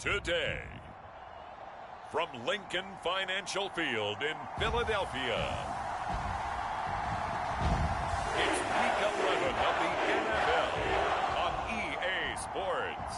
today. From Lincoln Financial Field in Philadelphia, it's Week 11 of the NFL on EA Sports.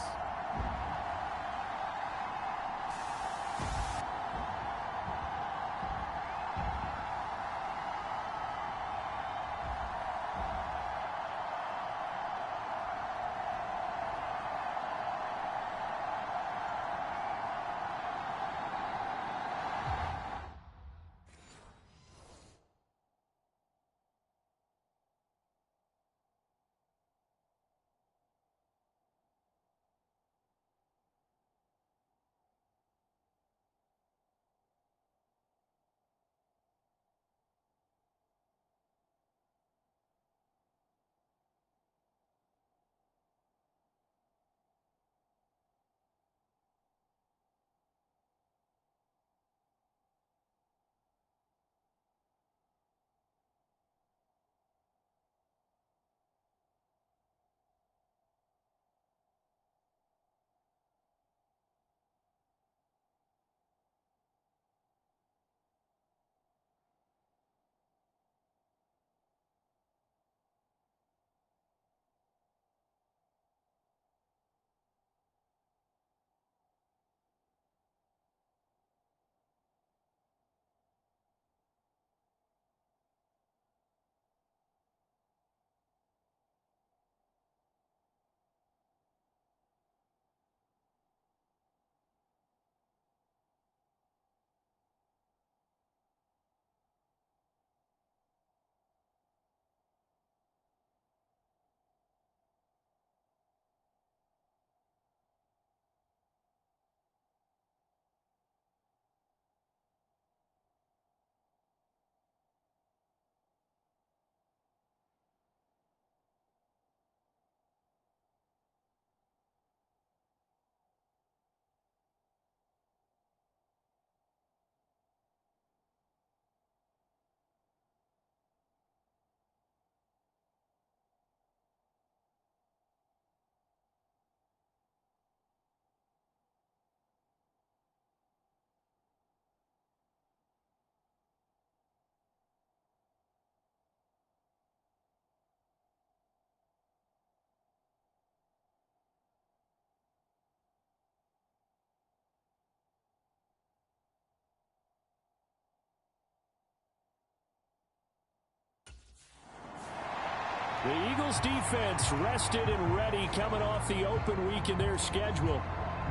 The Eagles defense rested and ready coming off the open week in their schedule.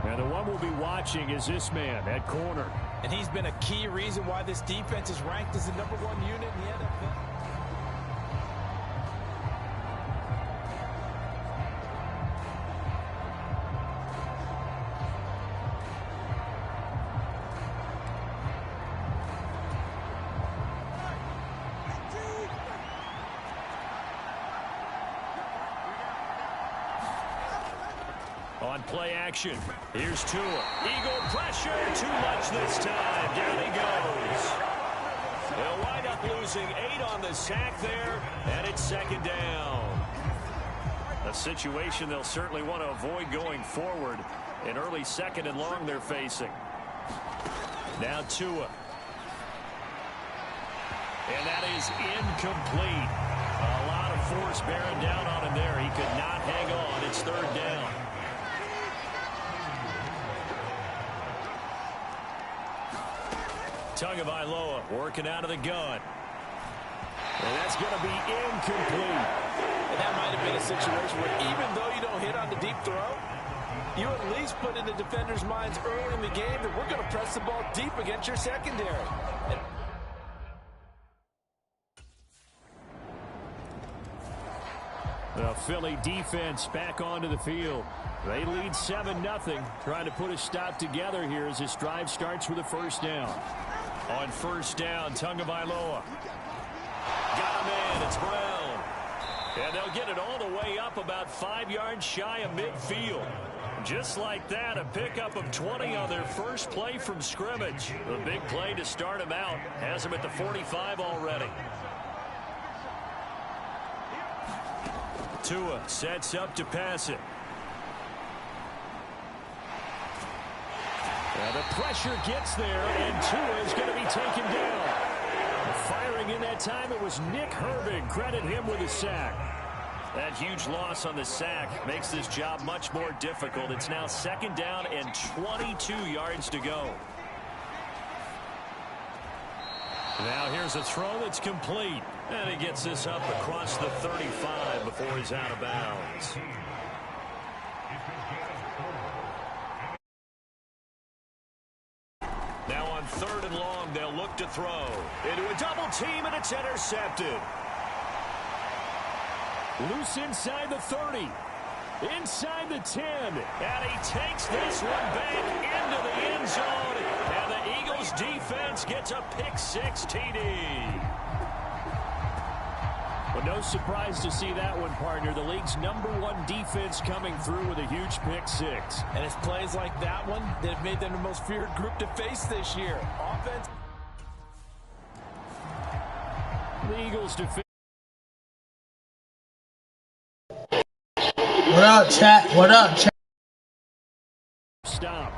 And the one we'll be watching is this man at corner. And he's been a key reason why this defense is ranked as the #1 unit in the NFL. On play action, here's Tua. Eagle pressure, too much this time. Down he goes. They'll wind up losing 8 on the sack there, and it's second down. A situation they'll certainly want to avoid going forward. An early second and long they're facing. Now Tua. And that is incomplete. A lot of force bearing down on him there. He could not hang on. It's third down. Tagovailoa working out of the gun. And that's going to be incomplete. And that might have been a situation where even though you don't hit on the deep throw, you at least put in the defenders' minds early in the game that we're going to press the ball deep against your secondary. The Philly defense back onto the field. They lead 7-0, trying to put a stop together here as this drive starts with a first down. On first down, Tagovailoa. Got him in. It's Brown. And they'll get it all the way up about 5 yards shy of midfield. Just like that, a pickup of 20 on their first play from scrimmage. The big play to start them out has them at the 45 already. Tua sets up to pass it. The pressure gets there, and Tua is going to be taken down. Firing in that time, it was Nick Herbig. Credit him with a sack. That huge loss on the sack makes this job much more difficult. It's now 2nd down and 22 yards to go. Now here's a throw that's complete. And he gets this up across the 35 before he's out of bounds. Now on 3rd and long, they'll look to throw. Into a double team, and it's intercepted. Loose inside the 30. Inside the 10. And he takes this one back into the end zone. And the Eagles defense gets a pick-6 TD. Well, no surprise to see that one, partner. The league's #1 defense coming through with a huge pick-6. And it's plays like that one that have made them the most feared group to face this year. Offense. The Eagles defense. What up, chat? What up, chat? Stop.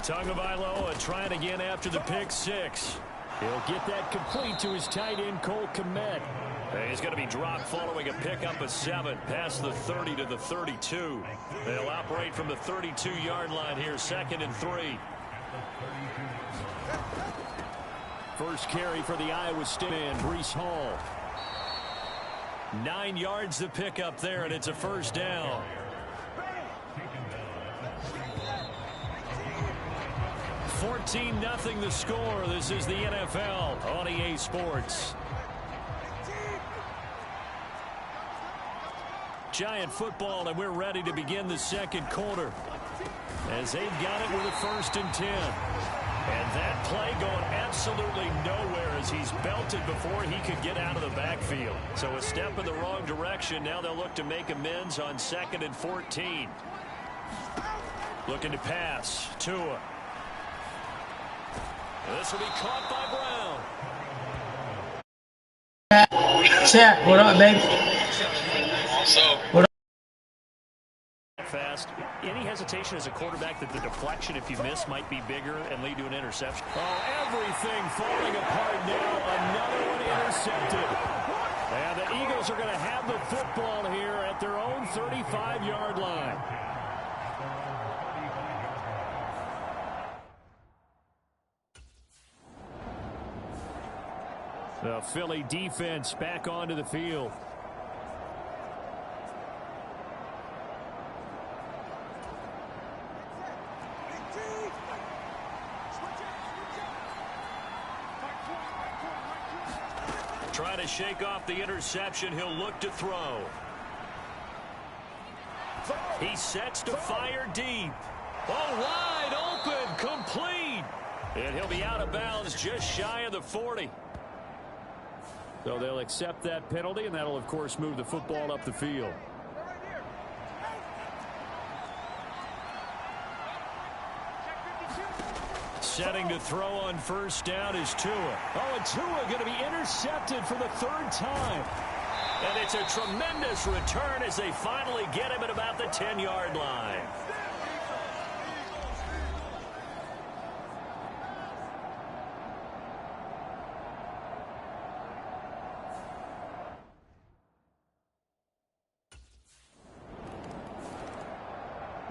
Tagovailoa trying again after the pick-6. He'll get that complete to his tight end, Cole Kmet. He's going to be dropped following a pickup of 7 past the 30 to the 32. They'll operate from the 32-yard line here, 2nd and 3. First carry for the Iowa State man, Breece Hall. 9 yards to pick up there, and it's a 1st down. $14-0 the score. This is the NFL on EA Sports. Giant football, and we're ready to begin the 2nd quarter as they've got it with a 1st and 10. And that play going absolutely nowhere as he's belted before he could get out of the backfield. So a step in the wrong direction. Now they'll look to make amends on 2nd and 14. Looking to pass. Tua. This will be caught by Brown. Chat, what up, baby? What up? Fast. Any hesitation as a quarterback that the deflection, if you miss, might be bigger and lead to an interception? Oh, everything falling apart now. Another one intercepted. And the Eagles are going to have the football here at their own 35-yard line. The Philly defense back onto the field. Trying to shake off the interception. He'll look to throw. He sets to fire deep. Oh, wide open, complete. And he'll be out of bounds just shy of the 40. So they'll accept that penalty, and that'll, of course, move the football up the field. Setting to throw on 1st down is Tua. Oh, and Tua going to be intercepted for the 3rd time. And it's a tremendous return as they finally get him at about the 10-yard line.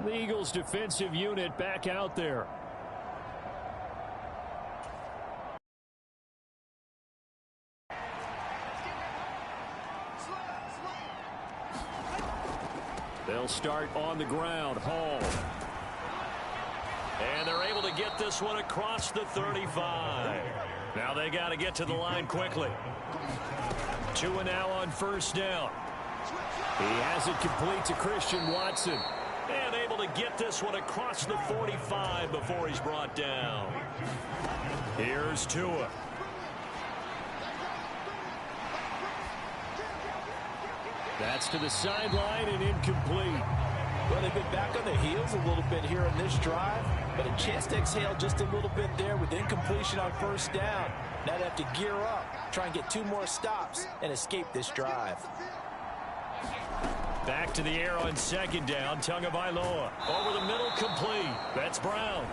The Eagles defensive unit back out there. They'll start on the ground. Hall. And they're able to get this one across the 35. Now they got to get to the line quickly. Tua now on 1st down. He has it complete to Christian Watson. And able to get this one across the 45 before he's brought down. Here's Tua. That's to the sideline and incomplete. Well, they've been back on their heels a little bit here in this drive, but a chance to exhale just a little bit there with incompletion on 1st down. Now they have to gear up, try and get 2 more stops, and escape this drive. Back to the air on second down. Tagovailoa over the middle, complete. That's Brown.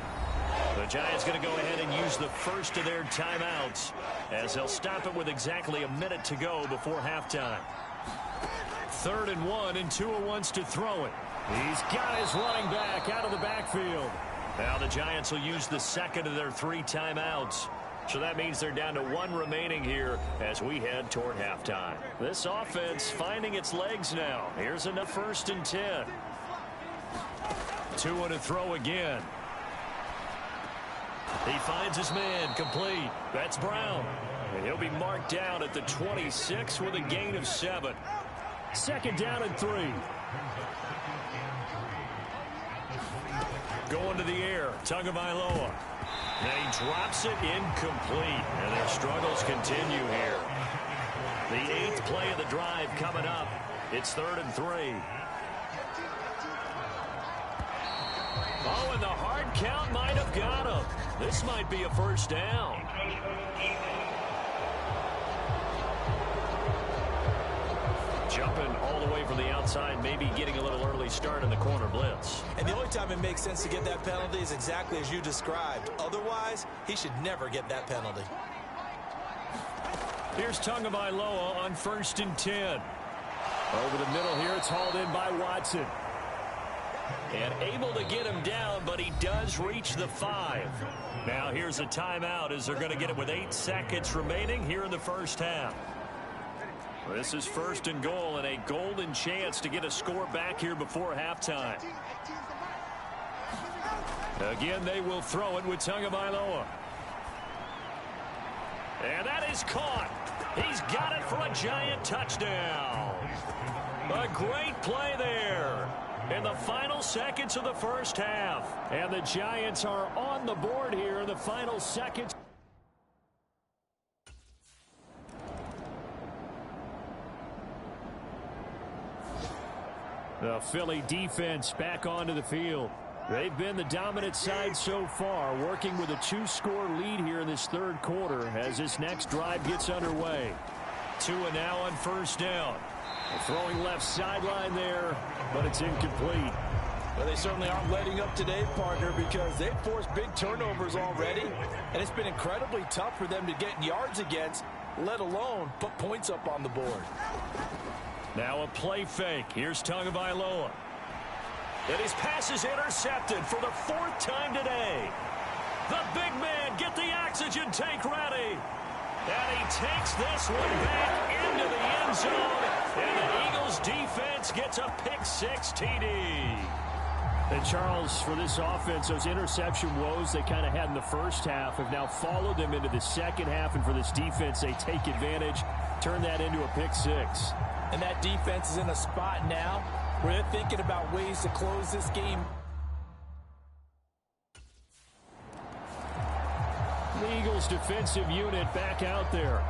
The Giants going to go ahead and use the first of their timeouts as they'll stop it with exactly a minute to go before halftime. 3rd and 1, and Tua wants to throw it. He's got his running back out of the backfield. Now the Giants will use the second of their 3 timeouts. So that means they're down to 1 remaining here as we head toward halftime. This offense finding its legs now. Here's another 1st and 10. Tua to throw again. He finds his man, complete. That's Brown. And he'll be marked down at the 26 with a gain of 7. 2nd down and 3. Going to the air, Tagovailoa. And he drops it incomplete. And their struggles continue here. The 8th play of the drive coming up. It's 3rd and 3. Oh, and the hard count might have got him. This might be a 1st down. Jumping all the way from the outside, maybe getting a little early start in the corner blitz. And the only time it makes sense to get that penalty is exactly as you described. Otherwise, he should never get that penalty. Here's Tagovailoa on 1st and 10. Over the middle here, it's hauled in by Watson. And able to get him down, but he does reach the 5. Now here's a timeout as they're going to get it with 8 seconds remaining here in the first half. This is 1st and goal and a golden chance to get a score back here before halftime. Again, they will throw it with Tagovailoa. And that is caught. He's got it for a giant touchdown. A great play there in the final seconds of the first half. And the Giants are on the board here in the final seconds. The Philly defense back onto the field. They've been the dominant side so far, working with a 2-score lead here in this 3rd quarter as this next drive gets underway. Tua now on 1st down. Throwing left sideline there, but it's incomplete. Well, they certainly aren't letting up today, partner, because they've forced big turnovers already, and it's been incredibly tough for them to get yards against, let alone put points up on the board. Now a play fake. Here's Tagovailoa. And his pass is intercepted for the 4th time today. The big man, get the oxygen tank ready. And he takes this one back into the end zone. And the Eagles defense gets a pick-6 TD. And Charles, for this offense, those interception woes they kind of had in the first half have now followed them into the second half. And for this defense, they take advantage, turn that into a pick-6. And that defense is in a spot now where they're thinking about ways to close this game. The Eagles defensive unit back out there.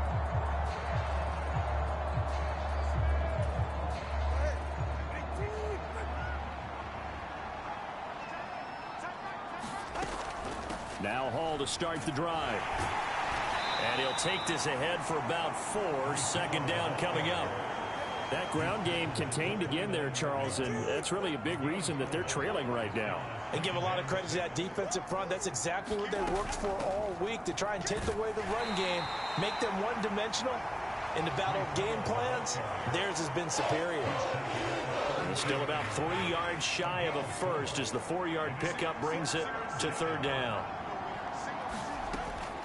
Now Hall to start the drive. And he'll take this ahead for about 4. 2nd down coming up. That ground game contained again there, Charles, and that's really a big reason that they're trailing right now. And give a lot of credit to that defensive front. That's exactly what they worked for all week, to try and take away the run game, make them one-dimensional. In the battle of game plans, theirs has been superior. And still about 3 yards shy of a first as the 4-yard pickup brings it to 3rd down.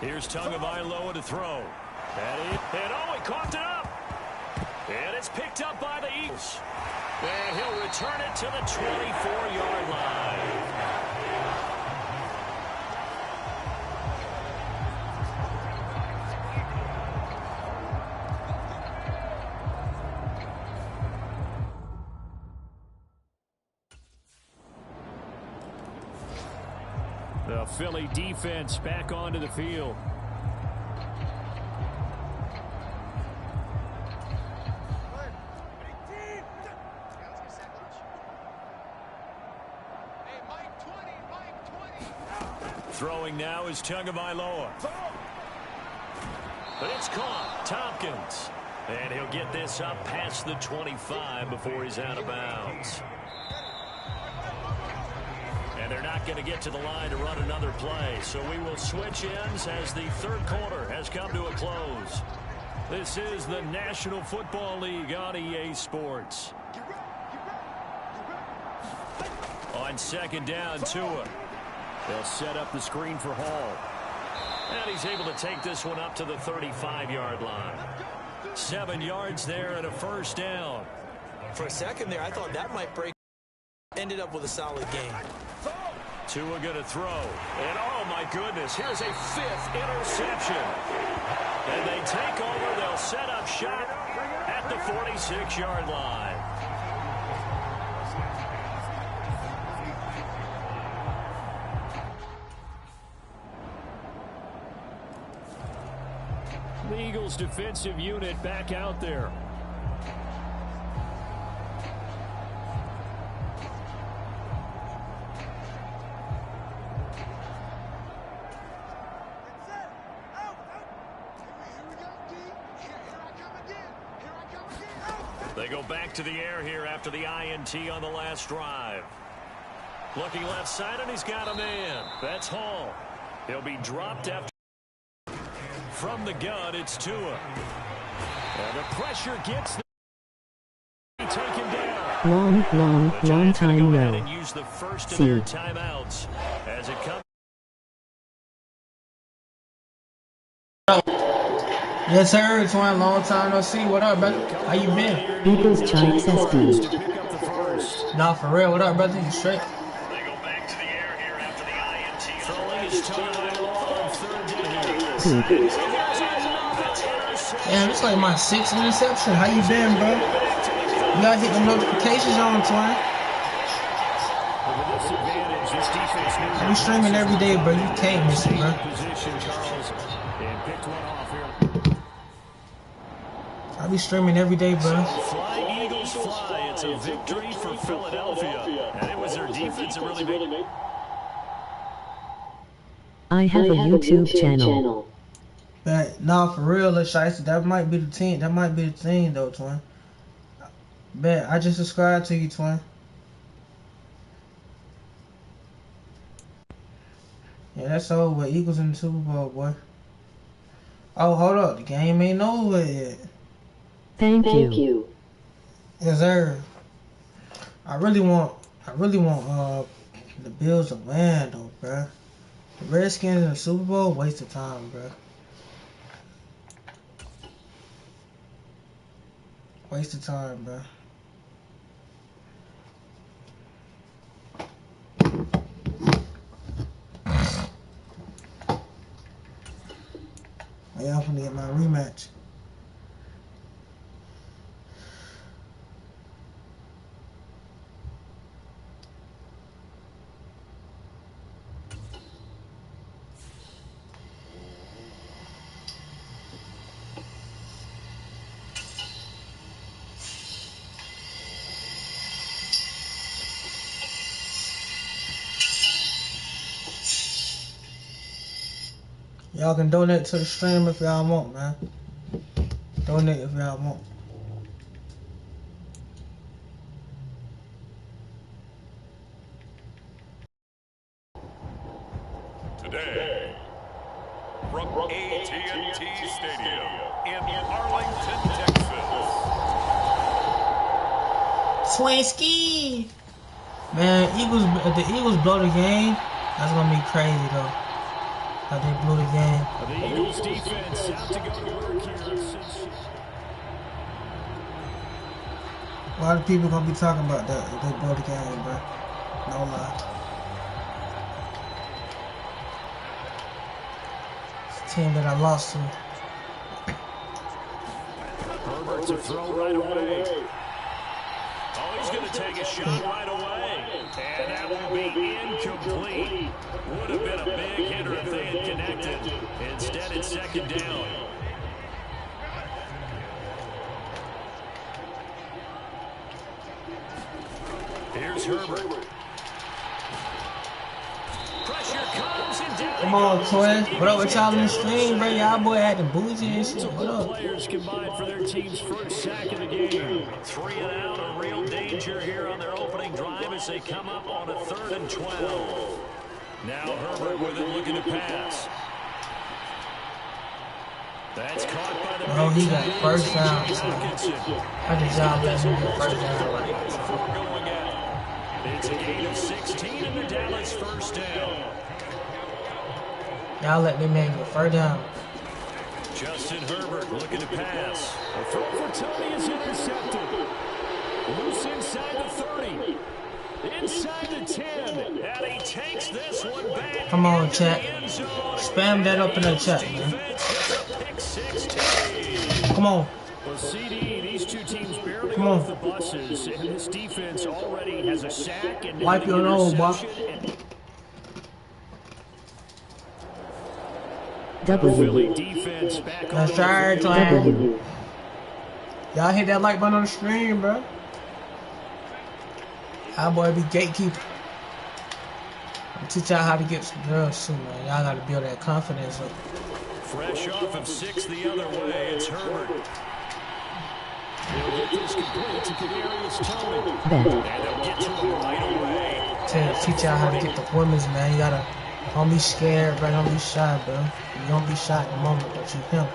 Here's Tagovailoa to throw. And oh, he coughed it up. And it's picked up by the Eagles. And he'll return it to the 24-yard line. The Philly defense back onto the field. Throwing now is Tagovailoa. But it's caught. Tompkins. And he'll get this up past the 25 before he's out of bounds. And they're not going to get to the line to run another play. So we will switch ends as the third quarter has come to a close. This is the National Football League on EA Sports. On second down, Tua. They'll set up the screen for Hall. And he's able to take this one up to the 35-yard line. 7 yards there and a first down. For a second there, I thought that might break. Ended up with a solid game. Tua going to throw. And, oh, my goodness, here's a 5th interception. And they take over. They'll set up shop at the 46-yard line. The Eagles defensive unit back out there. They go back to the air here after the INT on the last drive. Looking left side, and he's got a man. That's Hall. He'll be dropped after. From the gun, it's Tua. And the pressure gets the taken down. Long time no. And use the first of their timeouts as it comes. Yes, sir. It's one long time no see. What up, brother? How you been? Eagles Giants SB. Nah, for real. What up, brother? You straight? They go back to the air here after the INT. Throwing his time on third down. Damn, it's like my 6th interception. How you been, bro? You gotta hit the notifications on, twin. I be streaming every day, bro. You can't miss it, bro. I be streaming every day, bro. Fly, Eagles, fly. It's a victory for Philadelphia. And it was their defense that really made. I have a YouTube channel. But nah, for real, Shiesty, that might be the team. That might be the thing, though, twin. Bet I just subscribed to you, twin. Yeah, that's over. Eagles in the Super Bowl, boy. Oh, hold up, the game ain't over yet. Thank you. Yes, sir. I really want the Bills to win, though, bruh. The Redskins in the Super Bowl, waste of time, bruh. Waste of time, bruh. Yeah, I'm gonna get my rematch. Y'all can donate to the stream if y'all want, man. Donate if y'all want. Today, from AT&T Stadium in Arlington, Texas. Swinsky! Man, if the Eagles blow the game, that's gonna be crazy though. How they blew the game. The Eagles defense out to go to work here. A lot of people gonna be talking about that if they blow the game, bro. No lie. It's a team that I lost to. Herbert to throw right away. Oh, he's going to take a shot right away. And that will be incomplete. Would have been a big hitter if they had connected. Instead, it's second down. Here's Herbert. Pressure comes and down Come on, Twin. What up with y'all in the stream, bro? Y'all boy had the bougie and shit. What Multiple up? players combined for their team's first sack of the game. 3 and out, a real danger here on their opening drive as they come up on a 3rd and 12. Now Herbert with it, looking to pass. That's caught by the Bro, he got first down. Hockenson. How did y'all let him get first down? Before going out. It's a gain of 16 and the Dallas first down. Y'all let them man get first down. Justin Herbert looking to pass. A throw for Tony is intercepted. Loose inside the 30. Inside the 10. And he takes this one back. Come on, chat. Spam that up in the chat, man. Come on. Well, CD, these two teams barely Come off on. the buses, and this defense already has a sack and Wipe your nose, boy. Philly W. defense back on That's the right, field. Twin. W. Y'all hit that like button on the screen, bro. Y'all boy be gatekeeper. I'll teach y'all how to get some girls soon, man. Y'all gotta build that confidence up. Fresh off of 6 the other way, it's Herbert. He'll get this complete to Kadarius Toney. Bet. And they'll get to him right away. Teach y'all how to get the women's, man. You gotta, don't be scared, bro. Don't be shy, bro. You don't be shy at the moment, but you him.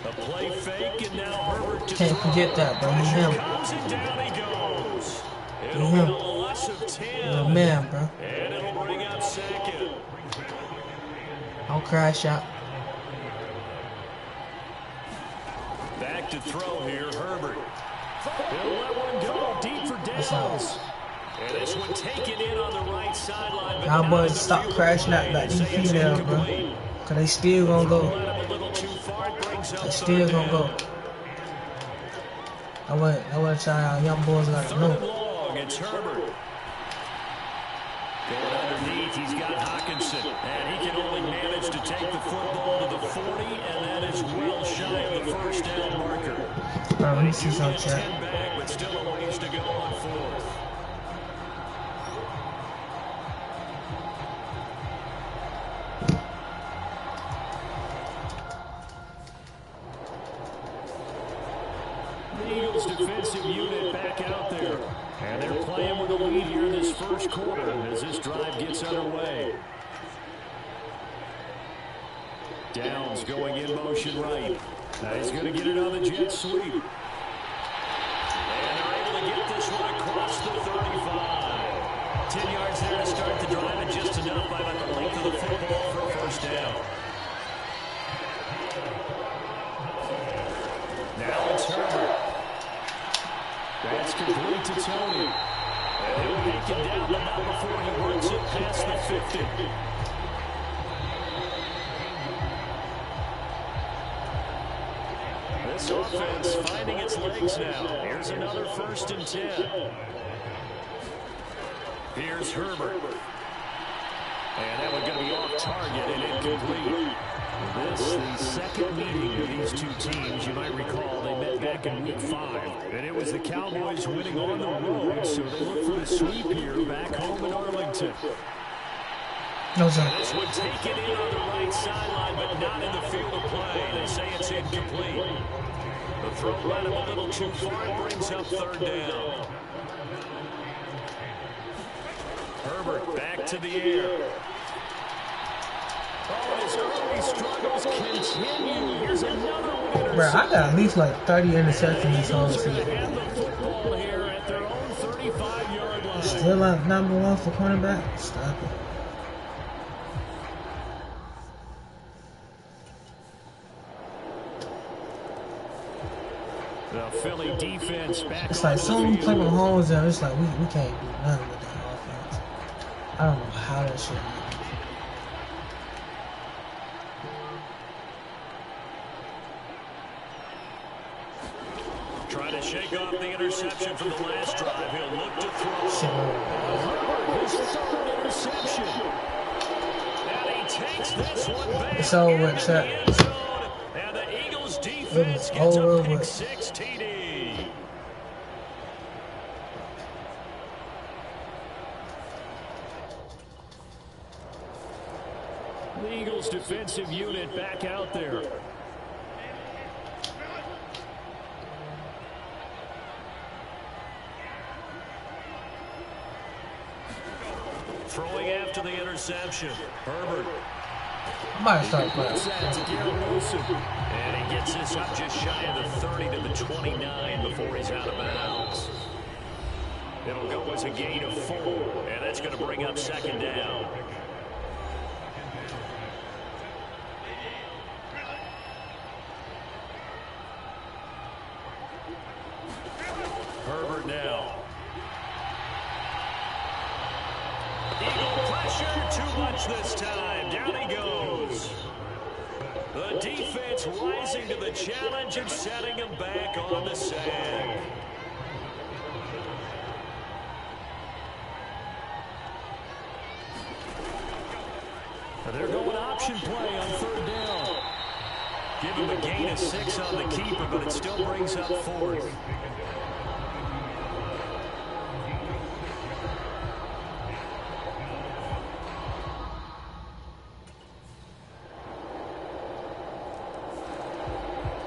A play fake, and now Herbert to Can't throw. forget that, bro. You Pressure him. comes, and down he goes. You It'll be him. a loss of 10. You're a man, bro. And it'll bring up 2nd. Don't crash out. Back to throw here, Herbert. He'll let one go deep for That's all. Downs. And this one taken in on the right sideline. but Y'all not boys the stop field crashing goal. out like They them say it's females, bro. incomplete. Cause they still gonna go. Let him a little too far, brings up They still 3rd gonna go. down. I want y'all young boys gotta 3rd and know. long, it's Herbert. Going underneath, he's got Hockenson. And he can only manage to take the football to the 40, and that is well shy of the first down marker. Bro, let me see some Get chat. 10 back, but still a ways to go on 4th. The Eagles defensive unit back out there. And they're playing with a lead here in this first quarter as this drive gets underway. Downs going in motion right. Now he's going to get it on the jet sweep. And they're able to get this one across the 35. 10 yards there to start the drive, and just enough by about the length of the football for a first down. Now it's Herbert. That's complete to Toney. And he'll make it down, but not before he works it past the 50. This offense finding its legs now. Here's another 1st and 10. Here's Herbert. And that one going to be off target and incomplete. This, the second meeting of these two teams. You might recall they met back in week 5. And it was the Cowboys winning on the road, so they look for the sweep here back home in Arlington. No, sir. This one taken in on the right sideline, but not in the field of play. They say it's incomplete. The throw led him a little too far. It brings up 3rd down. Herbert back to the air. Oh, his early struggles continue. Here's another one. Bro, I got at least like 30 interceptions this whole season. And the football here at their own 35-yard line. Still like #1 for cornerback? Stop it. The Philly defense back. It's like onto soon the we play field. with Holmes and it's like we can't do nothing with that offense. I don't know how that shit. Trying to shake off the interception from the last drive. He'll look to throw. Shit, Herbert, his 3rd interception. And he takes this one back. It's over with, into chat. the end zone. And the Eagles defense gets over a pick with. 6 TD. Eagles defensive unit back out there. Throwing after the interception. Herbert. I might start playing. And he gets this up just shy of the 30 to the 29 before he's out of bounds. It'll go as a gain of 4, and that's going to bring up second down. Herbert now. Eagle pressure, too much this time. Down he goes. The defense rising to the challenge and setting him back on the sand. They're going option play on third down. Give him a gain of 6 on the keeper, but it still brings up 4th.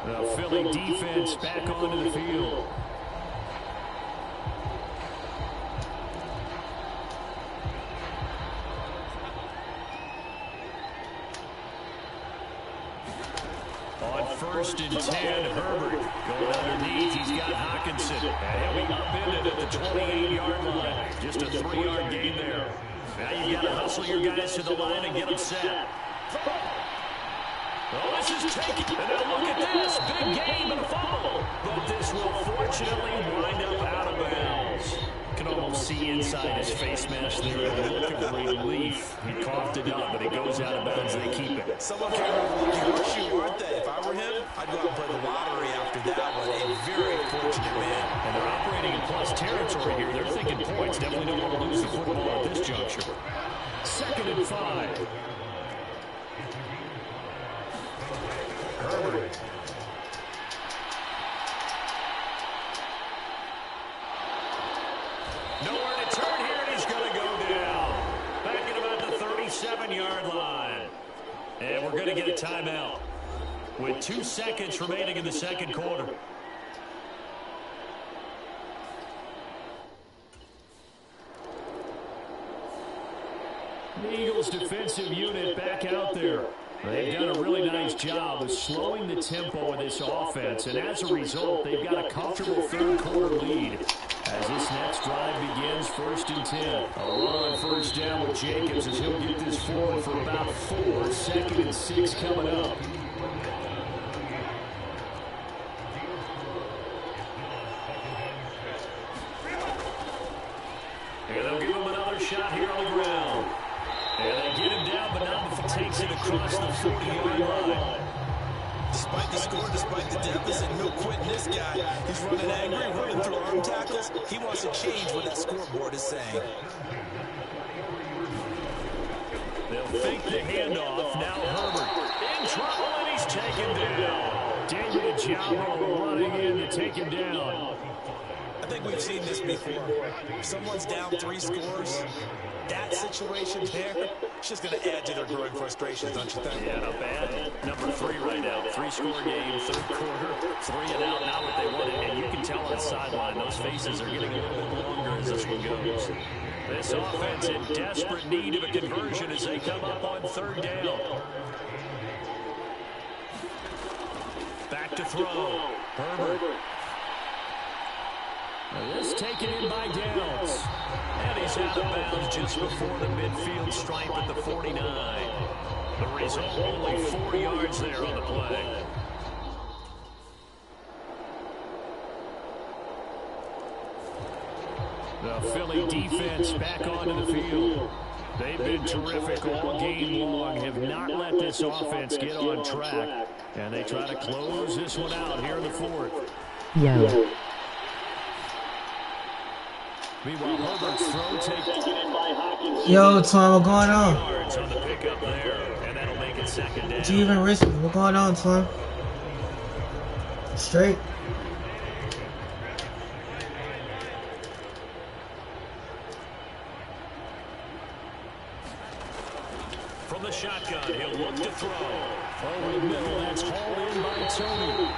The Philly defense back onto the field. On 1st and 10, Herbert going underneath. He's got Hawkinson. And he'll be upended at the 28-yard line. Just a 3-yard gain there. Now you've got to hustle your guys to the line and get them set. Oh, this is taken. And now look at this. Big game and a fumble. But this will fortunately wind up out of bounds. You can almost see inside his face mask there a look of relief. He coughed it up, but it goes out of bounds. They keep it. Someone came over with the horseshoe, weren't they? If I were him, I'd go out and play the lottery after that one. A very fortunate man. And they're operating in plus territory here. They're thinking points. Definitely don't want to lose the football at this juncture. 2nd and 5. Herbert. Nowhere to turn here, and he's going to go down. Back at about the 37-yard line. And we're going to get a timeout with 2 seconds remaining in the second quarter. The Eagles defensive unit back out there. They've done a really nice job of slowing the tempo of this offense, and as a result, they've got a comfortable third quarter lead. As this next drive begins, 1st and 10. A run on 1st down with Jacobs as he'll get this forward for about 4. 2nd and 6 coming up. And they'll give him another shot here on the ground. And they get him down, but not before he takes it across the 40-yard line. Despite the score, despite the deficit, no quitting this guy. He's running angry, running through arm tackles. He wants to change what that scoreboard is saying. They'll fake the handoff. Now Herbert in trouble, and he's taken down. David Ojabo running in to take him down. I think we've seen this before. If someone's down 3 scores, that situation there, it's just going to add to their growing frustrations, don't you think? Yeah, not bad. Number 3 right now. 3-score game, third quarter, 3 and out, not what they wanted. And you can tell on the sideline, those faces are getting a little bit longer as this one goes. This offense in desperate need of a conversion as they come up on 3rd down. Back to throw. Herbert. This taken in by Downs. And he's out of bounds just before the midfield stripe at the 49. The result, only 4 yards there on the play. The Philly defense back onto the field. They've been terrific all game long, have not let this offense get on track. And they try to close this one out here in the 4th. Yo. Meanwhile, Herbert's throw taken by Hawkins. Yo, Tom, what's going on? Yards on the pickup there, and that'll make it 2nd down. Did you even risk me? What's going on, Tom? Straight. From the shotgun, he'll look to throw. Over the middle, that's hauled in by Tony.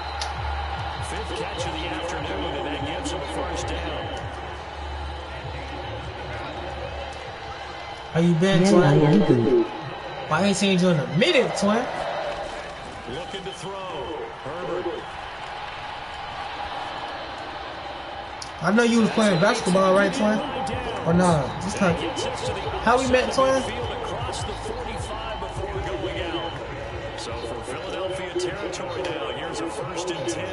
Fifth catch of the afternoon, and that gives him a first down. How you been, Yeah, Twin? I am good. I ain't seen you in a minute, Twin. Looking to throw. Herbert. I know you was playing basketball, right, Twin? Or no? Just how we met, Twin? Across the 45 before going out. So for Philadelphia territory now, here's a 1st and 10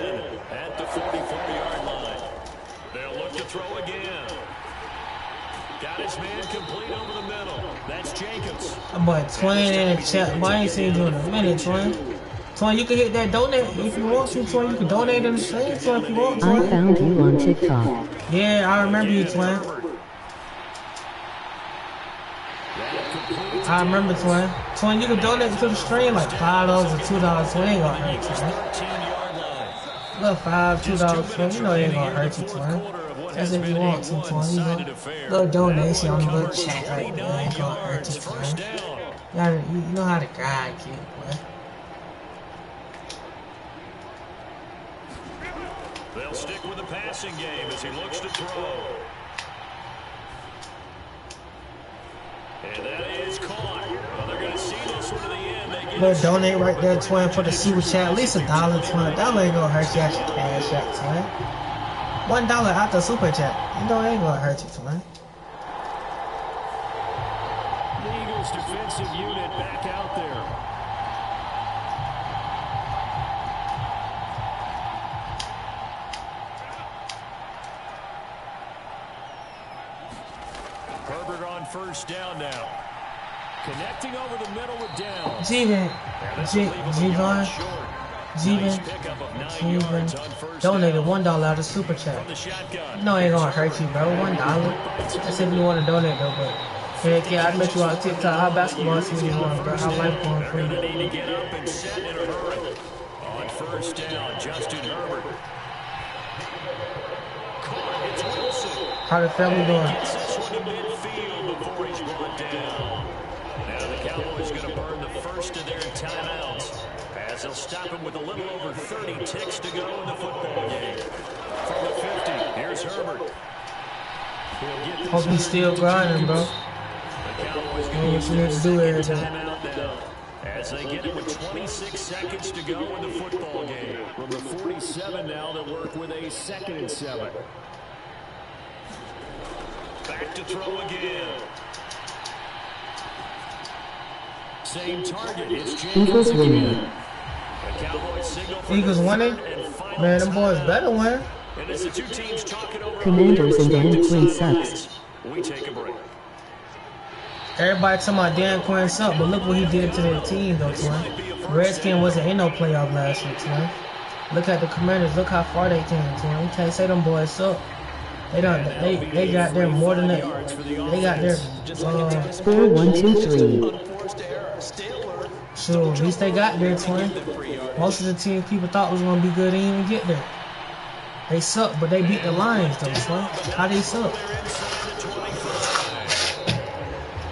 at the 44-yard line. They'll look to throw again. Got his man complete over the middle. That's Jacobs. But Twin in the chat, boy, I ain't seen you in a minute, Twin. Twin, you can hit that donate if you want to, Twin. You can donate in the stream, Twin, if you want, Twin. I found you on TikTok. Yeah, I remember you, Twin. I remember, Twin. Twin, you can donate to the stream like $5 or $2, Twin. Ain't gonna hurt you, Twin. Little $5, $2, Twin. You know it ain't gonna hurt you, Twin. That's if you want to, Twin. You know, little donation on the little chat right there. Ain't gonna hurt you, Twin. You know how to grind, kid, boy. They'll stick with the passing game as he looks to throw. And that is caught. Well, they're going to see this one to the end. Little donate right there, Twin, for the super chat. At least $1, Twin. $1 ain't gonna hurt you at your cash out, Twin. $1 out the super chat. You know it ain't gonna hurt you, Twin. The Eagles defensive unit back out there. Herbert on 1st down now. Connecting over the middle with Downs. Jeevan donated $1 out of super chat. No, it ain't gonna hurt you, bro. $1. That's if you want to donate, though. But heck yeah, I met you on TikTok. How basketball season going, bro? How life going for you? Need to get up and set in a hurry. On 1st down, Justin Herbert. It's Wilson. How the family doing? Gets this one to midfield before he's brought down. Now the Cowboys going to burn the first of their timeouts as they'll stop him with a little over 30 ticks to go in the football game. From the 50, here's Herbert. Hope he's still grinding, bro. The Cowboys What you going need to do every day. timeout now as they get it with 26 seconds to go in the football game. From the 47 now, they'll work with a 2nd and 7. Back to throw again. Same target. It's Eagles Jacobs winning. again. The Cowboys signal for Eagles their winning? third and final Man, them boys timeout. better win. And as the two teams talk it over Commanders on and their Dan respective Quinn sidelines, sucks. we take a break. Everybody talking about Dan Quinn suck, but look what he did to their team, though, Twin. Redskins wasn't in no playoff last year, Twin. Look at the Commanders. Look how far they came, Twin. We can't say them boys suck. They got there more than that. They got there. Score 1, 2, 3. So at least they got there, Twin. Most of the teams people thought was gonna be good didn't even get there. They suck, but they beat the Lions, though, Twin. How they suck?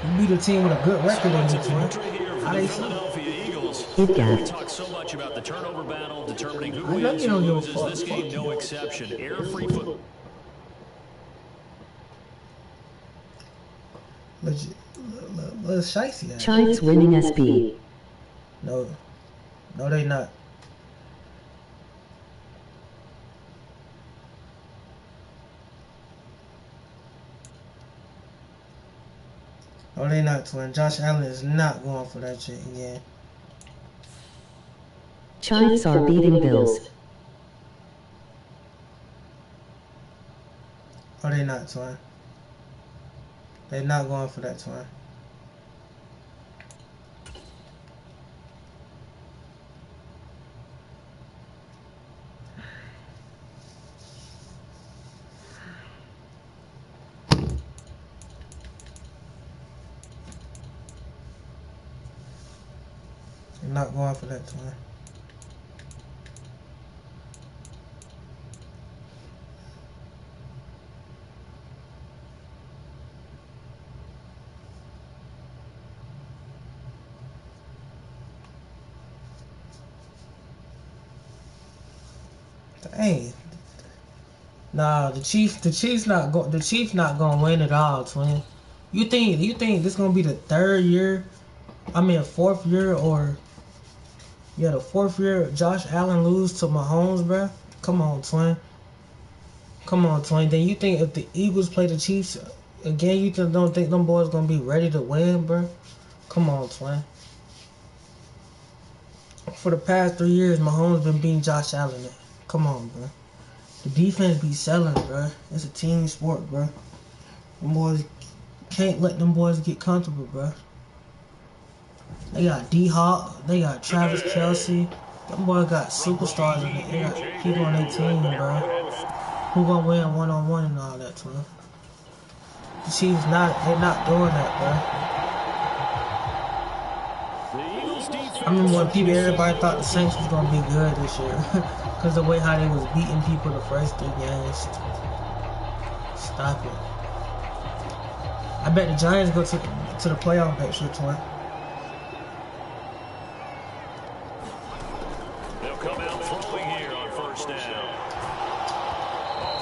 You beat a team with a good record in it, Twin. How they suck? Hit We gap. talk so much about the turnover battle, determining who I know wins, you who don't give a loses. fuck. This game, no exception. Air-free football. Legit. Little shicey ass. Chiefs winning SB. No, they not. No, they not, Twin. Josh Allen is not going for that shit again. Chiefs are beating Bills. Oh, they not, Twin. They're not going for that, Twin. They're not going for that, Twin. Dang. Nah, the Chiefs not gonna win it all, twin. You think this gonna be the third year? I mean, fourth year, or yeah, the fourth year Josh Allen lose to Mahomes, bruh? Come on, twin. Come on, twin. Then you think if the Eagles play the Chiefs again, you don't think them boys gonna be ready to win, bruh? Come on, twin. For the past 3 years, Mahomes been beating Josh Allen. Come on, bruh. The defense be selling, bruh. It's a team sport, bruh. Them boys can't let them boys get comfortable, bruh. They got D-Hawk. They got Travis Kelce. Them boys got superstars in it. They got people on their team, bruh. Who gonna win one-on-one and all that, twin? The Chiefs they're not doing that, bruh. I remember when everybody thought the Saints was gonna be good this year. Because the way how they was beating people the first 3 games. Stop it. I bet the Giants go to the playoff next year, twin. They'll come out throwing here on first down.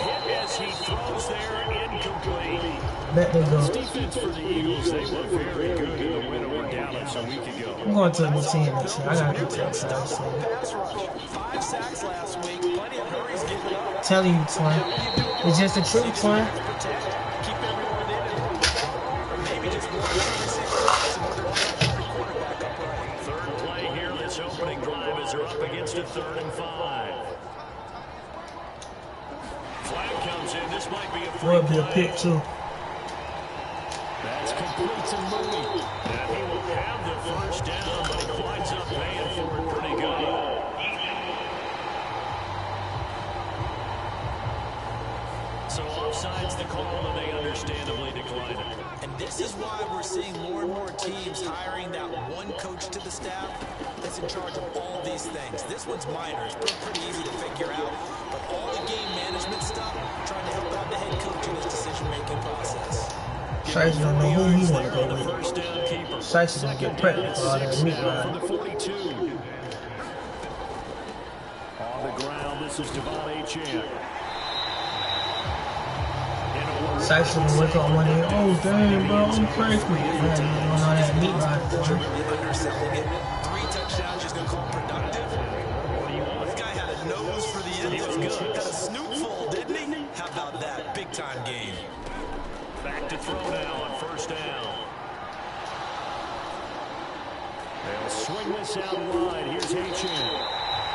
Hit as he throws there, incomplete. Bet they go. Defense for the Eagles, they were very good in the win over Dallas a week ago. I'm going to the new team next year. I gotta go to the South. Pass rush. 5 sacks last week. Plenty of hurries given up. Telling you, twin. It's just the truth, twin. Keep everyone in it. Maybe just one quarterback upright. Third play here, this opening drive as they're up against a 3rd and 5. Flag comes in. This might be a free Would be a pick, too. That's complete to Mooney. And he will have the first down, but he winds up paying for it pretty good. So offside's the call, and they understandably decline it. And this is why we're seeing more and more teams hiring that one coach to the staff that's in charge of all these things. This one's minor. It's pretty easy to figure out. But all the game management stuff, trying to help out the head coach in his decision-making process. Shice don't know who he want to go with. Shice is going to get pregnant for all that meat From line. the 42. On the ground, this is Devon Achane. Shice is going to wake up one day. Oh, dang, bro, I'm crazy. Man, you don't know that meat line. Really underselling it. 3 touchdowns just going to call productive. This guy had a nose for the end zone. Had a snootful, didn't he? How about that? Big-time game. Back to throw now on first down. They'll swing this out wide. Here's Achane.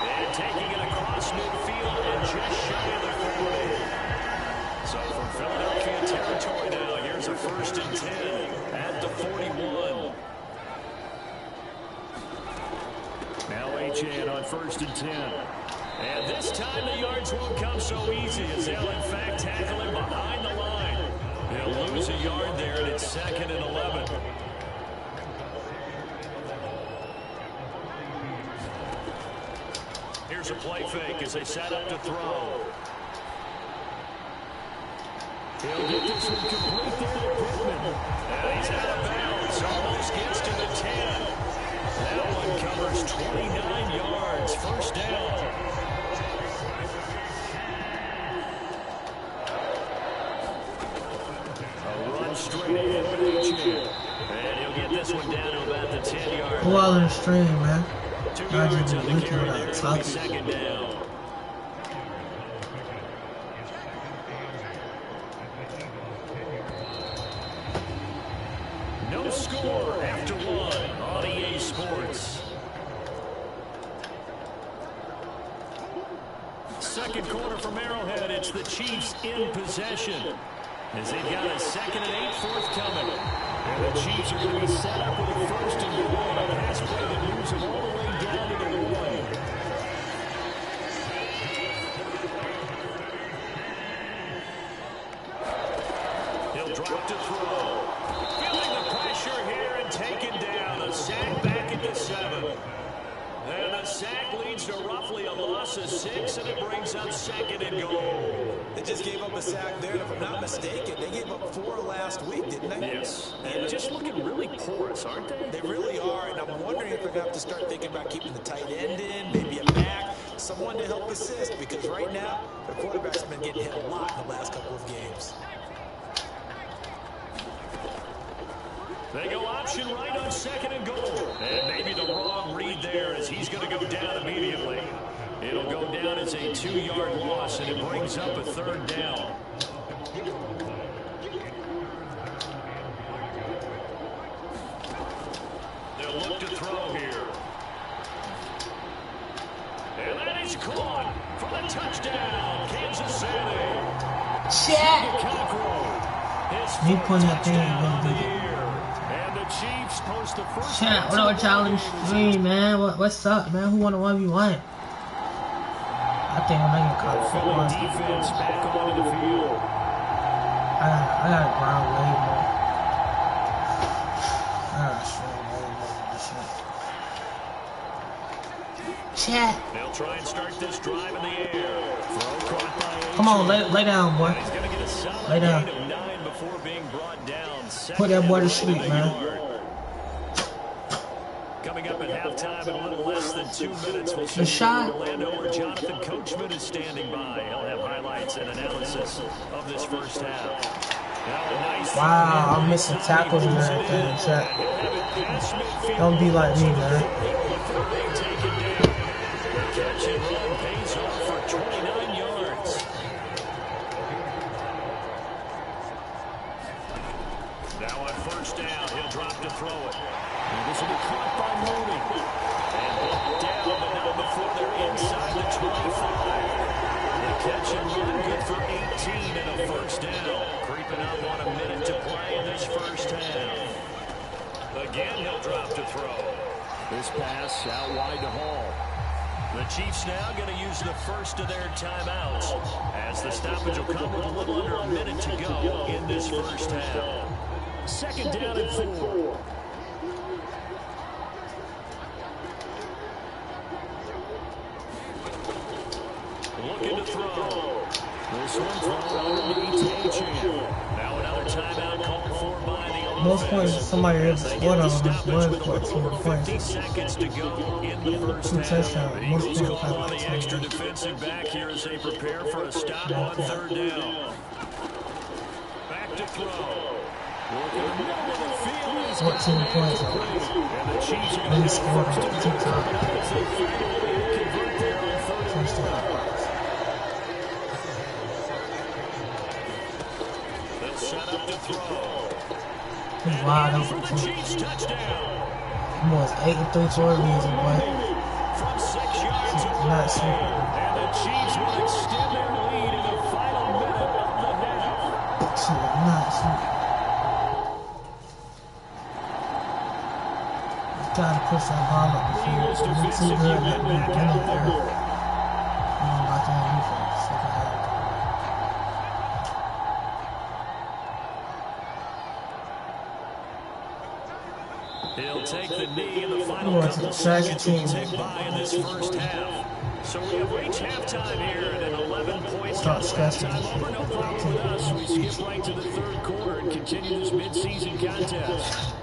And taking it across midfield and just shy of the 40. So from Philadelphia territory now, here's a 1st and 10 at the 41. Now Achane on 1st and 10. And this time the yards won't come so easy as they'll in fact tackle him behind the line. They'll lose a yard there, and it's 2nd and 11. Here's a play fake as they set up to throw. He'll get this one complete there to Pittman. And he's out of bounds. Almost gets to the 10. That one covers 29 yards. First down. Straight in with Achane. And he'll get this one down to about the 10-yard Who all in the stream, man? 2 I yards just on been the looking carry at there. that It'll be topic. 2nd down. No score after 1 on EA Sports. Second quarter from Arrowhead. It's the Chiefs in possession, as they've got a 2nd and 8 forthcoming. And the Chiefs are going to be set up with a 1st and 1. A pass play that moves them all the way down to the 1. He'll drop to throw. Feeling the pressure here and taken down. A sack back at the 7. And a sack leads to roughly a loss of 6, and it brings up 2nd and goal. They just gave up a sack there, and if I'm not mistaken, they gave up 4 last week, didn't they? Yes. And just looking really porous, aren't they? They really are, and I'm wondering if they're going to have to start thinking about keeping the tight end in, maybe a back. someone to help assist, because right now, the quarterback's been getting hit a lot in the last couple of games. They go option right on 2nd and goal. And maybe the wrong read there, as he's going to go down immediately. It'll go down as a 2-yard loss, and it brings up a 3rd down. They'll look to throw here. And that is caught for the touchdown, Kansas City. Shit! You putting that thing in the And the Chiefs post the first. Chat, what up, challenge stream, man? What's up, man? Who won the 1v1? I think I'm gonna call it football. Defense back onto the field. I gotta ground way more. I gotta stream way more than this shit. Chat. They'll try and start this drive in the air. Throw caught by Come on, lay down, boy. He's gonna get a solid Lay down. gain of 9 before being brought down. Put that boy to sleep, man. Coming up at halftime in a little less than 2 minutes, we'll see The shot. Orlando, where Jonathan Coachman is standing by. He'll have highlights and analysis of this first half. Now a nice Wow, I'm missing tackles and everything, chat. Don't be like me, man. Catch and run pays off for 29 yards. Now on 1st down, he'll drop to throw it. And this will be caught by Mooney. And down, but not before they're inside the 25. The catch and run good for 18 and a 1st down. Creeping up on a minute to play in this first half. Again, he'll drop to throw. This pass out wide to Hall. The Chiefs now going to use the first of their timeouts, as the stoppage will come with a little under a minute to go in this first half. 2nd down and 4. Looking to throw. This one thrown underneath Achane. Now another timeout called for by the offense. Most points somebody ever scored on this one With a little over 50 seconds to go in the first Two half. touchdowns. The Most Eagles points call on the like extra defensive back here as they prepare for a stop on 3rd down. Back to throw. 14 points. And the Chiefs are And going he to scored on TikTok. They'll set up to throw. He's wide For open. the Chiefs, touchdown. Boys, 8 and 3 quarters, boy. From 6 yards away. Not super. And the Chiefs will extend their lead in the final minute of the half. Not super. Gotta push that ball up the field. It's too good at the beginning there. You know, like that defense. Second half. He'll take the knee in the final couple seconds to tick by in this first half. So we have reached halftime here at an 11-point halftime over. No problem with us. We skip right to the 3rd quarter and continue this mid-season contest.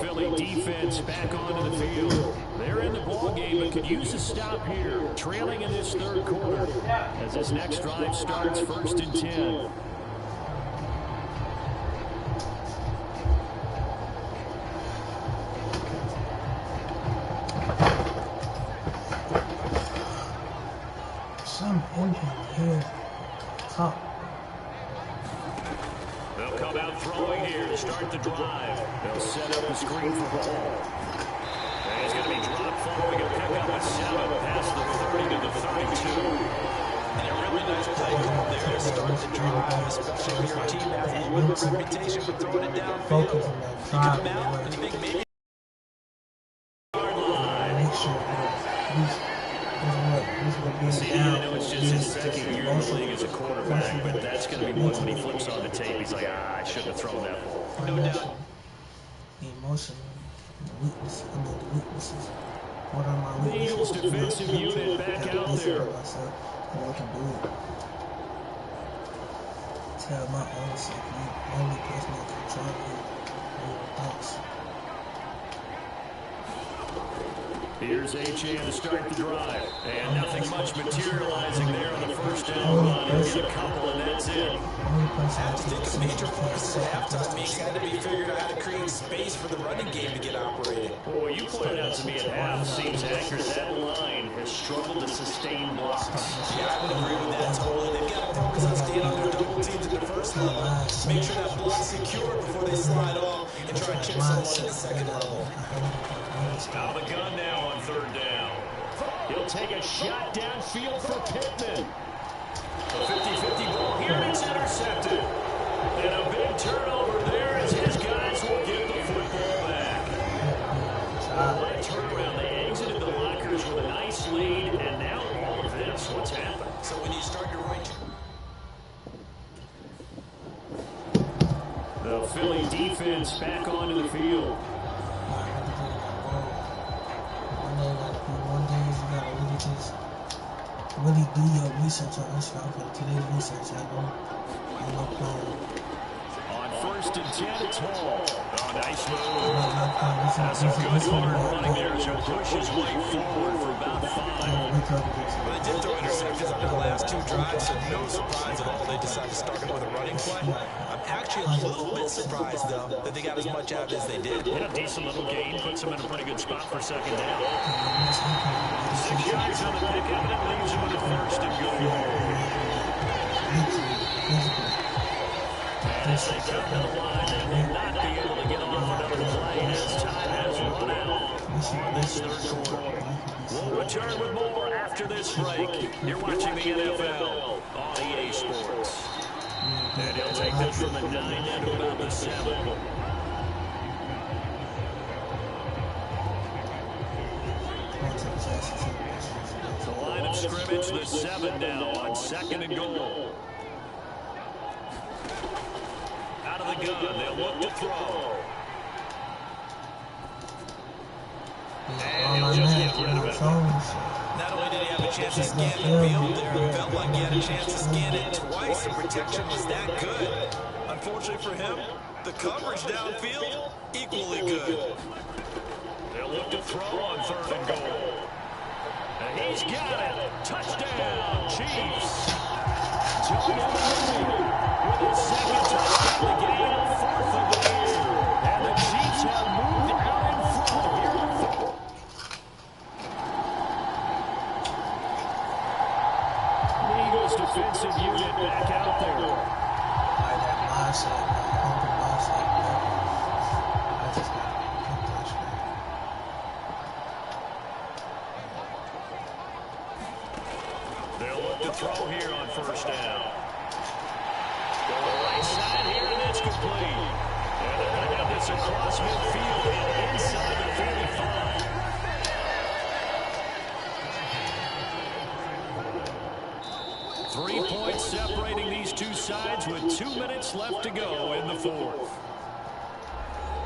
Philly defense back onto the field. They're in the ball game, but could use a stop here, trailing in this 3rd quarter as this next drive starts 1st and 10. Some engine here. Top. They'll come out throwing here to start the drive. They'll set up the screen for Hall. And he's going to be dropped following a pickup at 7 past the 30 to the 32. And a really nice play call there to start the drive, especially when your team has a little reputation for throwing it down. Focus on that You drive. come out and think maybe. Make sure this is what being See, down. I know it's just his 2nd year in the league as a quarterback, but that's going to be one when he flips on the tape. He's like, I shouldn't have thrown that ball. No doubt. The emotion, the weaknesses. What are my The weaknesses? Eagles defensive unit back out there. And I can do it. have my own self. You only personal control your thoughts. Here's Achane to start the drive. And nothing much materializing there on the first down run. He'll get a couple, and that's it. I was thinking major focuses at halftime being had to be figured out how to create space for the running game to get operating. Well, you pointed out to me at half seems accurate. That line has struggled to sustain blocks. Yeah, I would agree with that totally. They've got to focus on staying on their double teams in the first half. Make sure that block's secure before they slide off and try and chip someone at the second level. Out of the gun now on third down. He'll take a shot downfield for Pittman. A 50-50 ball here, and it's intercepted. And a big turnover there as his guys will get the football back. That turnaround, they exited the lockers with a nice lead, and now all of this. What's happened? So when you start your right... The Philly defense back onto the field. One day you gotta really just do your research on this film. Today's research, I know plan. On first and 10, it's Hall. Oh, nice move. That's a good hard running there as he'll push his way forward for about 5. Well, they did throw interceptions on their last 2 drives, so no surprise at all they decided to start it with a running play. I'm actually a little bit surprised, though, that they got as much out as they did. Yeah, decent little gain. Puts him in a pretty good spot for second down. 6 yards on the pickup, and it leaves him with a first and goal. As they come to the line, they will not be able to get off another play as time has run out on this third quarter. We'll return with more after this break. You're watching the NFL on EA Sports. And he'll take this from the 9 down to about the 7. The line of scrimmage, the 7 now on second and goal. Out of the gun, they'll look to throw. And he'll just get rid of it. Not only did he have a chance to scan the field there, it felt like he had a chance to scan it twice. The protection was that good. Unfortunately for him, the coverage downfield, equally good. They'll look to throw on third and goal. And he's got it. Touchdown, Chiefs. Tony with his second touchdown of the game, 4th of the year. And the Chiefs have moved out in front here in the fourth. The Eagles defensive unit back out there. They'll look to throw here on first down. Go to the right side here, and it's complete. And they're going to have this across midfield and inside the 35. 3 points separating these two sides with 2 minutes left to go in the fourth.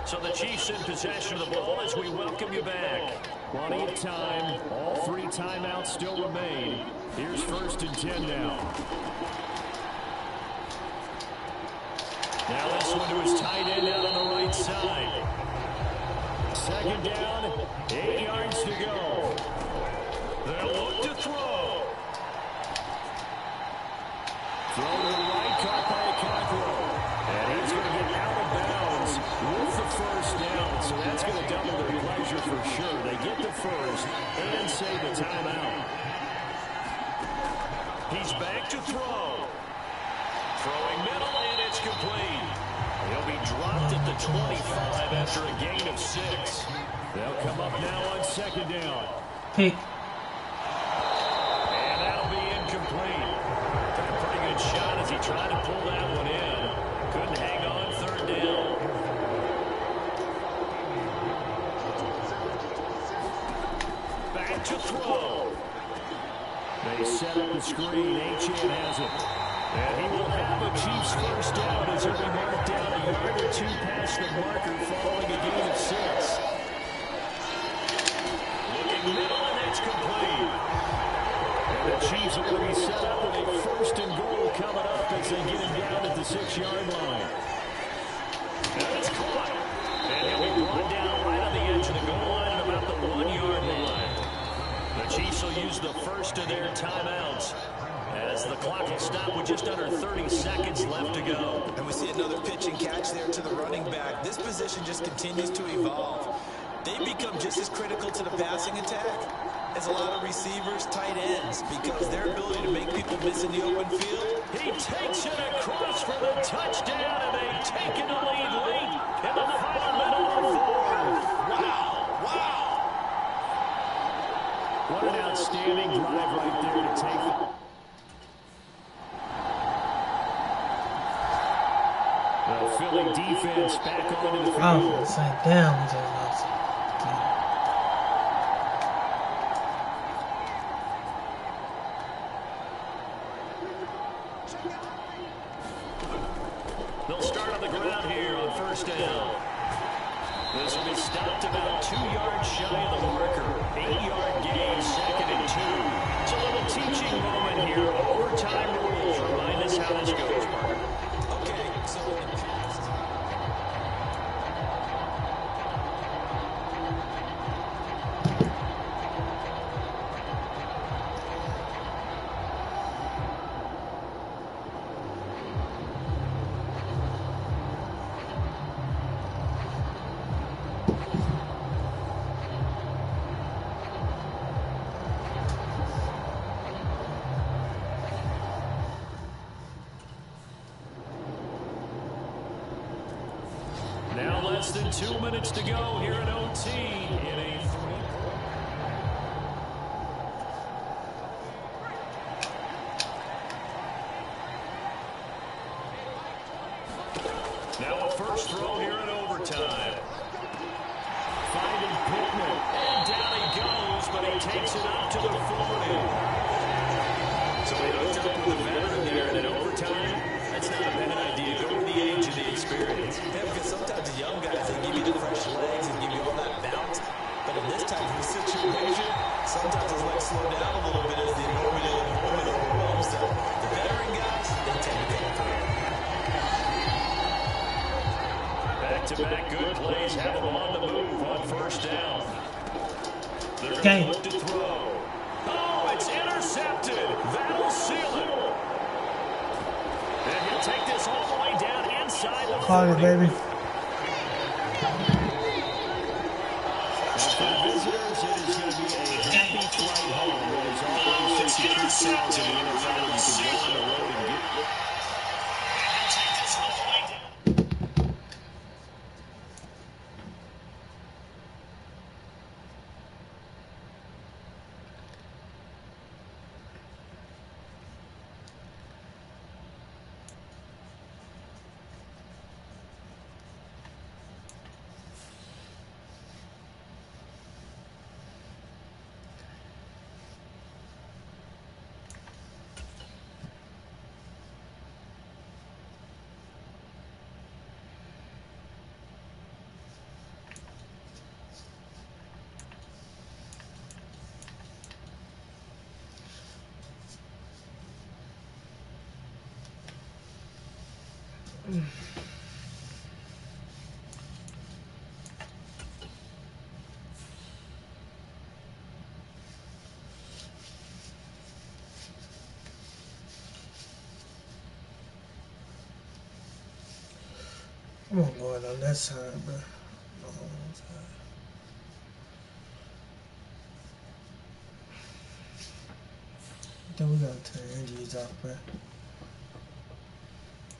So the Chiefs in possession of the ball as we welcome you back. Plenty of time. All 3 timeouts still remain. Here's first and 10 now. Now this one to his tight end out on the right side. Second down, 8 yards to go. They'll look to throw. Throw to the right, caught by a Cockrell. And he's going to get out of bounds with the first down. So that's going to double their pleasure for sure. They get the first and save the timeout. He's back to throw. Throwing middle, and it's complete. He'll be dropped at the 25 after a gain of 6. They'll come up now on second down. Pick. And that'll be incomplete. Took a pretty good shot as he tried to pull that one in. Couldn't hang on third down. Back to throw. They set up the screen. Achane has it. And he will have a Chiefs first down as he'll be marked down a yard or 2 past the marker following a gain of 6. Looking middle, and it's complete. And the Chiefs are going to be set up with a first and goal coming up as they get him down at the 6. under 30 seconds left to go. And we see another pitch and catch there to the running back. This position just continues to evolve. They become just as critical to the passing attack as a lot of receivers, tight ends, because their ability to make people miss in the open field. He takes it across for the touchdown, and they've taken the lead late in the final minute of the fourth. Wow. What an outstanding drive right there to take it. The Philly defense back onto the field. Oh, it's like, damn, we just lost. They'll start on the ground here on first down. This will be stopped about 2 yards shy of the marker. 8-yard gain, 2nd and 2. It's a little teaching moment here. Overtime rules. Remind us how this goes, Mark. Okay, so in the past... Now less than 2 minutes to go here in OT in a Now a first throw here in overtime. Finding Pittman, and down he goes, but he takes it up to the 40. So they hooked up with a veteran there, and in overtime, that's not a bad idea. Go with the age and the experience. Yeah, because sometimes the young guys, they give you the fresh legs and give you all that bounce. But in this type of situation, sometimes those legs slow down a little bit as the enormity of the moment overwhelms them. The veteran guys, they tend to take through. Back-to-back good plays have them on the move on first down. They're going Okay. to look to throw. Oh, it's intercepted. That'll seal it. And he'll take this all the way down inside the Call it, 40. baby. And for the visitors, it is going to be a happy flight home. It is always such a treat sounds in the NFL. You can go on the road and get... I'm gonna go it on that side, bro. Then we gotta turn injuries off, bro.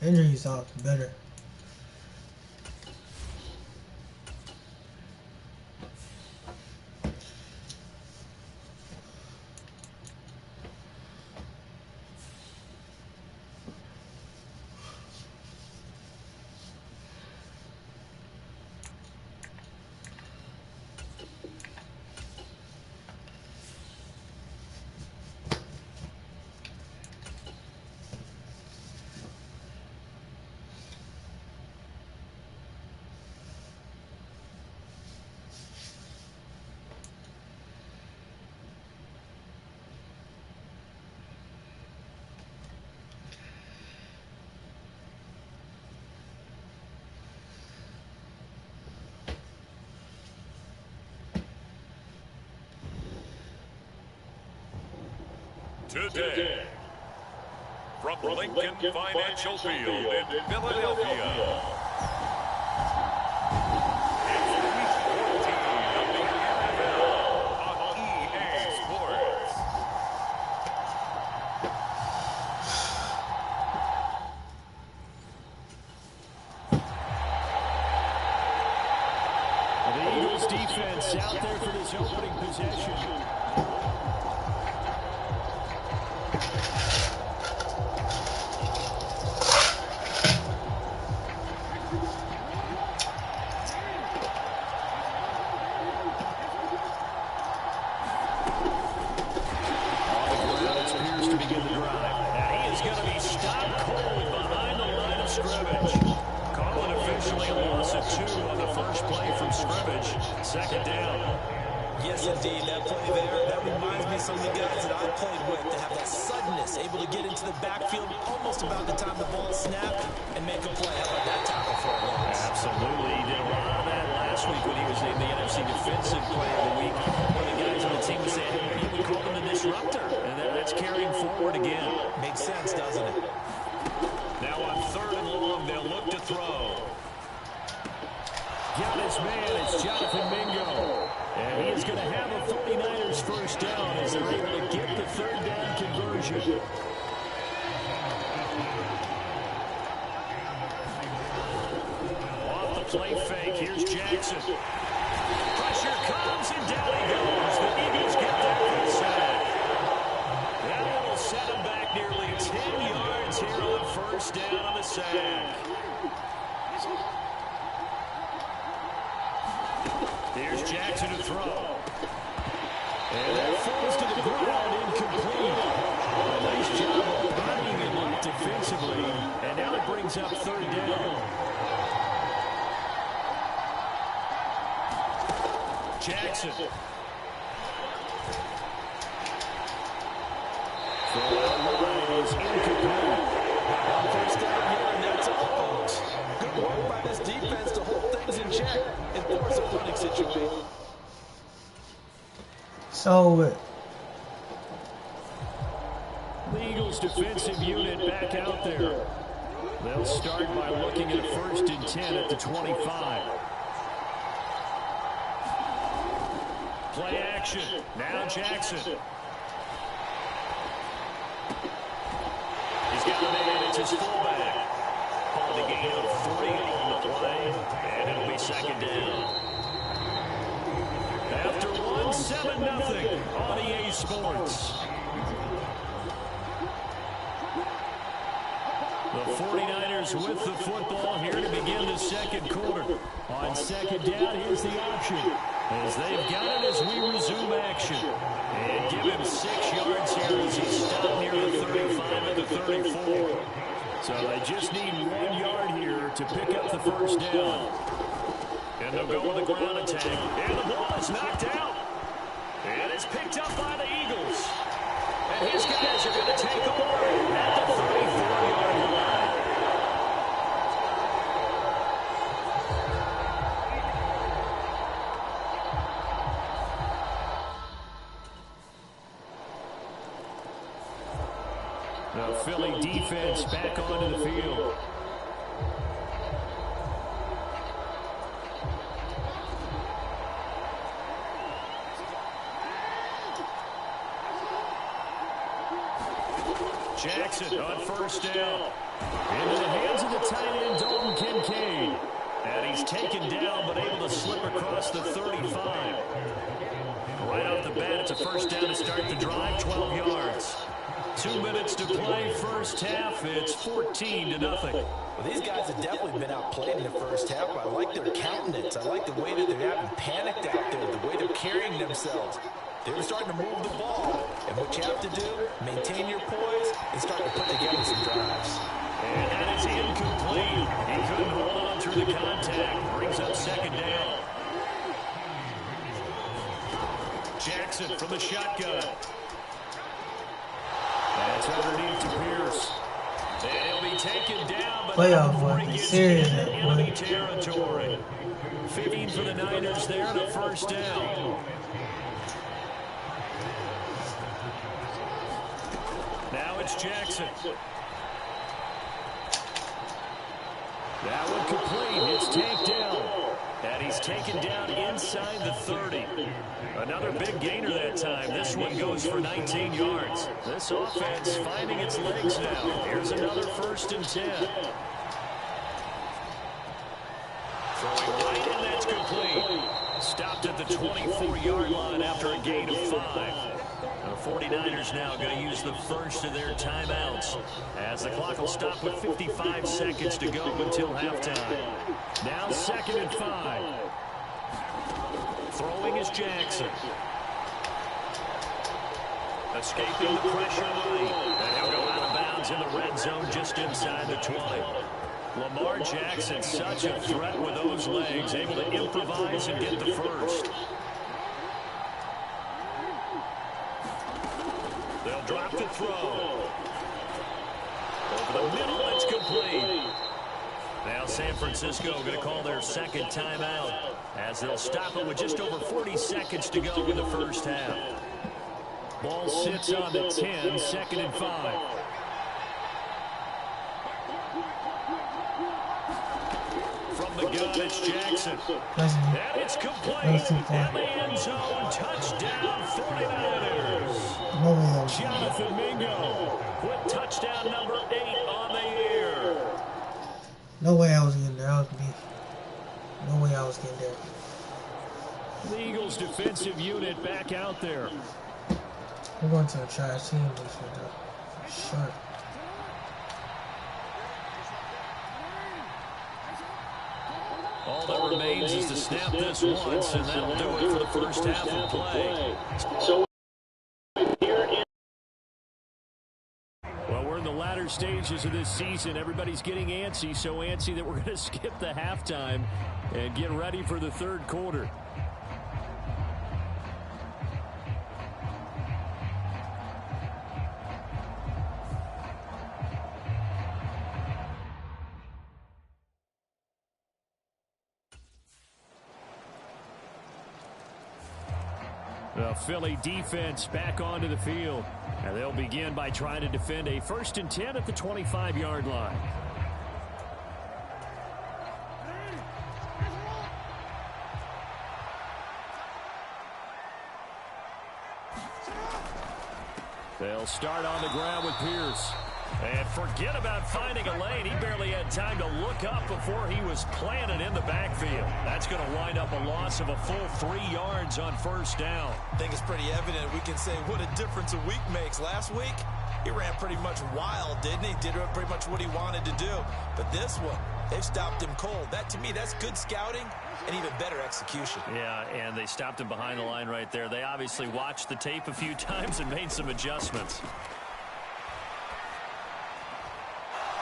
Injuries off better. Today, from Lincoln Financial Field in Philadelphia. It's Week 14 of the NFL on EA Sports. The Eagles defense out there for this opening possession. Second down. Yes, indeed. That play there, that reminds me of some of the guys that I played with to have that suddenness, able to get into the backfield almost about the time the ball snapped and make a play. How about that tackle for a loss? Absolutely. He did a lot of that last week when he was named the NFC Defensive Player of the Week. One of the guys on the team was saying, hey, we called him the disruptor. And that's carrying forward again. Makes sense, doesn't it? Now on 3rd and long, they'll look to throw. Got his man, it's Jonathan Mingo. And he is going to have a 49ers first down as they're able to get the 3rd down conversion. Off the play fake, here's Jackson. Pressure comes and down he goes. The Eagles get there for the sack. That will set him back nearly 10 yards here on 1st down on the sack. Here's Jackson to throw. And that falls to the ground, incomplete. A nice job of binding him up defensively. And now it brings up 3rd down. Jackson. Throw out wide is incomplete. First down here, and that's all, folks. Good work by this defense to hold things in check and force a punting situation. So The Eagles defensive unit back out there. They'll start by looking at 1st and 10 at the 25. Play action. Now Jackson. He's got a man. It's his fullback. Called a gain of 3 on the play. And it'll be 2nd down. After 7-0 on EA Sports. The 49ers with the football here to begin the 2nd quarter. On 2nd down, here's the option. As they've got it as we resume action. And give him 6 yards here as he stopped near the 35 at the 34. So they just need 1 yard here to pick up the 1st down. And they'll go with the ground attack. And the ball is knocked out. And it's picked up by the Eagles. And his guys are going to take over at the 34-yard line. The Philly defense back onto the field. Jackson on 1st down. Into the hands of the tight end, Dalton Kincaid. And he's taken down, but able to slip across the 35. Right off the bat, it's a 1st down to start the drive, 12 yards. 2 minutes to play, 1st half. It's 14-0. Well, these guys have definitely been outplayed in the 1st half. I like their countenance. I like the way that they're having panicked out there, the way they're carrying themselves. They're starting to move the ball. And what you have to do, maintain your poise and start to put together some drives. And that is incomplete. He couldn't hold on through the contact. Brings up 2nd down. Jackson from the shotgun. That's underneath to Pierce. And he'll be taken down, but playoff before was he gets serious. into enemy territory. 15 for the Niners there and a 1st down. Now it's Jackson. That one complete. It's taken down. And he's taken down inside the 30. Another big gainer that time. This one goes for 19 yards. This offense finding its legs now. Here's another 1st and 10. Throwing right, and that's complete. Stopped at the 24-yard line after a gain of 5. The 49ers now going to use the first of their timeouts as the clock will stop with 55 seconds to go until halftime. Now 2nd and 5. Throwing is Jackson. Escaping the pressure right. And he'll go out of bounds in the red zone just inside the 20. Lamar Jackson, such a threat with those legs, able to improvise and get the first. They'll drop the throw. Over the middle, it's complete. Now San Francisco going to call their 2nd timeout as they'll stop it with just over 40 seconds to go in the first half. Ball sits on the 10, 2nd and 5. From the gun, it's Jackson. And it's complete. In the end zone, touchdown 49ers. Jonathan Mingo with touchdown number 8 on the year. No way I was getting there. That was me. No way I was getting there. The Eagles defensive unit back out there. We're going to a trash team this year, though. For sure. All that remains is to snap this once, and that'll do it for the first half of play. Well, we're in the latter stages of this season. Everybody's getting antsy, so antsy that we're going to skip the halftime and get ready for the 3rd quarter. The Philly defense back onto the field. And they'll begin by trying to defend a 1st and 10 at the 25-yard line. They'll start on the ground with Pierce. And forget about finding a lane. He barely had time to look up before he was planted in the backfield. That's going to wind up a loss of a full 3 yards on 1st down. I think it's pretty evident we can say what a difference a week makes. Last week, he ran pretty much wild, didn't he? Did pretty much what he wanted to do. But this one, they've stopped him cold. That, to me, that's good scouting and even better execution. Yeah, and they stopped him behind the line right there. They obviously watched the tape a few times and made some adjustments.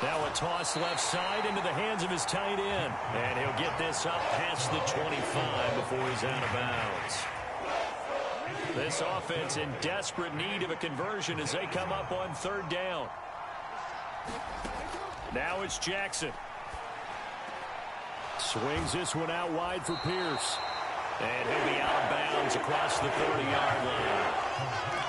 Now a toss left side into the hands of his tight end. And he'll get this up past the 25 before he's out of bounds. This offense in desperate need of a conversion as they come up on 3rd down. Now it's Jackson. Swings this one out wide for Pierce. And he'll be out of bounds across the 30-yard line.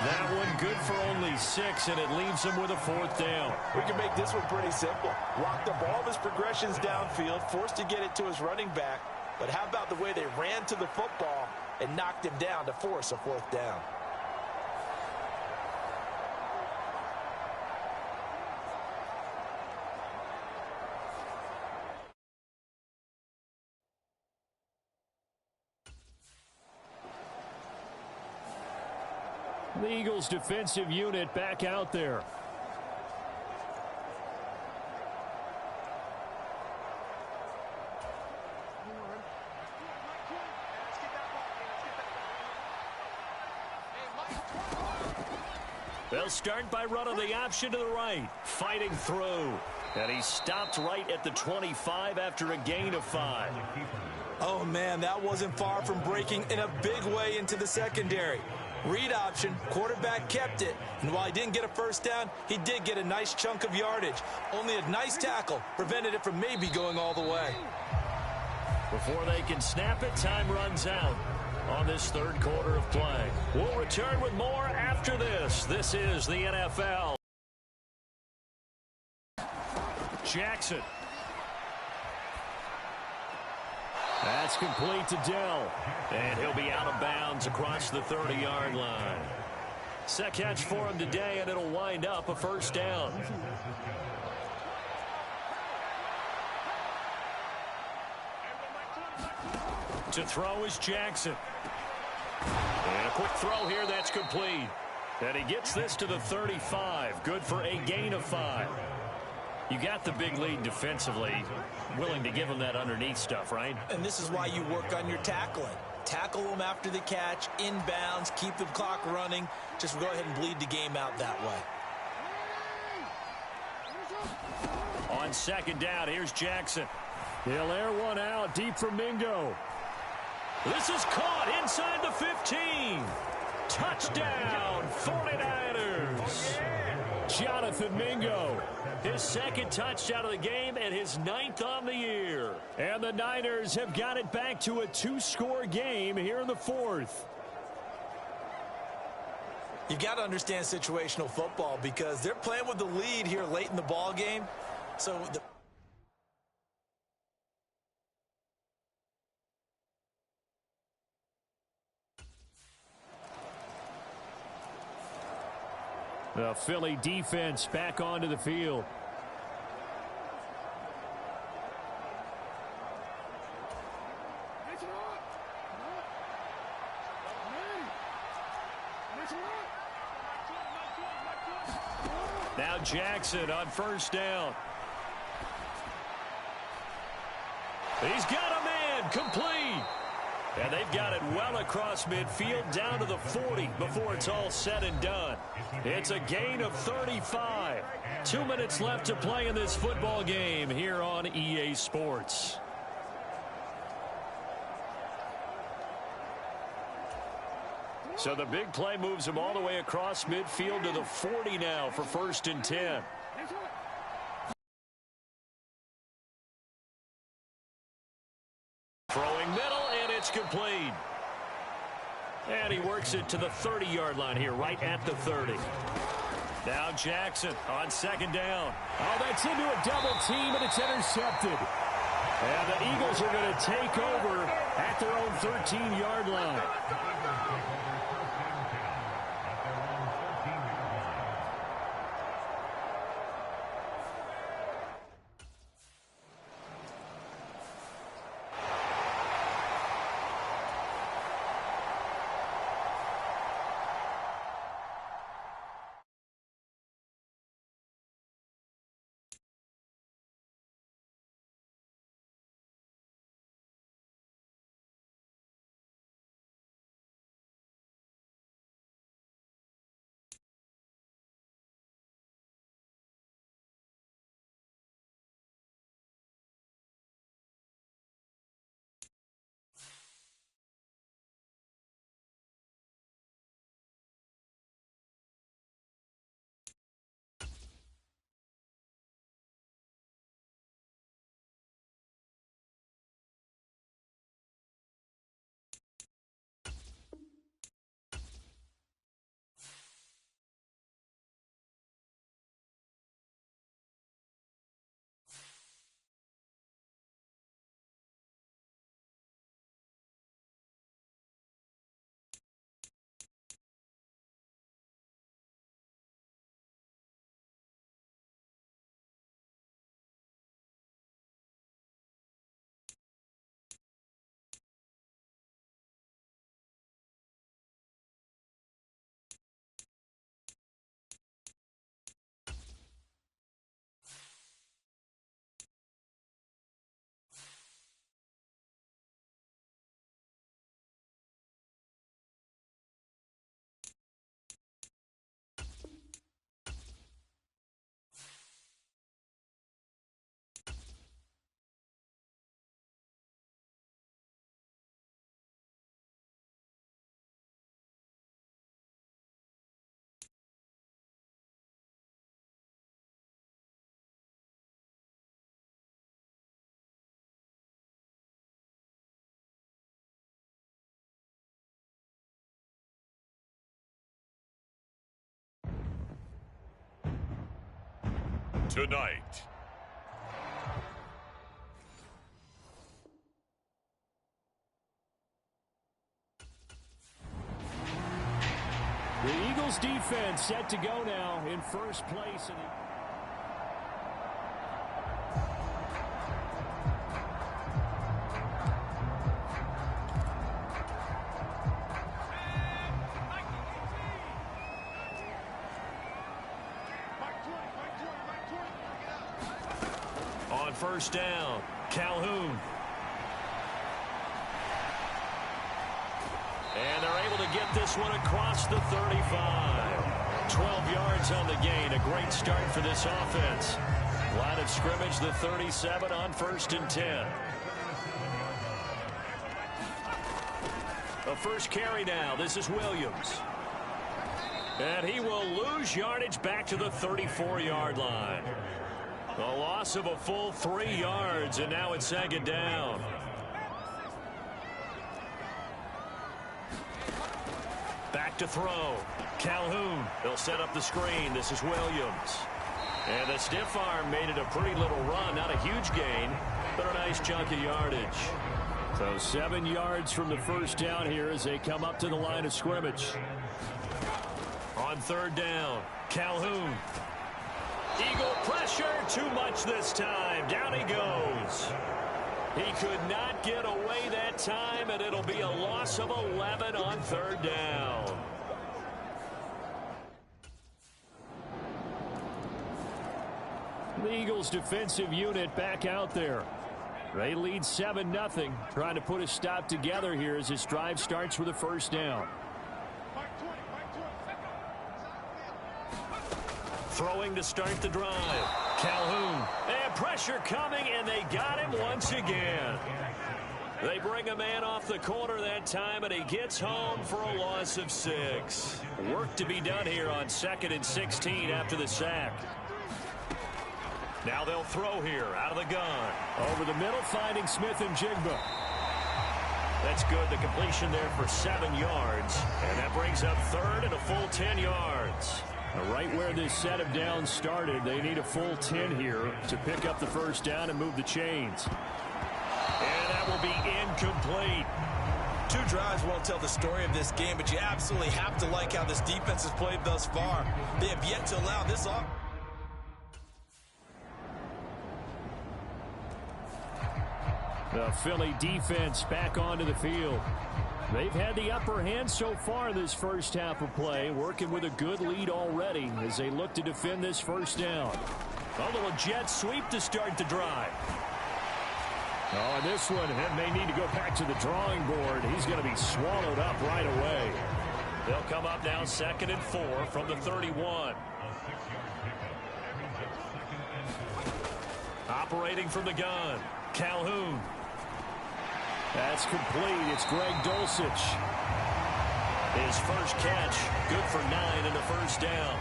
That one good for only 6, and it leaves him with a 4th down. We can make this one pretty simple. Block the ball of his progressions downfield, forced to get it to his running back. But how about the way they ran to the football and knocked him down to force a 4th down? The Eagles defensive unit back out there. They'll start by running the option to the right. Fighting through. And he stopped right at the 25 after a gain of 5. Oh, man, that wasn't far from breaking in a big way into the secondary. Read option, quarterback kept it, and while he didn't get a 1st down, he did get a nice chunk of yardage. Only a nice tackle prevented it from maybe going all the way. Before they can snap it, time runs out on this 3rd quarter of play. We'll return with more after this. This is the NFL. That's complete to Dell. And he'll be out of bounds across the 30-yard line. Second catch for him today, and it'll wind up a first down. To throw is Jackson. And a quick throw here, that's complete. And he gets this to the 35. Good for a gain of 5. You got the big lead defensively. Willing to give him that underneath stuff, right? And this is why you work on your tackling. Tackle them after the catch, inbounds, keep the clock running. Just go ahead and bleed the game out that way. On second down, here's Jackson. He'll air one out deep for Mingo. This is caught inside the 15. Touchdown, 49ers. Jonathan Mingo, his second touchdown of the game and his 9th on the year. And the Niners have got it back to a 2-score game here in the 4th. You've got to understand situational football because they're playing with the lead here late in the ball game. So the Philly defense back onto the field. Now Jackson on first down. He's got a man, complete. And they've got it well across midfield down to the 40 before it's all said and done. It's a gain of 35. 2 minutes left to play in this football game here on EA Sports. So the big play moves him all the way across midfield to the 40 now for 1st and 10. Throwing middle, and it's complete. And he works it to the 30-yard line here, right at the 30. Now Jackson on second down. Oh, that's into a double team, and it's intercepted. And the Eagles are going to take over at their own 13-yard line. Tonight, Eagles defense set to go now in first place. On first down, Calhoun. And they're able to get this one across the 35. 12 yards on the gain. A great start for this offense. Line of scrimmage, the 37 on 1st and 10. The first carry now. This is Williams. And he will lose yardage back to the 34-yard line. A loss of a full 3 yards, and now it's 2nd down. Back to throw. Calhoun. They'll set up the screen. This is Williams. And the stiff arm made it a pretty little run. Not a huge gain, but a nice chunk of yardage. So 7 yards from the first down here as they come up to the line of scrimmage. On 3rd down, Calhoun. Eagle pressure, too much this time. Down he goes. He could not get away that time, and it'll be a loss of 11 on 3rd down. The Eagles defensive unit back out there. They lead 7-0, trying to put a stop together here as this drive starts with a first down. Throwing to start the drive. Calhoun. And pressure coming, and they got him once again. They bring a man off the corner that time, and he gets home for a loss of 6. Work to be done here on 2nd and 16 after the sack. Now they'll throw here out of the gun. Over the middle, finding Smith and Jigba. That's good. The completion there for 7 yards. And that brings up 3rd and a full 10 yards. Right where this set of downs started, they need a full 10 here to pick up the first down and move the chains. And that will be incomplete. 2 drives won't tell the story of this game, but you absolutely have to like how this defense has played thus far. They have yet to allow this off. The Philly defense back onto the field. They've had the upper hand so far this first half of play, working with a good lead already as they look to defend this first down. A little jet sweep to start the drive. Oh, and this one may need to go back to the drawing board. He's going to be swallowed up right away. They'll come up now 2nd and 4 from the 31. Operating from the gun, Calhoun. That's complete. It's Greg Dulcich. His first catch, good for 9 and a first down.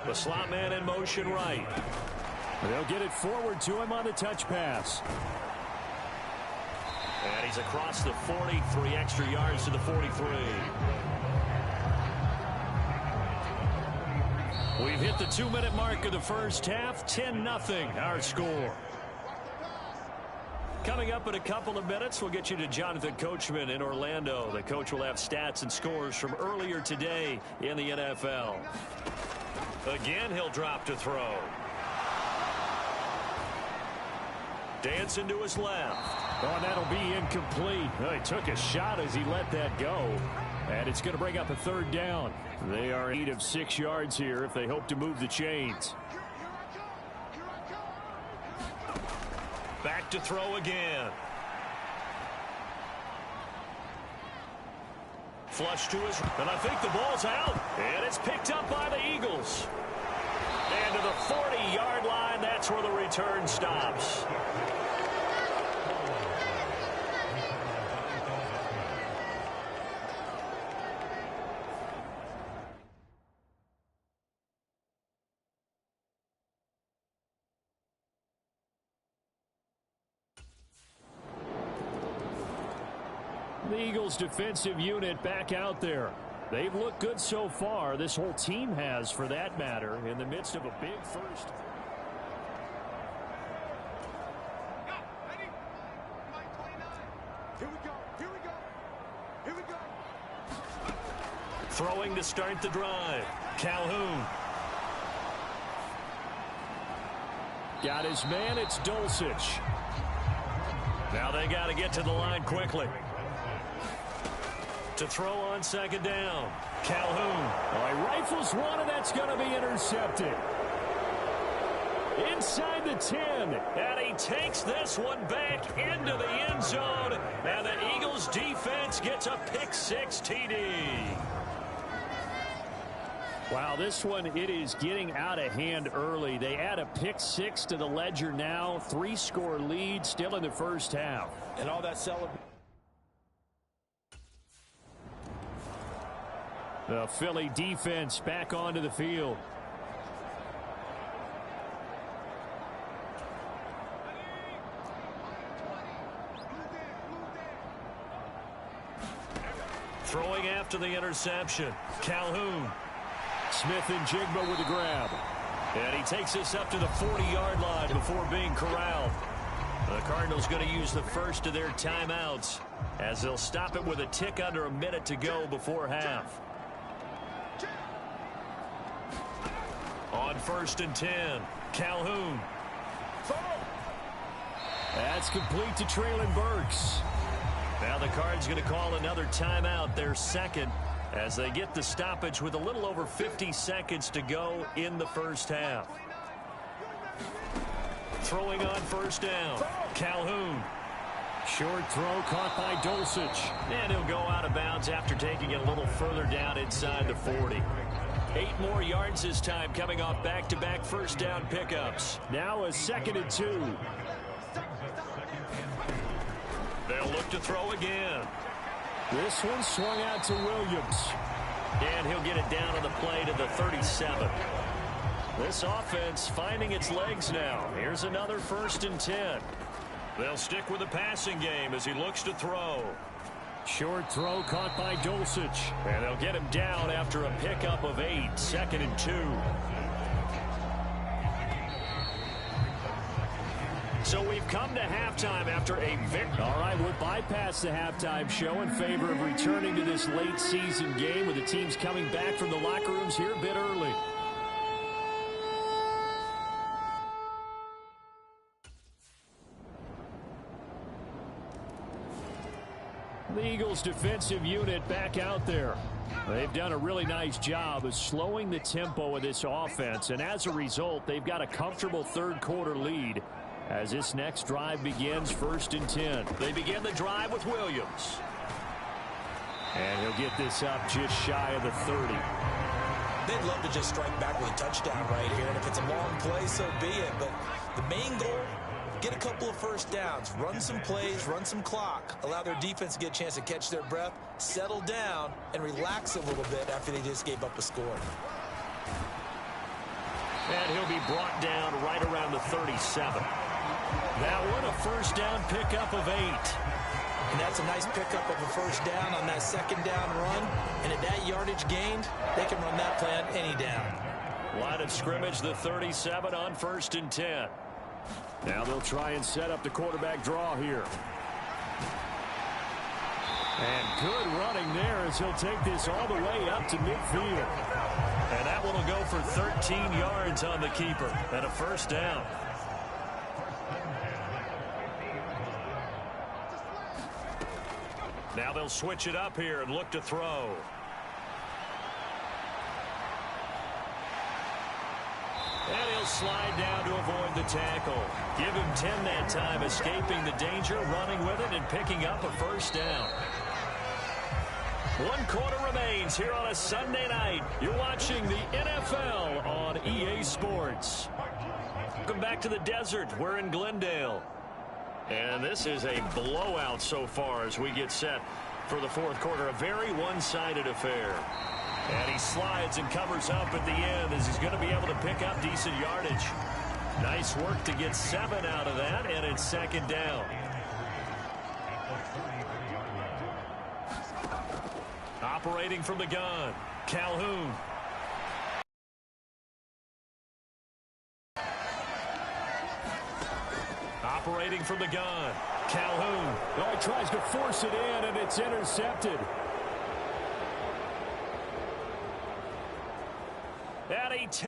The slot man in motion right. They'll get it forward to him on the touch pass. And he's across the 40, 3 extra yards to the 43. We've hit the 2-minute mark of the first half. 10-0 our score. Coming up in a couple of minutes, we'll get you to Jonathan Coachman in Orlando. The coach will have stats and scores from earlier today in the NFL. Again, he'll drop to throw. Dancing to his left. Oh, and that'll be incomplete. Well, he took a shot as he let that go. And it's going to bring up a 3rd down. They are in need of 6 yards here if they hope to move the chains. Back to throw again. Flush to his, and I think the ball's out. And it's picked up by the Eagles. And to the 40-yard line, that's where the return stops. The Eagles defensive unit back out there. They've looked good so far. This whole team has, for that matter, in the midst of a big first. Throwing to start the drive. Calhoun. Got his man. It's Dulcich. Now they got to get to the line quickly. To throw on second down. Calhoun. Well, he rifles one, and that's going to be intercepted. Inside the 10. And he takes this one back into the end zone. And the Eagles defense gets a pick-6 TD. Wow, this one, it is getting out of hand early. They add a pick-6 to the ledger now. 3-score lead still in the first half. And all that celebration. The Philly defense back onto the field. Throwing after the interception. Calhoun. Smith and Jigba with the grab. And he takes this up to the 40-yard line before being corralled. The Cardinals going to use the first of their timeouts as they'll stop it with a tick under a minute to go before half. On 1st and 10, Calhoun. That's complete to Traylon Burks. Now the Cards going to call another timeout, their second, as they get the stoppage with a little over 50 seconds to go in the first half. Throwing on 1st down, Calhoun. Short throw caught by Dulcich. And he'll go out of bounds after taking it a little further down inside the 40. 8 more yards this time, coming off back-to-back first down pickups. Now a 2nd and 2. They'll look to throw again. This one swung out to Williams. And he'll get it down on the play to the 37. This offense finding its legs now. Here's another 1st and 10. They'll stick with the passing game as he looks to throw. Short throw caught by Dulcich. And they'll get him down after a pickup of 8. 2nd and 2. So we've come to halftime after a victory. All right, we'll bypass the halftime show in favor of returning to this late season game with the teams coming back from the locker rooms here a bit early. The Eagles defensive unit back out there. They've done a really nice job of slowing the tempo of this offense, and as a result, they've got a comfortable third-quarter lead as this next drive begins. 1st and 10. They begin the drive with Williams. And he'll get this up just shy of the 30. They'd love to just strike back with a touchdown right here, and if it's a long play, so be it. But the main goal, get a couple of first downs, run some plays, run some clock, allow their defense to get a chance to catch their breath, settle down, and relax a little bit after they just gave up a score. And he'll be brought down right around the 37. That one a first down pickup of 8. And that's a nice pickup of a first down on that 2nd down run. And at that yardage gained, they can run that play on any down. Line of scrimmage, the 37 on 1st and 10. Now they'll try and set up the quarterback draw here. And good running there as he'll take this all the way up to midfield. And that one will go for 13 yards on the keeper and a first down. Now they'll switch it up here and look to throw. And he'll slide down to avoid the tackle. Give him 10 that time, escaping the danger, running with it, and picking up a first down. 1 quarter remains here on a Sunday night. You're watching the NFL on EA Sports. Welcome back to the desert. We're in Glendale. And this is a blowout so far as we get set for the 4th quarter. A very one-sided affair. And he slides and covers up at the end as he's going to be able to pick up decent yardage. Nice work to get 7 out of that, and it's 2nd down. Operating from the gun, Calhoun. Operating from the gun, Calhoun. Oh, he tries to force it in, and it's intercepted. And he takes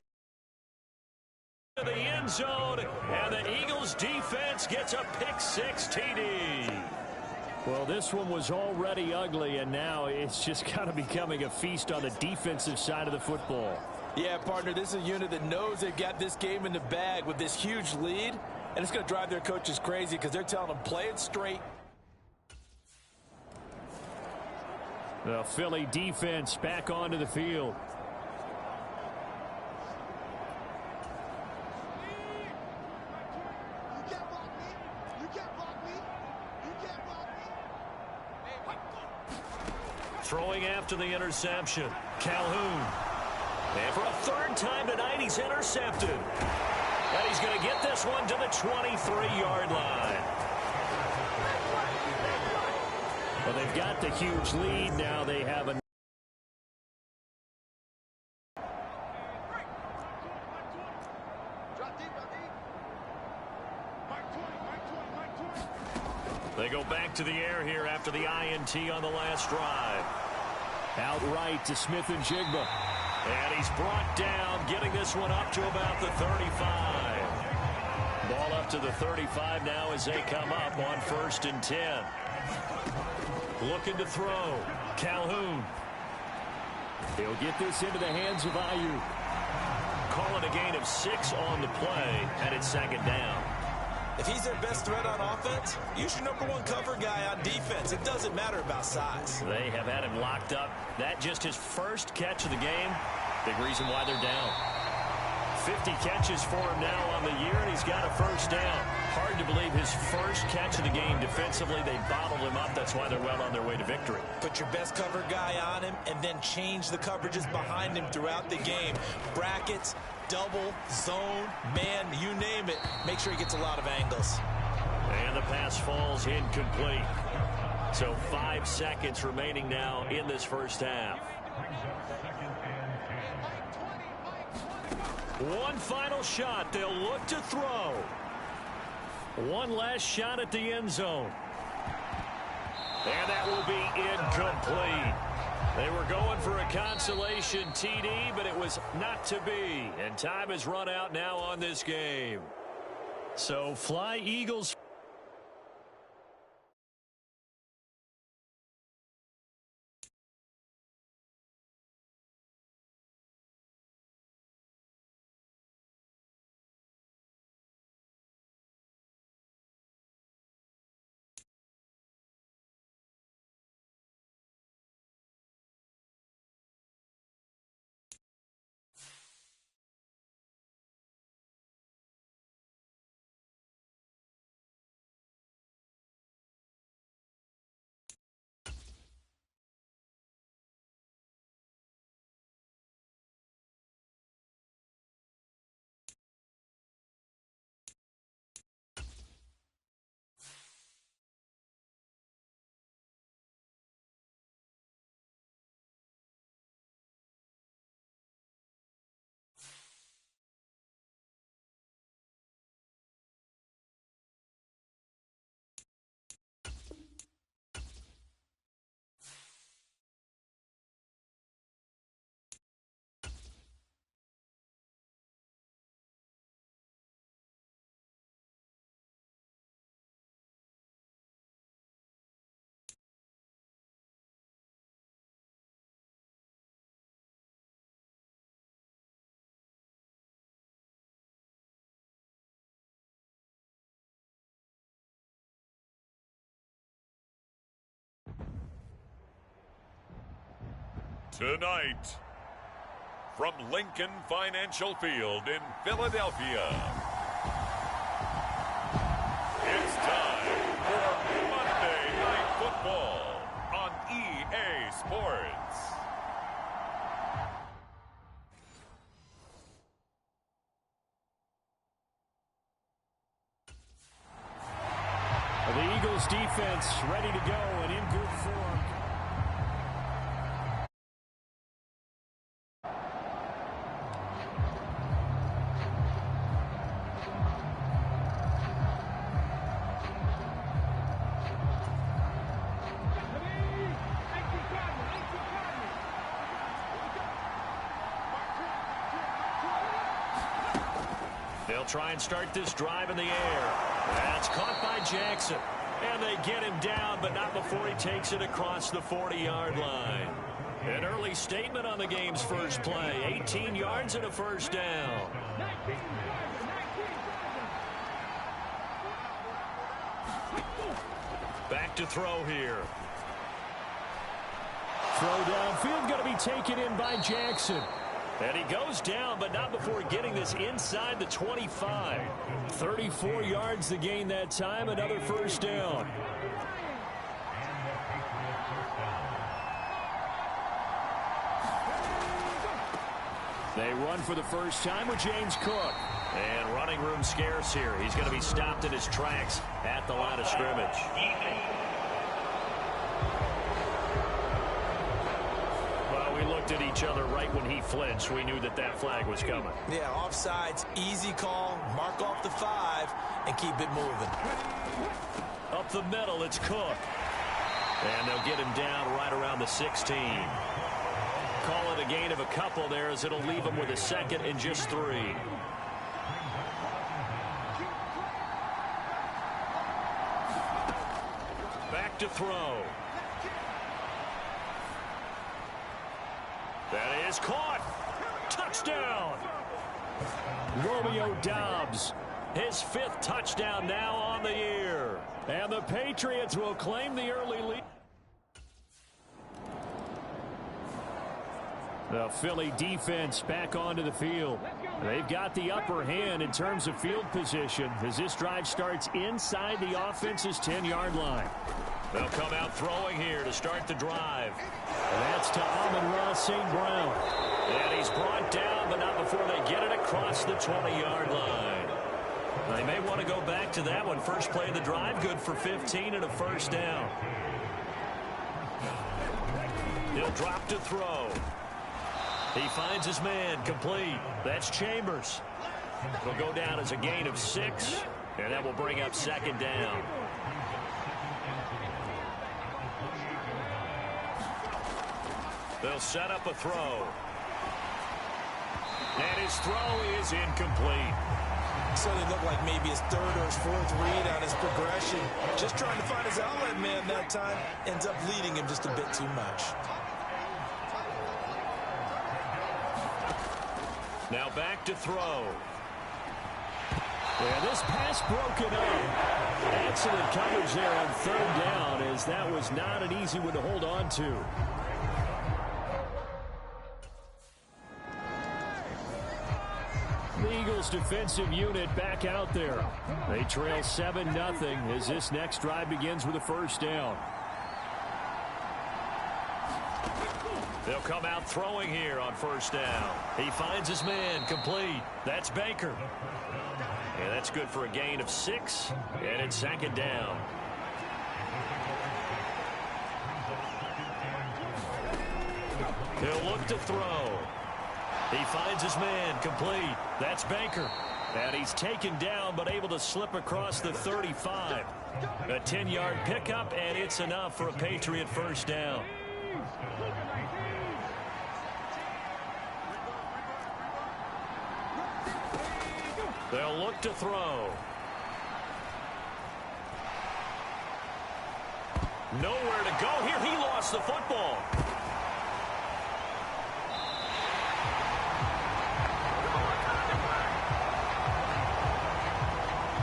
to the end zone, and the Eagles defense gets a pick-6 TD. Well, this one was already ugly, and now it's just kind of becoming a feast on the defensive side of the football. Yeah, partner, this is a unit that knows they've got this game in the bag with this huge lead, and it's going to drive their coaches crazy because they're telling them, play it straight. The Philly defense back onto the field. Throwing after the interception. Calhoun. And for a third time tonight, he's intercepted. And he's going to get this one to the 23-yard line. Well, they've got the huge lead. Now they have a... They go back to the air here after the INT on the last drive. Outright to Smith and Jigba. And he's brought down, getting this one up to about the 35. Ball up to the 35 now as they come up on 1st and 10. Looking to throw. Calhoun. He'll get this into the hands of Ayuk. Calling a gain of 6 on the play, and it's 2nd down. If he's their best threat on offense, use your #1 cover guy on defense. It doesn't matter about size. They have had him locked up. That just his first catch of the game. Big reason why they're down. 50 catches for him now on the year, and he's got a 1st down. Hard to believe his first catch of the game defensively. They bottled him up. That's why they're well on their way to victory. Put your best cover guy on him and then change the coverages behind him throughout the game. Brackets, double, zone, man, you name it. Make sure he gets a lot of angles. And the pass falls incomplete. So 5 seconds remaining now in this first half. One final shot. They'll look to throw. One last shot at the end zone. And that will be incomplete. They were going for a consolation TD, but it was not to be. And time has run out now on this game. So fly Eagles. Tonight, from Lincoln Financial Field in Philadelphia, it's time for Monday Night Football on EA Sports. The Eagles defense ready to go and in good form. He'll try and start this drive in the air. That's caught by Jackson. And they get him down, but not before he takes it across the 40-yard line. An early statement on the game's first play. 18 yards and a first down. Back to throw here. Throw downfield going to be taken in by Jackson. And he goes down, but not before getting this inside the 25. 34 yards to gain that time, another first down. They run for the first time with James Cook. And running room scarce here. He's going to be stopped in his tracks at the line of scrimmage. Well, we looked at each other right when he flinched. We knew that that flag was coming. Yeah, offsides, easy call. Mark off the 5 and keep it moving. Up the middle, it's Cook. And they'll get him down right around the 16. Call it a gain of a couple there as it'll leave him with a second and just 3. Back to throw. That is caught. Touchdown. Romeo Doubs, his 5th touchdown now on the year. And the Patriots will claim the early lead. The Philly defense back onto the field. They've got the upper hand in terms of field position as this drive starts inside the offense's 10-yard line. They'll come out throwing here to start the drive. And that's to Amon-Ra St. Brown. And he's brought down, but not before they get it across the 20-yard line. They may want to go back to that one. First play of the drive, good for 15 and a first down. He'll drop to throw. He finds his man, complete. That's Chambers. It'll go down as a gain of 6, and that will bring up second down. They'll set up a throw. And his throw is incomplete. Certainly looked like maybe his 3rd or his 4th read on his progression. Just trying to find his outlet man that time. Ends up leading him just a bit too much. Now back to throw. Yeah, this pass broken up. Excellent coverage there on 3rd down as that was not an easy one to hold on to. The Eagles defensive unit back out there. They trail 7-0 as this next drive begins with a first down. They'll come out throwing here on first down. He finds his man, complete. That's Baker. And that's good for a gain of 6, and it's second down. He'll look to throw. He finds his man, complete. That's Baker. And he's taken down, but able to slip across the 35. A 10-yard pickup, and it's enough for a Patriot first down. They'll look to throw. Nowhere to go here. He lost the football.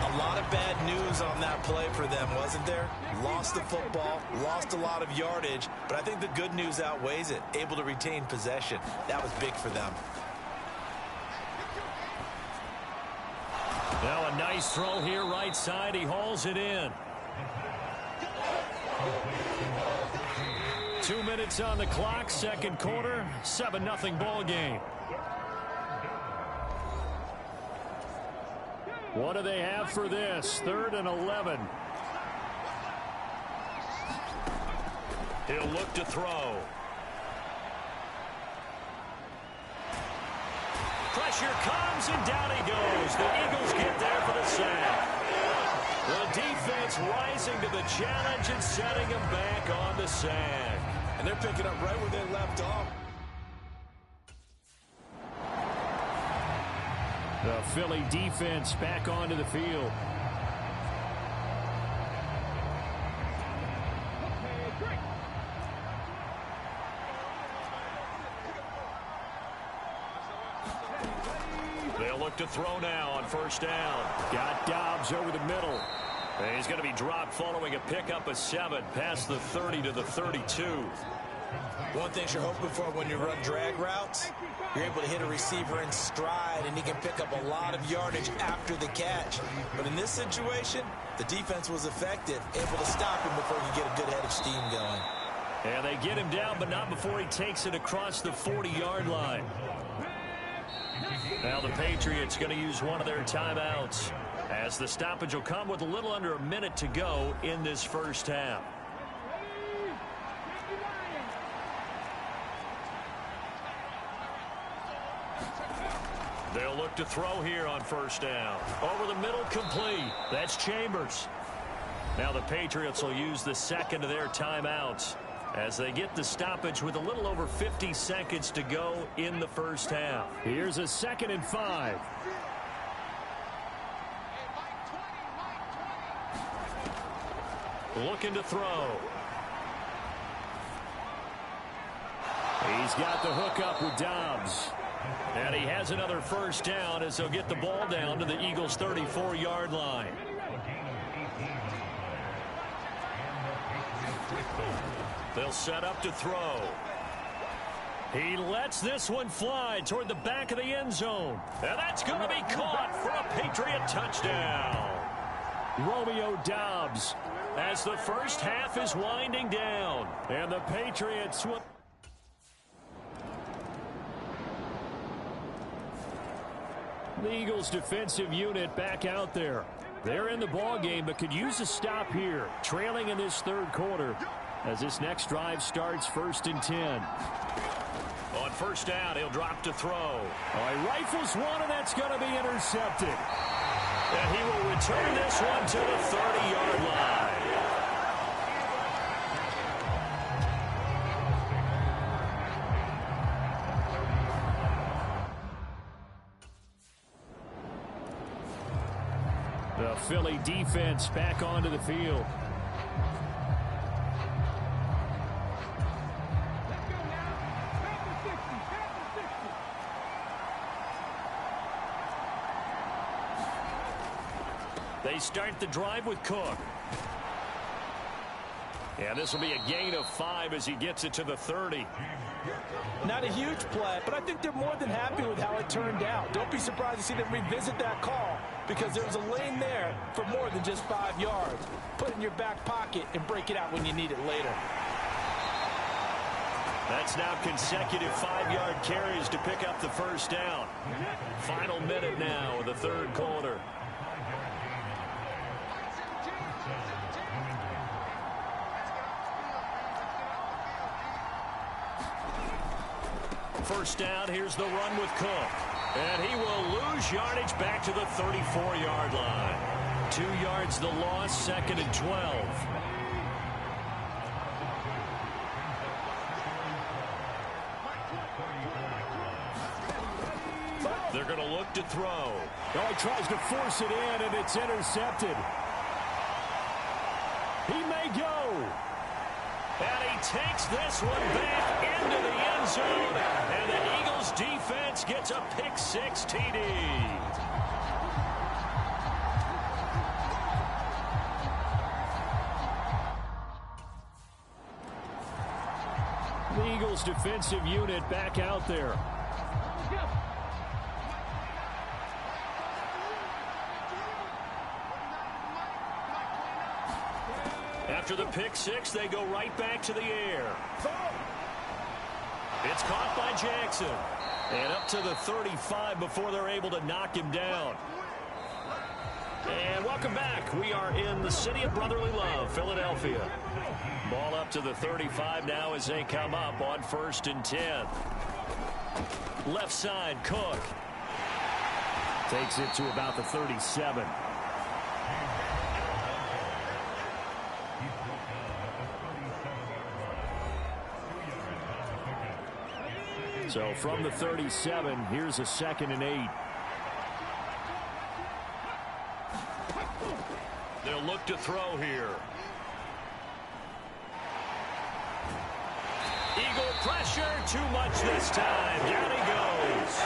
A lot of bad news on that play for them, wasn't there? Lost the football, lost a lot of yardage, but I think the good news outweighs it. Able to retain possession. That was big for them. Now a nice throw here right side. He hauls it in. 2 minutes on the clock, second quarter, 7-0 ball game. What do they have for this? 3rd and 11. He'll look to throw. Pressure comes, and down he goes. The Eagles get there for the sack. The defense rising to the challenge and setting him back on the sack. And they're picking up right where they left off. The Philly defense back onto the field. They'll look to throw now on first down. Got Dobbs over the middle. And he's going to be dropped following a pickup of 7 past the 30 to the 32. One thing you're hoping for when you run drag routes, you're able to hit a receiver in stride, and he can pick up a lot of yardage after the catch. But in this situation, the defense was effective, able to stop him before he could get a good head of steam going. And they get him down, but not before he takes it across the 40-yard line. Now the Patriots going to use one of their timeouts, as the stoppage will come with a little under a minute to go in this first half. They'll look to throw here on first down. Over the middle, complete. That's Chambers. Now the Patriots will use the second of their timeouts as they get the stoppage with a little over 50 seconds to go in the first half. Here's a 2nd and 5. Looking to throw. He's got the hook up with Dobbs. And he has another first down as he'll get the ball down to the Eagles' 34-yard line. They'll set up to throw. He lets this one fly toward the back of the end zone. And that's going to be caught for a Patriot touchdown. Romeo Dobbs as the first half is winding down. And the Patriots will... The Eagles defensive unit back out there. They're in the ball game, but could use a stop here, trailing in this third quarter as this next drive starts 1st and 10. On first down, he'll drop to throw. Oh, he rifles one, and that's going to be intercepted. And he will return this one to the 30-yard line. The Philly defense back onto the field. They start the drive with Cook. And this will be a gain of 5 as he gets it to the 30. Not a huge play, but I think they're more than happy with how it turned out. Don't be surprised to see them revisit that call, because there was a lane there for more than just 5 yards. Put it in your back pocket and break it out when you need it later. That's now consecutive 5-yard carries to pick up the first down. Final minute now of the third quarter. First down, here's the run with Cook. And he will lose yardage back to the 34-yard line. 2 yards the loss, 2nd and 12. They're going to look to throw. Oh, he tries to force it in, and it's intercepted. He may go. And he takes this one back into the end zone. And the Eagles defense gets a pick-6 TD. The Eagles defensive unit back out there. After the pick-6, they go right back to the air. It's caught by Jackson. And up to the 35 before they're able to knock him down. And welcome back. We are in the city of brotherly love, Philadelphia. Ball up to the 35 now as they come up on 1st and 10. Left side, Cook. Takes it to about the 37. So from the 37, here's a 2nd and 8. They'll look to throw here. Eagle pressure, too much this time. Down he goes.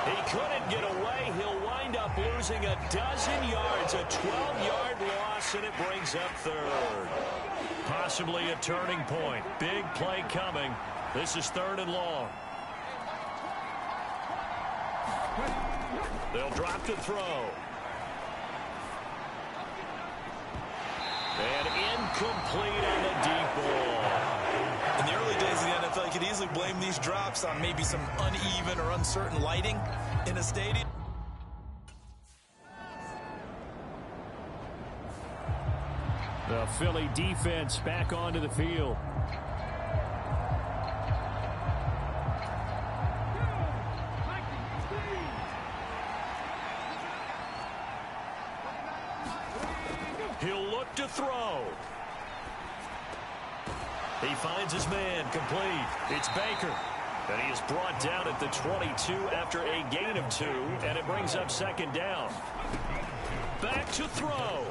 He couldn't get away. He'll wind up losing a dozen yards, a 12-yard loss, and it brings up third. Possibly a turning point. Big play coming. This is 3rd and long. They'll drop to throw. And incomplete on the deep ball. In the early days of the NFL, you could easily blame these drops on maybe some uneven or uncertain lighting in a stadium. The Philly defense back onto the field. He'll look to throw. He finds his man, complete. It's Baker. And he is brought down at the 22 after a gain of 2, and it brings up 2nd down. Back to throw.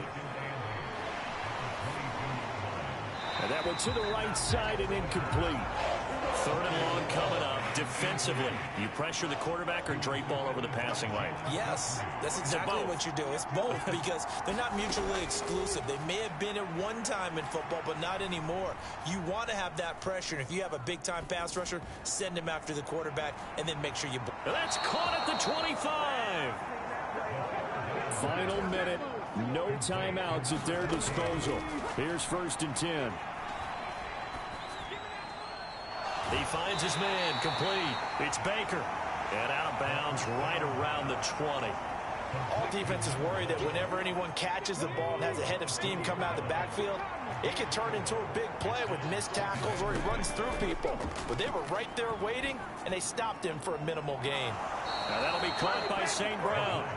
And that one to the right side and incomplete. 3rd and long coming up. Defensively, you pressure the quarterback or drape all over the passing lane? Yes, that's exactly what you do. It's both because they're not mutually exclusive. They may have been at one time in football, but not anymore. You want to have that pressure. And if you have a big-time pass rusher, send him after the quarterback and then make sure you... That's caught at the 25. Final minute. No timeouts at their disposal. Here's 1st and 10. He finds his man, complete. It's Baker. And out of bounds right around the 20. All defenses worry that whenever anyone catches the ball and has a head of steam come out of the backfield, it can turn into a big play with missed tackles or he runs through people. But they were right there waiting, and they stopped him for a minimal gain. Now that'll be caught by St. Brown.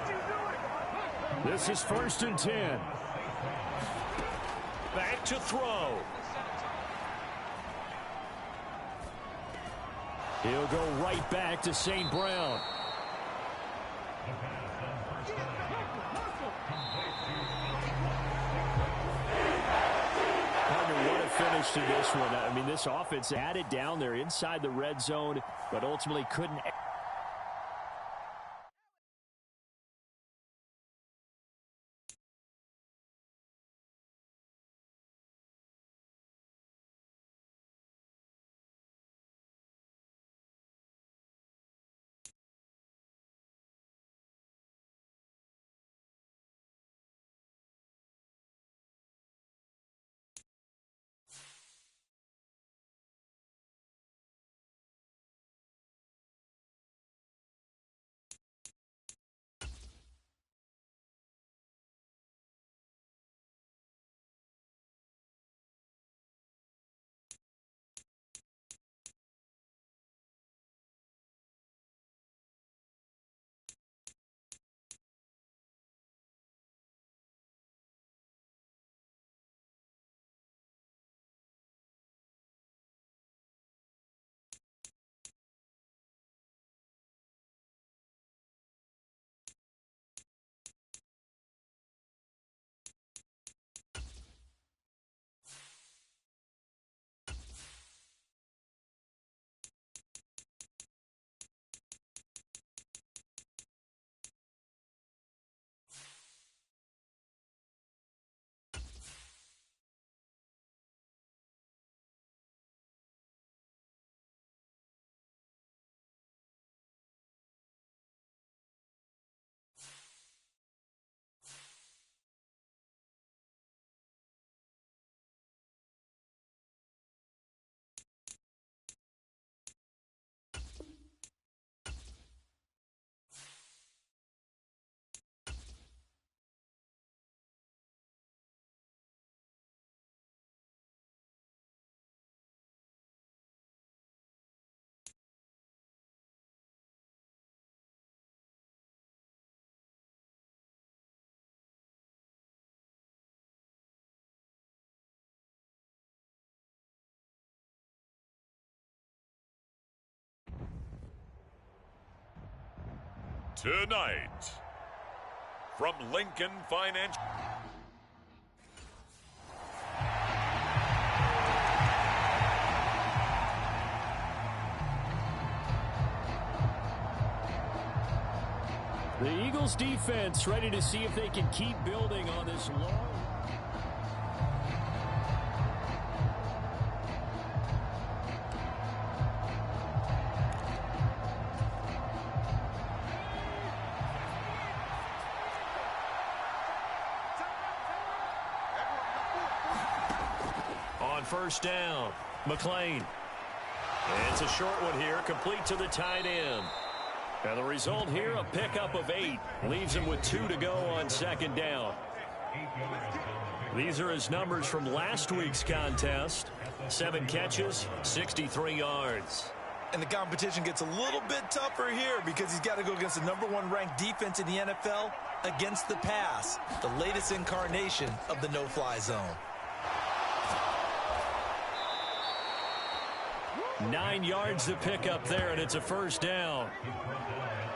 This is 1st and 10. Back to throw. He'll go right back to St. Brown. Partner, what a finish to this one. I mean, this offense had it down there inside the red zone, but ultimately couldn't. Tonight, from Lincoln Financial. The Eagles defense ready to see if they can keep building on this long. On first down, McLean. And it's a short one here, complete to the tight end. And the result here, a pickup of 8. Leaves him with 2 to go on second down. These are his numbers from last week's contest. 7 catches, 63 yards. And the competition gets a little bit tougher here because he's got to go against the #1 ranked defense in the NFL against the pass, the latest incarnation of the no-fly zone. 9 yards to pick up there, and it's a first down.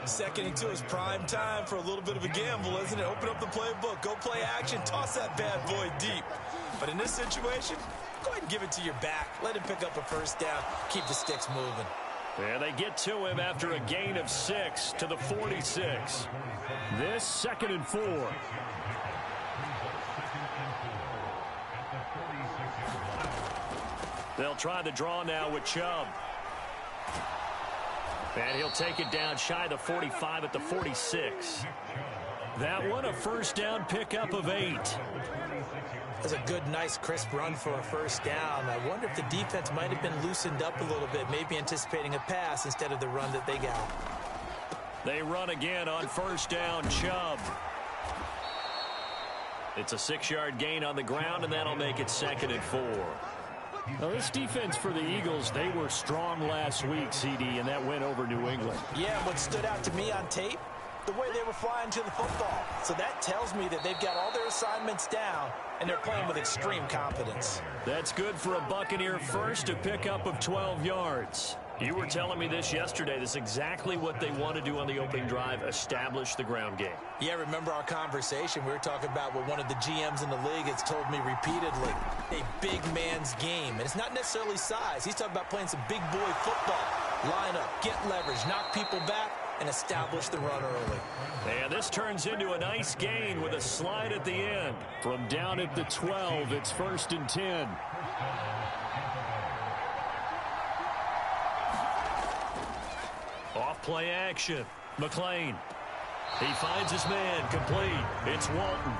2nd and 2 is prime time for a little bit of a gamble, isn't it? Open up the playbook, go play action, toss that bad boy deep. But in this situation, go ahead and give it to your back. Let him pick up a first down, keep the sticks moving. And they get to him after a gain of 6 to the 46. This 2nd and 4. They'll try the draw now with Chubb. And he'll take it down shy of the 45 at the 46. That one a first down pickup of 8. That's a good, nice, crisp run for a first down. I wonder if the defense might have been loosened up a little bit, maybe anticipating a pass instead of the run that they got. They run again on first down, Chubb. It's a 6-yard gain on the ground, and that'll make it 2nd and 4. Now, this defense for the Eagles, they were strong last week, CD, and that went over New England. Yeah, what stood out to me on tape, the way they were flying to the football. So that tells me that they've got all their assignments down, and they're playing with extreme confidence. That's good for a Buccaneer first, a pickup of 12 yards. You were telling me this yesterday. This is exactly what they want to do on the opening drive, establish the ground game. Yeah, remember our conversation? We were talking about what one of the GMs in the league has told me repeatedly. A big man's game. And it's not necessarily size. He's talking about playing some big boy football. Line up, get leverage, knock people back, and establish the run early. And this turns into a nice gain with a slide at the end. From down at the 12, it's 1st and 10. Off play action. McLean. He finds his man. Complete. It's Walton.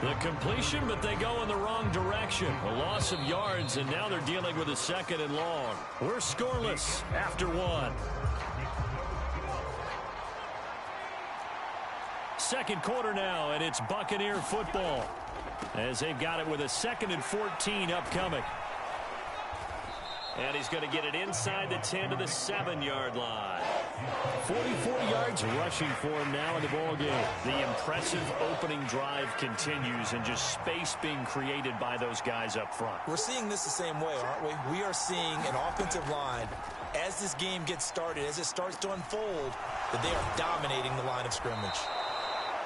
The completion, but they go in the wrong direction. A loss of yards, and now they're dealing with a 2nd and long. We're scoreless after 1. Second quarter now, and it's Buccaneer football as they've got it with a 2nd and 14 upcoming. And he's going to get it inside the 10 to the 7-yard line. 44 yards rushing for him now in the ballgame. The impressive opening drive continues, and just space being created by those guys up front. We're seeing this the same way, aren't we? We are seeing an offensive line, as this game gets started, as it starts to unfold, that they are dominating the line of scrimmage.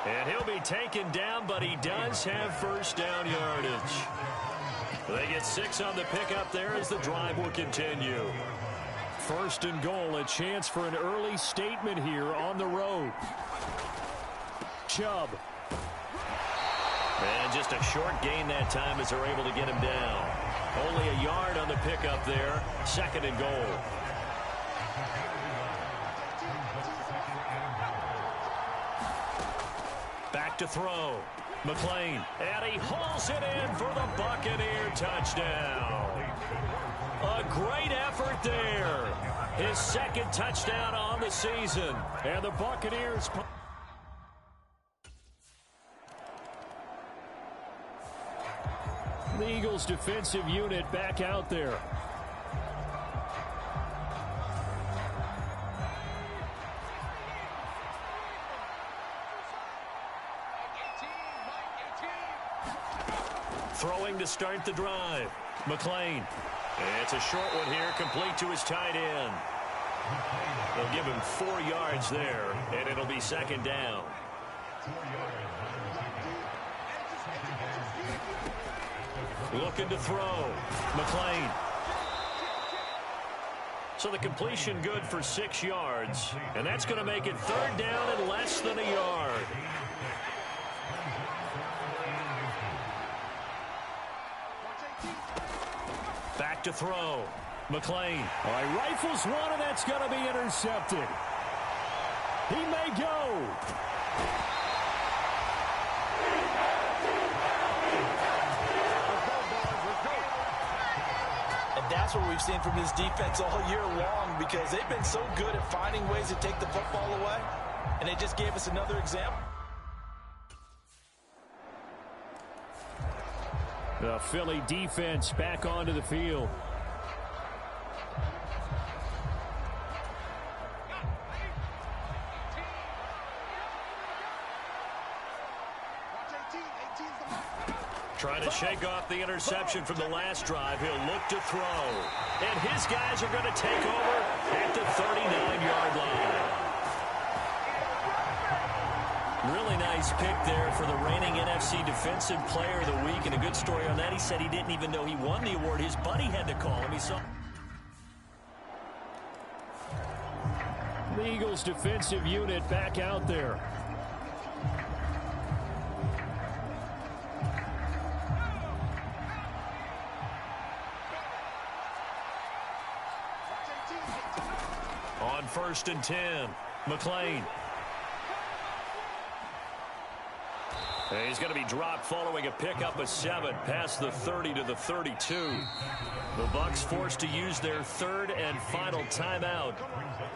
And he'll be taken down, but he does have first down yardage. They get 6 on the pickup there as the drive will continue. 1st and goal, a chance for an early statement here on the road. Chubb. And just a short gain that time as they're able to get him down. Only a yard on the pickup there. 2nd and goal. Back to throw. McLean. And he hauls it in for the Buccaneer touchdown. A great effort there. His 2nd touchdown on the season. And the Buccaneers... The Eagles defensive unit back out there. Throwing to start the drive. McLean. It's a short one here, complete to his tight end. They'll give him 4 yards there, and it'll be 2nd down. Looking to throw. McLean. So the completion good for 6 yards. And that's going to make it 3rd down and less than a yard. Back to throw. McLean. All right, rifles one, and that's going to be intercepted. He may go. And that's what we've seen from this defense all year long, because they've been so good at finding ways to take the football away. And they just gave us another example. The Philly defense back onto the field. Trying to shake off the interception from the last drive. He'll look to throw. And his guys are going to take over at the 39-yard line. Really nice pick there for the reigning NFC Defensive Player of the Week. And a good story on that. He said he didn't even know he won the award. His buddy had to call him. He saw The Eagles defensive unit back out there. On 1st and 10, McLean. He's going to be dropped following a pickup of 7 past the 30 to the 32. The Bucs forced to use their 3rd and final timeout,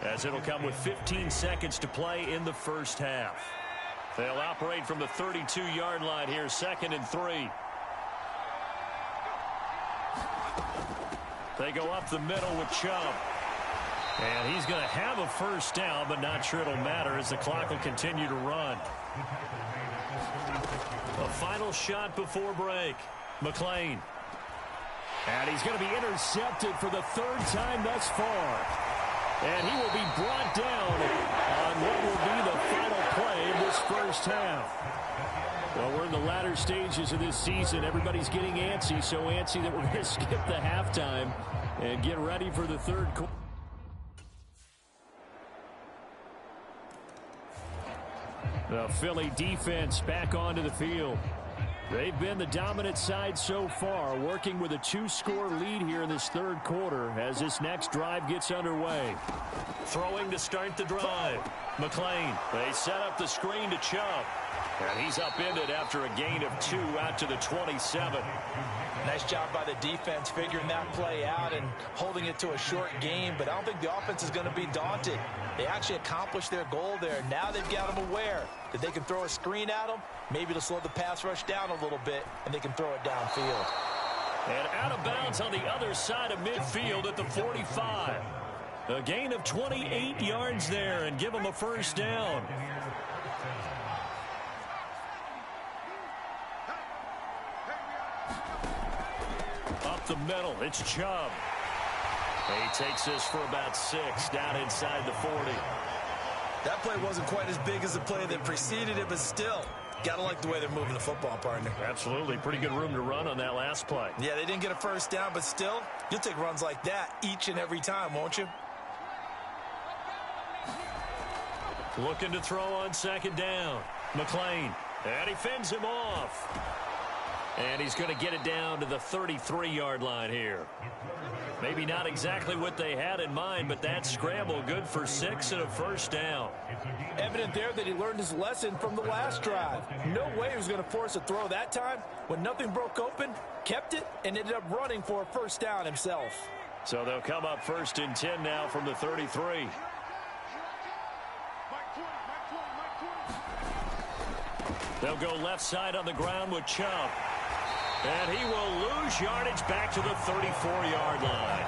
as it'll come with 15 seconds to play in the first half. They'll operate from the 32-yard line here, 2nd and 3. They go up the middle with Chubb. And he's going to have a first down, but not sure it'll matter as the clock will continue to run. A final shot before break. McLean. And he's going to be intercepted for the 3rd time thus far. And he will be brought down on what will be the final play of this first half. Well, we're in the latter stages of this season. Everybody's getting antsy, so antsy that we're going to skip the halftime and get ready for the 3rd quarter. The Philly defense back onto the field. They've been the dominant side so far, working with a 2-score lead here in this 3rd quarter as this next drive gets underway. Throwing to start the drive. McLean. They set up the screen to Chubb. And he's upended after a gain of 2 out to the 27. Nice job by the defense figuring that play out and holding it to a short game, but I don't think the offense is going to be daunted. They actually accomplished their goal there. Now they've got them aware that they can throw a screen at them, maybe to slow the pass rush down a little bit, and they can throw it downfield. And out of bounds on the other side of midfield at the 45. A gain of 28 yards there and give them a first down. Up the middle, it's Chubb. He takes this for about 6 down inside the 40. That play wasn't quite as big as the play that preceded it, but still, gotta like the way they're moving the football, partner. Absolutely. Pretty good room to run on that last play. Yeah, they didn't get a first down, but still, you'll take runs like that each and every time, won't you? Looking to throw on 2nd down. McLean. And he fends him off. And he's going to get it down to the 33-yard line here. Maybe not exactly what they had in mind, but that scramble good for 6 and a first down. Evident there that he learned his lesson from the last drive. No way he was going to force a throw that time. When nothing broke open, kept it, and ended up running for a first down himself. So they'll come up 1st and 10 now from the 33. They'll go left side on the ground with Chubb. And he will lose yardage back to the 34-yard line.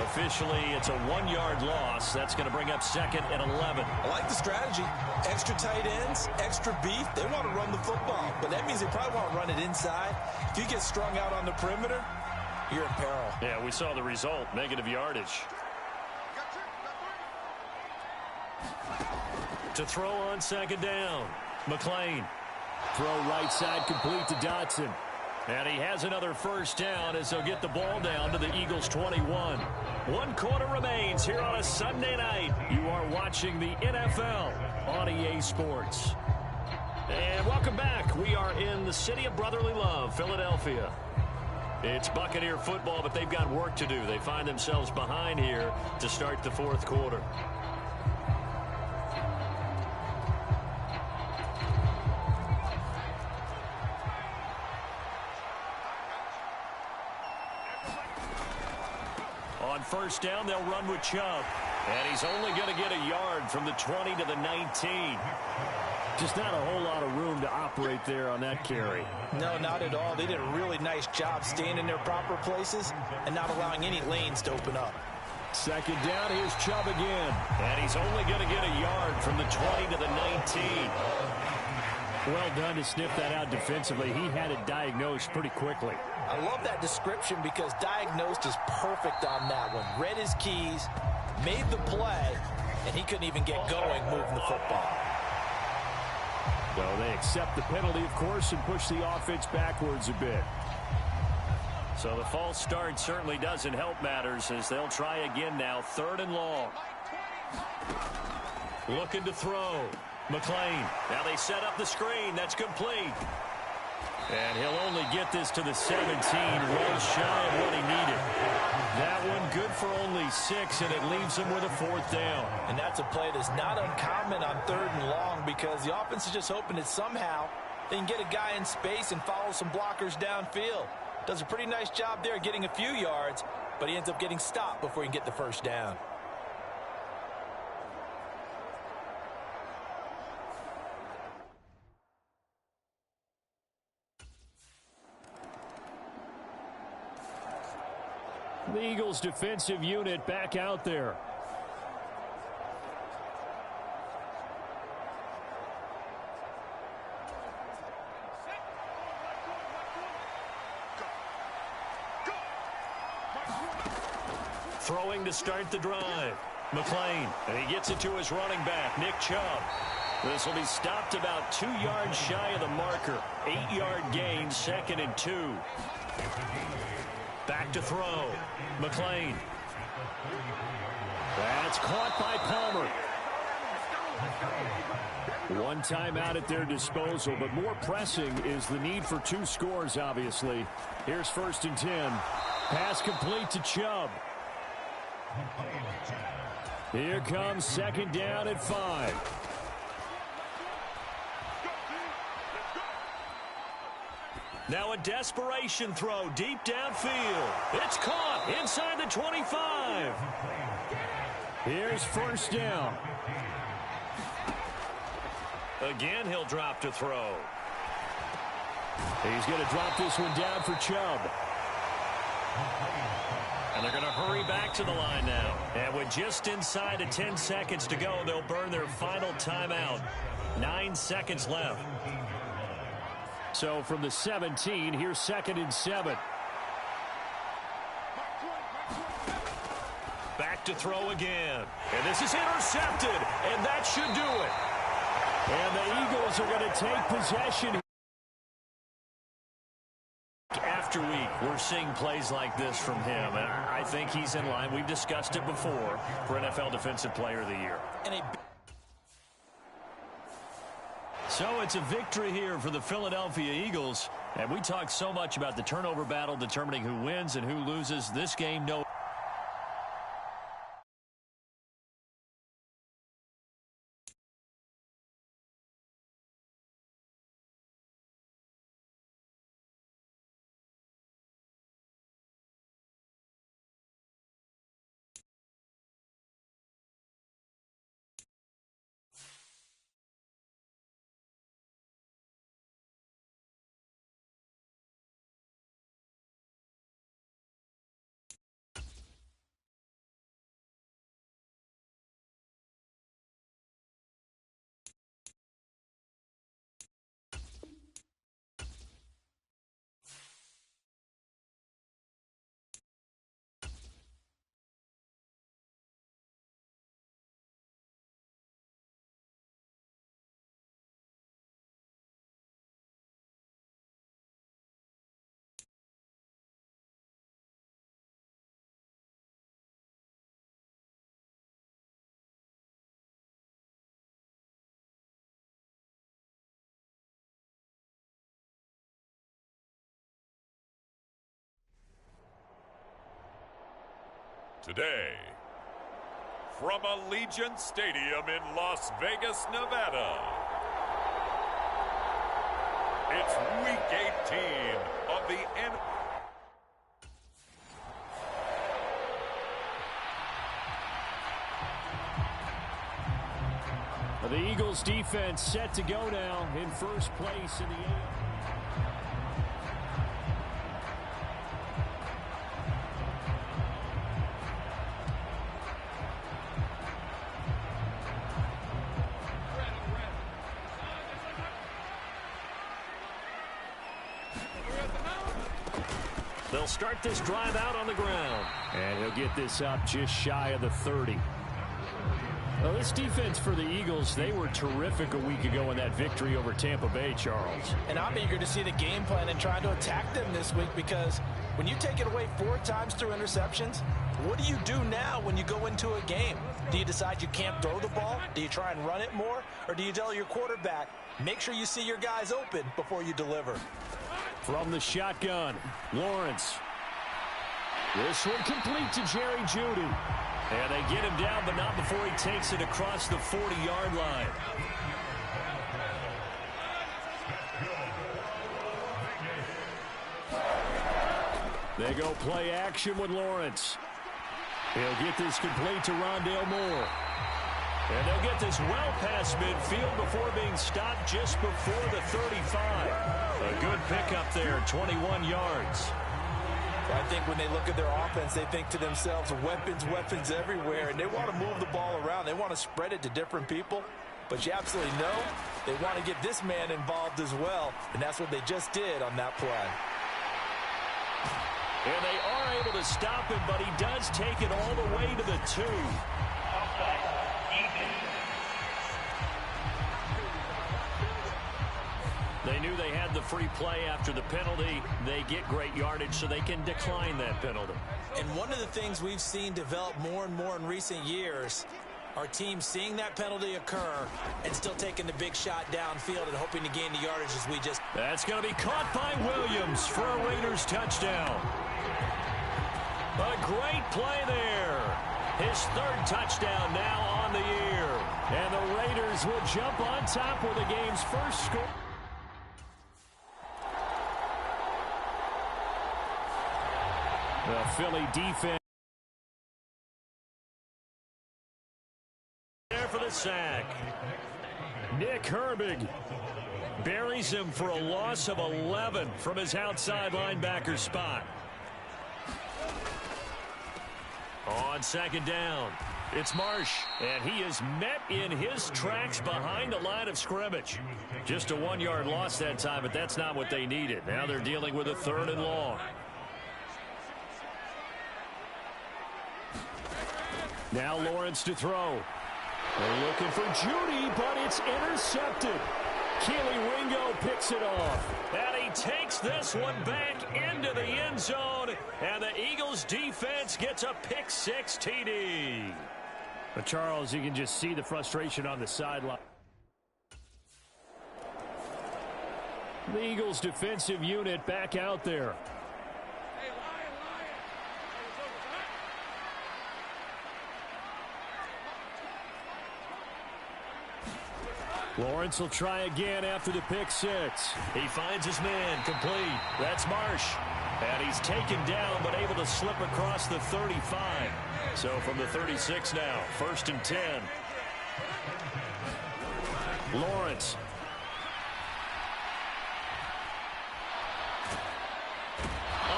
Officially, it's a 1-yard loss. That's going to bring up 2nd and 11. I like the strategy. Extra tight ends, extra beef. They want to run the football, but that means they probably want to run it inside. If you get strung out on the perimeter, you're in peril. Yeah, we saw the result, negative yardage. To throw on 2nd down, McLean. Throw right side complete to Dotson. And he has another first down as they'll get the ball down to the Eagles' 21. 1 quarter remains here on a Sunday night. You are watching the NFL on EA Sports. And welcome back. We are in the city of brotherly love, Philadelphia. It's Buccaneer football, but they've got work to do. They find themselves behind here to start the fourth quarter. On first down, they'll run with Chubb. And he's only going to get a yard from the 20 to the 19. Just not a whole lot of room to operate there on that carry. No, not at all. They did a really nice job staying in their proper places and not allowing any lanes to open up. Second down, here's Chubb again. And he's only going to get a yard from the 20 to the 19. Well done to sniff that out defensively. He had it diagnosed pretty quickly. I love that description because diagnosed is perfect on that one. Read his keys, made the play, and he couldn't even get going moving the football. So they accept the penalty, of course, and push the offense backwards a bit. So the false start certainly doesn't help matters as they'll try again now. 3rd and long. Looking to throw. McLean. Now they set up the screen. That's complete. And he'll only get this to the 17, well shy of what he needed. That one good for only 6, and it leaves him with a 4th down. And that's a play that's not uncommon on 3rd and long because the offense is just hoping that somehow they can get a guy in space and follow some blockers downfield. Does a pretty nice job there getting a few yards, but he ends up getting stopped before he can get the first down. The Eagles defensive unit back out there. Throwing to start the drive. McLean, and he gets it to his running back, Nick Chubb. This will be stopped about 2 yards shy of the marker. 8-yard gain, 2nd and 2. Back to throw. McLean. That's caught by Palmer. One timeout at their disposal, but more pressing is the need for 2 scores, obviously. Here's 1st and 10. Pass complete to Chubb. Here comes 2nd down at 5. Now a desperation throw deep downfield. It's caught inside the 25. Here's 1st down. Again, he'll drop to throw. He's going to drop this one down for Chubb. And they're going to hurry back to the line now. And with just inside of 10 seconds to go, they'll burn their final timeout. 9 seconds left. So from the 17, here's 2nd and 7. Back to throw again. And this is intercepted. And that should do it. And the Eagles are going to take possession. After week, we're seeing plays like this from him. And I think he's in line. We've discussed it before for NFL Defensive Player of the Year. So it's a victory here for the Philadelphia Eagles. And we talked so much about the turnover battle determining who wins and who loses. This game, no. Today, from Allegiant Stadium in Las Vegas, Nevada, it's Week 18 of the NFL. The Eagles defense set to go now in first place in the They'll start this drive out on the ground. And he'll get this up just shy of the 30. Well, this defense for the Eagles, they were terrific a week ago in that victory over Tampa Bay, Charles. And I'm eager to see the game plan and try to attack them this week, because when you take it away 4 times through interceptions, what do you do now when you go into a game? Do you decide you can't throw the ball? Do you try and run it more? Or do you tell your quarterback, make sure you see your guys open before you deliver? From the shotgun, Lawrence. This one complete to Jerry Jeudy. And they get him down, but not before he takes it across the 40-yard line. They go play action with Lawrence. He'll get this complete to Rondale Moore. And they'll get this well past midfield before being stopped just before the 35. A good pickup there, 21 yards. I think when they look at their offense, they think to themselves, weapons, weapons everywhere, and they want to move the ball around. They want to spread it to different people, but you absolutely know they want to get this man involved as well, and that's what they just did on that play. And they are able to stop him, but he does take it all the way to the 2. They knew they had the free play after the penalty. They get great yardage, so they can decline that penalty. And one of the things we've seen develop more and more in recent years are teams seeing that penalty occur and still taking the big shot downfield and hoping to gain the yardage as we just... That's going to be caught by Williams for a Raiders touchdown. A great play there. His 3rd touchdown now on the year. And the Raiders will jump on top with the game's first score. The Philly defense There for the sack. Nick Herbig buries him for a loss of 11 from his outside linebacker spot. On 2nd down, It's Marsh, and he is met in his tracks behind the line of scrimmage. Just a 1-yard loss that time, but that's not what they needed. Now they're dealing with a 3rd and long. Now Lawrence to throw. They're looking for Jeudy, but it's intercepted. Keely Ringo picks it off. And he takes this one back into the end zone. And the Eagles defense gets a pick-6 TD. But Charles, you can just see the frustration on the sideline. The Eagles defensive unit back out there. Lawrence will try again after the pick-6. He finds his man complete. That's Marsh. And he's taken down but able to slip across the 35. So from the 36 now, 1st and 10. Lawrence.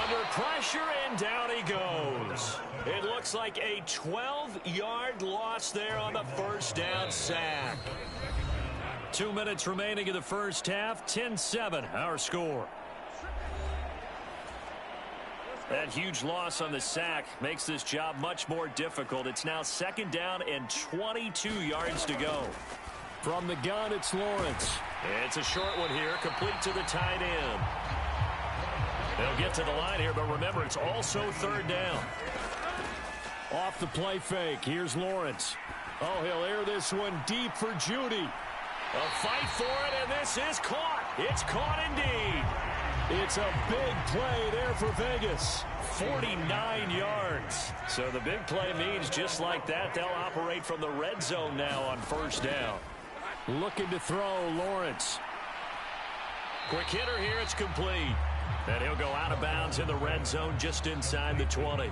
Under pressure and down he goes. It looks like a 12-yard loss there on the 1st down sack. 2 minutes remaining in the first half. 10-7 our score. That huge loss on the sack makes this job much more difficult. It's now 2nd down and 22 yards to go. From the gun, it's Lawrence. It's a short one here, complete to the tight end. They'll get to the line here, but remember, it's also 3rd down. Off the play fake, here's Lawrence. Oh, he'll air this one deep for Jeudy. A fight for it, and this is caught. It's caught indeed. It's a big play there for Vegas. 49 yards. So the big play means just like that, they'll operate from the red zone now on first down. Looking to throw, Lawrence. Quick hitter here, it's complete. And he'll go out of bounds in the red zone just inside the 20.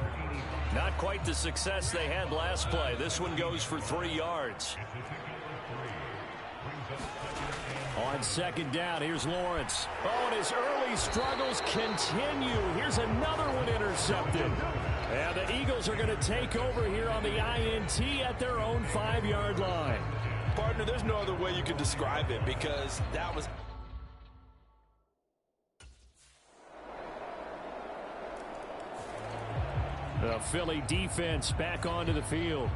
Not quite the success they had last play. This one goes for 3 yards. On second down, here's Lawrence. Oh, and his early struggles continue. Here's another one intercepted. And the Eagles are going to take over here on the INT at their own 5-yard line. Partner, there's no other way you could describe it because that was... The Philly defense back onto the field.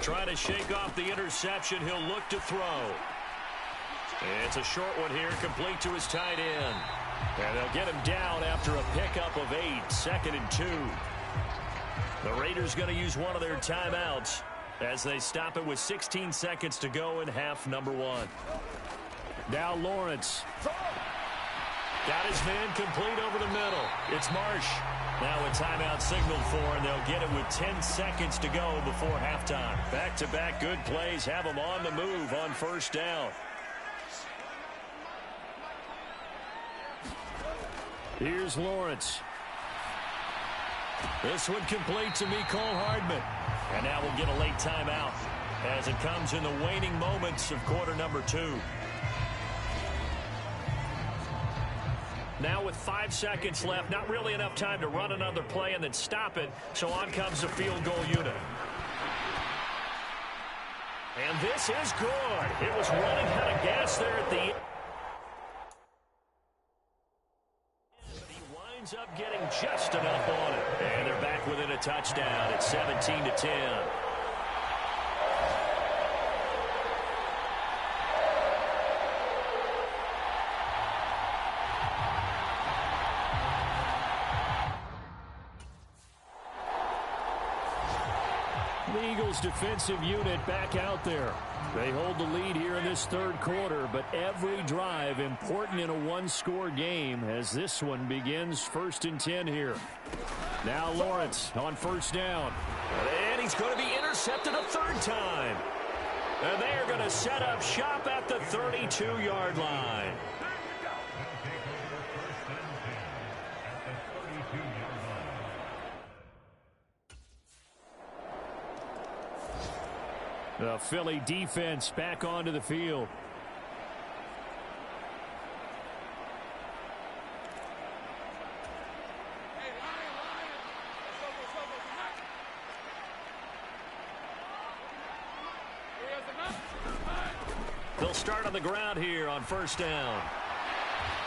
Trying to shake off the interception. He'll look to throw. It's a short one here, complete to his tight end. And they'll get him down after a pickup of 8, 2nd and 2. The Raiders going to use one of their timeouts as they stop it with 16 seconds to go in half number 1. Now Lawrence. Got his man complete over the middle. It's Marsh. Now a timeout signaled for, and they'll get it with 10 seconds to go before halftime. Back-to-back good plays have them on the move on first down. Here's Lawrence. This one complete to Mecole Hardman. And now we'll get a late timeout as it comes in the waning moments of quarter number 2. Now with 5 seconds left, not really enough time to run another play and then stop it, so on comes the field goal unit. And this is good. It was running out of gas there at the end. He winds up getting just enough on it. And they're back within a touchdown. It's 17-10. The Eagles defensive unit back out there. They hold the lead here in this third quarter, but every drive important in a one-score game as this one begins 1st and 10 here. Now Lawrence on first down. And he's going to be intercepted a 3rd time. And they are going to set up shop at the 32-yard line. The Philly defense back onto the field. They'll start on the ground here on first down.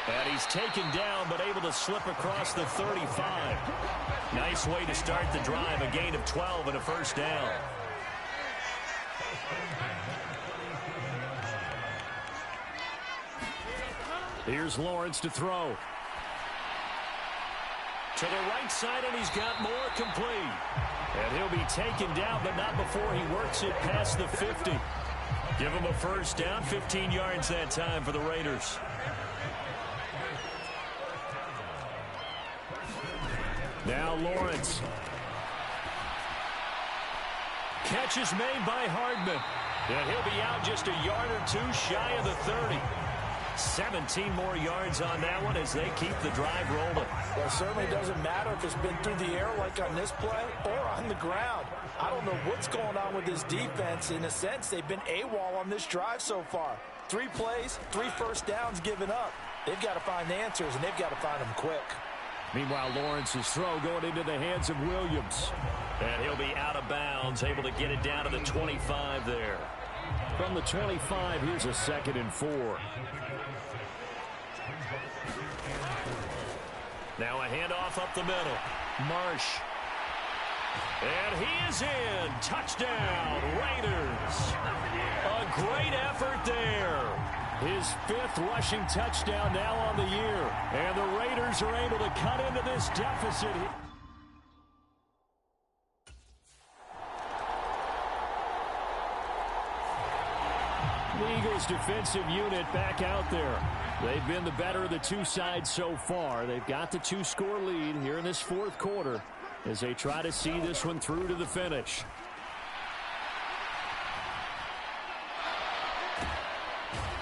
And he's taken down but able to slip across the 35. Nice way to start the drive, a gain of 12 and a first down. Here's Lawrence to throw. To the right side, and he's got more complete. And he'll be taken down, but not before he works it past the 50. Give him a first down, 15 yards that time for the Raiders. Now Lawrence. Catch is made by Hardman. And he'll be out just a yard or 2 shy of the 30. 17 more yards on that one as they keep the drive rolling. Well, it certainly doesn't matter if it's been through the air like on this play or on the ground. I don't know what's going on with this defense. In a sense, they've been AWOL on this drive so far. 3 plays, 3 first downs given up. They've got to find answers, and they've got to find them quick. Meanwhile, Lawrence's throw going into the hands of Williams. And he'll be out of bounds, able to get it down to the 25 there. From the 25, here's a 2nd and 4. Now a handoff up the middle. Marsh. And he is in. Touchdown, Raiders. A great effort there. His 5th rushing touchdown now on the year. And the Raiders are able to cut into this deficit. the Eagles defensive unit back out there. They've been the better of the two sides so far. They've got the two-score lead here in this fourth quarter as they try to see this one through to the finish.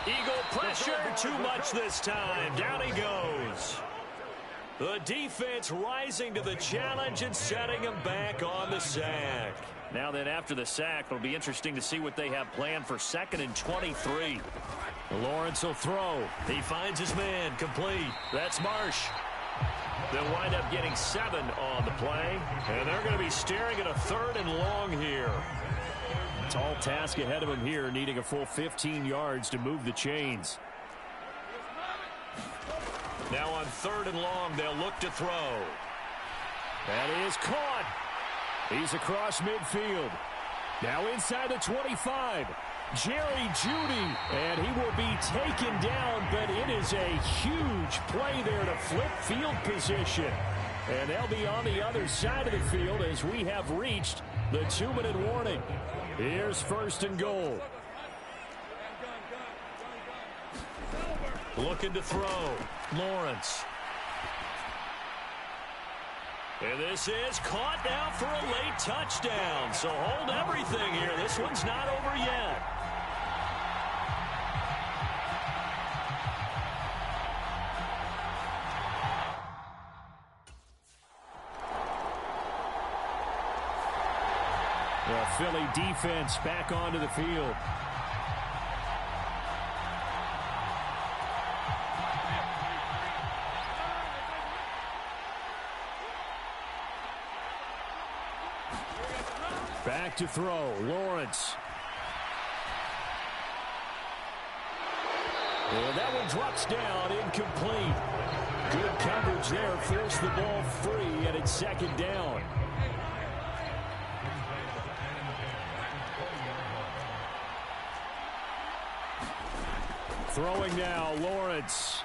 Eagle pressure, too much this time. Down he goes. The defense rising to the challenge and setting him back on the sack. Now then, after the sack, it'll be interesting to see what they have planned for 2nd and 23. Lawrence will throw. He finds his man, complete. That's Marsh. They'll wind up getting 7 on the play, and they're going to be staring at a 3rd and long here. Tall task ahead of him here, needing a full 15 yards to move the chains. Now on 3rd and long, they'll look to throw. That is caught. He's across midfield. Now inside the 25. Jerry Jeudy, and he will be taken down, but it is a huge play there to flip field position. And they'll be on the other side of the field as we have reached the 2-minute warning. Here's 1st and goal. Looking to throw. Lawrence. And this is caught now for a late touchdown. So hold everything here. This one's not over yet. The Philly defense back onto the field. Back to throw. Lawrence. And that one drops down, incomplete. Good coverage there. Forced the ball free, and it's 2nd down. Throwing now, Lawrence.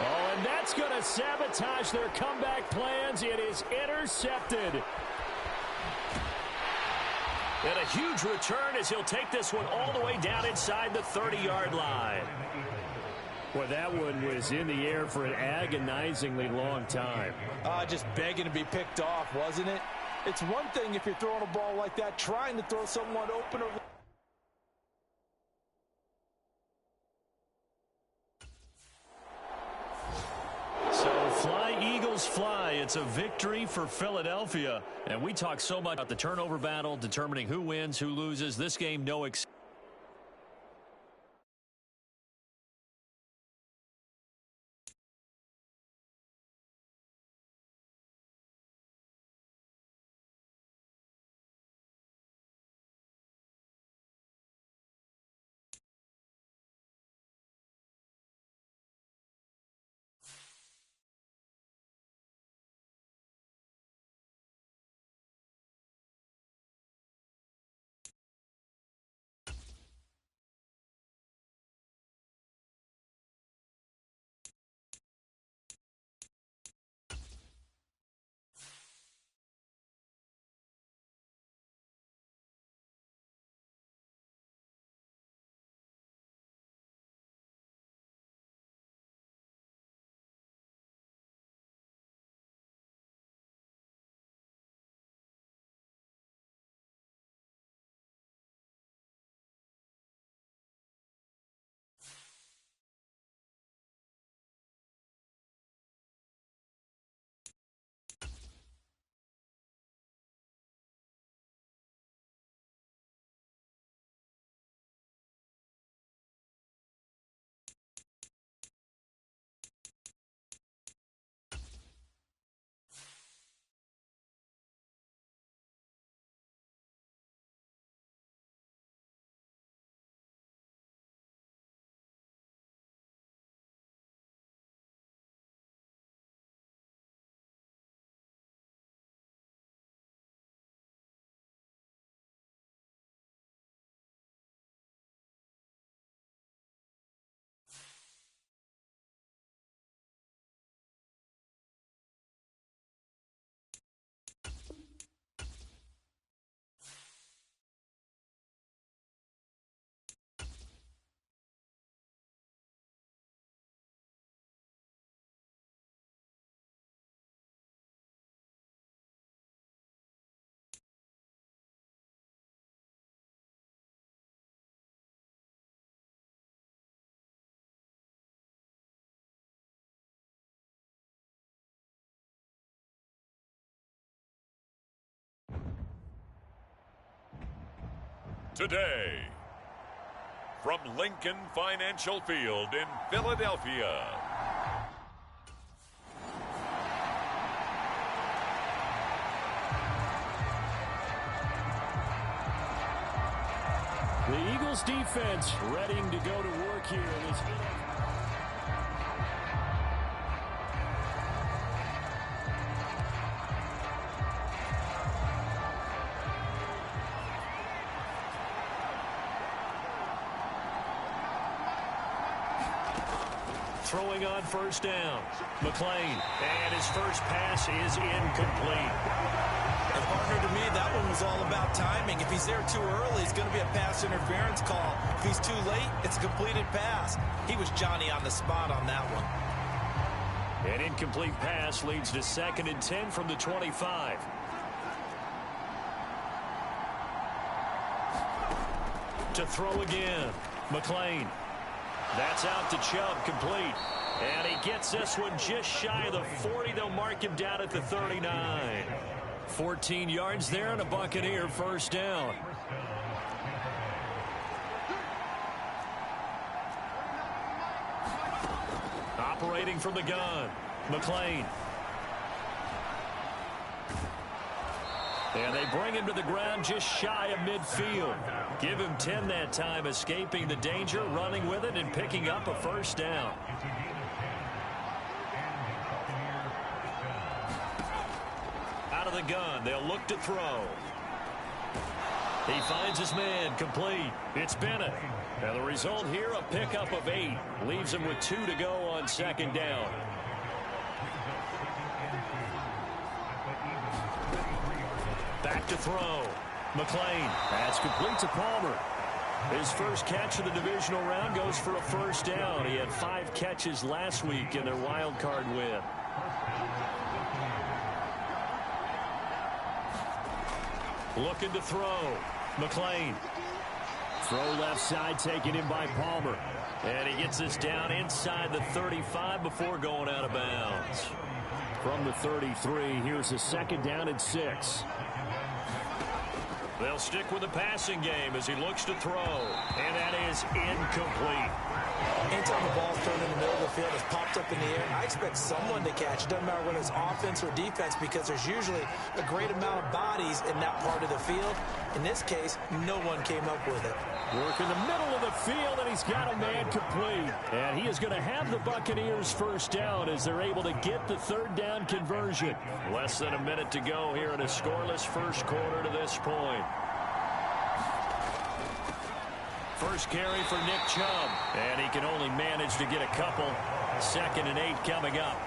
Oh, and that's going to sabotage their comeback plans. It is intercepted. And a huge return as he'll take this one all the way down inside the 30-yard line. Well, that one was in the air for an agonizingly long time. Just begging to be picked off, wasn't it? It's one thing if you're throwing a ball like that, trying to throw someone open or... Fly, Eagles, fly. It's a victory for Philadelphia. And we talk so much about the turnover battle, determining who wins, who loses. This game, no exception. today. From Lincoln Financial Field in Philadelphia. The Eagles defense ready to go to work here in this. Throwing on first down. McClain. And his first pass is incomplete. And partner, to me, that one was all about timing. If he's there too early, it's going to be a pass interference call. If he's too late, it's a completed pass. He was Johnny on the spot on that one. An incomplete pass leads to 2nd and 10 from the 25. To throw again. McClain. That's out to Chubb, complete. And he gets this one just shy of the 40. They'll mark him down at the 39. 14 yards there and a Buccaneer first down. Operating from the gun, McClain. And they bring him to the ground just shy of midfield. Give him 10 that time, escaping the danger, running with it, and picking up a first down. Out of the gun, they'll look to throw. He finds his man, complete. It's Bennett. Now the result here, a pickup of 8. Leaves him with 2 to go on 2nd down. Back to throw. McClain. That's complete to Palmer. His first catch of the divisional round goes for a first down. He had 5 catches last week in their wild card win. Looking to throw. McClain. Throw left side taken in by Palmer. And he gets this down inside the 35 before going out of bounds. From the 33, here's a 2nd down and 6. They'll stick with the passing game as he looks to throw. And that is incomplete. Anytime the ball's thrown in the middle of the field, it's popped up in the air, I expect someone to catch. It doesn't matter whether it's offense or defense, because there's usually a great amount of bodies in that part of the field. In this case, no one came up with it. Work in the middle of the field, and he's got a man complete. And he is going to have the Buccaneers first down as they're able to get the 3rd down conversion. Less than a minute to go here in a scoreless first quarter to this point. First carry for Nick Chubb, and he can only manage to get a couple. 2nd and 8 coming up.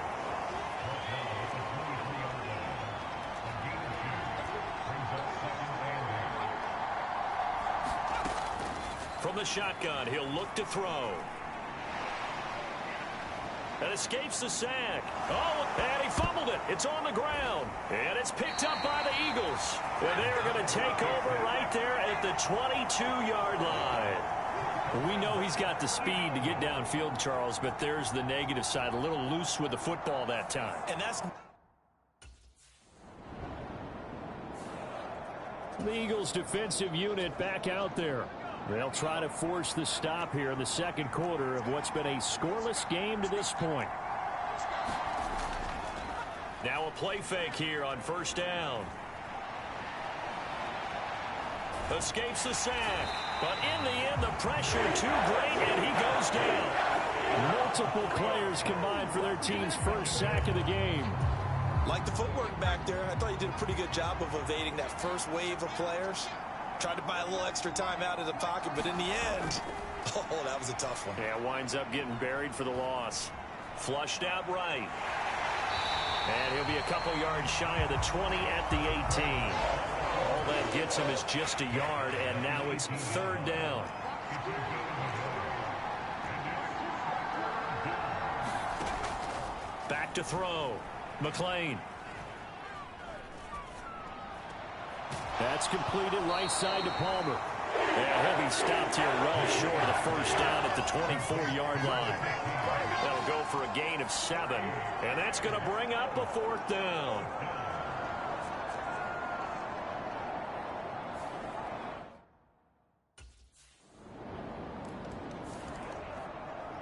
From the shotgun, he'll look to throw. And escapes the sack. Oh, and he fumbled it. It's on the ground. And it's picked up by the Eagles. And they're going to take over right there at the 22-yard line. We know he's got the speed to get downfield, Charles, but there's the negative side. A little loose with the football that time. And that's... The Eagles defensive unit back out there. They'll try to force the stop here in the 2nd quarter of what's been a scoreless game to this point. Now a play fake here on first down. Escapes the sack. But in the end, the pressure too great, and he goes down. Multiple players combined for their team's first sack of the game. Like the footwork back there, I thought he did a pretty good job of evading that first wave of players. Tried to buy a little extra time out of the pocket, but in the end, oh, that was a tough one. Yeah, winds up getting buried for the loss. Flushed out right. And he'll be a couple yards shy of the 20 at the 18. All that gets him is just a yard, and now it's 3rd down. Back to throw. McClain. That's completed right side to Palmer. Yeah, he'll be stopped here well short of the first down at the 24-yard line. That'll go for a gain of 7, and that's going to bring up a 4th down.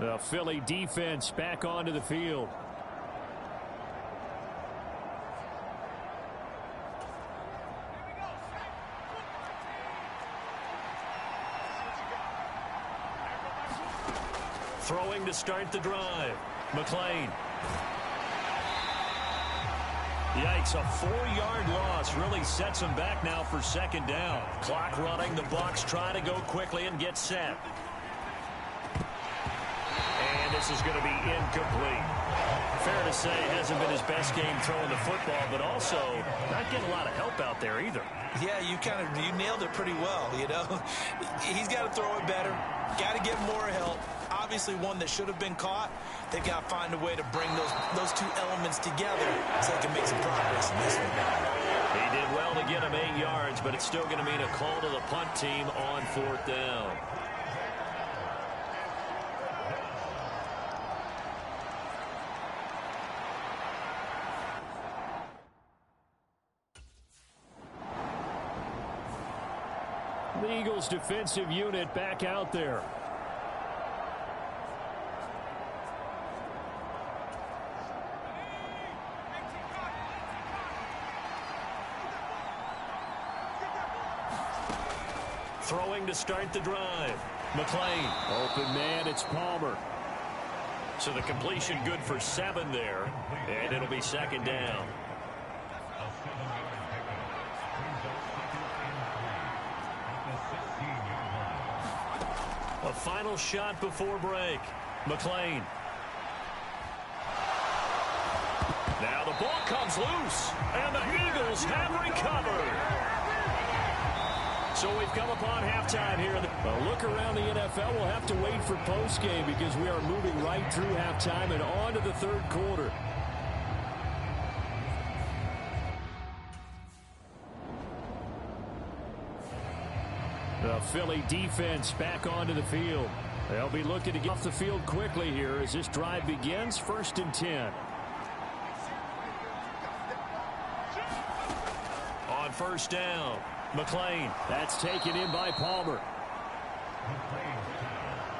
The Philly defense back onto the field. Throwing to start the drive. McClain. Yikes, a 4-yard loss really sets him back now for second down. Clock running, the Bucs try to go quickly and get set. And this is going to be incomplete. Fair to say, hasn't been his best game throwing the football, but also not getting a lot of help out there either. Yeah, you nailed it pretty well, you know. He's got to throw it better, got to get more help. Obviously one that should have been caught. They've got to find a way to bring those two elements together so they can make some progress in this one. He did well to get him 8 yards, but it's still going to mean a call to the punt team on 4th down. The Eagles defensive unit back out there. Throwing to start the drive. McClain. Open man, it's Palmer. So the completion good for 7 there, and it'll be second down. A final shot before break. McClain. Now the ball comes loose, and the Eagles have recovered. So we've come upon halftime here. A look around the NFL. We'll have to wait for postgame because we are moving right through halftime and on to the 3rd quarter. The Philly defense back onto the field. They'll be looking to get off the field quickly here as this drive begins. 1st and 10. On 1st down. McClain. That's taken in by Palmer.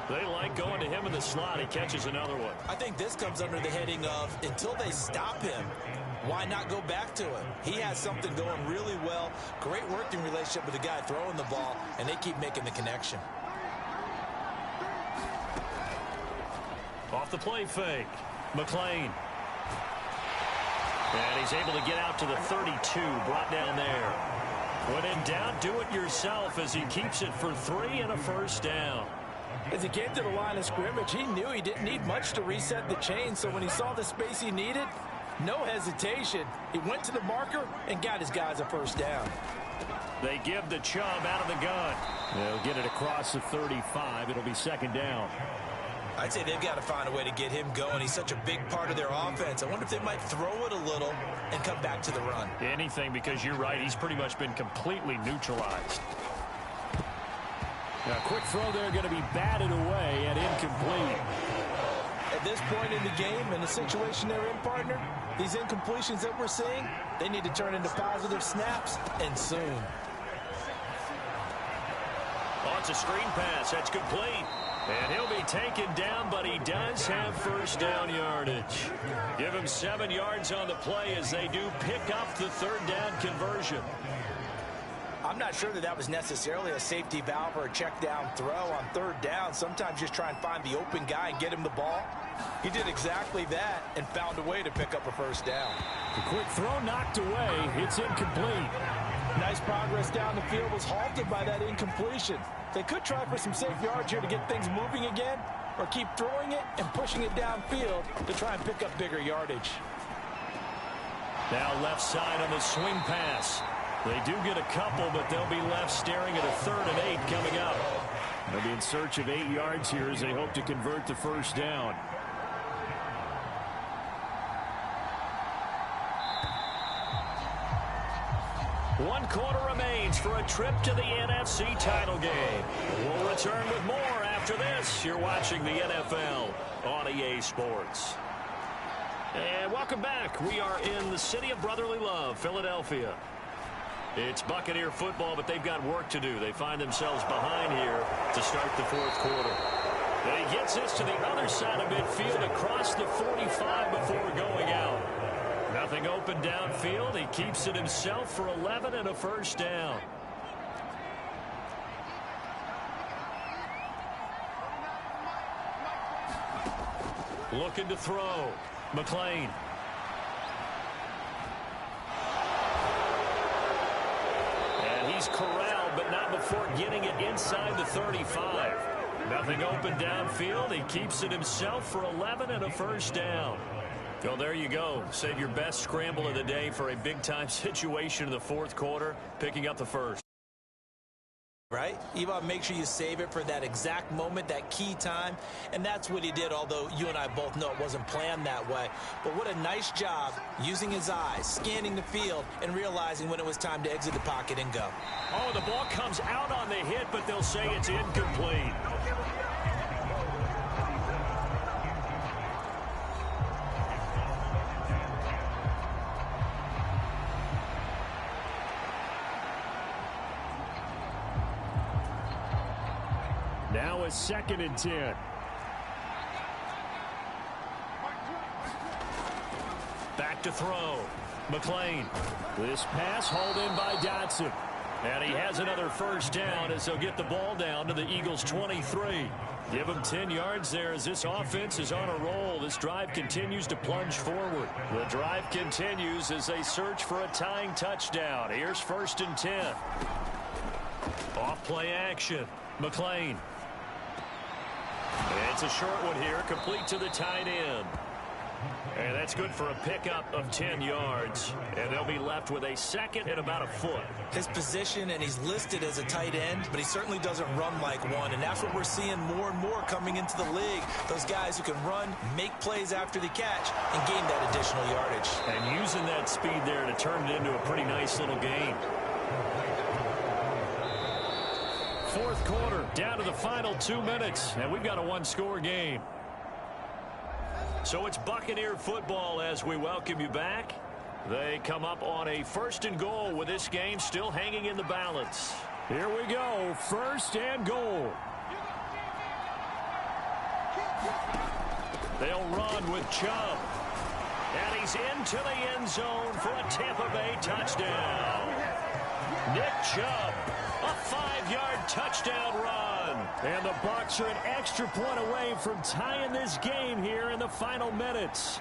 They like going to him in the slot. He catches another one. I think this comes under the heading of until they stop him, why not go back to him? He has something going really well. Great working relationship with the guy throwing the ball, and they keep making the connection. Off the play fake. McClain. And he's able to get out to the 32, brought down there. When in doubt, do it yourself as he keeps it for 3 and a 1st down. As he came to the line of scrimmage, he knew he didn't need much to reset the chain, so when he saw the space he needed, no hesitation. He went to the marker and got his guys a 1st down. They give the Chubb out of the gun. They'll get it across the 35. It'll be 2nd down. I'd say they've got to find a way to get him going. He's such a big part of their offense. I wonder if they might throw it a little and come back to the run. Anything, because you're right. He's pretty much been completely neutralized. Now, quick throw there going to be batted away and incomplete. At this point in the game, in the situation they're in, partner, these incompletions that we're seeing, they need to turn into positive snaps, and soon. Oh, it's a screen pass. That's complete. And he'll be taken down, but he does have 1st down yardage. Give him 7 yards on the play as they do pick up the 3rd down conversion. I'm not sure that was necessarily a safety valve or a check down throw on 3rd down. Sometimes just try and find the open guy and get him the ball. He did exactly that and found a way to pick up a 1st down. The quick throw knocked away. It's incomplete. Nice progress down the field was halted by that incompletion. They could try for some safe yards here to get things moving again, or keep throwing it and pushing it downfield to try and pick up bigger yardage. Now left side on the swing pass. They do get a couple, but they'll be left staring at a 3rd and 8 coming up. They'll be in search of 8 yards here as they hope to convert the 1st down. One quarter remains for a trip to the NFC title game. We'll return with more after this. You're watching the NFL on EA Sports. And welcome back. We are in the city of brotherly love, Philadelphia. It's Buccaneer football, but they've got work to do. They find themselves behind here to start the 4th quarter. And he gets this to the other side of midfield across the 45 before going out. Nothing open downfield. He keeps it himself for 11 and a first down. Looking to throw. McLean. And he's corralled, but not before getting it inside the 35. Nothing open downfield. He keeps it himself for 11 and a first down. Well, there you go. Save your best scramble of the day for a big-time situation in the fourth quarter, picking up the first. Right? You want to make sure you save it for that exact moment, that key time. And that's what he did, although you and I both know it wasn't planned that way. But what a nice job using his eyes, scanning the field, and realizing when it was time to exit the pocket and go. Oh, the ball comes out on the hit, but they'll say it's incomplete. Now a 2nd and 10. Back to throw. McLean. This pass hauled in by Dotson. And he has another first down as they'll get the ball down to the Eagles' 23. Give him 10 yards there as this offense is on a roll. This drive continues to plunge forward. The drive continues as they search for a tying touchdown. Here's 1st and 10. Off play action. McLean. And it's a short one here, complete to the tight end. And that's good for a pickup of 10 yards. And they'll be left with a 2nd and about a foot. His position, and he's listed as a tight end, but he certainly doesn't run like one. And that's what we're seeing more and more coming into the league. Those guys who can run, make plays after the catch, and gain that additional yardage. And using that speed there to turn it into a pretty nice little game. Fourth quarter, down to the final 2 minutes, and we've got a one-score game. So it's Buccaneer football as we welcome you back. They come up on a 1st and goal with this game still hanging in the balance. Here we go, 1st and goal. They'll run with Chubb. And he's into the end zone for a Tampa Bay touchdown. Nick Chubb. A 5-yard touchdown run. And the Bucs are an extra point away from tying this game here in the final minutes.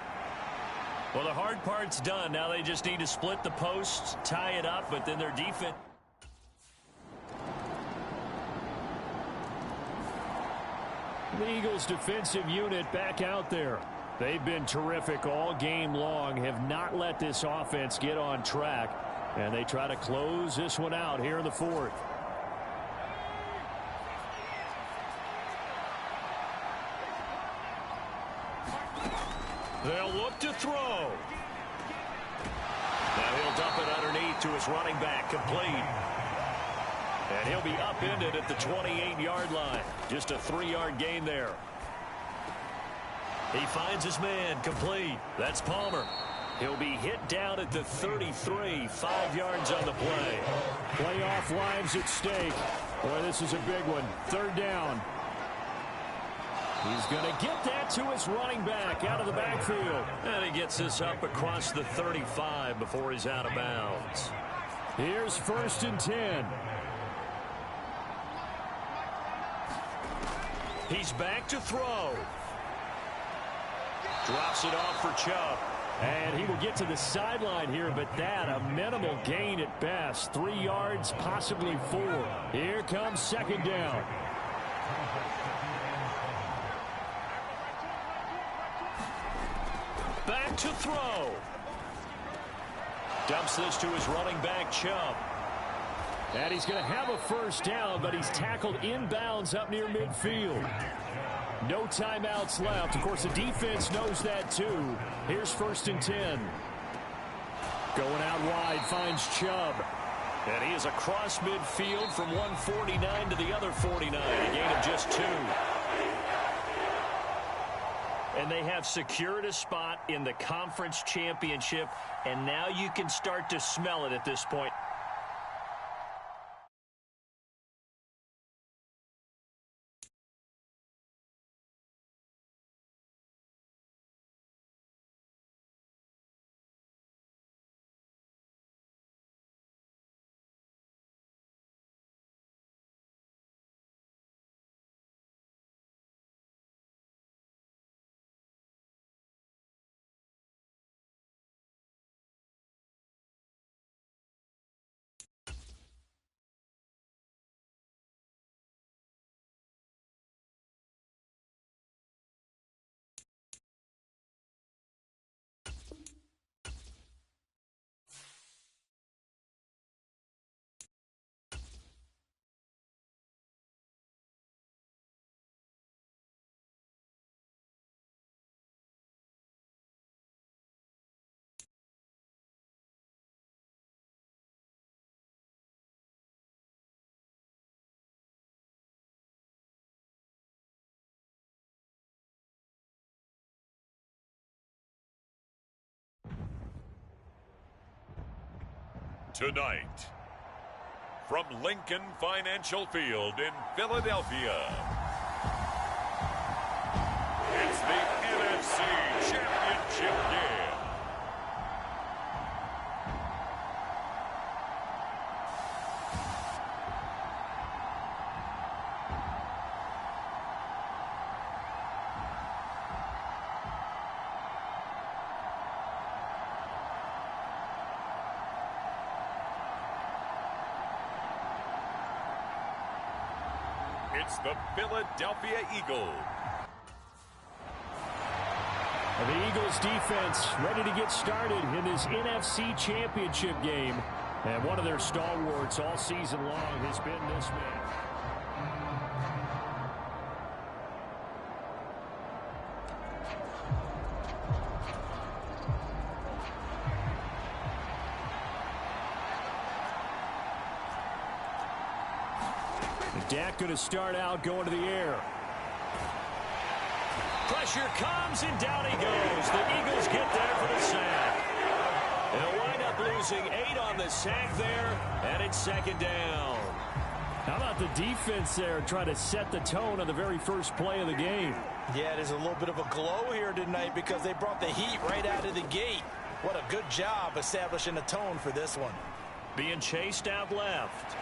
Well, the hard part's done. Now they just need to split the posts, tie it up, but then their defense. The Eagles defensive unit back out there. They've been terrific all game long, have not let this offense get on track. And they try to close this one out here in the fourth. They'll look to throw. Now he'll dump it underneath to his running back, complete. And he'll be upended at the 28-yard line. Just a 3-yard gain there. He finds his man, complete. That's Palmer. He'll be hit down at the 33, 5 yards on the play. Playoff lives at stake. Boy, this is a big one. 3rd down. He's going to get that to his running back out of the backfield. And he gets this up across the 35 before he's out of bounds. Here's 1st and 10. He's back to throw. Drops it off for Chubb. And he will get to the sideline here, but that a minimal gain at best. 3 yards, possibly 4. Here comes 2nd down. Back to throw. Dumps this to his running back, Chubb. And he's going to have a first down, but he's tackled inbounds up near midfield. No timeouts left. Of course, the defense knows that too. Here's 1st and 10. Going out wide, finds Chubb. And he is across midfield from 149 to the other 49. A gain of just 2. And they have secured a spot in the conference championship. And now you can start to smell it at this point. Tonight, from Lincoln Financial Field in Philadelphia, it's the NFC Championship game. It's the Philadelphia Eagles. The Eagles defense ready to get started in this NFC Championship game. And one of their stalwarts all season long has been this man. Dak going to start out going to the air. Pressure comes, and down he goes. The Eagles get there for the sack. They'll wind up losing 8 on the sack there, and it's second down. How about the defense there trying to set the tone on the very first play of the game? Yeah, there's a little bit of a glow here tonight because they brought the heat right out of the gate. What a good job establishing a tone for this one. Being chased out left.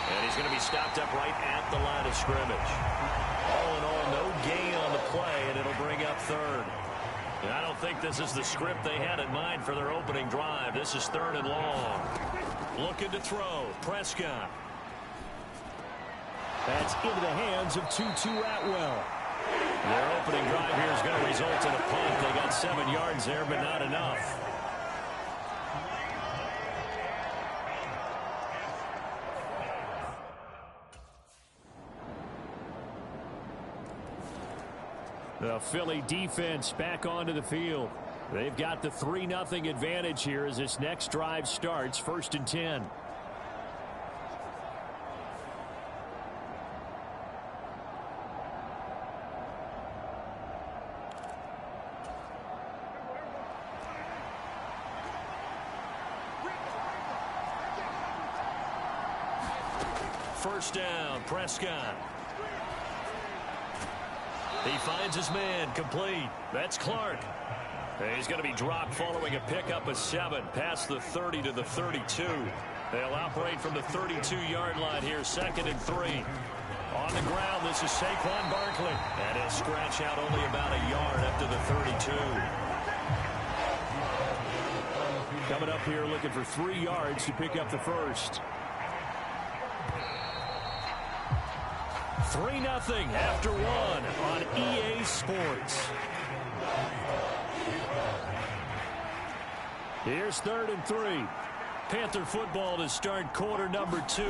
And he's going to be stopped up right at the line of scrimmage. All in all, no gain on the play, and it'll bring up third. And I don't think this is the script they had in mind for their opening drive. This is third and long. Looking to throw. Prescott. That's into the hands of Tutu Atwell. Their opening drive here is going to result in a punt. They got 7 yards there, but not enough. The Philly defense back onto the field. They've got the 3-0 advantage here as this next drive starts. 1st and 10. First down, Prescott. He finds his man, complete. That's Clark. He's going to be dropped following a pickup of 7 past the 30 to the 32. They'll operate from the 32-yard line here, 2nd and 3. On the ground, this is Saquon Barkley. And he'll scratch out only about a yard up to the 32. Coming up here looking for 3 yards to pick up the first. 3-0 after 1 on EA Sports. Here's 3rd and 3. Panther football to start quarter number 2.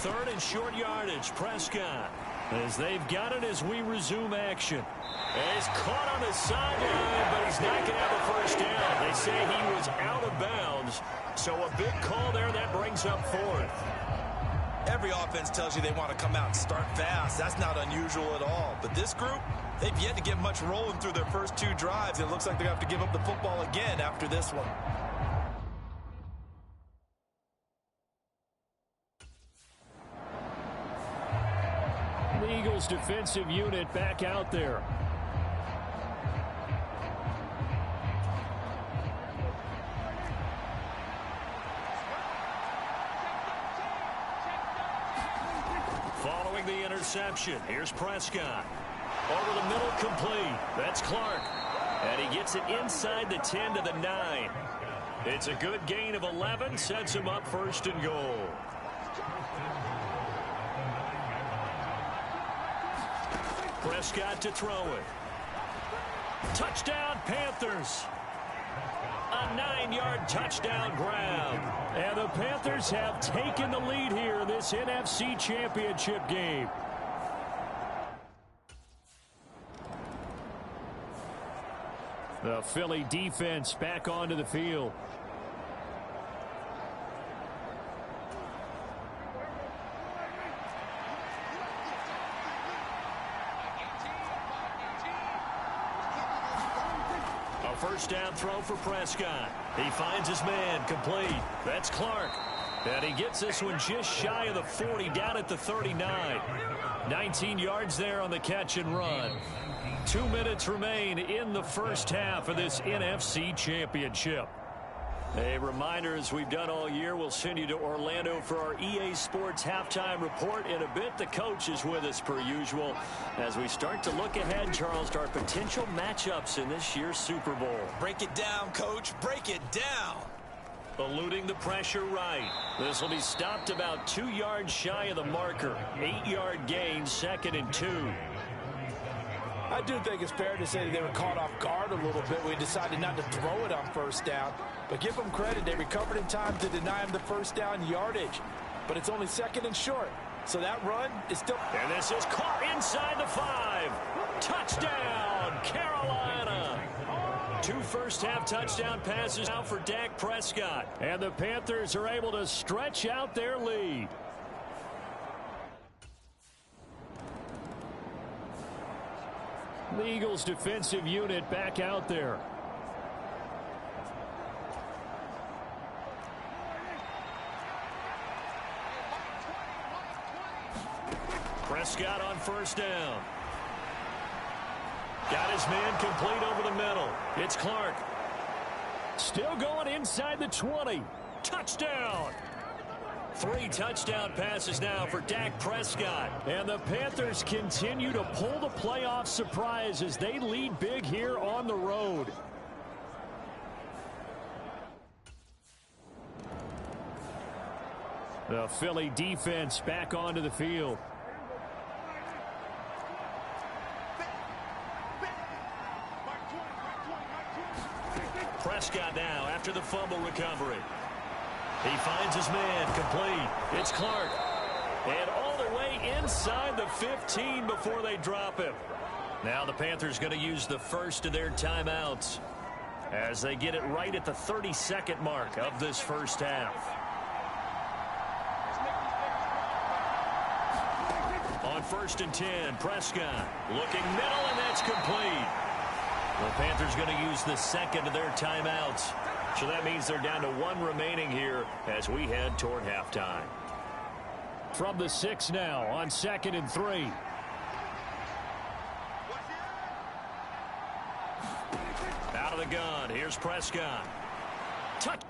3rd and short yardage, Prescott. As they've got it as we resume action. He's caught on the sideline, but he's not going to have a first down. They say he was out of bounds, so a big call there that brings up 4th. Every offense tells you they want to come out and start fast. That's not unusual at all. But this group, they've yet to get much rolling through their first 2 drives. It looks like they're going to have to give up the football again after this one. The Eagles defensive unit back out there. Following the interception, here's Prescott. Over the middle, complete. That's Clark. And he gets it inside the 10 to the 9. It's a good gain of 11, sets him up 1st and goal. Prescott to throw it. Touchdown, Panthers. A 9-yard touchdown grab. And the Panthers have taken the lead here in this NFC Championship game. The Philly defense back onto the field. first down throw for Prescott. He finds his man, complete. That's Clark. And he gets this one just shy of the 40, down at the 39. 19 yards there on the catch and run. 2 minutes remain in the first half of this NFC Championship. A reminder, as we've done all year, we'll send you to Orlando for our EA Sports halftime report in a bit. The coach is with us per usual as we start to look ahead, Charles, to our potential matchups in this year's Super Bowl. Break it down, Coach. Break it down. Eluding the pressure right. This will be stopped about 2 yards shy of the marker. 8-yard gain, 2nd and 2. I do think it's fair to say that they were caught off guard a little bit. We decided not to throw it on first down. But give them credit. They recovered in time to deny him the first down yardage. But it's only 2nd and short. So that run is still... And this is caught inside the 5. Touchdown, Carolina. 2 first-half touchdown passes now for Dak Prescott. And the Panthers are able to stretch out their lead. The Eagles defensive unit back out there. Prescott on first down. Got his man complete over the middle. It's Clark. Still going inside the 20. Touchdown. 3 touchdown passes now for Dak Prescott. And the Panthers continue to pull the playoff surprise as they lead big here on the road. The Philly defense back onto the field. Prescott now after the fumble recovery. He finds his man, complete. It's Clark. And all the way inside the 15 before they drop him. Now the Panthers going to use the first of their timeouts as they get it right at the 32nd mark of this first half. On 1st and 10, Prescott looking middle, and that's complete. The Panthers going to use the second of their timeouts. So that means they're down to 1 remaining here as we head toward halftime. From the 6 now on 2nd and 3. Out of the gun. Here's Prescott. Touch.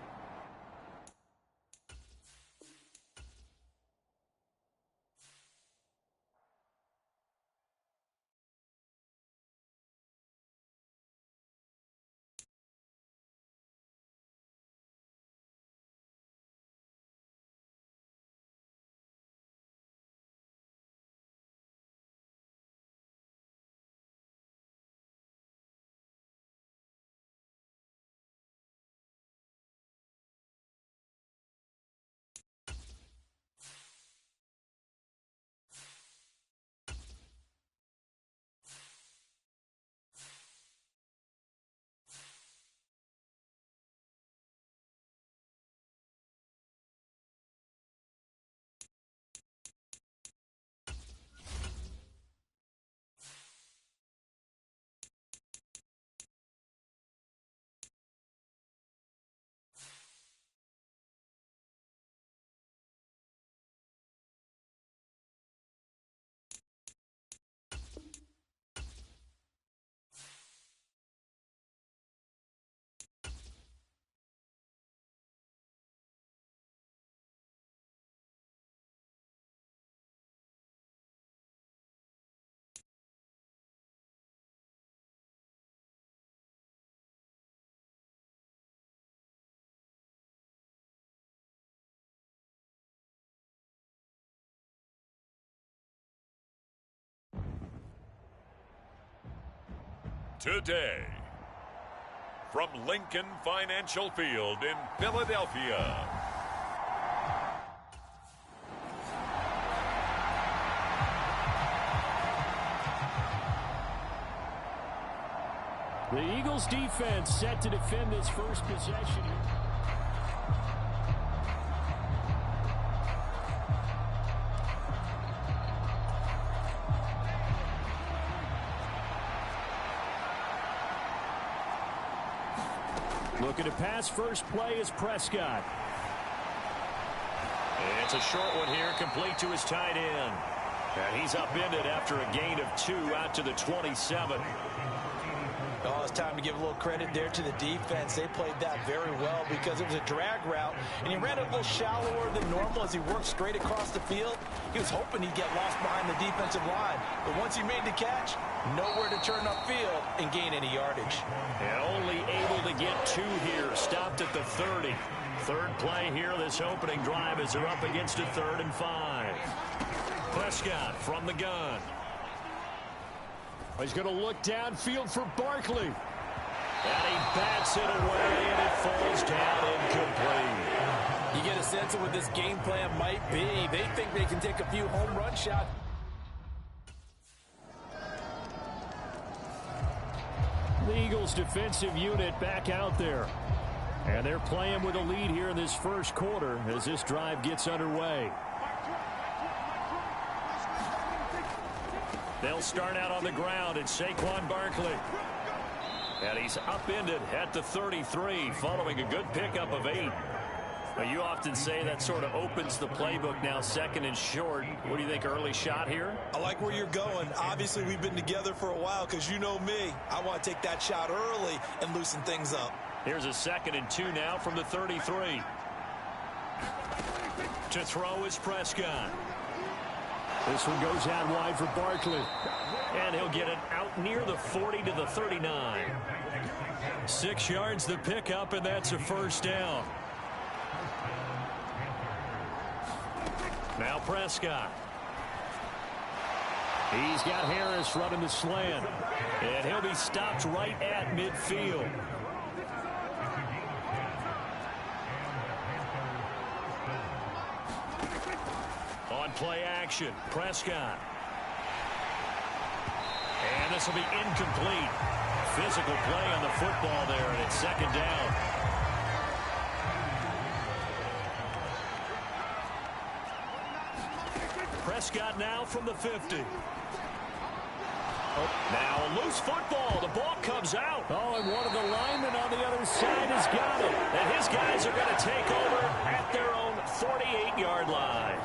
Today, from Lincoln Financial Field in Philadelphia. The Eagles defense set to defend this first possession. Looking to pass first play is Prescott. It's a short one here, complete to his tight end. And he's upended after a gain of 2 out to the 27. Oh, it's time to give a little credit there to the defense. They played that very well because it was a drag route, and he ran it a little shallower than normal as he worked straight across the field. He was hoping he'd get lost behind the defensive line, but once he made the catch, nowhere to turn upfield and gain any yardage. And only able to get 2 here, stopped at the 30. Third play here, this opening drive as they're up against a 3rd and 5. Prescott from the gun. He's going to look downfield for Barkley. And he bats it away, and it falls down incomplete. You get a sense of what this game plan might be. They think they can take a few home run shots. The Eagles defensive unit back out there. And they're playing with a lead here in this first quarter as this drive gets underway. They'll start out on the ground. It's Saquon Barkley. And he's upended at the 33 following a good pickup of 8. Now, you often say that sort of opens the playbook now, 2nd and short. What do you think, early shot here? I like where you're going. Obviously, we've been together for a while because you know me. I want to take that shot early and loosen things up. Here's a 2nd and 2 now from the 33. To throw is Prescott. This one goes out wide for Barkley. And he'll get it out near the 40 to the 39. 6 yards the pickup, and that's a first down. Now Prescott. He's got Harris running the slant. And he'll be stopped right at midfield. On play action, Prescott. And this will be incomplete. Physical play on the football there, and it's 2nd down. Prescott now from the 50. Now a loose football. The ball comes out. Oh, and one of the linemen on the other side has got it. And his guys are going to take over at their own 48-yard line.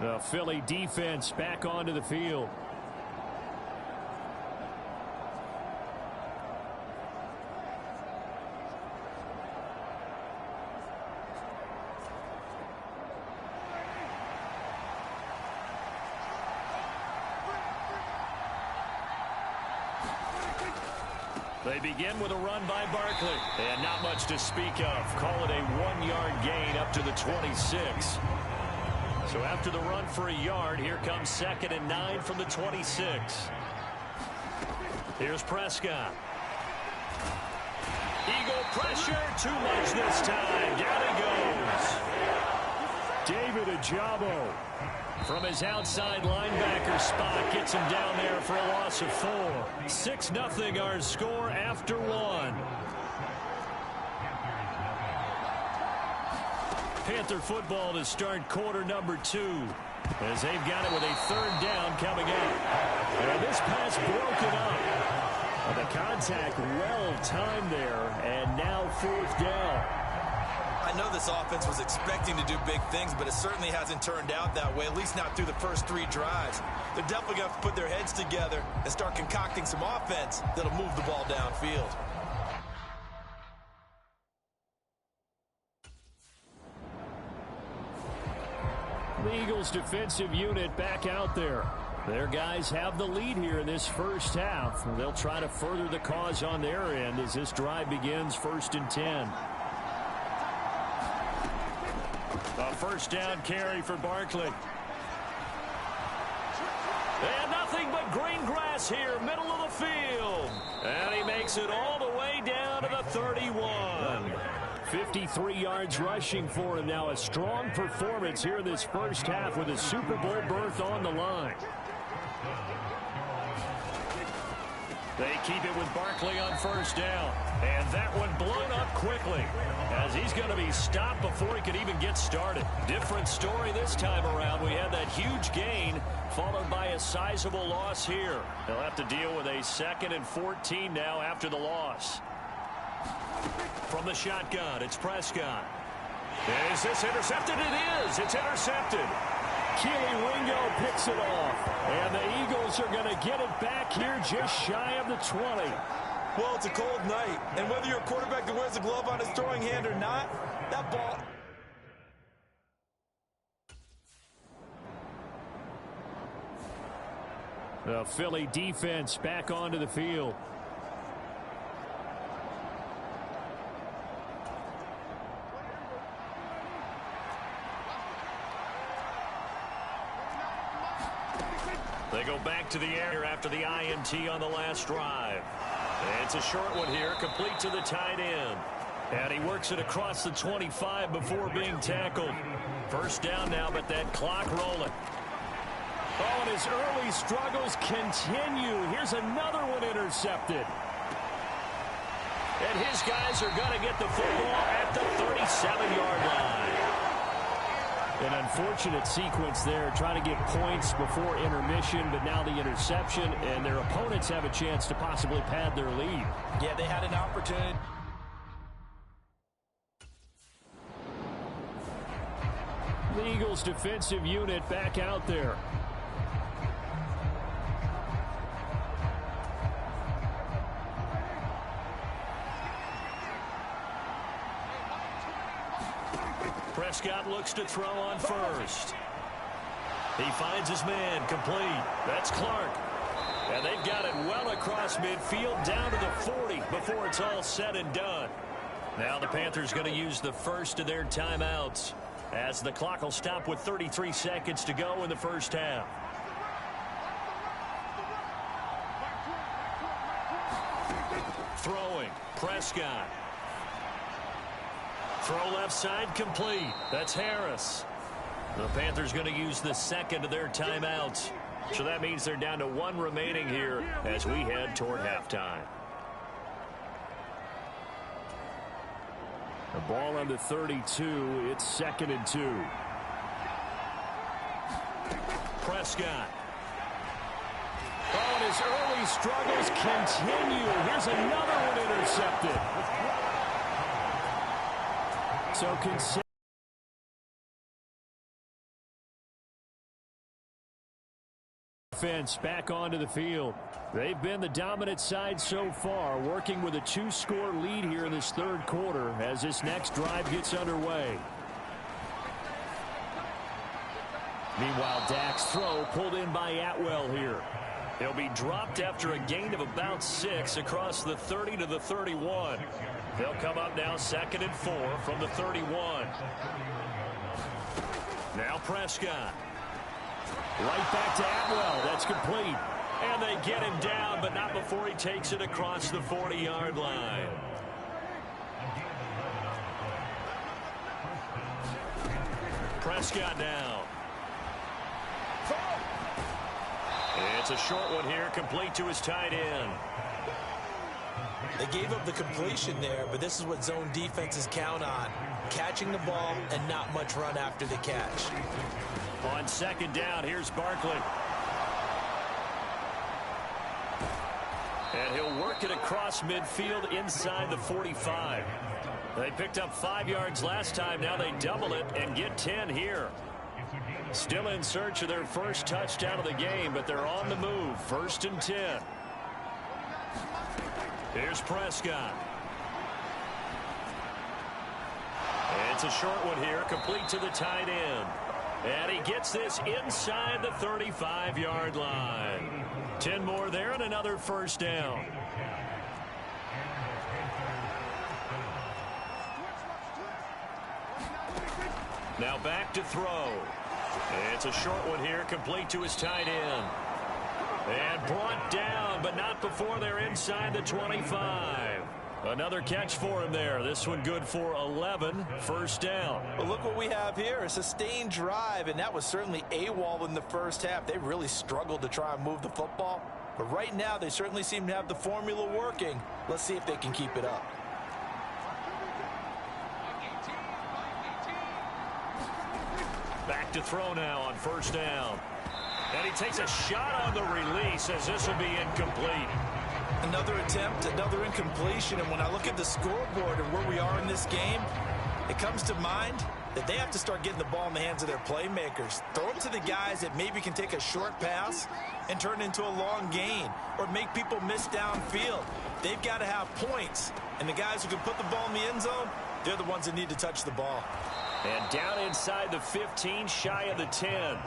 The Philly defense back onto the field. They begin with a run by Barkley. And not much to speak of. Call it a 1-yard gain up to the 26. So after the run for a yard, here comes 2nd and 9 from the 26. Here's Prescott. Eagle pressure, too much this time. Down he goes. David Ajabo from his outside linebacker spot gets him down there for a loss of 4. 6-0 our score after 1. Panther football to start quarter number 2 as they've got it with a 3rd down coming up. And this pass broken up. The contact well timed there, and now 4th down. I know this offense was expecting to do big things, but it certainly hasn't turned out that way, at least not through the first 3 drives. They're definitely going to have to put their heads together and start concocting some offense that'll move the ball downfield. The Eagles defensive unit back out there. Their guys have the lead here in this first half. They'll try to further the cause on their end as this drive begins 1st and 10. A 1st down carry for Barkley. And nothing but green grass here, middle of the field. And he makes it all the way down to the 31. 53 yards rushing for him now. A strong performance here in this first half with a Super Bowl berth on the line. They keep it with Barkley on first down. And that one blown up quickly, as he's going to be stopped before he could even get started. Different story this time around. We had that huge gain, followed by a sizable loss here. They'll have to deal with a 2nd and 14 now after the loss. From the shotgun, it's Prescott. Is this intercepted? It is. It's intercepted. Keely Ringo picks it off. And the Eagles are going to get it back here just shy of the 20. Well, it's a cold night. And whether you're a quarterback that wears a glove on his throwing hand or not, that ball... The Philly defense back onto the field. They go back to the air after the INT on the last drive. It's a short one here, complete to the tight end. And he works it across the 25 before being tackled. First down now, but that clock rolling. Oh, and his early struggles continue. Here's another one intercepted. And his guys are going to get the football at the 37-yard line. An unfortunate sequence there, trying to get points before intermission, but now the interception, and their opponents have a chance to possibly pad their lead. Yeah, they had an opportunity. The Eagles' defensive unit back out there. Prescott looks to throw on first. He finds his man, complete. That's Clark. And they've got it well across midfield, down to the 40 before it's all said and done. Now the Panthers going to use the first of their timeouts, as the clock will stop with 33 seconds to go in the first half. Throwing, Prescott. Throw left side, complete. That's Harris. The Panthers going to use the second of their timeouts. So that means they're down to one remaining here as we head toward halftime. The ball on the 32. It's 2nd and 2. Prescott. Oh, and his early struggles continue. Here's another one intercepted. So defense back onto the field. They've been the dominant side so far, working with a 2-score lead here in this third quarter as this next drive gets underway. Meanwhile, Dak's throw pulled in by Atwell here. He'll be dropped after a gain of about 6 across the 30 to the 31. They'll come up now 2nd and 4 from the 31. Now Prescott. Right back to Atwell. That's complete. And they get him down, but not before he takes it across the 40-yard line. Prescott now. It's a short one here, complete to his tight end. They gave up the completion there, but this is what zone defenses count on. Catching the ball and not much run after the catch. On 2nd down, here's Barkley. And he'll work it across midfield inside the 45. They picked up 5 yards last time. Now they double it and get 10 here. Still in search of their first touchdown of the game, but they're on the move. 1st and 10. Here's Prescott. It's a short one here, complete to the tight end. And he gets this inside the 35-yard line. 10 more there and another first down. Now back to throw. It's a short one here, complete to his tight end. And brought down, but not before they're inside the 25. Another catch for him there. This one good for 11. First down. Well, look what we have here. A sustained drive, and that was certainly AWOL in the first half. They really struggled to try and move the football. But right now, they certainly seem to have the formula working. Let's see if they can keep it up. Back to throw now on first down. And he takes a shot on the release as this will be incomplete. Another attempt, another incompletion. And when I look at the scoreboard and where we are in this game, it comes to mind that they have to start getting the ball in the hands of their playmakers. Throw it to the guys that maybe can take a short pass and turn it into a long gain or make people miss downfield. They've got to have points. And the guys who can put the ball in the end zone, they're the ones that need to touch the ball. And down inside the 15, shy of the 10.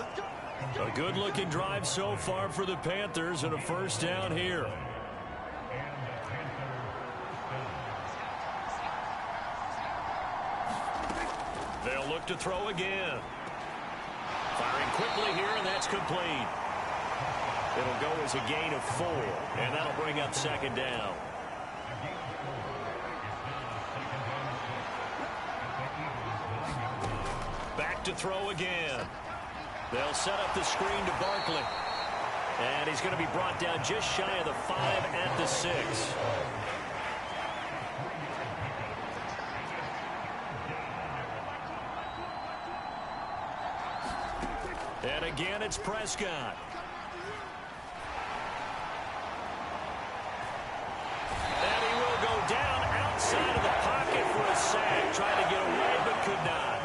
A good-looking drive so far for the Panthers and a first down here. They'll look to throw again. Firing quickly here, and that's complete. It'll go as a gain of 4, and that'll bring up second down. Back to throw again. They'll set up the screen to Barkley. And he's going to be brought down just shy of the 5 at the 6. And again, it's Prescott. And he will go down outside of the pocket for a sack. Trying to get away, but could not.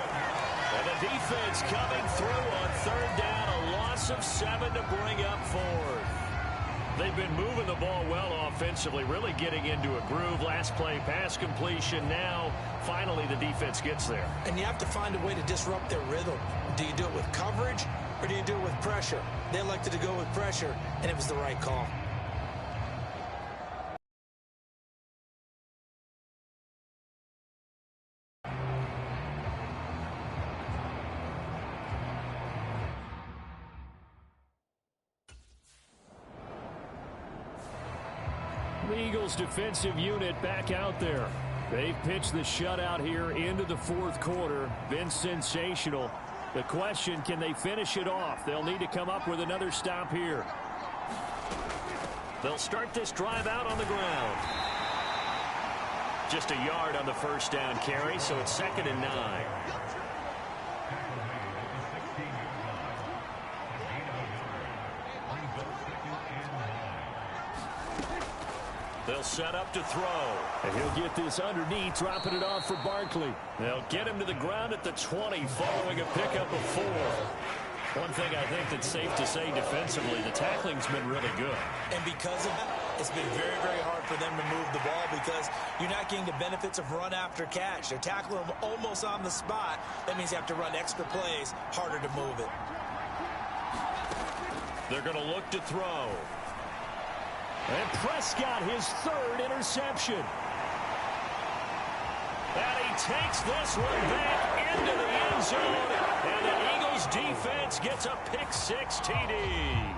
And the defense coming through on third down. A loss of 7 to bring up 4th. They've been moving the ball well offensively, really getting into a groove. Last play, pass completion. Now, finally, the defense gets there. And you have to find a way to disrupt their rhythm. Do you do it with coverage, or do you do it with pressure? They elected to go with pressure, and it was the right call. The Eagles defensive unit back out there. They've pitched the shutout here into the fourth quarter. Been sensational. The question, can they finish it off? They'll need to come up with another stop here. They'll start this drive out on the ground. Just a yard on the first down carry, so it's 2nd and 9. They'll set up to throw. And he'll get this underneath, dropping it off for Barkley. They'll get him to the ground at the 20, following a pickup of 4. One thing I think that's safe to say defensively, the tackling's been really good. And because of that, it's been very, very hard for them to move the ball because you're not getting the benefits of run after catch. They're tackling them almost on the spot. That means you have to run extra plays, harder to move it. They're going to look to throw. And Prescott, his 3rd interception. And he takes this one back into the end zone. And the Eagles defense gets a pick-6 TD.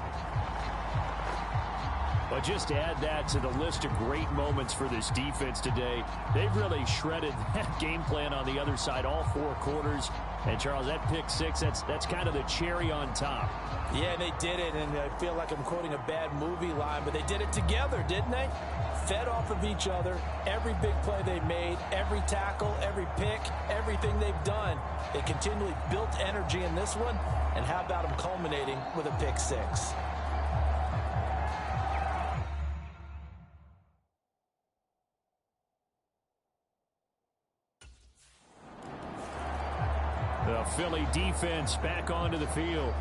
But just to add that to the list of great moments for this defense today, they've really shredded that game plan on the other side all 4 quarters. And, Charles, that pick-6, that's kind of the cherry on top. Yeah, they did it, and I feel like I'm quoting a bad movie line, but they did it together, didn't they? Fed off of each other, every big play they made, every tackle, every pick, everything they've done. They continually built energy in this one, and how about them culminating with a pick-6? The Philly defense back onto the field.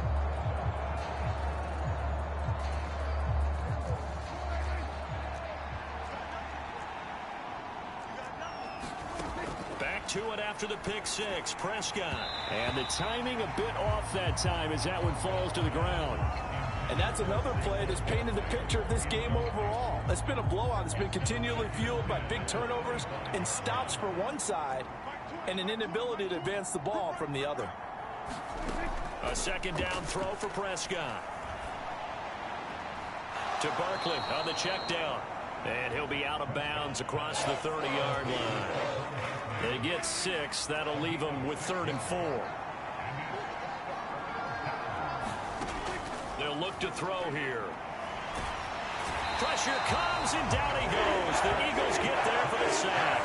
Back to it after the pick-6, Prescott. And the timing a bit off that time as that one falls to the ground. And that's another play that's painted the picture of this game overall. It's been a blowout. It's been continually fueled by big turnovers and stops for one side and an inability to advance the ball from the other. A 2nd down throw for Prescott. To Barkley on the check down. And he'll be out of bounds across the 30-yard line. They get 6. That'll leave them with 3rd and 4. They'll look to throw here. Pressure comes, and down he goes. The Eagles get there for the sack.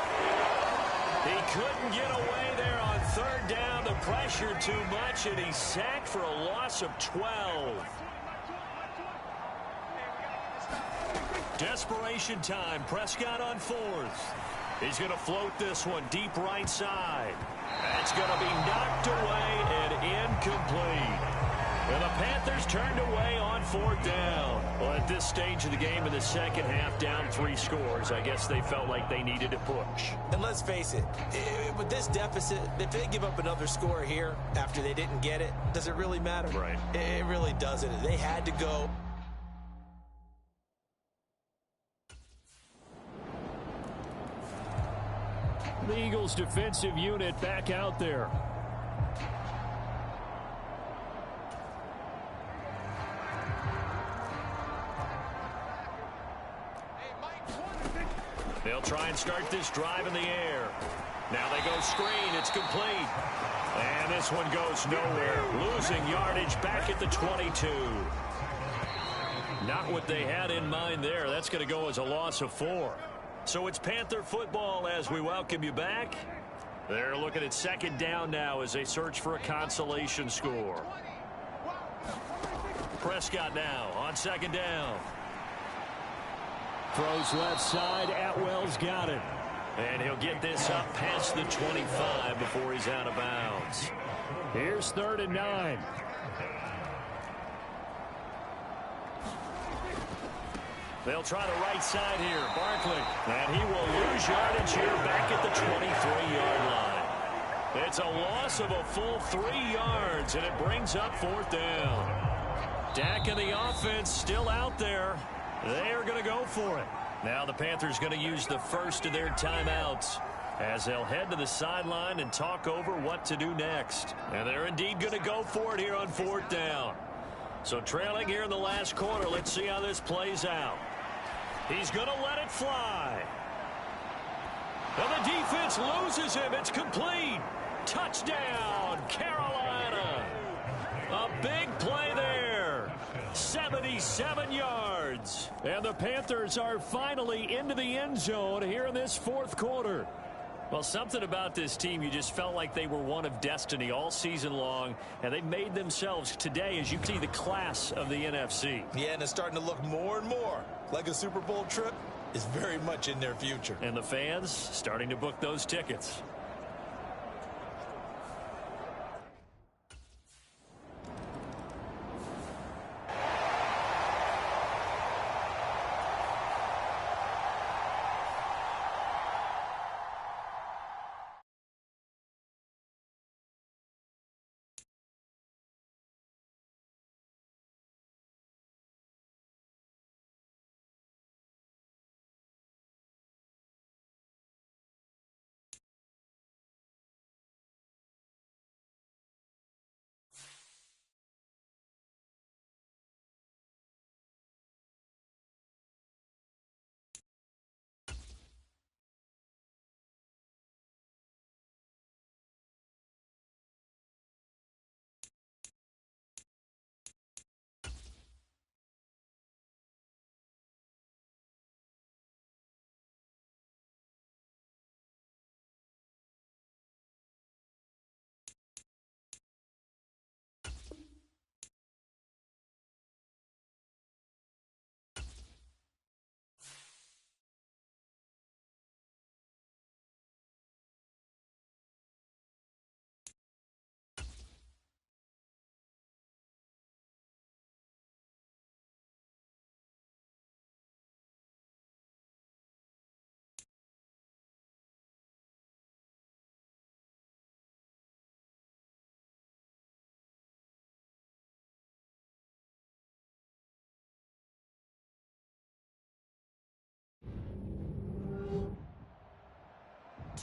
He couldn't get away there on third down. The pressure too much, and he's sacked for a loss of 12. Desperation time. Prescott on fourth. He's going to float this one deep right side. That's going to be knocked away and incomplete. And the Panthers turned away on fourth down. Well, at this stage of the game in the second half, down 3 scores, I guess they felt like they needed to push. And let's face it, with this deficit, if they give up another score here after they didn't get it, does it really matter? Right. It really doesn't. They had to go. The Eagles defensive unit back out there. They'll try and start this drive in the air. Now they go screen. It's complete. And this one goes nowhere. Losing yardage back at the 22. Not what they had in mind there. That's going to go as a loss of 4. So it's Panther football as we welcome you back. They're looking at second down now as they search for a consolation score. Prescott now on second down. Throws left side. Atwell's got it. And he'll get this up past the 25 before he's out of bounds. Here's 3rd and 9. They'll try the right side here. Barkley. And he will lose yardage here back at the 23-yard line. It's a loss of a full 3 yards, and it brings up 4th down. Dak and the offense still out there. They are going to go for it. Now the Panthers going to use the first of their timeouts as they'll head to the sideline and talk over what to do next. And they're indeed going to go for it here on 4th down. So trailing here in the last quarter, let's see how this plays out. He's going to let it fly. And the defense loses him. It's complete. Touchdown, Carolina. A big play there. 77 yards. And the Panthers are finally into the end zone here in this 4th quarter. Well, something about this team, you just felt like they were one of destiny all season long, and they made themselves today, as you can see, the class of the NFC. Yeah, and it's starting to look more and more like a Super Bowl trip is very much in their future. And the fans starting to book those tickets.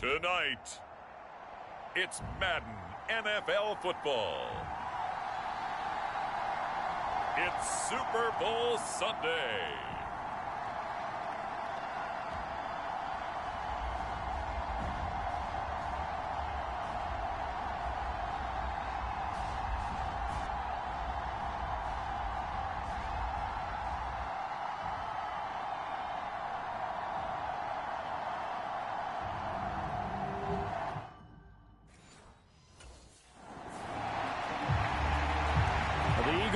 Tonight, it's Madden NFL football. It's Super Bowl Sunday.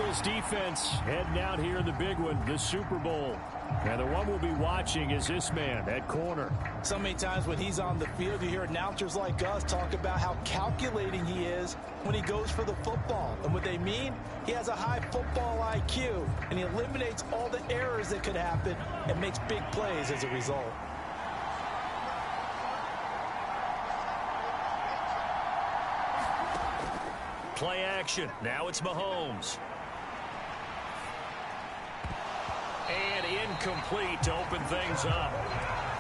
Eagles defense heading out here in the big one, the Super Bowl. And the one we'll be watching is this man at corner. So many times when he's on the field, you hear announcers like us talk about how calculating he is when he goes for the football. And what they mean, he has a high football IQ, and he eliminates all the errors that could happen and makes big plays as a result. Play action. Now it's Mahomes. And incomplete to open things up.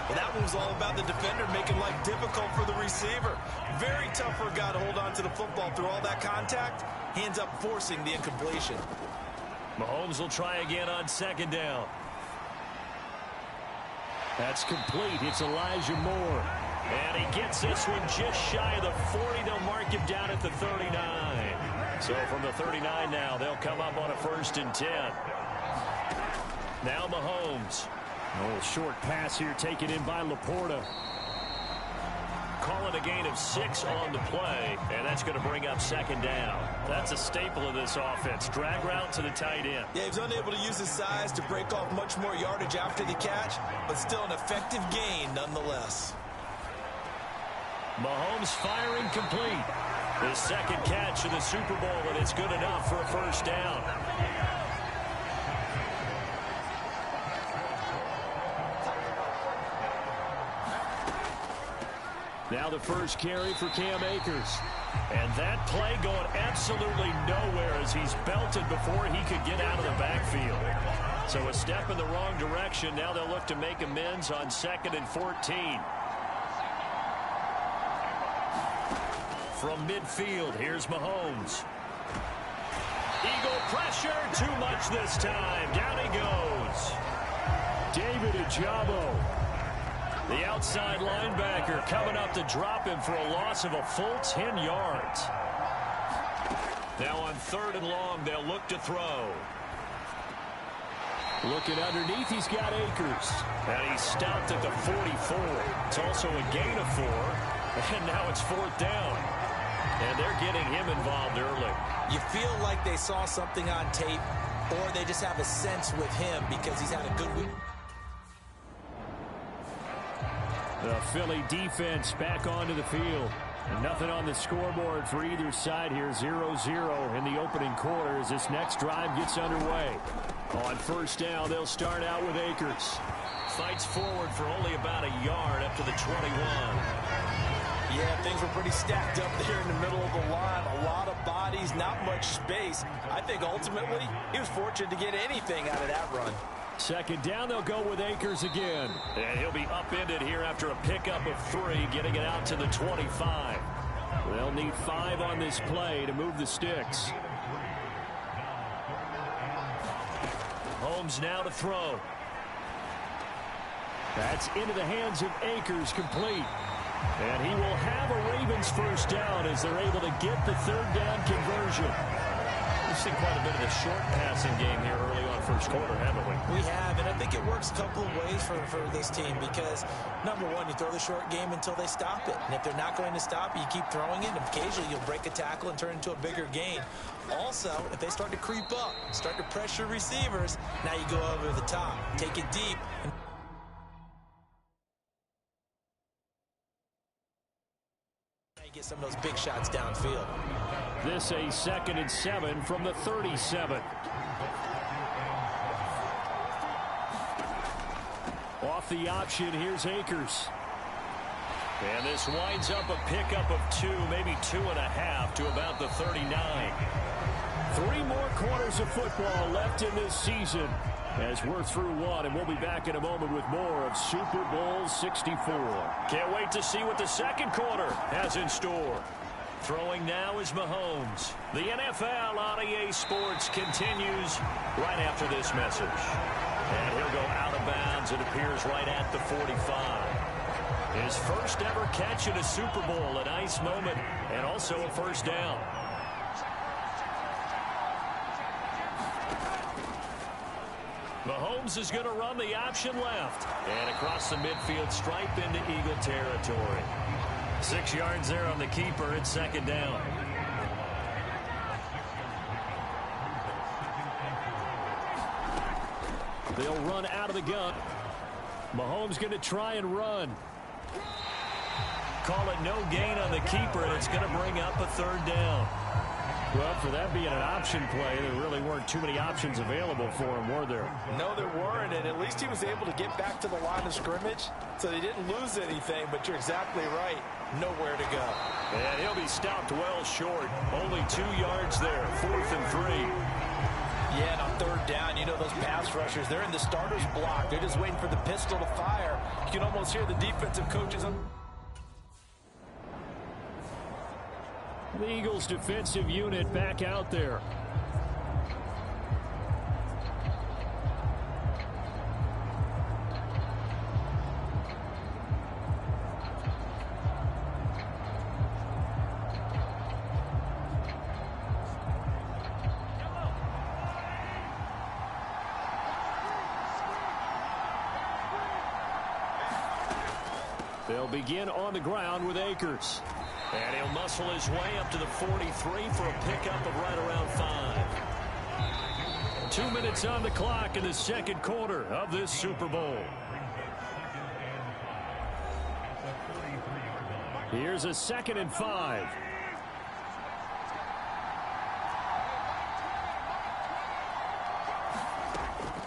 Well, that one was all about the defender making life difficult for the receiver. Very tough for a guy to hold on to the football through all that contact. He ends up forcing the incompletion. Mahomes will try again on second down. That's complete. It's Elijah Moore. And he gets this one just shy of the 40. They'll mark him down at the 39. So from the 39 now, they'll come up on a 1st and 10. Now Mahomes. A little short pass here taken in by Laporta. Call it a gain of 6 on the play, and that's going to bring up 2nd down. That's a staple of this offense. Drag route to the tight end. Yeah, he was unable to use his size to break off much more yardage after the catch, but still an effective gain nonetheless. Mahomes firing complete. His 2nd catch of the Super Bowl, and it's good enough for a 1st down. Now the first carry for Cam Akers. And that play going absolutely nowhere as he's belted before he could get out of the backfield. So a step in the wrong direction. Now they'll look to make amends on 2nd and 14. From midfield, here's Mahomes. Eagle pressure, too much this time. Down he goes. David Ojabo. The outside linebacker coming up to drop him for a loss of a full 10 yards. Now on 3rd and long, they'll look to throw. Looking underneath, he's got Akers. And he's stopped at the 44. It's also a gain of 4. And now it's 4th down. And they're getting him involved early. You feel like they saw something on tape, or they just have a sense with him because he's had a good week. The Philly defense back onto the field. Nothing on the scoreboard for either side here. 0-0 in the opening quarter as this next drive gets underway. On 1st down, they'll start out with Akers. Fights forward for only about a yard up to the 21. Yeah, things were pretty stacked up there in the middle of the line. A lot of bodies, not much space. I think ultimately he was fortunate to get anything out of that run. 2nd down, they'll go with Akers again. And he'll be upended here after a pickup of 3, getting it out to the 25. They'll need 5 on this play to move the sticks. Holmes now to throw. That's into the hands of Akers, complete. And he will have a Ravens 1st down as they're able to get the 3rd down conversion. We've seen quite a bit of the short passing game here early on 1st quarter, haven't we? We have, and I think it works a couple of ways for this team because, number one, you throw the short game until they stop it. And if they're not going to stop it, you keep throwing it, and occasionally you'll break a tackle and turn it into a bigger gain. Also, if they start to creep up, start to pressure receivers, now you go over the top, take it deep, and get some of those big shots downfield. This a 2nd and 7 from the 37. Off the option, here's Akers. And this winds up a pickup of 2, maybe 2.5 to about the 39. 3 more quarters of football left in this season as we're through 1, and we'll be back in a moment with more of Super Bowl 64. Can't wait to see what the 2nd quarter has in store. Throwing now is Mahomes. The NFL on EA Sports continues right after this message. And he'll go out of bounds, it appears, right at the 45. His first ever catch in a Super Bowl, a nice moment, and also a 1st down. Mahomes is going to run the option left. And across the midfield stripe into Eagle territory. 6 yards there on the keeper. It's 2nd down. They'll run out of the gun. Mahomes going to try and run. Call it no gain on the keeper, and it's going to bring up a third down. Well, for that being an option play, there really weren't too many options available for him, were there? No, there weren't, and at least he was able to get back to the line of scrimmage, so they didn't lose anything, but you're exactly right. Nowhere to go. And he'll be stopped well short. Only 2 yards there, 4th and 3. Yeah, and on third down, you know those pass rushers, they're in the starter's block. They're just waiting for the pistol to fire. You can almost hear the defensive coaches on. The Eagles defensive unit back out there. They'll begin on the ground with Akers. And he'll muscle his way up to the 43 for a pickup of right around 5. 2 minutes on the clock in the second quarter of this Super Bowl. Here's a 2nd and 5.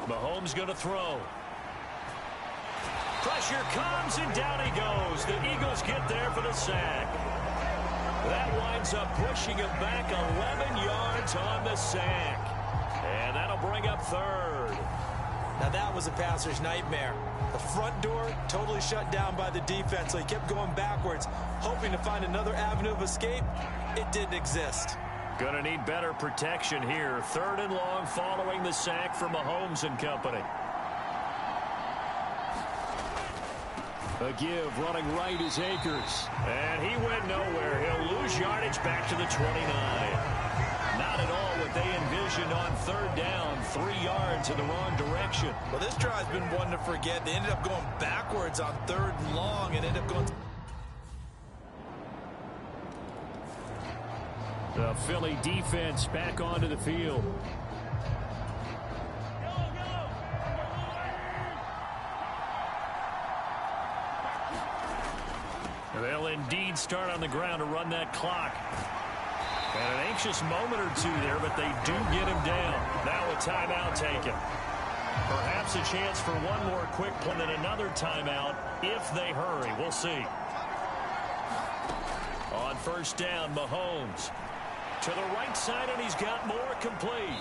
Mahomes going to throw. Pressure comes, and down he goes. The Eagles get there for the sack. That winds up pushing him back 11 yards on the sack. And that'll bring up third. Now that was a passer's nightmare. The front door totally shut down by the defense, so he kept going backwards, hoping to find another avenue of escape. It didn't exist. Gonna need better protection here. 3rd and long following the sack from Mahomes and company. A give running right is Akers. And he went nowhere. He'll lose yardage back to the 29. Not at all what they envisioned on 3rd down. 3 yards in the wrong direction. Well, this drive's been one to forget. They ended up going backwards on 3rd and long and ended up going. The Philly defense back onto the field. They'll indeed start on the ground to run that clock. And an anxious moment or two there, but they do get him down. Now a timeout taken. Perhaps a chance for one more quick play and another timeout if they hurry. We'll see. On 1st down, Mahomes. To the right side, and he's got more complete.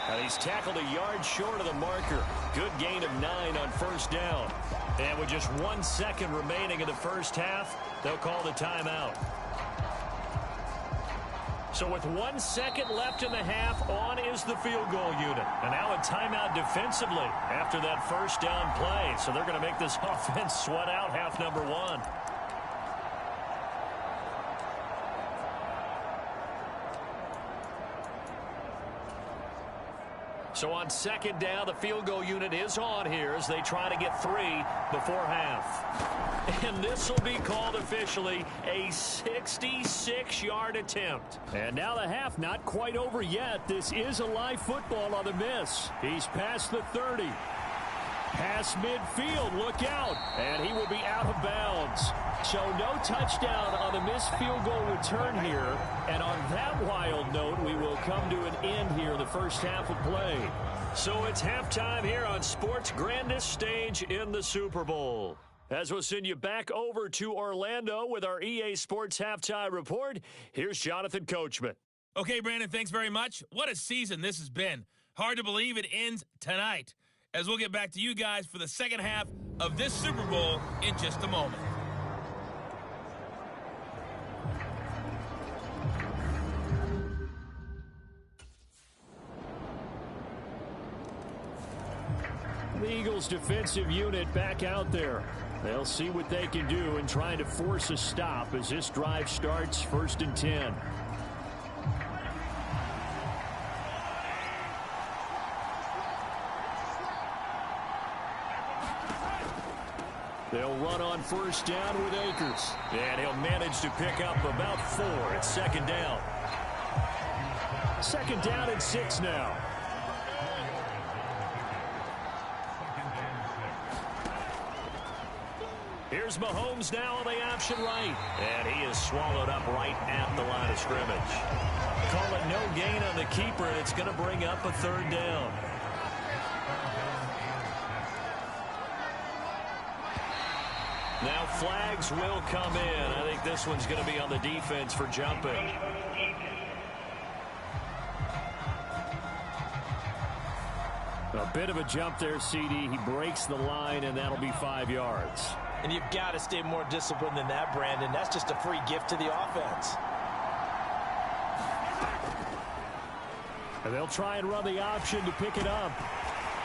And he's tackled a yard short of the marker. Good gain of 9 on 1st down. And with just 1 second remaining in the first half, they'll call the timeout. So with 1 second left in the half, on is the field goal unit. And now a timeout defensively after that 1st down play. So they're going to make this offense sweat out half number 1. So on 2nd down, the field goal unit is on here as they try to get 3 before half. And this will be called officially a 66-yard attempt. And now the half not quite over yet. This is a live football on the miss. He's past the 30. Past midfield, look out. And he will be out of bounds. So no touchdown on the missed field goal return here. And on that wild note, we will come to an end here in the first half of play. So it's halftime here on sports' grandest stage in the Super Bowl. As we'll send you back over to Orlando with our EA Sports Halftime Report, here's Jonathan Coachman. Okay, Brandon, thanks very much. What a season this has been. Hard to believe it ends tonight, as we'll get back to you guys for the second half of this Super Bowl in just a moment. The Eagles defensive unit back out there. They'll see what they can do in trying to force a stop as this drive starts 1st and 10. They'll run on 1st down with Akers. And he'll manage to pick up about 4 at 2nd down. 2nd down and 6 now. Here's Mahomes now on the option right. And he is swallowed up right at the line of scrimmage. Call it no gain on the keeper, and it's going to bring up a third down. Now flags will come in. I think this one's going to be on the defense for jumping. A bit of a jump there, CD. He breaks the line, and that'll be 5 yards. And you've got to stay more disciplined than that, Brandon. That's just a free gift to the offense. And they'll try and run the option to pick it up.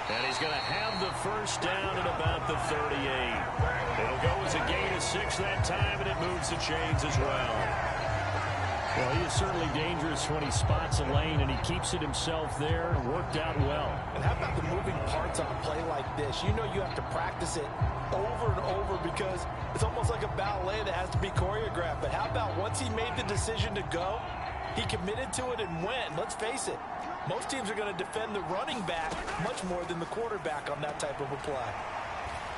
And he's going to have the first down at about the 38. It'll go as a gain of 6 that time, and it moves the chains as well. Well, he is certainly dangerous when he spots a lane, and he keeps it himself there. Worked out well. And how about the moving parts on a play like this? You know you have to practice it over and over because it's almost like a ballet that has to be choreographed. But how about once he made the decision to go, he committed to it and went. Let's face it, most teams are going to defend the running back much more than the quarterback on that type of a play.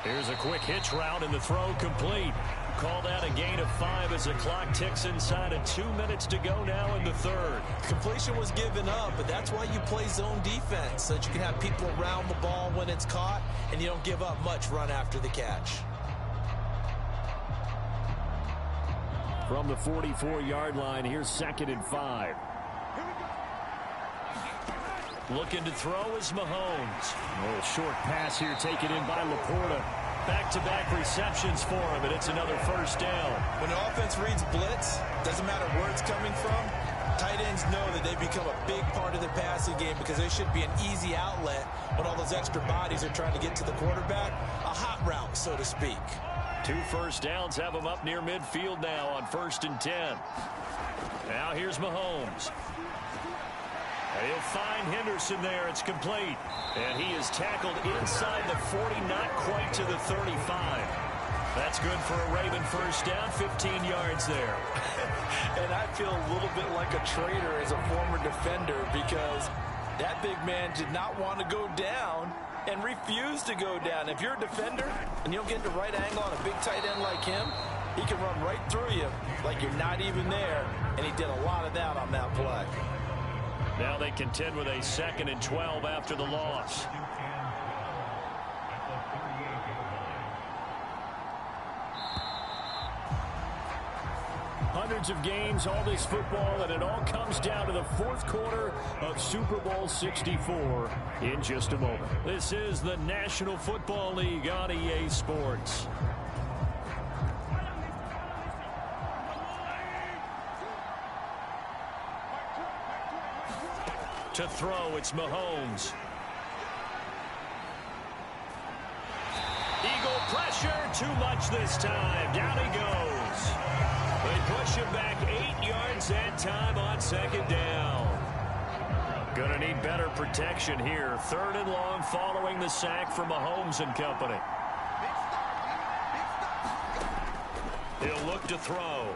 Here's a quick hitch route, and the throw complete. Called out a gain of 5 as the clock ticks inside of 2 minutes to go now in the third. Completion was given up, but that's why you play zone defense, so that you can have people around the ball when it's caught, and you don't give up much run after the catch. From the 44-yard line, here's 2nd and 5. Looking to throw is Mahomes. A little short pass here taken in by Laporta. Back-to-back receptions for him, and it's another first down. When the offense reads blitz, doesn't matter where it's coming from, tight ends know that they become a big part of the passing game because they should be an easy outlet when all those extra bodies are trying to get to the quarterback. A hot route, so to speak. 2 first downs have him up near midfield now on 1st and 10. Now here's Mahomes. He'll find Henderson there. It's complete. And he is tackled inside the 40, not quite to the 35. That's good for a Raven first down, 15 yards there. And I feel a little bit like a traitor as a former defender because that big man did not want to go down and refused to go down. If you're a defender and you don't get the right angle on a big tight end like him, he can run right through you like you're not even there. And he did a lot of that on that play. Now they contend with a 2nd and 12 after the loss. Hundreds of games, all this football, and it all comes down to the 4th quarter of Super Bowl 64 in just a moment. This is the National Football League on EA Sports. To throw, it's Mahomes. Eagle pressure, too much this time. Down he goes. They push him back 8 yards that time on 2nd down. Gonna need better protection here. 3rd and long following the sack from Mahomes and company. He'll look to throw.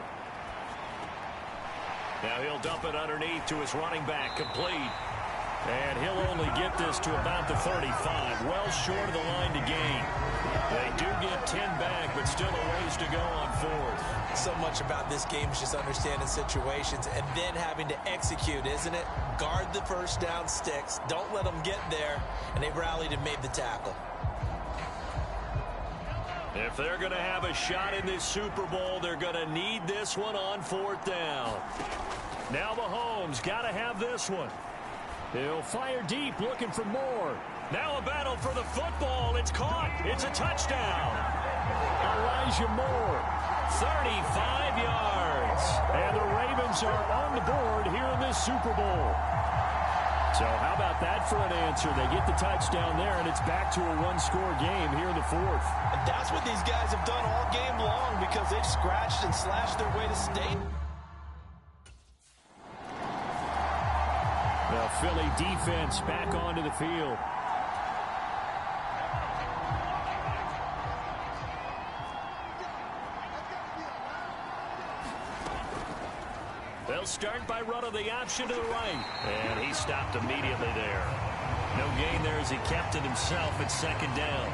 Now he'll dump it underneath to his running back, complete. And he'll only get this to about the 35, well short of the line to gain. They do get 10 back, but still a ways to go on 4th. So much about this game is just understanding situations and then having to execute, isn't it? Guard the first down sticks. Don't let them get there. And they rallied and made the tackle. If they're going to have a shot in this Super Bowl, they're going to need this one on 4th down. Now Mahomes got to have this one. He'll fire deep, looking for more. Now a battle for the football. It's caught. It's a touchdown. Elijah Moore. 35 yards. And the Ravens are on the board here in this Super Bowl. So how about that for an answer? They get the touchdown there, and it's back to a one-score game here in the 4th. And that's what these guys have done all game long because they've scratched and slashed their way to state. The Philly defense back onto the field. They'll start by running the option to the right. And he stopped immediately there. No gain there as he kept it himself at 2nd down.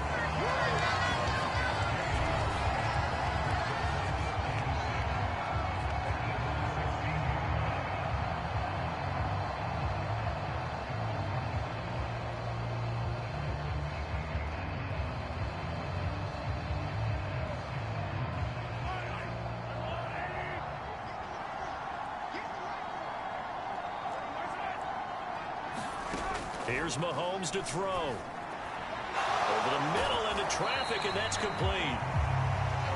Here's Mahomes to throw. Over the middle into traffic, and that's complete.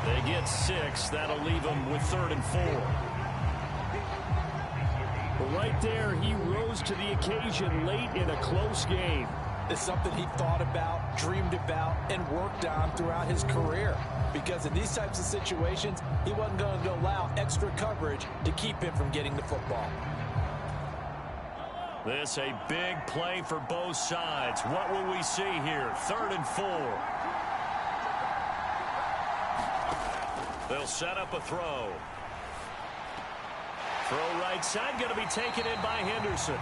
They get 6. That'll leave them with 3rd and 4. Right there, he rose to the occasion late in a close game. It's something he thought about, dreamed about, and worked on throughout his career. Because in these types of situations, he wasn't going to allow extra coverage to keep him from getting the football. This a big play for both sides. What will we see here? 3rd and 4. They'll set up a throw. Throw right side, going to be taken in by Henderson.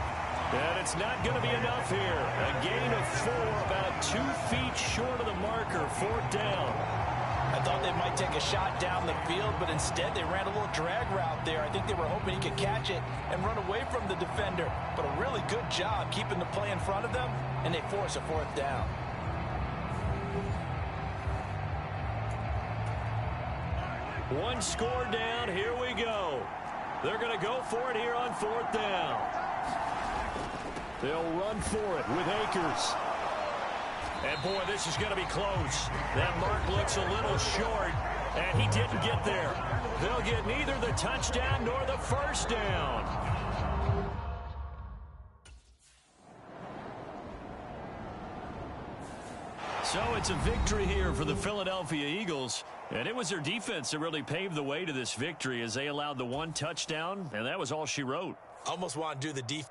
And it's not going to be enough here. A gain of 4, about 2 feet short of the marker. 4th down. I thought they might take a shot down the field, but instead they ran a little drag route there. I think they were hoping he could catch it and run away from the defender. But a really good job keeping the play in front of them, and they force a 4th down. One score down. Here we go. They're going to go for it here on 4th down. They'll run for it with Akers. And, boy, this is going to be close. That mark looks a little short, and he didn't get there. They'll get neither the touchdown nor the 1st down. So it's a victory here for the Philadelphia Eagles. And it was their defense that really paved the way to this victory as they allowed the 1 touchdown, and that was all she wrote. Almost want to do the defense.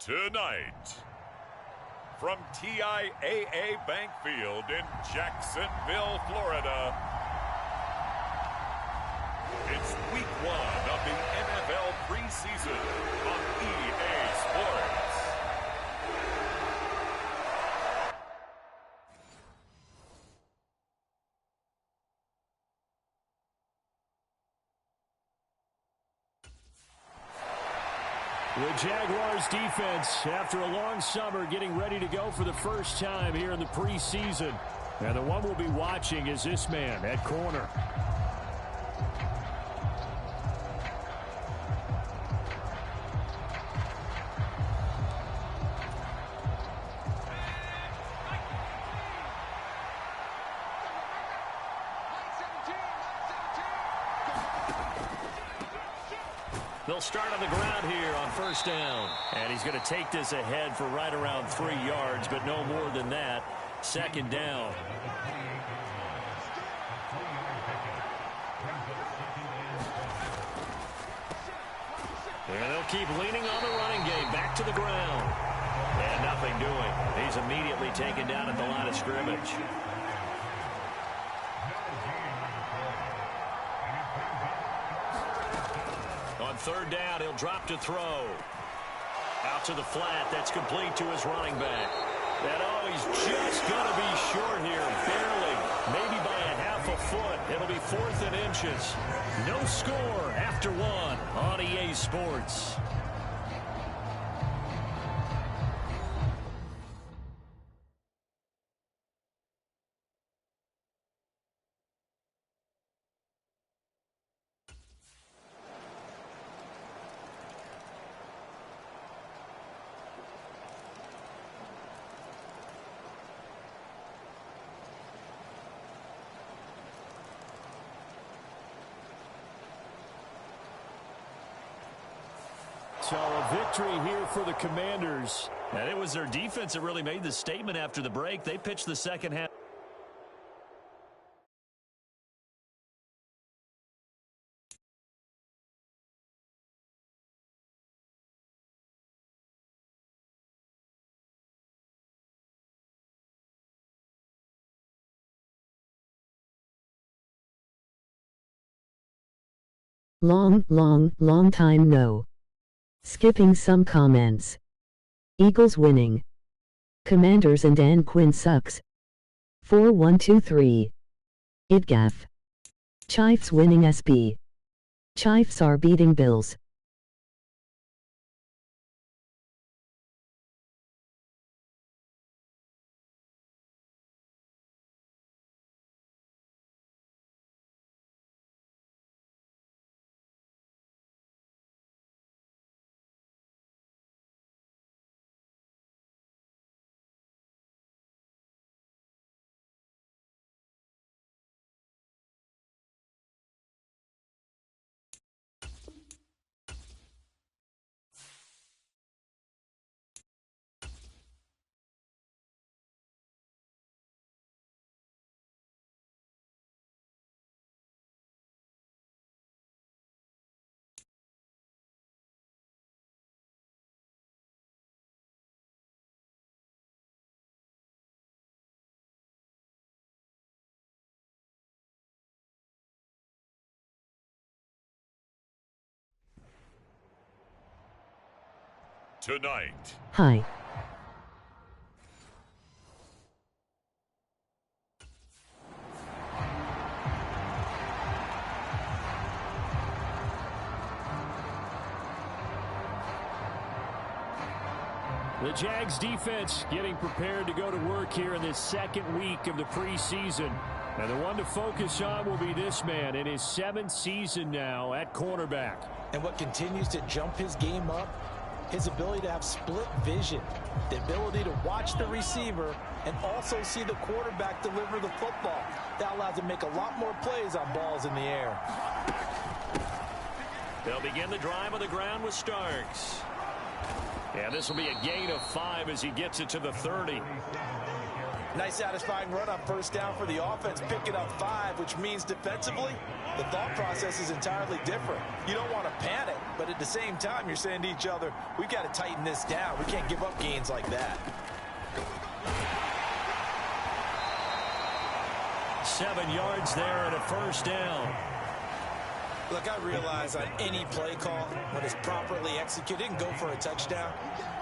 Tonight, from TIAA Bank Field in Jacksonville, Florida, it's week 1 of the NFL preseason on EA Sports. The Jaguars defense, after a long summer, getting ready to go for the first time here in the preseason. And the one we'll be watching is this man at corner. They'll start on the ground here on first down. And he's going to take this ahead for right around 3 yards, but no more than that. Second down. And they'll keep leaning on the running game. Back to the ground. And nothing doing. He's immediately taken down at the line of scrimmage. On third down, he'll drop to throw. Out to the flat. That's complete to his running back. And oh, he's just going to be short here. Barely. Maybe by a half a foot. It'll be 4th and inches. No score after 1 on EA Sports. So a victory here for the Commanders. And it was their defense that really made the statement after the break. They pitched the second half. Long time no. Skipping some comments. Eagles winning. Commanders and Dan Quinn sucks. 4123. Idgaff. Chiefs winning SB. Chiefs are beating Bills. Tonight. Hi. The Jags defense getting prepared to go to work here in this second week of the preseason. And the one to focus on will be this man in his 7th season now at cornerback. And what continues to jump his game up, his ability to have split vision, the ability to watch the receiver and also see the quarterback deliver the football. That allows him to make a lot more plays on balls in the air. They'll begin the drive on the ground with Starks. And this will be a gain of 5 as he gets it to the 30. Nice satisfying run on first down for the offense, picking up 5, which means defensively, the thought process is entirely different. You don't want to panic, but at the same time, you're saying to each other, we've got to tighten this down. We can't give up gains like that. 7 yards there and a first down. Look, I realize on any play call, when it's properly executed, it can go for a touchdown.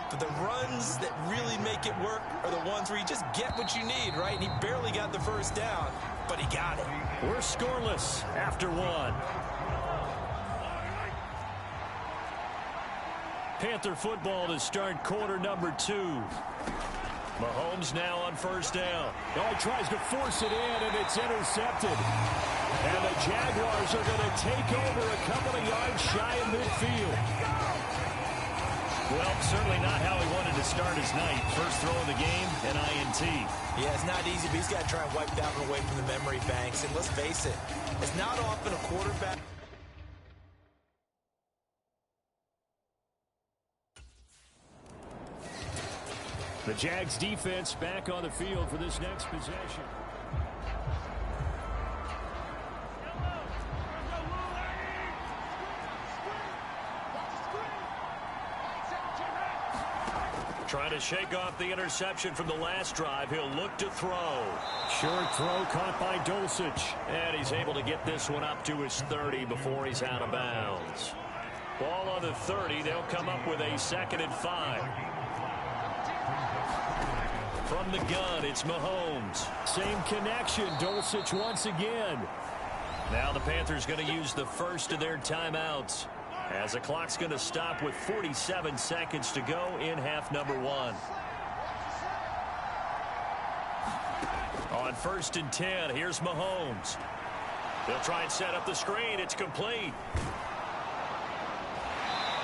But the runs that really make it work are the ones where you just get what you need, right? And he barely got the first down, but he got it. We're scoreless after 1. Panther football to start quarter number 2. Mahomes now on first down. Oh, he tries to force it in, and it's intercepted. And the Jaguars are going to take over a couple of yards shy of midfield. Well, certainly not how he wanted to start his night. First throw of the game, an INT. Yeah, it's not easy, but he's got to try and wipe that one away from the memory banks. And let's face it, it's not often a quarterback. The Jags defense back on the field for this next possession. Trying to shake off the interception from the last drive. He'll look to throw. Short throw caught by Dulcich. And he's able to get this one up to his 30 before he's out of bounds. Ball on the 30. They'll come up with a 2nd and 5. From the gun, it's Mahomes. Same connection. Dulcich once again. Now the Panthers going to use the first of their timeouts, as the clock's going to stop with 47 seconds to go in half number 1. On 1st and 10, here's Mahomes. They'll try and set up the screen. It's complete.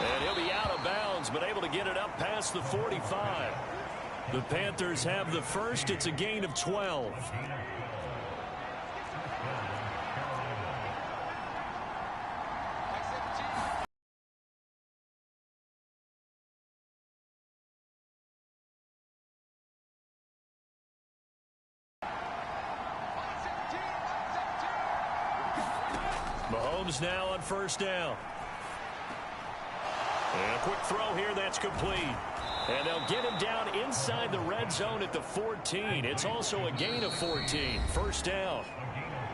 And he'll be out of bounds, but able to get it up past the 45. The Panthers have the first. It's a gain of 12. Mahomes now on first down. And a quick throw here that's complete. And they'll get him down inside the red zone at the 14. It's also a gain of 14. First down.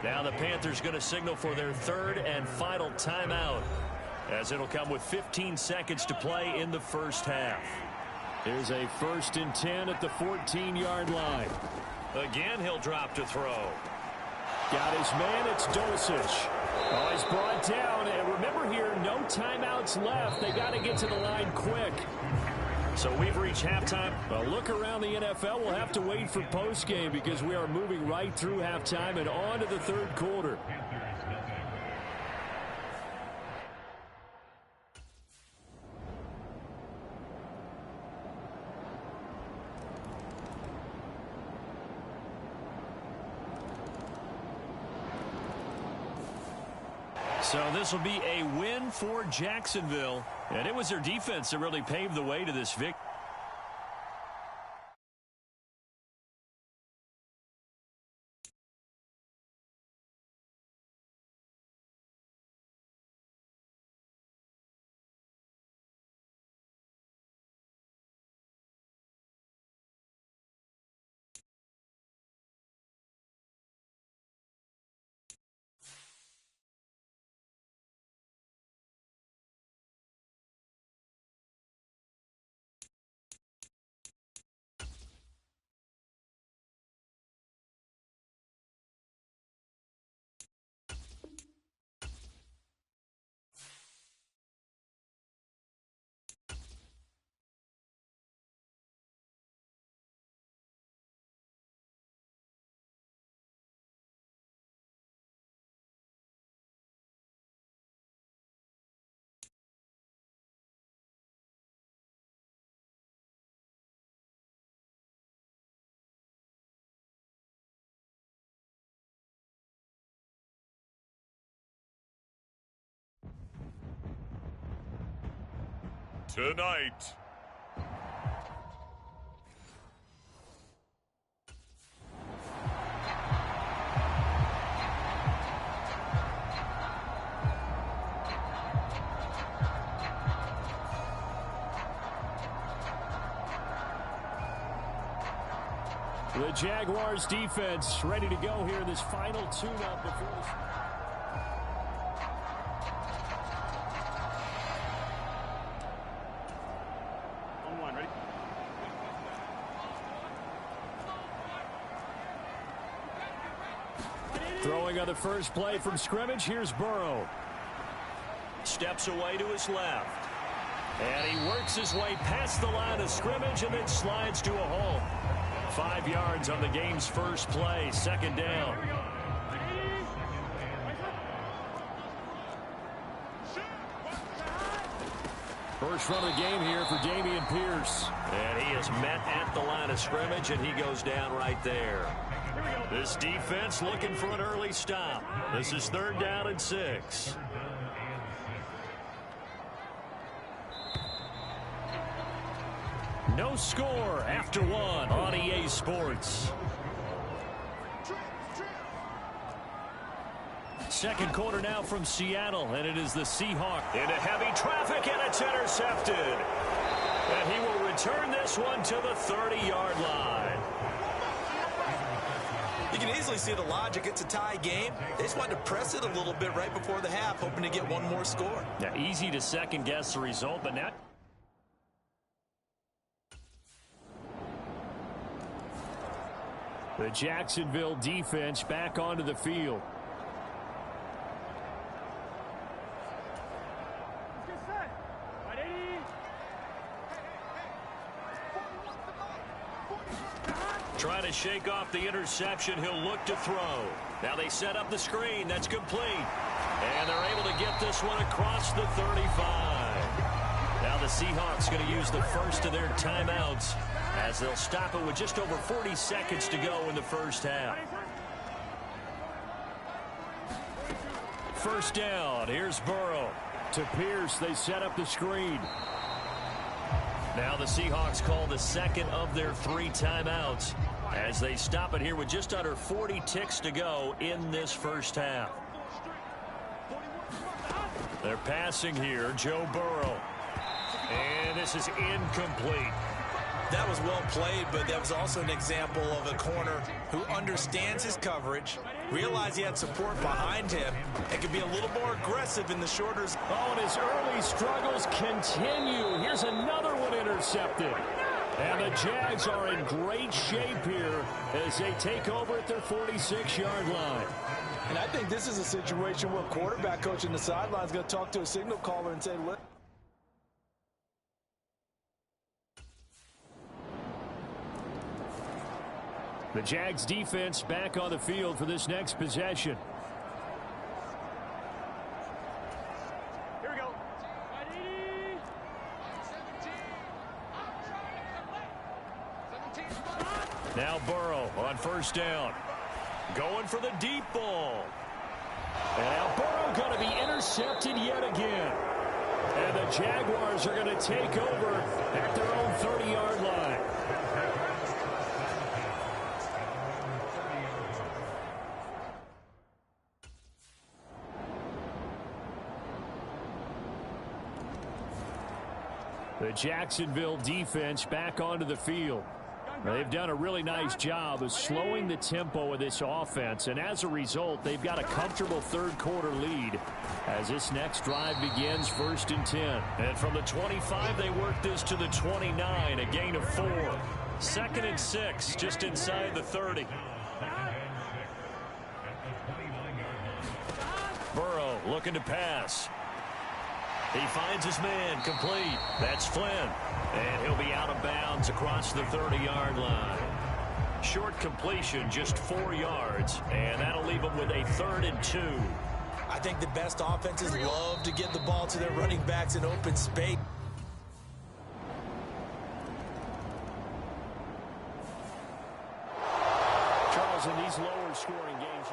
Now the Panthers going to signal for their 3rd and final timeout, as it'll come with 15 seconds to play in the first half. Here's a 1st and 10 at the 14-yard line. Again, he'll drop to throw. Got his man. It's Dulcich. Oh, he's brought down. And remember here, no timeouts left. They got to get to the line quick. So we've reached halftime. A look around the NFL. We'll have to wait for postgame because we are moving right through halftime and on to the 3rd quarter. So this will be a win for Jacksonville. And it was their defense that really paved the way to this victory. Tonight, The Jaguars defense ready to go here in this final tune-up before the... On one, ready? Throwing on the first play from scrimmage, here's Burrow. Steps away to his left. And he works his way past the line of scrimmage and then slides to a hole. 5 yards on the game's first play, second down. First run of the game here for Dameon Pierce. And he is met at the line of scrimmage, and he goes down right there. This defense looking for an early stop. This is 3rd down and 6. No score after 1 on EA Sports. Second quarter now from Seattle, and it is the Seahawks. Into heavy traffic, and it's intercepted. And he will return this one to the 30-yard line. You can easily see the logic. It's a tie game. They just wanted to press it a little bit right before the half, hoping to get one more score. Now, easy to second-guess the result, but now... The Jacksonville defense back onto the field. Trying to shake off the interception. He'll look to throw. Now they set up the screen. That's complete. And they're able to get this one across the 35. Now the Seahawks going to use the first of their timeouts as they'll stop it with just over 40 seconds to go in the first half. First down. Here's Burrow. To Pierce, they set up the screen. Now the Seahawks call the second of their 3 timeouts as they stop it here with just under 40 ticks to go in this first half. They're passing here, Joe Burrow. And this is incomplete. That was well played, but that was also an example of a corner who understands his coverage, realized he had support behind him, and could be a little more aggressive in the shorter. Oh, and his early struggles continue. Here's another one intercepted. And the Jags are in great shape here as they take over at their 46-yard line. And I think this is a situation where quarterback coach in the sideline is going to talk to a signal caller and say, look. The Jags defense back on the field for this next possession. Here we go. Now Burrow on first down. Going for the deep ball. And now Burrow going to be intercepted yet again. And the Jaguars are going to take over at their own 30-yard line. The Jacksonville defense back onto the field. They've done a really nice job of slowing the tempo of this offense, and as a result, they've got a comfortable third-quarter lead as this next drive begins 1st and 10. And from the 25, they work this to the 29, a gain of 4. 2nd and 6, just inside the 30. Burrow looking to pass. He finds his man, complete. That's Flynn. And he'll be out of bounds across the 30-yard line. Short completion, just 4 yards, and that'll leave him with a 3rd and 2. I think the best offenses love to get the ball to their running backs in open space. Charles, in these lower-scoring games...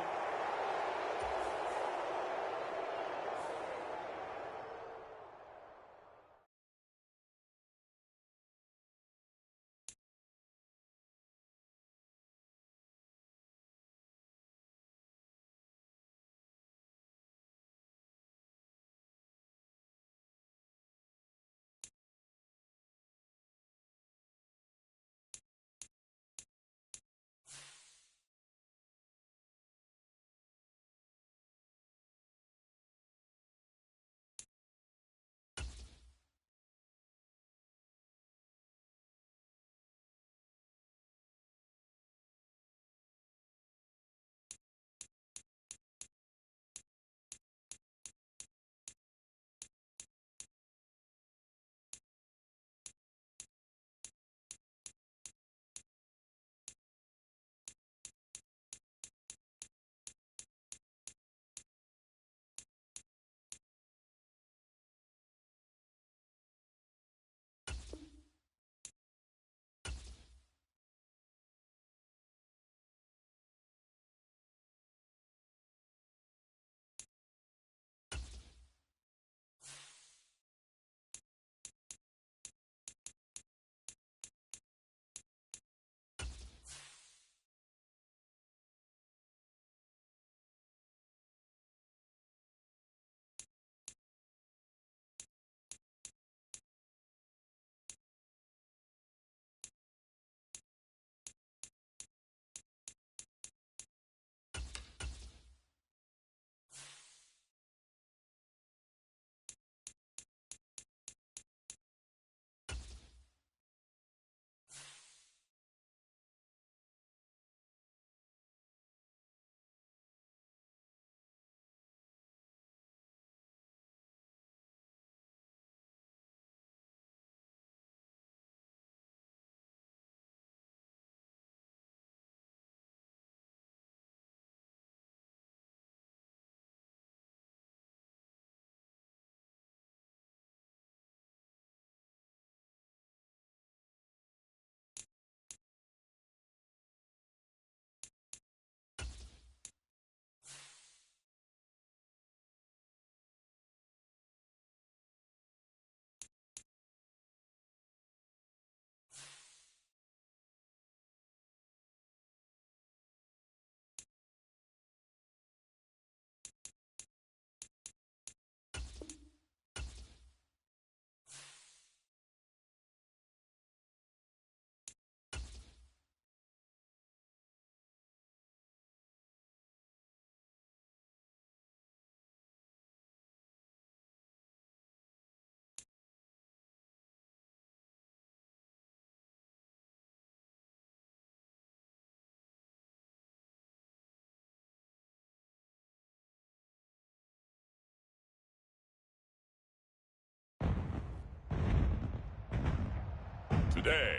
day.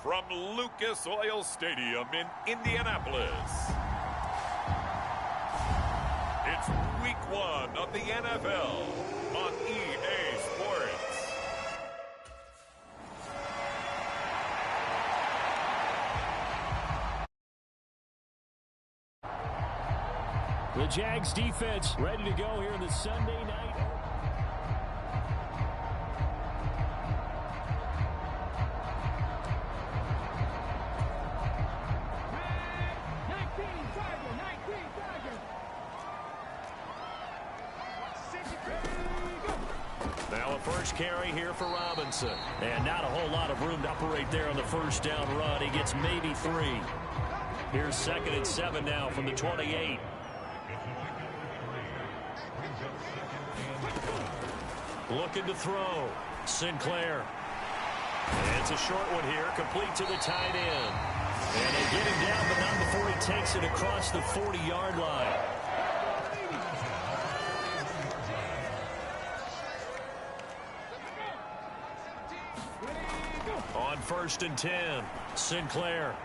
From Lucas Oil Stadium in Indianapolis, it's week 1 of the NFL on EA Sports. The Jags defense ready to go here in the Sunday night. Now a first carry here for Robinson. And not a whole lot of room to operate there on the first down run. He gets maybe 3. Here's 2nd and 7 now from the 28. Looking to throw. Sinclair. And it's a short one here, complete to the tight end. And they get him down, but not before he takes it across the 40-yard line. On 1st and 10, Sinclair.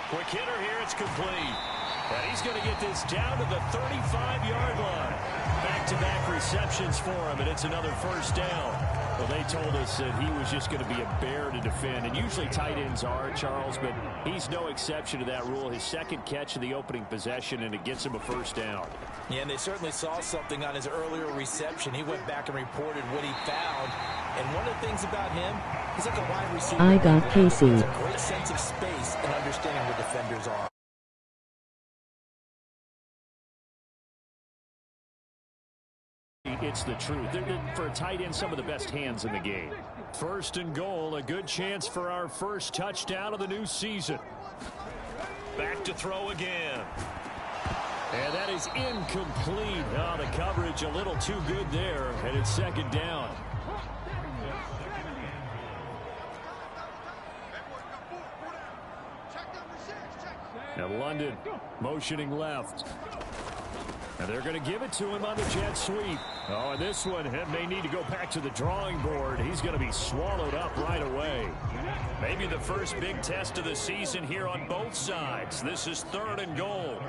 Quick hitter here, it's complete. And he's going to get this down to the 35-yard line. Back-to-back receptions for him, and it's another first down. Well, they told us that he was just going to be a bear to defend, and usually tight ends are, Charles, but he's no exception to that rule. His 2nd catch of the opening possession, and it gets him a first down. Yeah, and they certainly saw something on his earlier reception. He went back and reported what he found, and one of the things about him, he's like a wide receiver. I got Casey. He has a great sense of space and understanding where defenders are. It's the truth. They're, for a tight end, some of the best hands in the game. 1st and goal, a good chance for our first touchdown of the new season. Back to throw again. And that is incomplete. Oh, the coverage a little too good there, and it's 2nd down. And London motioning left. And they're going to give it to him on the jet sweep. Oh, and this one may need to go back to the drawing board. He's going to be swallowed up right away. Maybe the first big test of the season here on both sides. This is 3rd and goal.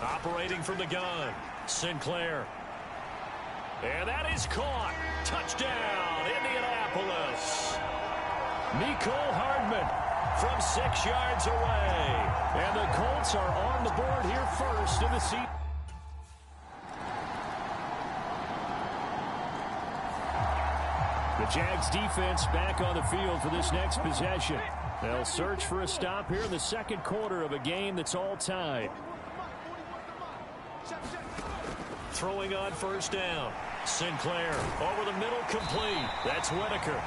Operating from the gun, Sinclair. And that is caught. Touchdown, Indianapolis. Mecole Hardman from 6 yards away. And the Colts are on the board here first in the season. The Jags defense back on the field for this next possession. They'll search for a stop here in the 2nd quarter of a game that's all tied. Throwing on 1st down. Sinclair over the middle, complete. That's Whitaker.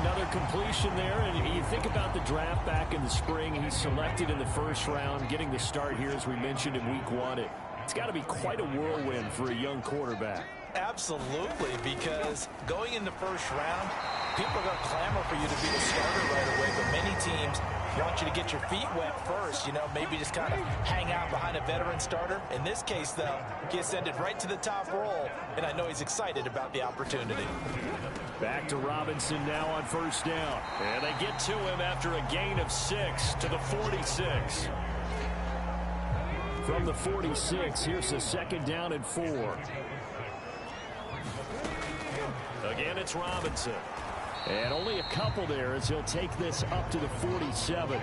Another completion there, and you think about the draft back in the spring. He's selected in the 1st round, getting the start here, as we mentioned, in week 1. It's got to be quite a whirlwind for a young quarterback. Absolutely, because going in the 1st round, people are going to clamor for you to be the starter right away, but many teams want you to get your feet wet first, you know, maybe just kind of hang out behind a veteran starter. In this case, though, he ascended right to the top role, and I know he's excited about the opportunity. Back to Robinson now on 1st down. And they get to him after a gain of 6 to the 46. From the 46, here's the 2nd down and 4. Again, it's Robinson. And only a couple there as he'll take this up to the 47.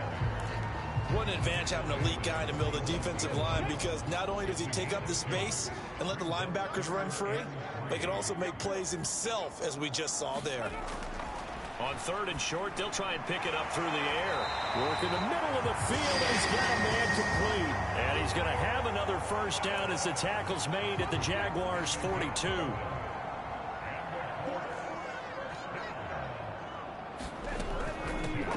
What an advantage having an elite guy in the middle of the defensive line, because not only does he take up the space and let the linebackers run free, but he can also make plays himself, as we just saw there. On 3rd and short, they'll try and pick it up through the air. Work in the middle of the field, and he's got a man complete. And he's going to have another first down as the tackle's made at the Jaguars' 42.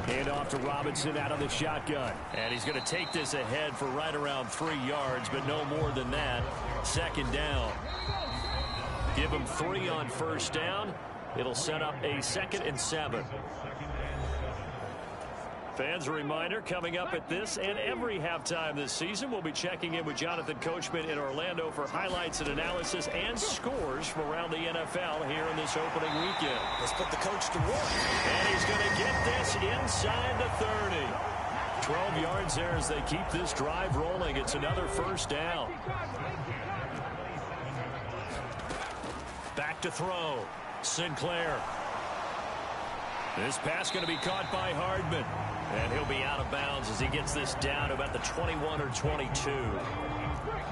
Hand off to Robinson out of the shotgun. And he's going to take this ahead for right around 3 yards, but no more than that. 2nd down. Give him 3 on 1st down. It'll set up a 2nd and 7. Fans, a reminder, coming up at this and every halftime this season, we'll be checking in with Jonathan Coachman in Orlando for highlights and analysis and scores from around the NFL here in this opening weekend. Let's put the coach to work. And he's going to get this inside the 30. 12 yards there as they keep this drive rolling. It's another first down. Back to throw. Sinclair. This pass going to be caught by Hardman. And he'll be out of bounds as he gets this down to about the 21 or 22.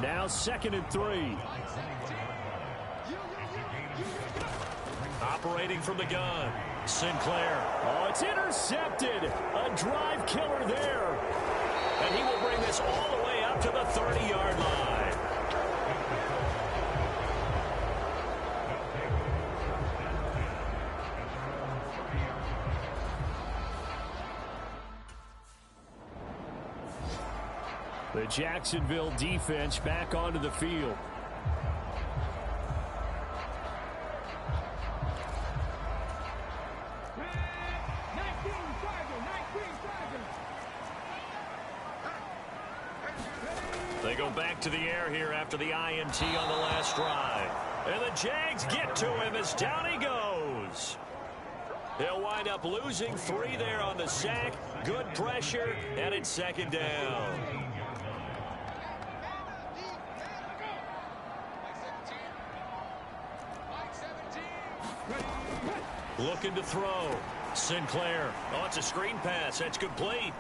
Now 2nd and 3. Operating from the gun. Sinclair. Oh, it's intercepted. A drive killer there. And he will bring this all the way up to the 30-yard line. The Jacksonville defense back onto the field. They go back to the air here after the INT on the last drive. And the Jags get to him as down he goes. He'll wind up losing 3 there on the sack. Good pressure, and it's 2nd down. Looking to throw. Sinclair. Oh, it's a screen pass. That's complete.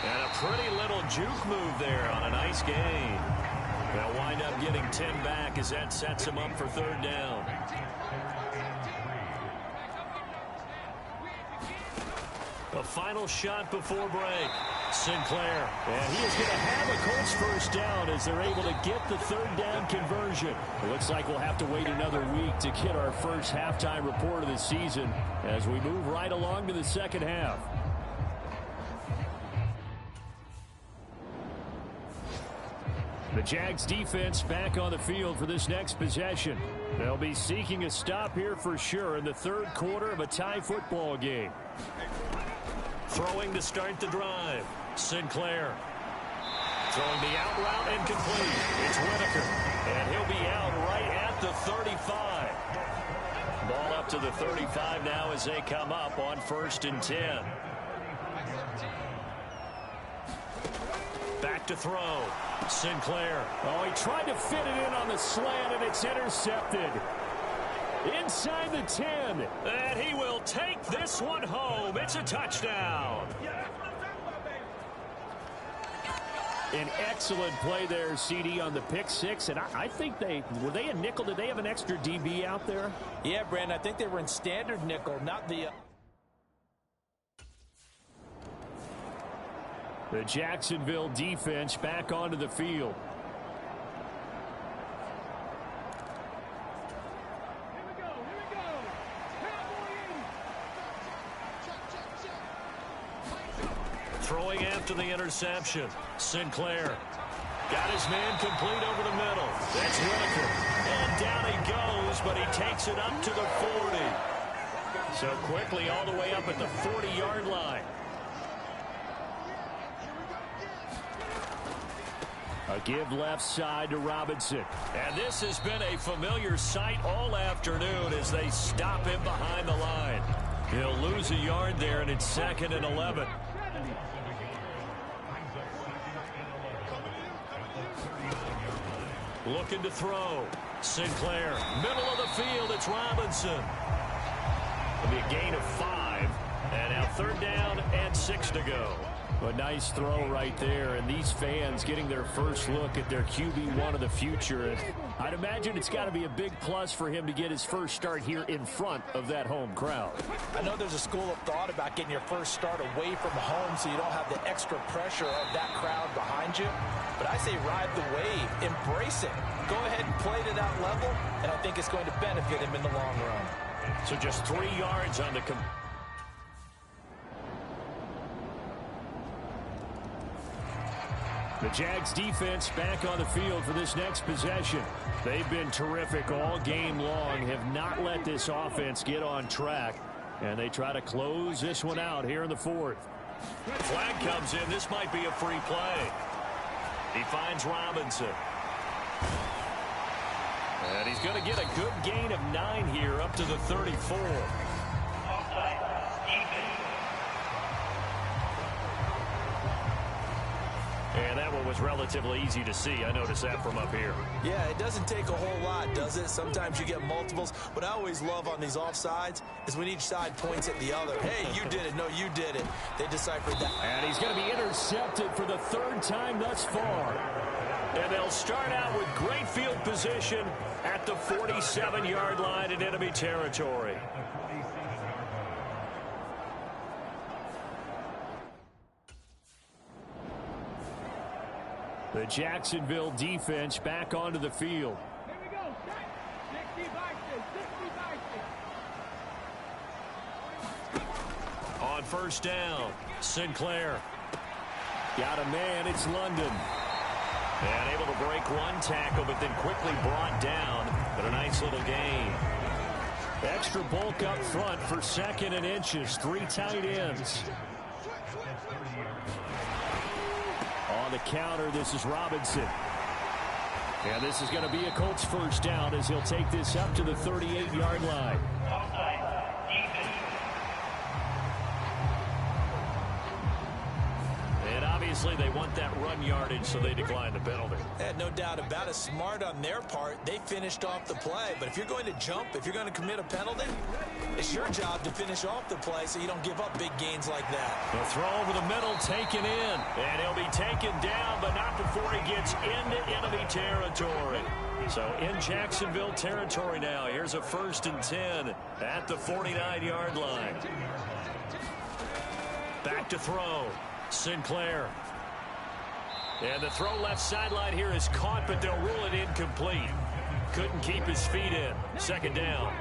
And a pretty little juke move there on a nice gain. They'll wind up getting 10 back as that sets him up for 3rd down. A final shot before break. Sinclair. And he is going to have a Colts first down as they're able to get the 3rd down conversion. It looks like we'll have to wait another week to get our first halftime report of the season as we move right along to the second half. The Jags defense back on the field for this next possession. They'll be seeking a stop here for sure in the 3rd quarter of a tie football game. Throwing to start the drive. Sinclair. Throwing the out route and complete. It's Whitaker. And he'll be out right at the 35. Ball up to the 35 now as they come up on 1st and 10. Back to throw. Sinclair. Oh, he tried to fit it in on the slant, and it's intercepted. Inside the 10. And he will take this one home. It's a touchdown. An excellent play there, CD, on the pick 6. And I think were they a nickel? Did they have an extra DB out there? Yeah, Brandon, I think they were in standard nickel, not the... The Jacksonville defense back onto the field. Throwing after the interception. Sinclair. Got his man complete over the middle. That's Whitaker. And down he goes, but he takes it up to the 40. So quickly all the way up at the 40-yard line. A give left side to Robinson. And this has been a familiar sight all afternoon as they stop him behind the line. He'll lose a yard there, and it's 2nd and 11. Looking to throw. Sinclair. Middle of the field, it's Robinson. It'll be a gain of 5. And now 3rd down and 6 to go. A nice throw right there, and these fans getting their first look at their QB1 of the future. And I'd imagine it's got to be a big plus for him to get his first start here in front of that home crowd. I know there's a school of thought about getting your first start away from home so you don't have the extra pressure of that crowd behind you. But I say ride the wave, embrace it. Go ahead and play to that level, and I think it's going to benefit him in the long run. So just 3 yards on the... The Jags defense back on the field for this next possession. They've been terrific all game long, have not let this offense get on track. And they try to close this one out here in the fourth. Flag comes in. This might be a free play. He finds Robinson. And he's going to get a good gain of 9 here up to the 34. And that one was relatively easy to see. I noticed that from up here. Yeah, it doesn't take a whole lot, does it? Sometimes you get multiples. What I always love on these offsides is when each side points at the other. Hey, you did it. No, you did it. They deciphered that. And he's going to be intercepted for the 3rd time thus far. And they'll start out with great field position at the 47-yard line in enemy territory. The Jacksonville defense back onto the field. Here we go. 60 On first down, Sinclair. Got a man, it's London. And able to break one tackle, but then quickly brought down. But a nice little gain. Extra bulk up front for 2nd and inches. 3 tight ends. On the counter, this is Robinson. And this is going to be a Colts first down as he'll take this up to the 38-yard line. And obviously they want that run yardage, so they decline the penalty. No doubt about it. Smart on their part. They finished off the play. But if you're going to jump, if you're going to commit a penalty, it's your job to finish off the play so you don't give up big gains like that. The throw over the middle taken in. And he'll be taken down, but not before he gets into enemy territory. So in Jacksonville territory now. Here's a 1st and 10 at the 49-yard line. Back to throw. Sinclair. And the throw left sideline here is caught, but they'll rule it incomplete. Couldn't keep his feet in. 2nd down.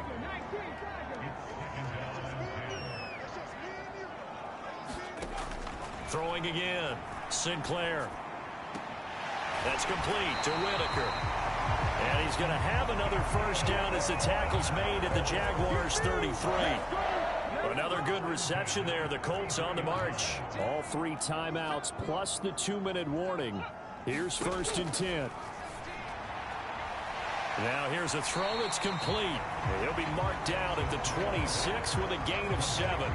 Throwing again. Sinclair. That's complete to Whitaker. And he's going to have another first down as the tackle's made at the Jaguars' 33. Another good reception there. The Colts on the march. All 3 timeouts plus the 2-minute warning. Here's 1st and 10. Now here's a throw that's complete. He'll be marked down at the 26 with a gain of 7.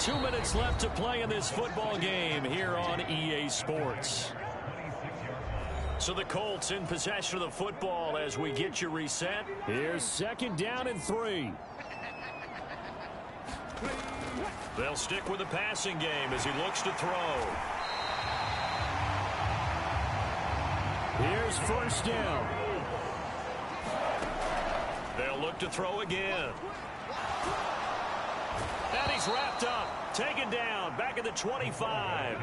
2 minutes left to play in this football game here on EA Sports. So the Colts in possession of the football as we get you reset. Here's 2nd down and 3. They'll stick with the passing game as he looks to throw. Here's 1st down. They'll look to throw again. And he's wrapped up. Taken down. Back at the 25.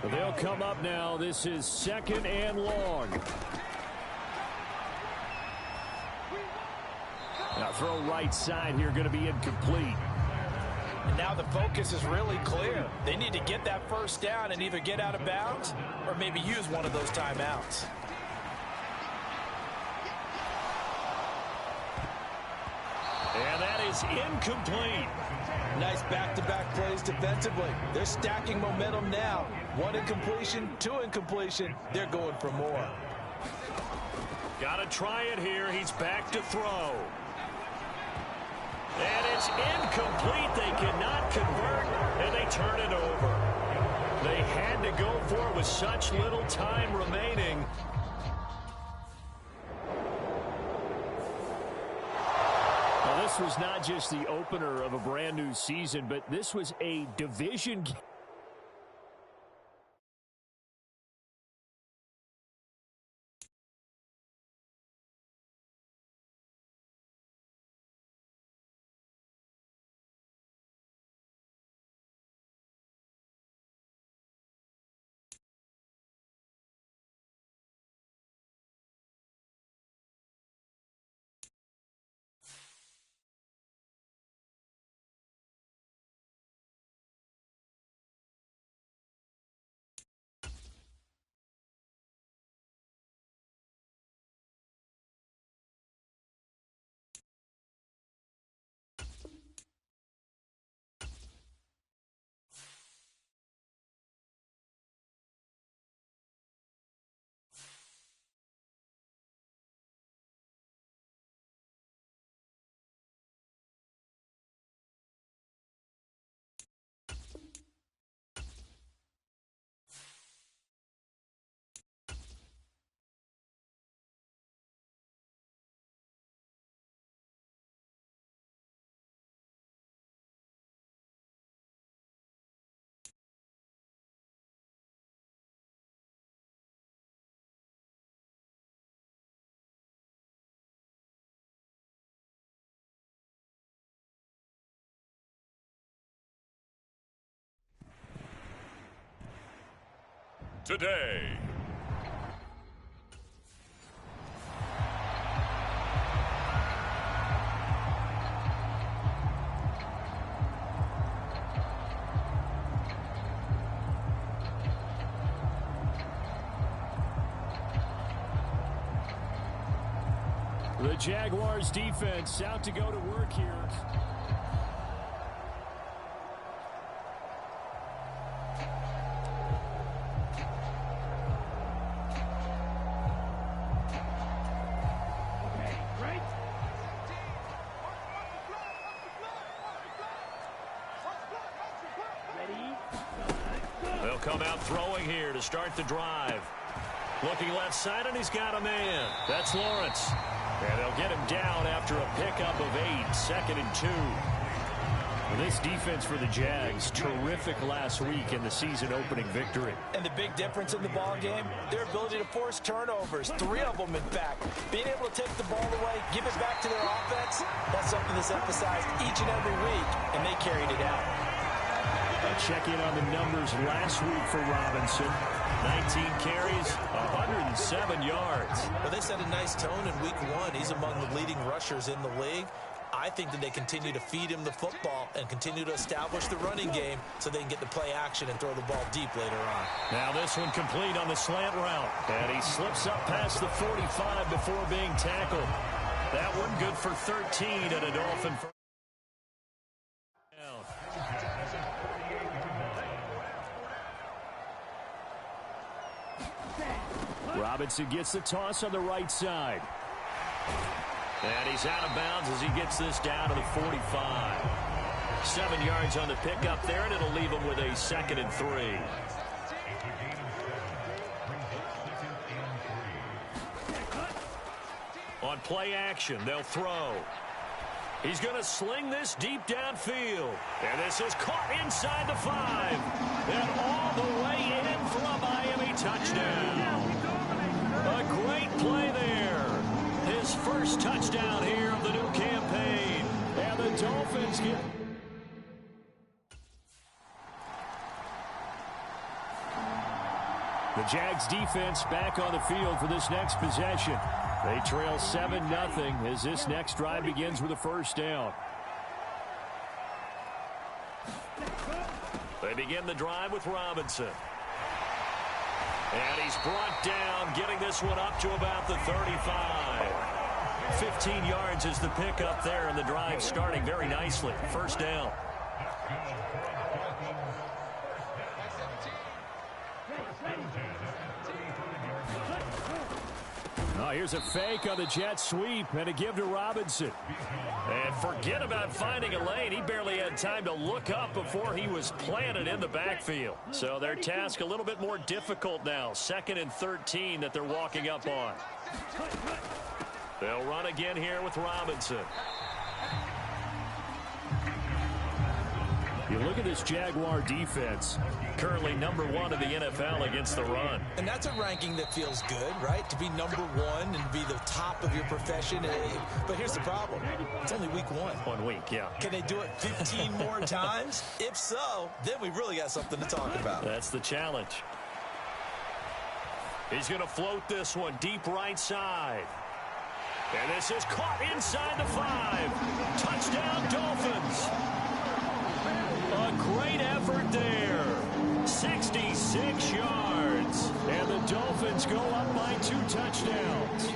They'll come up now. This is 2nd and long. Now throw right side here, going to be incomplete. And now the focus is really clear. They need to get that first down and either get out of bounds or maybe use one of those timeouts. And that is incomplete. Nice back-to-back plays defensively. They're stacking momentum now. 1 incompletion, 2 incompletion. They're going for more. Got to try it here. He's back to throw. And it's incomplete. They cannot convert, and they turn it over. They had to go for it with such little time remaining. Now, this was not just the opener of a brand new season, but this was a division game. today. The Jaguars defense out to go to work here. They'll come out throwing here to start the drive. Looking left side, and he's got a man. That's Lawrence. And they'll get him down after a pickup of 8, 2nd and 2. This defense for the Jags, terrific last week in the season-opening victory. And the big difference in the ball game, their ability to force turnovers, 3 of them in fact. Being able to take the ball away, give it back to their offense, that's something that's emphasized each and every week, and they carried it out. Check in on the numbers last week for Robinson. 19 carries, 107 yards. Well, they set a nice tone in week 1. He's among the leading rushers in the league. I think that they continue to feed him the football and continue to establish the running game so they can get the play action and throw the ball deep later on. Now this one complete on the slant route. And he slips up past the 45 before being tackled. That one good for 13 at a Dolphin first down. Robinson gets the toss on the right side. And he's out of bounds as he gets this down to the 45. 7 yards on the pickup there, and it'll leave him with a 2nd and 3. On play action, they'll throw. He's going to sling this deep downfield. And this is caught inside the 5. And all the way in for a Miami touchdown. A great play there. His first touchdown here of the new campaign. And the Dolphins get... The Jags defense back on the field for this next possession. They trail 7-0 as this next drive begins with a first down. They begin the drive with Robinson. And he's brought down, getting this one up to about the 35. 15 yards is the pickup there, and the drive starting very nicely. First down. Oh, here's a fake on the jet sweep and a give to Robinson. And forget about finding a lane. He barely had time to look up before he was planted in the backfield. So their task a little bit more difficult now. 2nd and 13 that they're walking up on. They'll run again here with Robinson. You look at this Jaguar defense. Currently number 1 in the NFL against the run. And that's a ranking that feels good, right? To be number 1 and be the top of your profession. But here's the problem. It's only week 1. 1 week, yeah. Can they do it 15 more times? If so, then we really got something to talk about. That's the challenge. He's going to float this one deep right side. And this is caught inside the 5. Touchdown, Dolphins. A great effort there. 66 yards. And the Dolphins go up by 2 touchdowns.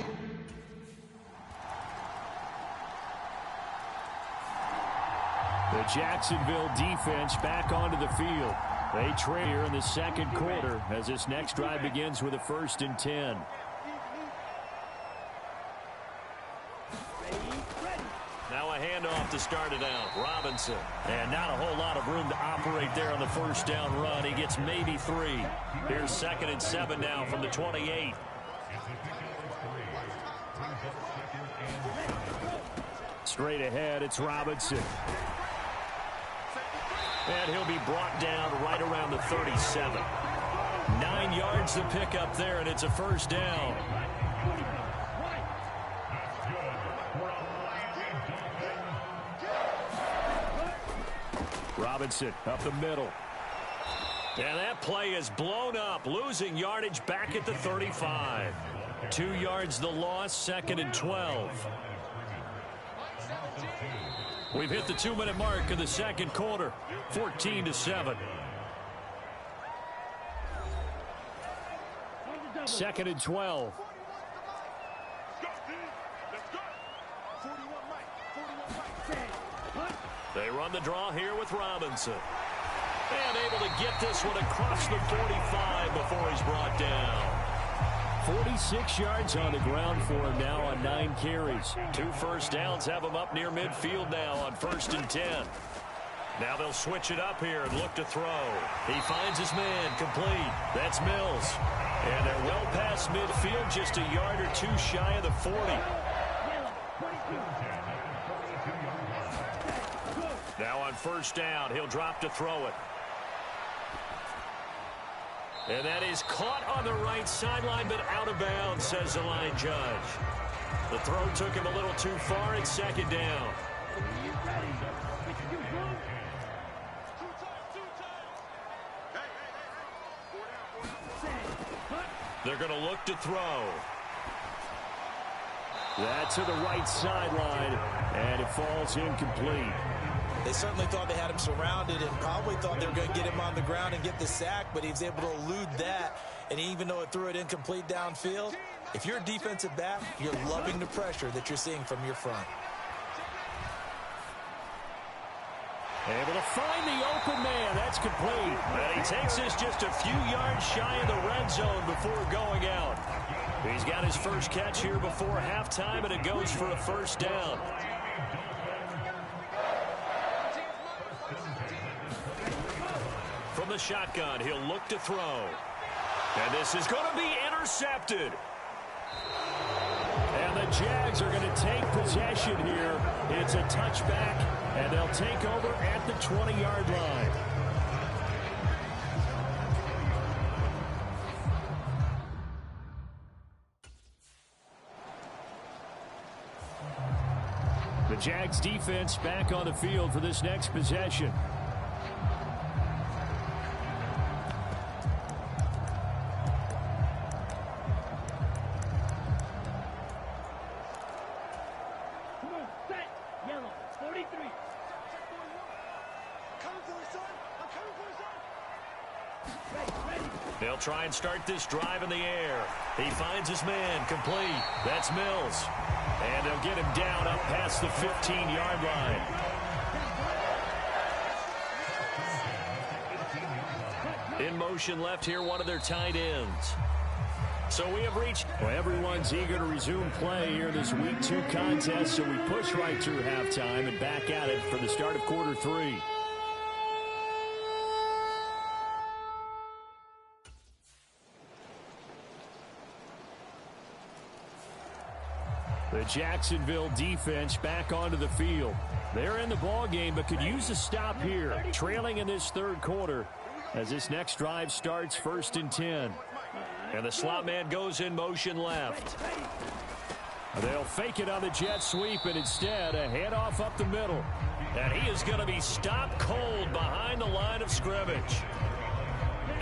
The Jacksonville defense back onto the field. They trail here in the second quarter as this next drive begins with a 1st and 10. Now a handoff to start it out. Robinson. And not a whole lot of room to operate there on the first down run. He gets maybe 3. Here's 2nd and 7 now from the 28. Straight ahead, it's Robinson. And he'll be brought down right around the 37. 9 yards to pick up there, and it's a first down. Robinson up the middle. And that play is blown up, losing yardage back at the 35. 2 yards the loss, 2nd and 12. We've hit the 2-minute mark of the second quarter, 14-7. 2nd and 12. They run the draw here with Robinson. And able to get this one across the 45 before he's brought down. 46 yards on the ground for him now on 9 carries. 2 first downs have him up near midfield now on 1st and 10. Now they'll switch it up here and look to throw. He finds his man complete. That's Mills. And they're well past midfield, just a yard or 2 shy of the 40. Now on 1st down, he'll drop to throw it. And that is caught on the right sideline, but out of bounds, says the line judge. The throw took him a little too far. It's 2nd down. They're going to look to throw. That's to the right sideline, and it falls incomplete. They certainly thought they had him surrounded and probably thought they were going to get him on the ground and get the sack, but he was able to elude that. And even though it threw it incomplete downfield, if you're a defensive back, you're loving the pressure that you're seeing from your front. Able to find the open man. That's complete. And he takes this just a few yards shy of the red zone before going out. He's got his first catch here before halftime, and it goes for a 1st down. From the shotgun, he'll look to throw. And this is going to be intercepted. And the Jags are going to take possession here. It's a touchback, and they'll take over at the 20-yard line. The Jags defense back on the field for this next possession. They'll try and start this drive in the air. He finds his man complete. That's Mills. And they'll get him down up past the 15-yard line. In motion left here, one of their tight ends. So we have reached. Well, everyone's eager to resume play here this Week 2 contest, so we push right through halftime and back at it for the start of quarter 3. The Jacksonville defense back onto the field. They're in the ball game, but could use a stop here, trailing in this 3rd quarter as this next drive starts 1st and 10. And the slot man goes in motion left. They'll fake it on the jet sweep, and instead a handoff up the middle. And he is going to be stopped cold behind the line of scrimmage.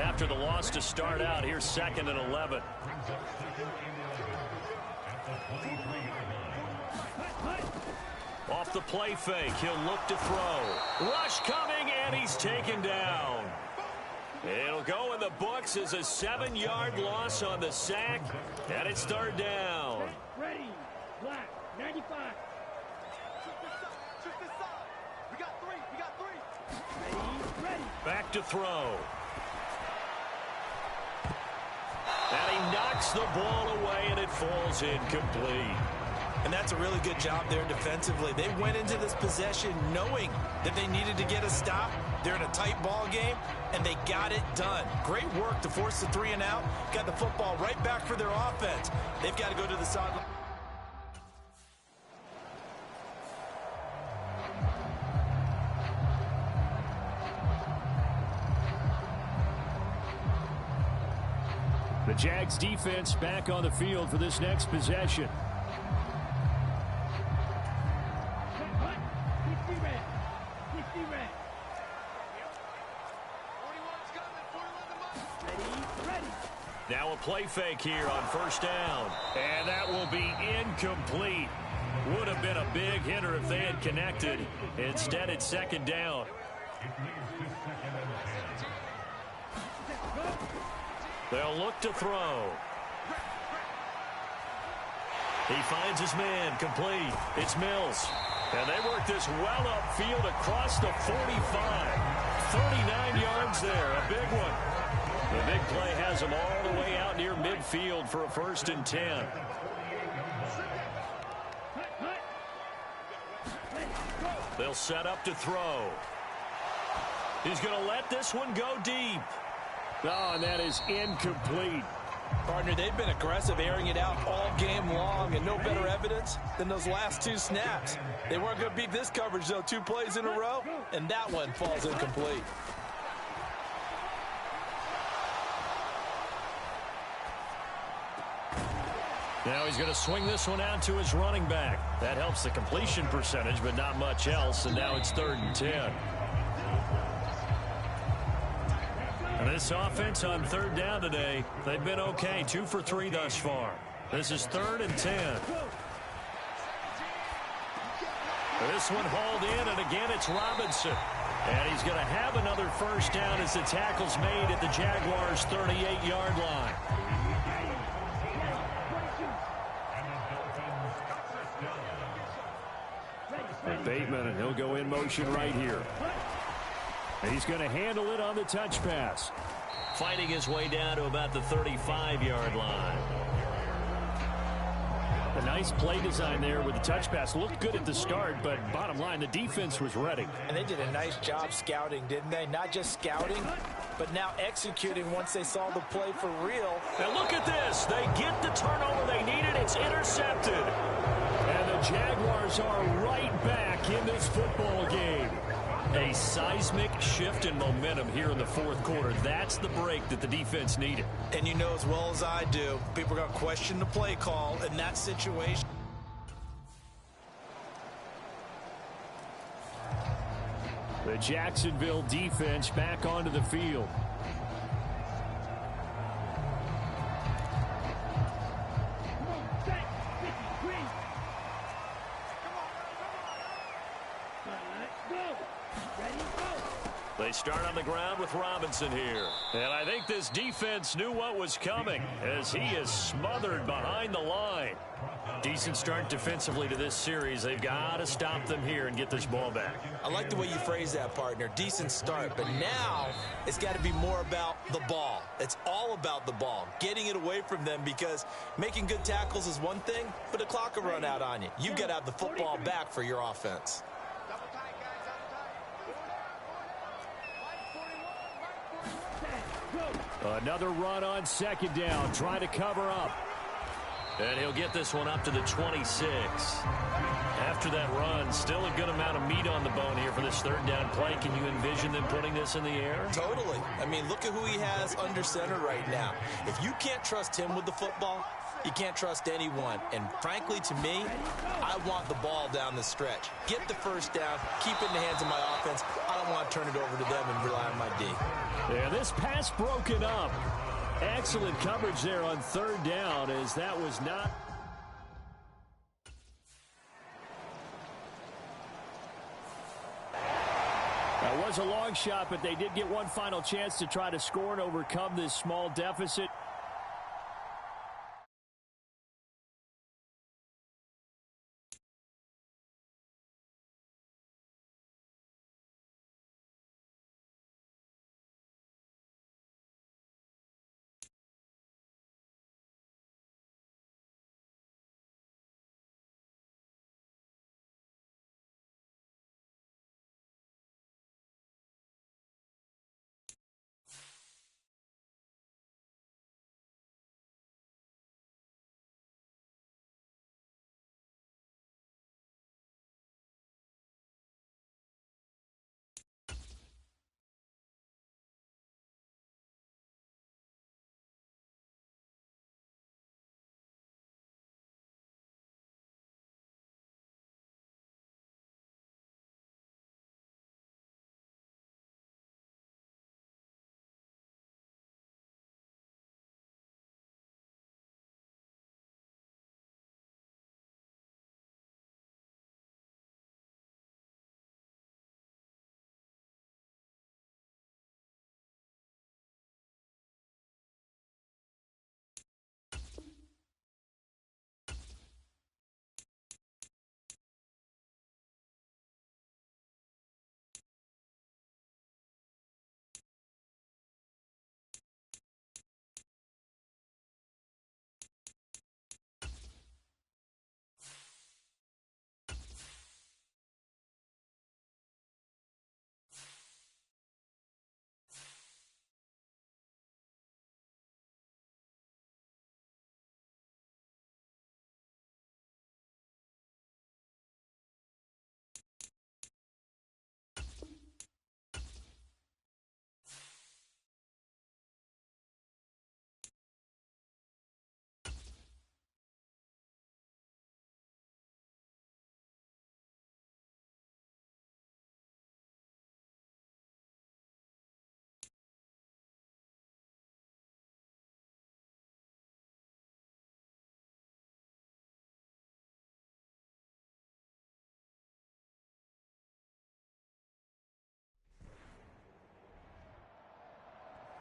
After the loss to start out, here's 2nd and 11. Off the play fake, he'll look to throw. Rush coming, and he's taken down. It'll go in the books as a 7-yard loss on the sack, and it's 3rd down. Ready, black, 95. We got three. Ready. Back to throw. And he knocks the ball away, and it falls incomplete. And that's a really good job there defensively. They went into this possession knowing that they needed to get a stop. They're in a tight ball game, and they got it done. Great work to force the 3 and out. Got the football right back for their offense. They've got to go to the sideline. The Jags defense back on the field for this next possession. Now a play fake here on first down. And that will be incomplete. Would have been a big hitter if they had connected. Instead, it's second down. They'll look to throw. He finds his man, complete. It's Mills. And they work this well upfield across the 45. 39 yards there, a big one. The big play has him all the way out near midfield for a 1st and 10. They'll set up to throw. He's going to let this one go deep. Oh, and that is incomplete. Partner, they've been aggressive, airing it out all game long, and no better evidence than those last 2 snaps. They weren't going to beat this coverage, though. 2 plays in a row, and that one falls incomplete. Now he's going to swing this one out to his running back. That helps the completion percentage, but not much else, and now it's 3rd and 10. And this offense on 3rd down today, they've been okay. 2 for 3 thus far. This is 3rd and 10. This one hauled in, and again it's Robinson. And he's going to have another 1st down as the tackle's made at the Jaguars' 38-yard line. Bateman, and he'll go in motion right here. And he's going to handle it on the touch pass. Fighting his way down to about the 35-yard line. A nice play design there with the touch pass. Looked good at the start, but bottom line, the defense was ready. And they did a nice job scouting, didn't they? Not just scouting, but now executing once they saw the play for real. And look at this. They get the turnover they needed. It's intercepted. And the Jaguars are right back in this football game. A seismic shift in momentum here in the 4th quarter. That's the break that the defense needed. And you know as well as I do, people are going to question the play call in that situation. The Jacksonville defense back onto the field. They start on the ground with Robinson here. And I think this defense knew what was coming as he is smothered behind the line. Decent start defensively to this series. They've got to stop them here and get this ball back. I like the way you phrase that, partner. Decent start. But now it's got to be more about the ball. It's all about the ball. Getting it away from them, because making good tackles is one thing, but the clock will run out on you. You've got to have the football back for your offense. Another run on 2nd down, trying to cover up. And he'll get this one up to the 26. After that run, still a good amount of meat on the bone here for this 3rd down play. Can you envision them putting this in the air? Totally. I mean, look at who he has under center right now. If you can't trust him with the football, you can't trust anyone. And frankly, to me, I want the ball down the stretch. Get the 1st down, keep it in the hands of my offense. I don't want to turn it over to them and rely on my D. Yeah, this pass broken up. Excellent coverage there on 3rd down, as that was not. That was a long shot, but they did get one final chance to try to score and overcome this small deficit.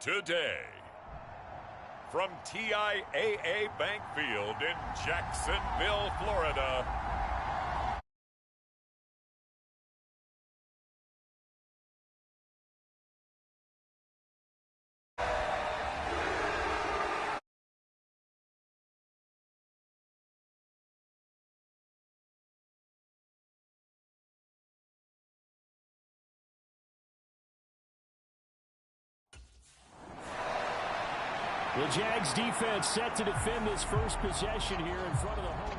today. From TIAA Bank Field in Jacksonville, Florida. The Jags defense set to defend this first possession here in front of the home.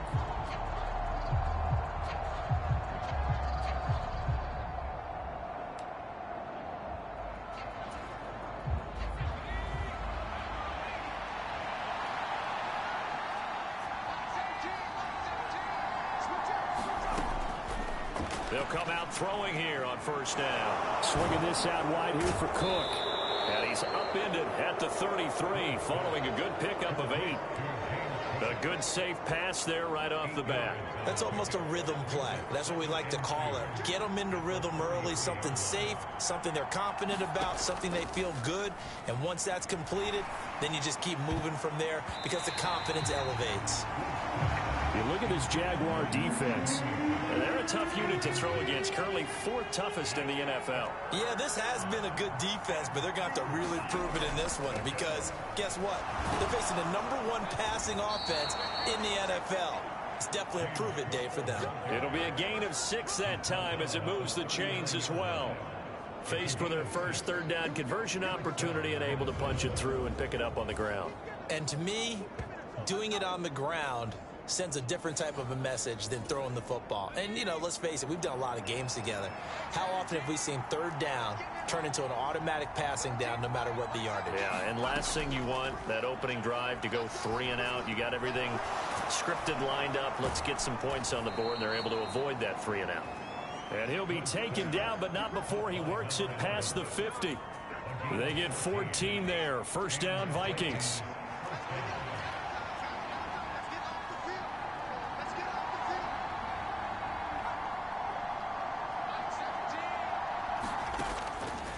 They'll come out throwing here on first down. Swinging this out wide here for Cook. And he's upended at the 33, following a good pickup of 8. A good safe pass there right off the bat. That's almost a rhythm play. That's what we like to call it. Get them into rhythm early, something safe, something they're confident about, something they feel good. And once that's completed, then you just keep moving from there because the confidence elevates. You look at this Jaguar defense. They're a tough unit to throw against, currently 4th toughest in the NFL. Yeah, this has been a good defense, but they're going to have to really prove it in this one because guess what? They're facing the #1 passing offense in the NFL. It's definitely a prove-it day for them. It'll be a gain of 6 that time as it moves the chains as well. Faced with their first 3rd down conversion opportunity and able to punch it through and pick it up on the ground. And to me, doing it on the ground sends a different type of a message than throwing the football. And, you know, let's face it, we've done a lot of games together. How often have we seen 3rd down turn into an automatic passing down no matter what the yardage? Yeah, and last thing you want, that opening drive to go 3 and out. You got everything scripted, lined up. Let's get some points on the board, and they're able to avoid that 3 and out. And he'll be taken down, but not before he works it past the 50. They get 14 there. First down, Vikings.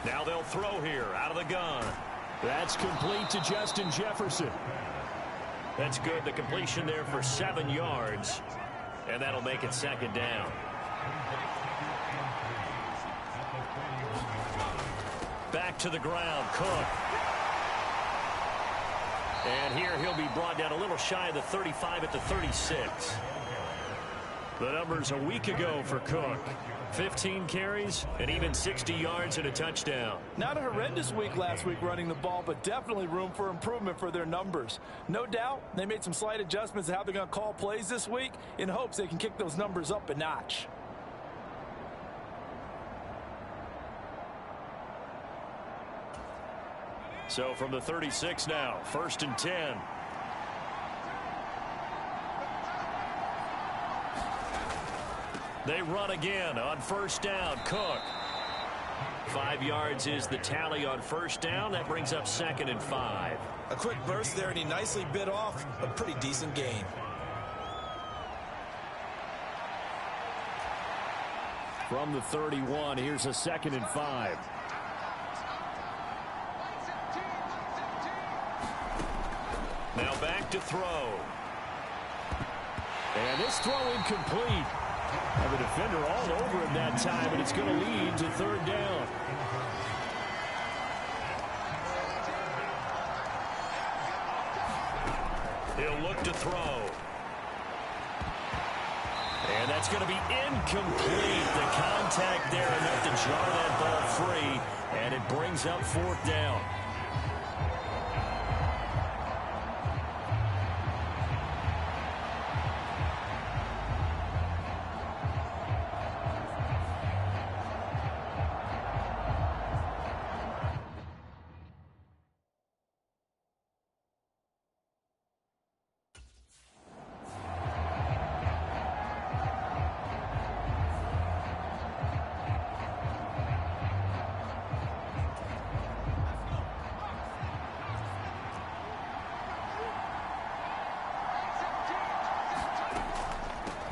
Now they'll throw here out of the gun. That's complete to Justin Jefferson. That's good. The completion there for 7 yards. And that'll make it 2nd down. Back to the ground, Cook. And here he'll be brought down a little shy of the 35 at the 36. The numbers a week ago for Cook. 15 carries and even 60 yards and a touchdown. Not a horrendous week last week running the ball, but definitely room for improvement for their numbers. No doubt they made some slight adjustments to how they're going to call plays this week in hopes they can kick those numbers up a notch. So from the 36 now, 1st and 10. They run again on first down. Cook. 5 yards is the tally on first down. That brings up 2nd and 5. A quick burst there, and he nicely bit off a pretty decent gain. From the 31, here's a 2nd and 5. Now back to throw. And this throw incomplete. And the defender all over him that time, and it's going to lead to 3rd down. He'll look to throw. And that's going to be incomplete. The contact there enough to jar that ball free, and it brings up 4th down.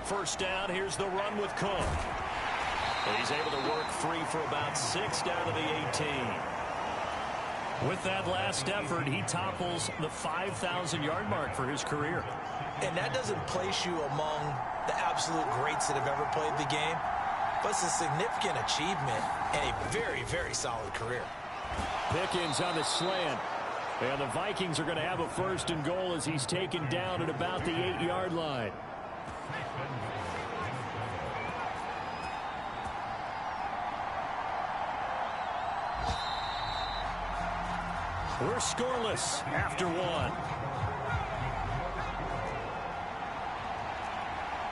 First down, here's the run with Cook. And he's able to work free for about 6 down to the 18. With that last effort, he topples the 5,000-yard mark for his career. And that doesn't place you among the absolute greats that have ever played the game, but it's a significant achievement and a very, very solid career. Pickens on the slant. And the Vikings are going to have a first and goal as he's taken down at about the 8-yard line. We're scoreless after one.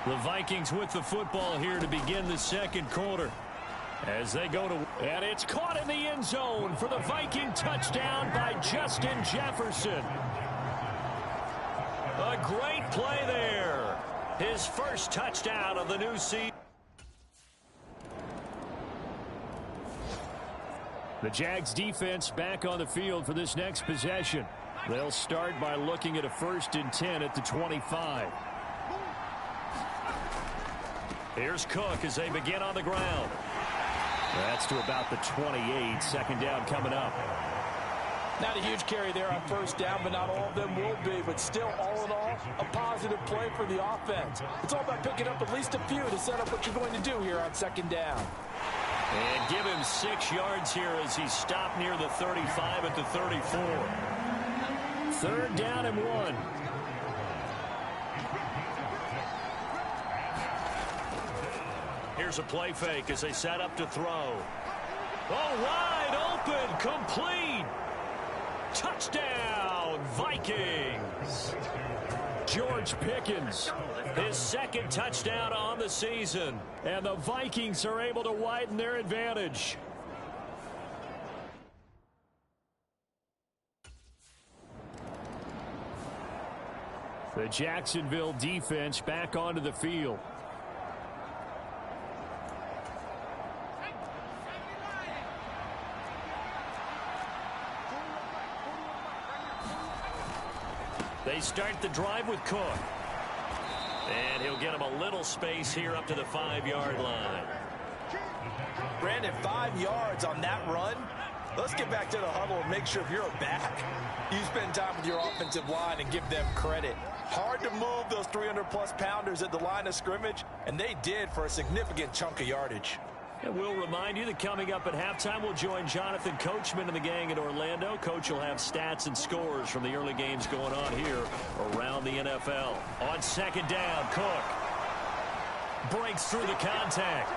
The Vikings with the football here to begin the second quarter. As they go to, and it's caught in the end zone for the Viking touchdown by Justin Jefferson. A great play there. His first touchdown of the new season. The Jags defense back on the field for this next possession. They'll start by looking at a 1st and 10 at the 25. Here's Cook as they begin on the ground. That's to about the 28. Second down coming up. Not a huge carry there on first down, but not all of them will be. But still, all in all, a positive play for the offense. It's all about picking up at least a few to set up what you're going to do here on second down. And give him 6 yards here as he stopped near the 35 at the 34. 3rd down and 1. Here's a play fake as they set up to throw. Oh, wide open, complete. Touchdown, Vikings. George Pickens, his 2nd touchdown on the season. And the Vikings are able to widen their advantage. The Jacksonville defense back onto the field. They start the drive with Cook. And he'll get him a little space here up to the 5-yard line. Brandon, 5 yards on that run. Let's get back to the huddle and make sure if you're a back, you spend time with your offensive line and give them credit. Hard to move those 300-plus pounders at the line of scrimmage, and they did for a significant chunk of yardage. And we'll remind you that coming up at halftime, we'll join Jonathan Coachman and the gang in Orlando. Coach will have stats and scores from the early games going on here around the NFL. On second down, Cook breaks through the contact.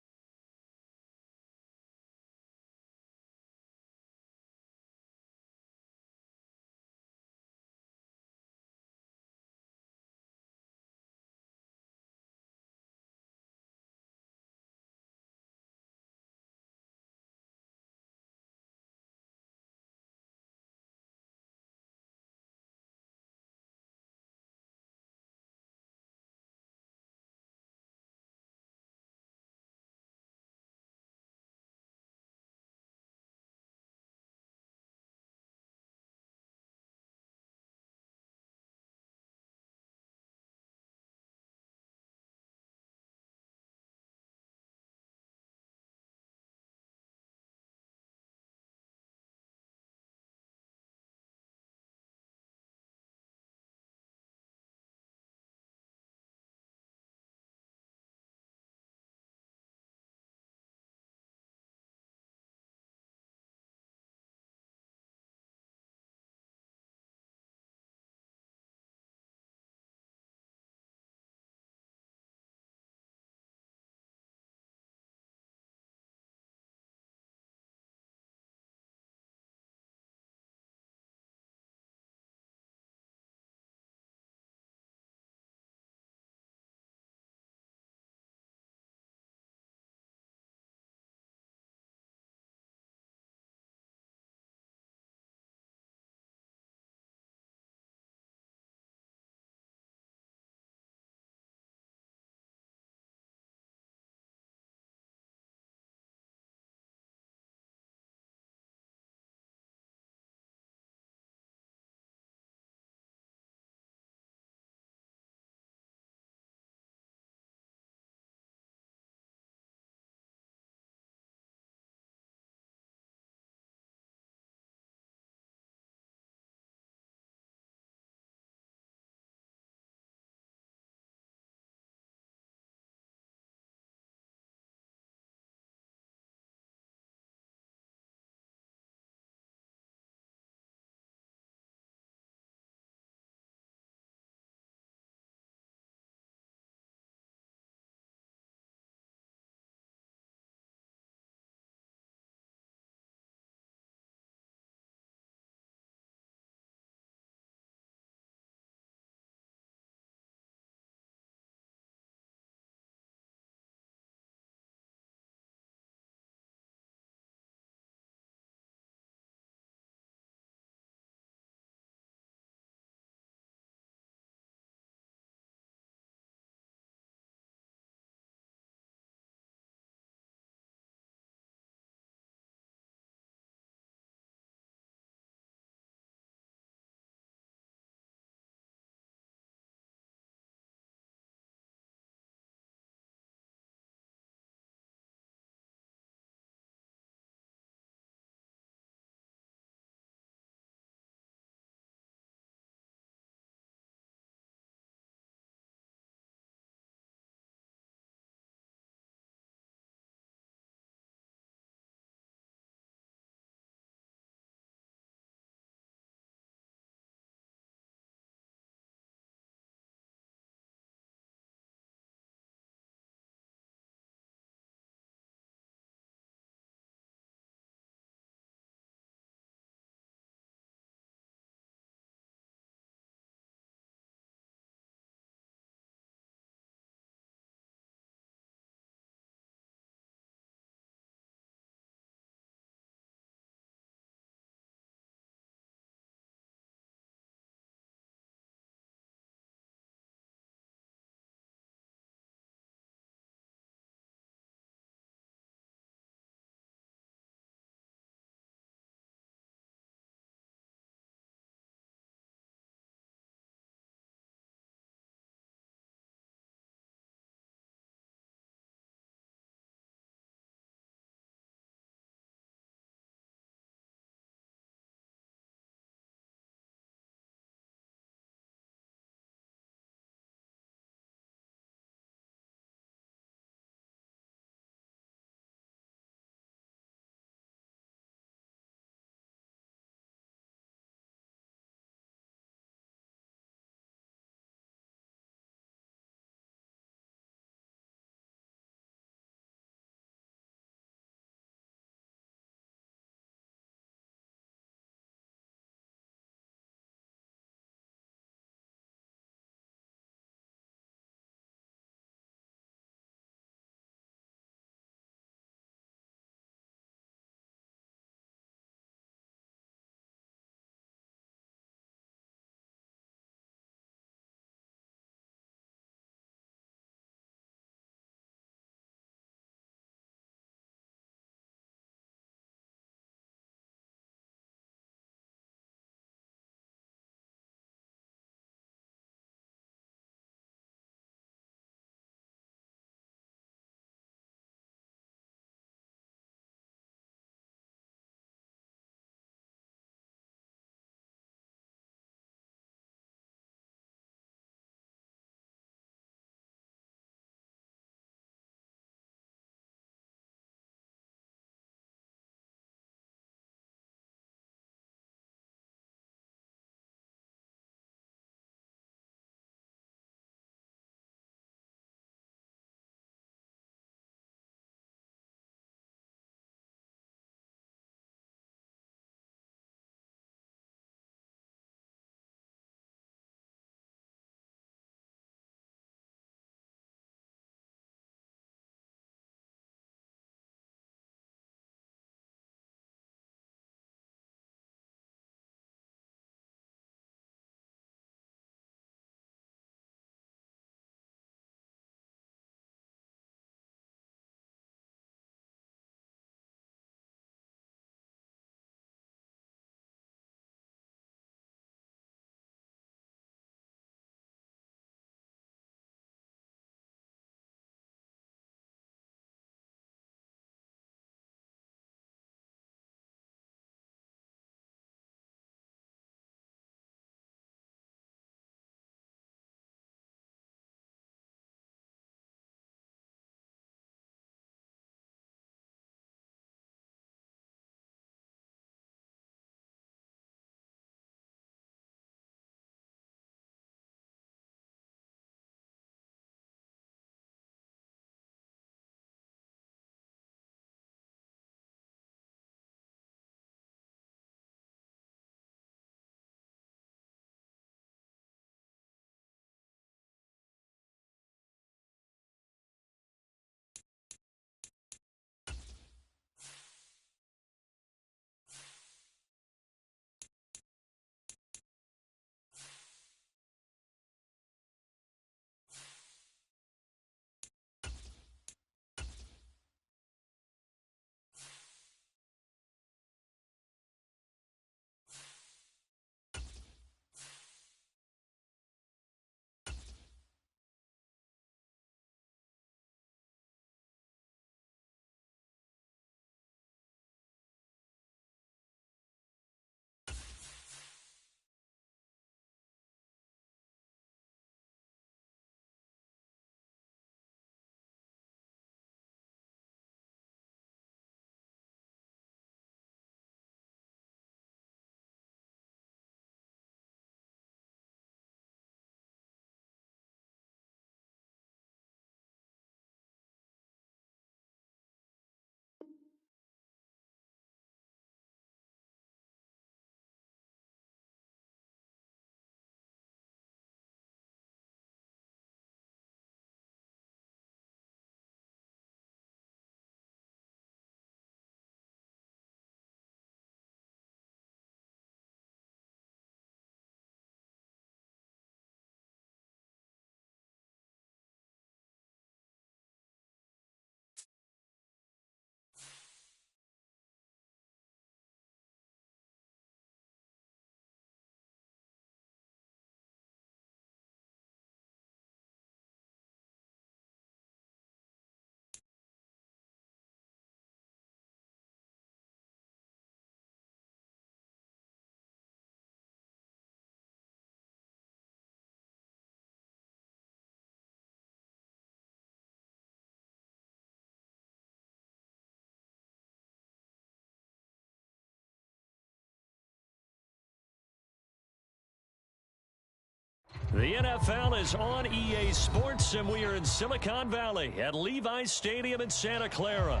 The NFL is on EA Sports, and we are in Silicon Valley at Levi's Stadium in Santa Clara.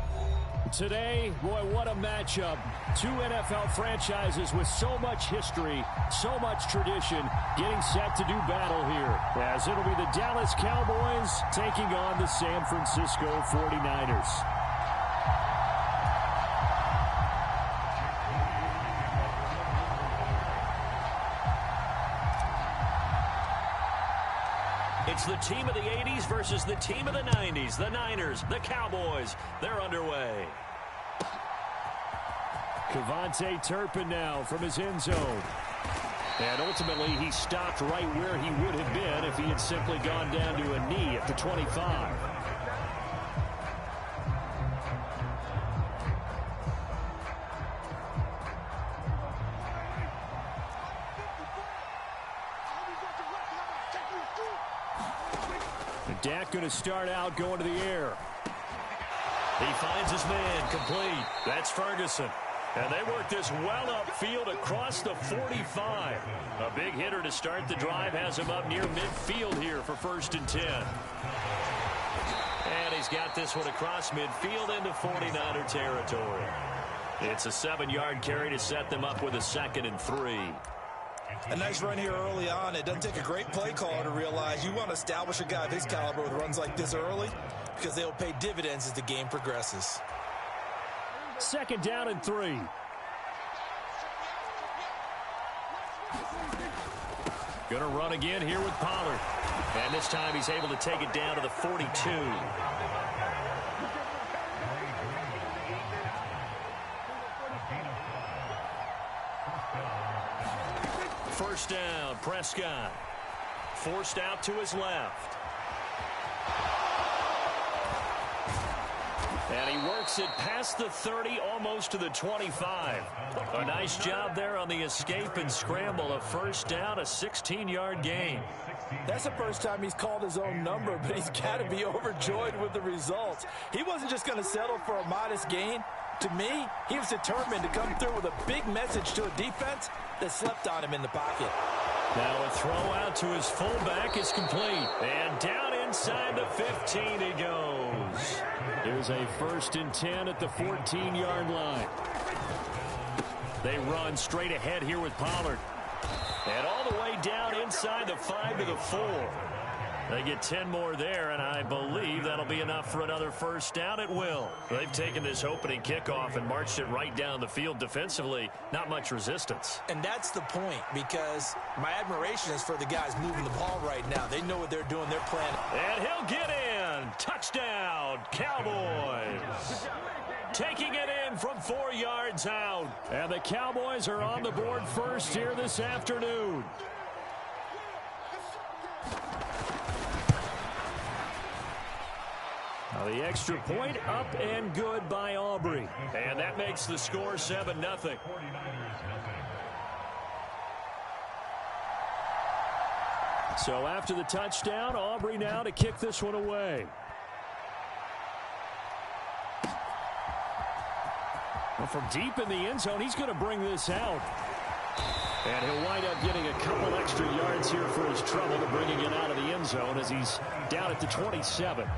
Today, boy, what a matchup. Two NFL franchises with so much history, so much tradition, getting set to do battle here. As it'll be the Dallas Cowboys taking on the San Francisco 49ers. It's the team of the 80s versus the team of the 90s. The Niners, the Cowboys, they're underway. Cavante Turpin now from his end zone. And ultimately, he stopped right where he would have been if he had simply gone down to a knee at the 25. Dak going to start out going to the air. He finds his man complete. That's Ferguson. And they work this well upfield across the 45. A big hitter to start the drive has him up near midfield here for 1st and 10. And he's got this one across midfield into 49er territory. It's a 7-yard carry to set them up with a 2nd and 3. A nice run here early on. It doesn't take a great play caller to realize you want to establish a guy of his caliber with runs like this early because they'll pay dividends as the game progresses. 2nd down and 3. Gonna run again here with Pollard. And this time he's able to take it down to the 42. First down, Prescott. Forced out to his left. And he works it past the 30, almost to the 25. A nice job there on the escape and scramble. A 1st down, a 16-yard gain. That's the first time he's called his own number, but he's got to be overjoyed with the results. He wasn't just going to settle for a modest gain. To me, he was determined to come through with a big message to a defense that slept on him in the pocket. Now a throw out to his fullback is complete. And down inside the 15 he goes. Here's a 1st and 10 at the 14-yard line. They run straight ahead here with Pollard. And all the way down inside the 5 to the 4. They get 10 more there, and I believe that'll be enough for another 1st down. It will. They've taken this opening kickoff and marched it right down the field defensively. Not much resistance. And that's the point, because my admiration is for the guys moving the ball right now. They know what they're doing. They're playing. And he'll get in. Touchdown, Cowboys. Taking it in from 4 yards out. And the Cowboys are on the board first here this afternoon. Now the extra point up and good by Aubrey. And that makes the score 7-0. So after the touchdown, Aubrey now to kick this one away. Well, from deep in the end zone, he's going to bring this out. And he'll wind up getting a couple extra yards here for his trouble to bringing it out of the end zone as he's down at the 27.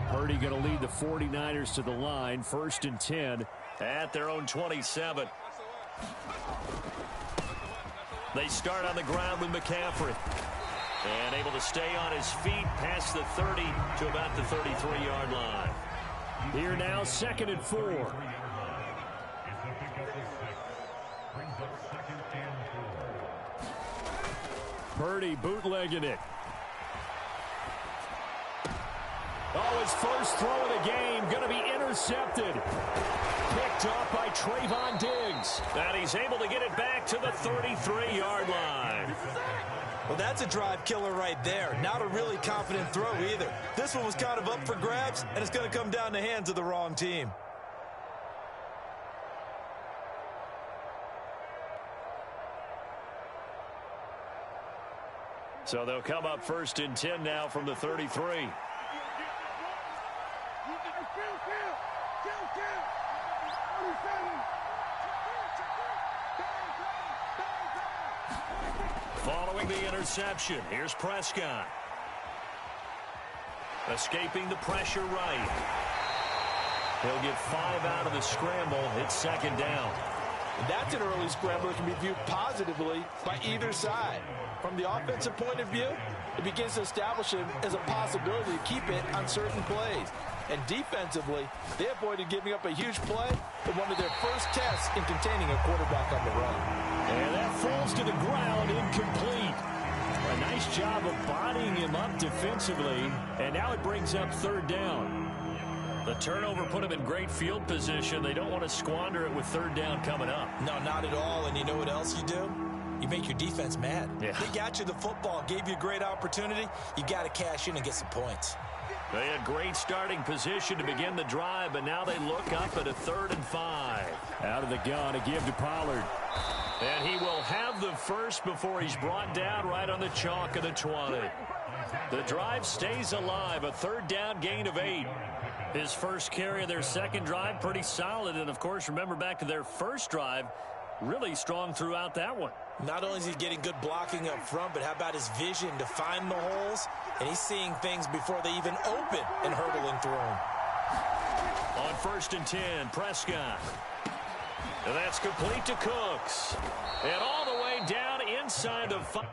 Purdy going to lead the 49ers to the line. 1st and 10 at their own 27. They start on the ground with McCaffrey. And able to stay on his feet past the 30 to about the 33-yard line. Here now, 2nd and 4. Purdy bootlegging it. Oh, his first throw of the game going to be intercepted. Picked off by Trayvon Diggs. And he's able to get it back to the 33-yard line. Well, that's a drive killer right there. Not a really confident throw either. This one was kind of up for grabs, and it's going to come down the hands of the wrong team. So they'll come up 1st and 10 now from the 33. Following the interception, here's Prescott. Escaping the pressure right. He'll get 5 out of the scramble. It's second down. That's an early scramble that can be viewed positively by either side. From the offensive point of view, it begins to establish him as a possibility to keep it on certain plays. And defensively, they avoided giving up a huge play in one of their first tests in containing a quarterback on the run. And that falls to the ground, incomplete. A nice job of bodying him up defensively, and now it brings up third down. The turnover put him in great field position. They don't want to squander it with third down coming up. No, not at all. And you know what else you do? You make your defense mad. Yeah. They got you the football, gave you a great opportunity. You got to cash in and get some points. They had great starting position to begin the drive, but now they look up at a 3rd and 5. Out of the gun, a give to Pollard. And he will have the first before he's brought down right on the chalk of the 20. The drive stays alive, a 3rd down gain of 8. His first carry of their second drive, pretty solid. And, of course, remember back to their first drive, really strong throughout that one. Not only is he getting good blocking up front, but how about his vision to find the holes? And he's seeing things before they even open and hurdling through them. On 1st and 10, Prescott. And that's complete to Cooks. And all the way down inside the 5.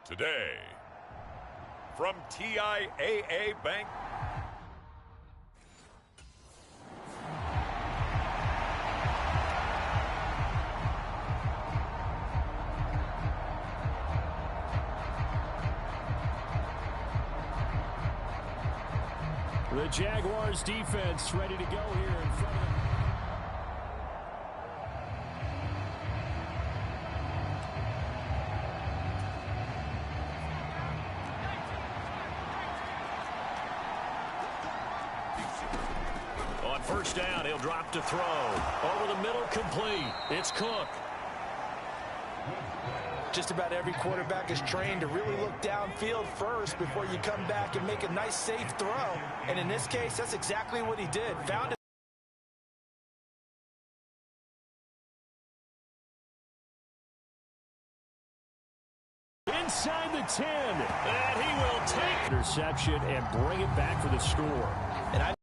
Today, from TIAA Bank. The Jaguars defense ready to go here in front of them. On 1st down, he'll drop to throw. Over the middle, complete. It's Cook. Just about every quarterback is trained to really look downfield first before you come back and make a nice, safe throw. And in this case, that's exactly what he did. Found it. Inside the 10. And he will take interception and bring it back for the score. And I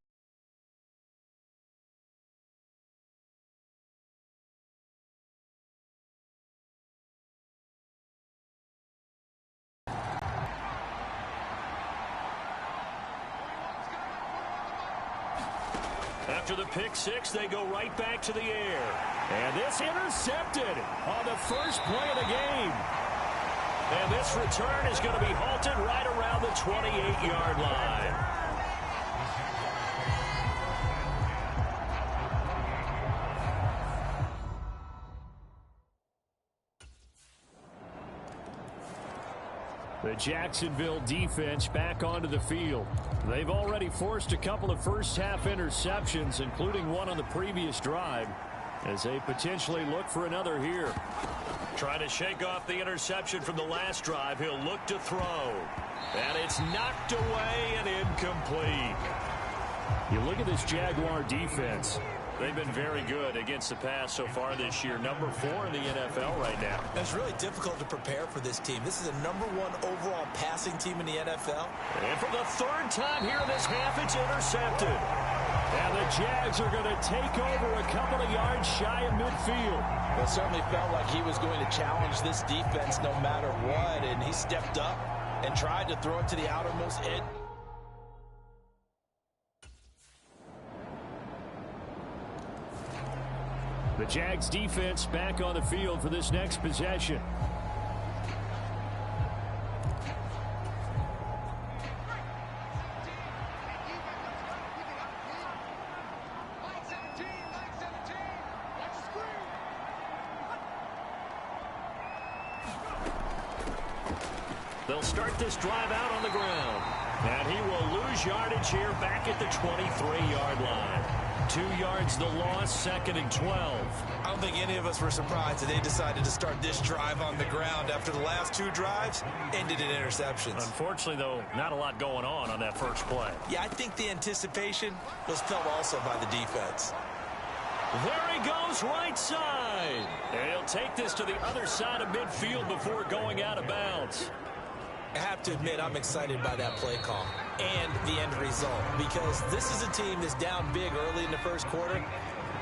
After the pick six, they go right back to the air. And this intercepted on the first play of the game. And this return is going to be halted right around the 28-yard line. The Jacksonville defense back onto the field. They've already forced a couple of first-half interceptions, including one on the previous drive, as they potentially look for another here. Trying to shake off the interception from the last drive. He'll look to throw. And it's knocked away and incomplete. You look at this Jaguar defense. They've been very good against the pass so far this year. Number 4 in the NFL right now. It's really difficult to prepare for this team. This is a #1 overall passing team in the NFL. And for the third time here in this half, it's intercepted. And the Jags are going to take over a couple of yards shy of midfield. Well, it certainly felt like he was going to challenge this defense no matter what, and he stepped up and tried to throw it to the outermost edge. The Jags defense back on the field for this next possession. They'll start this drive out on the ground. And he will lose yardage here back at the 23-yard line. 2 yards the loss, 2nd and 12. I don't think any of us were surprised that they decided to start this drive on the ground after the last 2 drives ended in interceptions. Unfortunately, though, not a lot going on that first play. Yeah, I think the anticipation was felt also by the defense. There he goes right side. And he'll take this to the other side of midfield before going out of bounds. I have to admit, I'm excited by that play call and the end result, because this is a team that's down big early in the first quarter,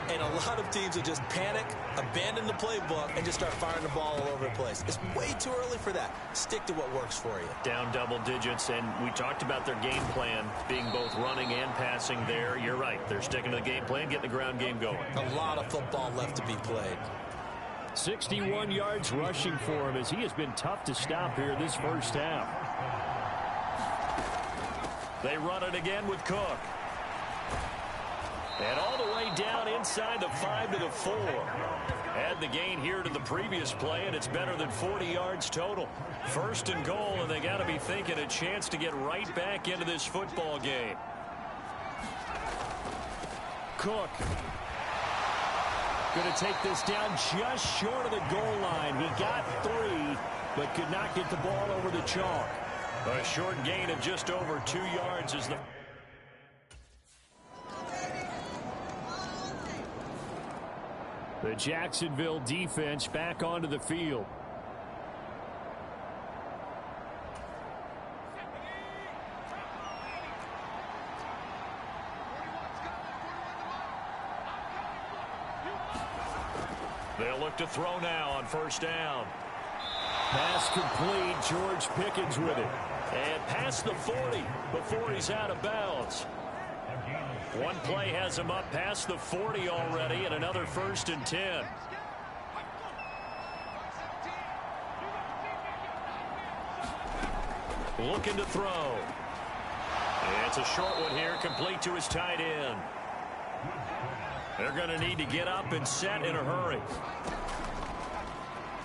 and a lot of teams will just panic, abandon the playbook, and just start firing the ball all over the place. It's way too early for that. Stick to what works for you. Down double digits, and we talked about their game plan being both running and passing there. You're right. They're sticking to the game plan, getting the ground game going. A lot of football left to be played. 61 yards rushing for him, as he has been tough to stop here this first half. They run it again with Cook. And all the way down inside the 5 to the 4. Add the gain here to the previous play, and it's better than 40 yards total. 1st and goal, and they got to be thinking a chance to get right back into this football game. Cook going to take this down just short of the goal line. He got 3, but could not get the ball over the chalk. A short gain of just over 2 yards is the... The Jacksonville defense back onto the field. They'll look to throw now on 1st down. Pass complete. George Pickens with it. And past the 40 before he's out of bounds. One play has him up past the 40 already, and another 1st and 10. Looking to throw. And it's a short one here, complete to his tight end. They're going to need to get up and set in a hurry.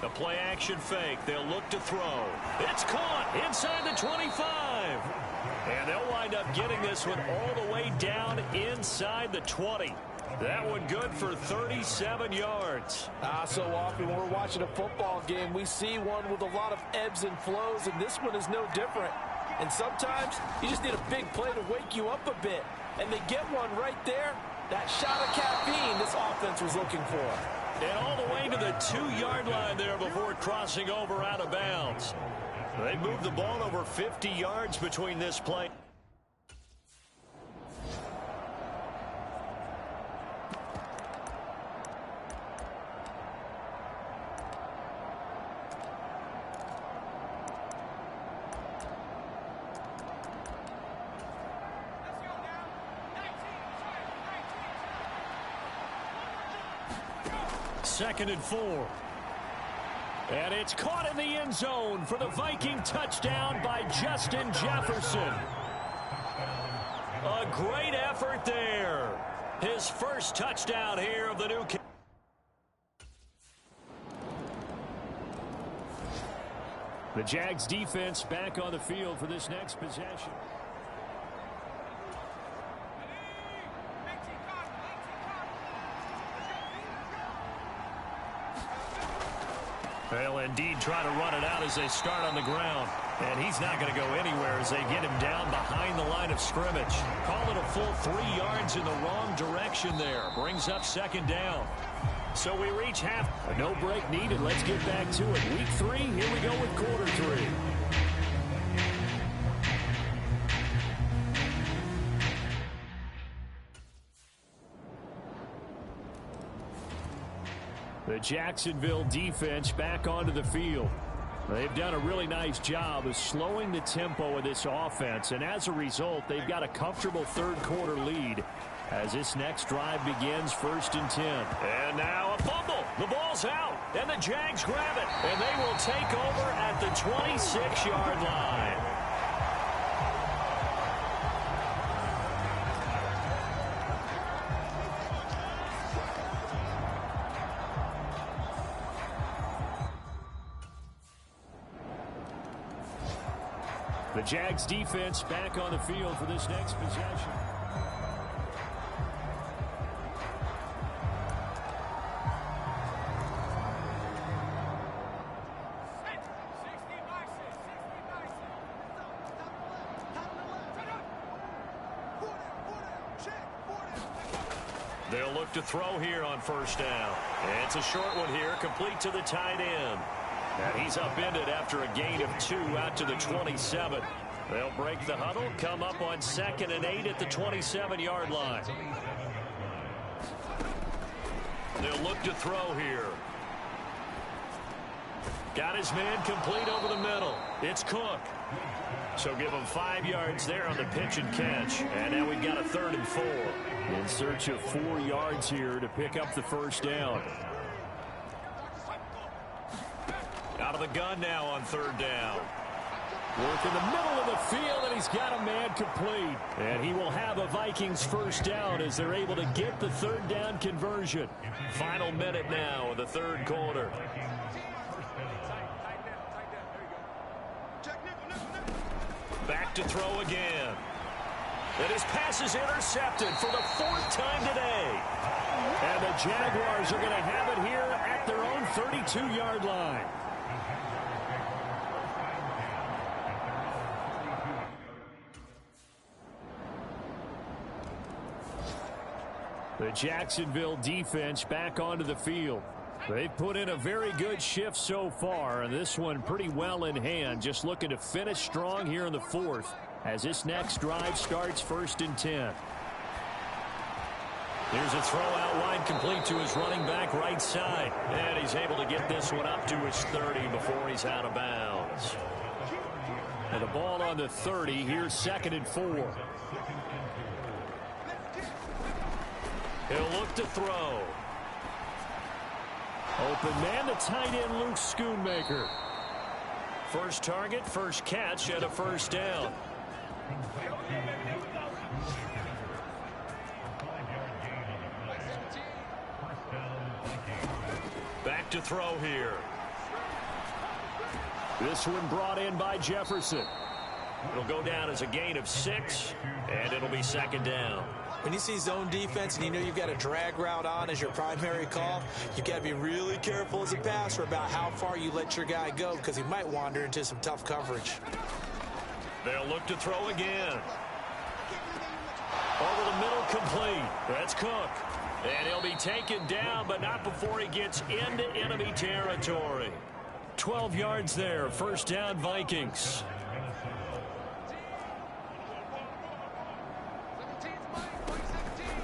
The play action fake. They'll look to throw. It's caught inside the 25. And they'll wind up getting this one all the way down inside the 20. That one good for 37 yards. So often when we're watching a football game, we see one with a lot of ebbs and flows, and this one is no different. And sometimes you just need a big play to wake you up a bit. And they get one right there. That shot of caffeine this offense was looking for. And all the way to the 2-yard line there before crossing over out of bounds. They moved the ball over 50 yards between this play. 2nd and 4. And it's caught in the end zone for the Viking touchdown by Justin Jefferson. A great effort there. His first touchdown here of the new game. The Jags defense back on the field for this next possession. They'll indeed try to run it out as they start on the ground. And he's not going to go anywhere as they get him down behind the line of scrimmage. Call it a full 3 yards in the wrong direction there. Brings up 2nd down. So we reach half. A no break needed. Let's get back to it. Week 3, here we go with quarter 3. The Jacksonville defense back onto the field. They've done a really nice job of slowing the tempo of this offense, and as a result, they've got a comfortable third quarter lead as this next drive begins 1st and 10. And now a fumble. The ball's out, and the Jags grab it, and they will take over at the 26-yard line. The Jags defense back on the field for this next possession. They'll look to throw here on 1st down. It's a short one here, complete to the tight end. And he's upended after a gain of 2 out to the 27. They'll break the huddle, come up on 2nd and 8 at the 27-yard line. They'll look to throw here. Got his man complete over the middle. It's Cook. So give him 5 yards there on the pitch and catch. And now we've got a 3rd and 4. In search of 4 yards here to pick up the 1st down. Out of the gun now on 3rd down. Work in the middle of the field, and he's got a man complete. And he will have a Vikings 1st down as they're able to get the 3rd down conversion. Final minute now of the 3rd quarter. Back to throw again. And his pass is intercepted for the 4th time today. And the Jaguars are going to have it here at their own 32-yard line. The Jacksonville defense back onto the field. They've put in a very good shift so far, and this one pretty well in hand. Just looking to finish strong here in the 4th as this next drive starts 1st and 10. Here's a throw out wide, complete to his running back right side. And he's able to get this one up to his 30 before he's out of bounds. And the ball on the 30. Here's 2nd and 4. He'll look to throw. Open man, the tight end, Luke Schoonmaker. First target, first catch, and a 1st down. Back to throw here. This one brought in by Jefferson. It'll go down as a gain of 6, and it'll be 2nd down. When you see zone defense and you know you've got a drag route on as your primary call, you've got to be really careful as a passer about how far you let your guy go because he might wander into some tough coverage. They'll look to throw again. Over the middle, complete. That's Cook. And he'll be taken down, but not before he gets into enemy territory. 12 yards there. 1st down, Vikings.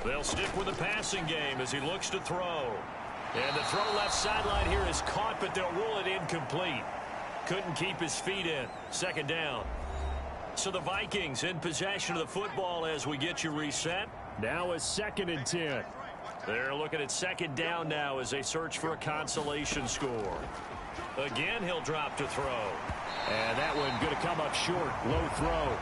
They'll stick with the passing game as he looks to throw. And the throw left sideline here is caught, but they'll rule it incomplete. Couldn't keep his feet in. 2nd down. So the Vikings in possession of the football as we get you reset. Now a 2nd and 10. They're looking at second down now as they search for a consolation score. Again, he'll drop to throw. And that one going to come up short. Low throw.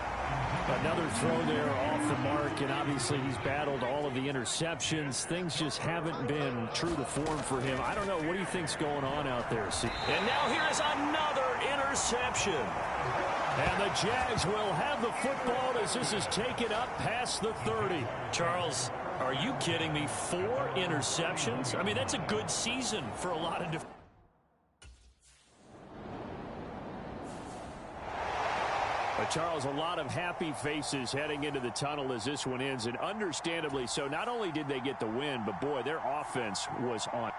Another throw there off the mark, and obviously he's battled all of the interceptions. Things just haven't been true to form for him. I don't know. What do you think's going on out there? And now here is another interception. And the Jags will have the football as this is taken up past the 30. Charles, are you kidding me? 4 interceptions? I mean, that's a good season for a lot of But Charles, a lot of happy faces heading into the tunnel as this one ends, and understandably so. Not only did they get the win, but boy, their offense was on.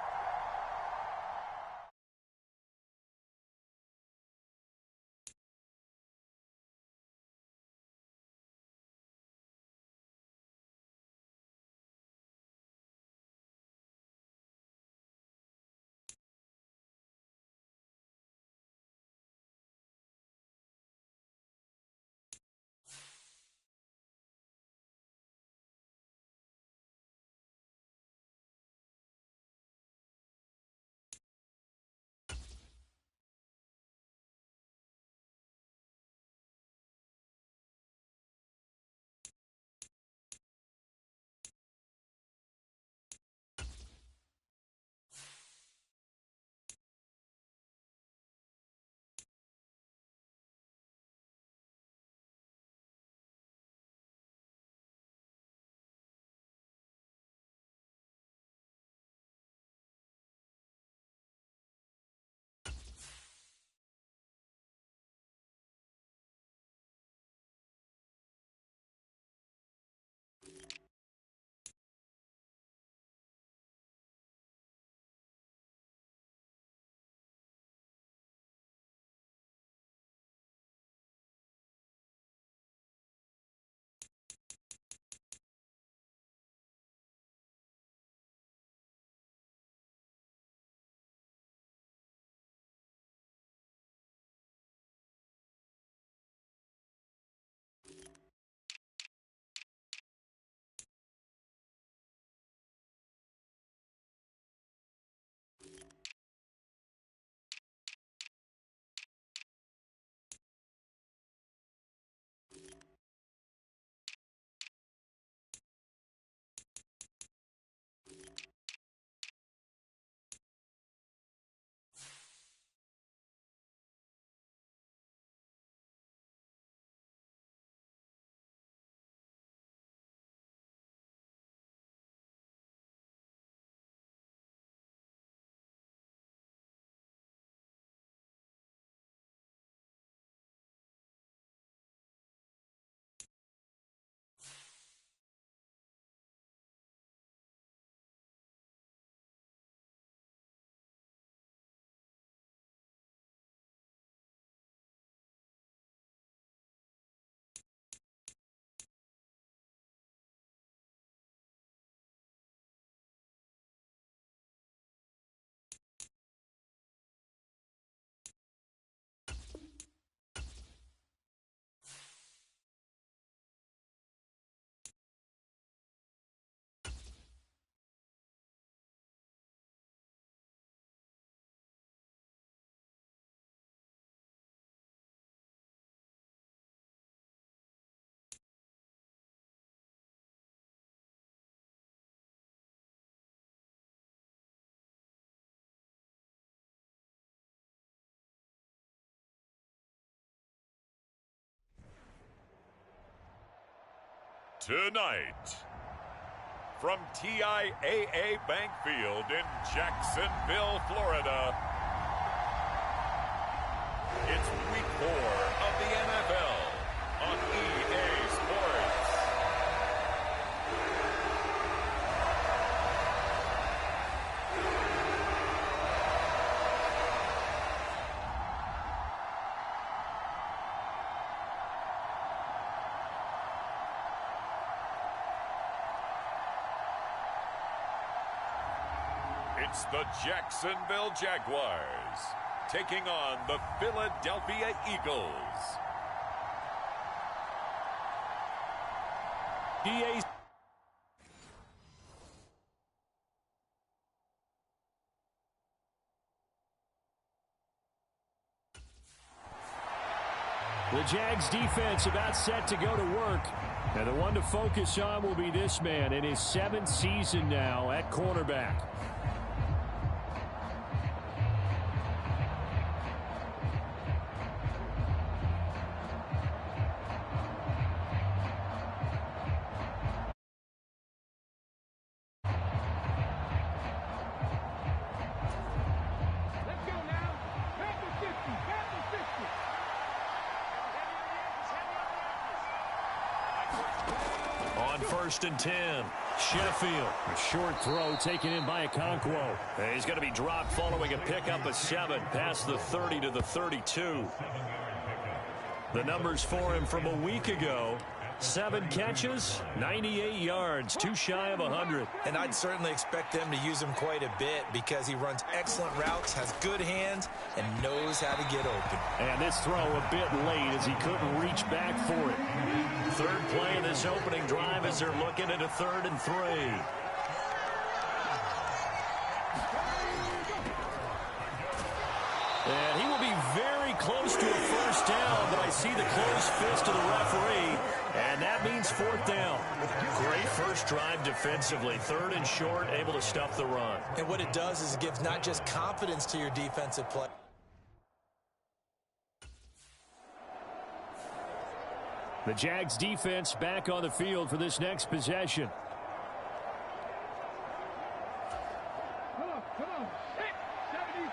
Tonight, from TIAA Bank Field in Jacksonville, Florida, it's Week 4 of the NFL on EA Sports. It's the Jacksonville Jaguars taking on the Philadelphia Eagles. EA The Jags defense about set to go to work. And the one to focus on will be this man in his 7th season now at cornerback. On 1st and 10, Sheffield. A short throw taken in by Okonkwo. He's going to be dropped following a pickup of 7 past the 30 to the 32. The numbers for him from a week ago: 7 catches, 98 yards, too shy of 100. And I'd certainly expect them to use him quite a bit because he runs excellent routes, has good hands, and knows how to get open. And this throw a bit late as he couldn't reach back for it. Third play of this opening drive as they're looking at a 3rd and 3. And he will be very close to a first down, but I see the closed fist of the referee, and that means 4th down. Great first drive defensively. 3rd and short, able to stuff the run. And what it does is it gives not just confidence to your defensive play. The Jags defense back on the field for this next possession. Come on. 70,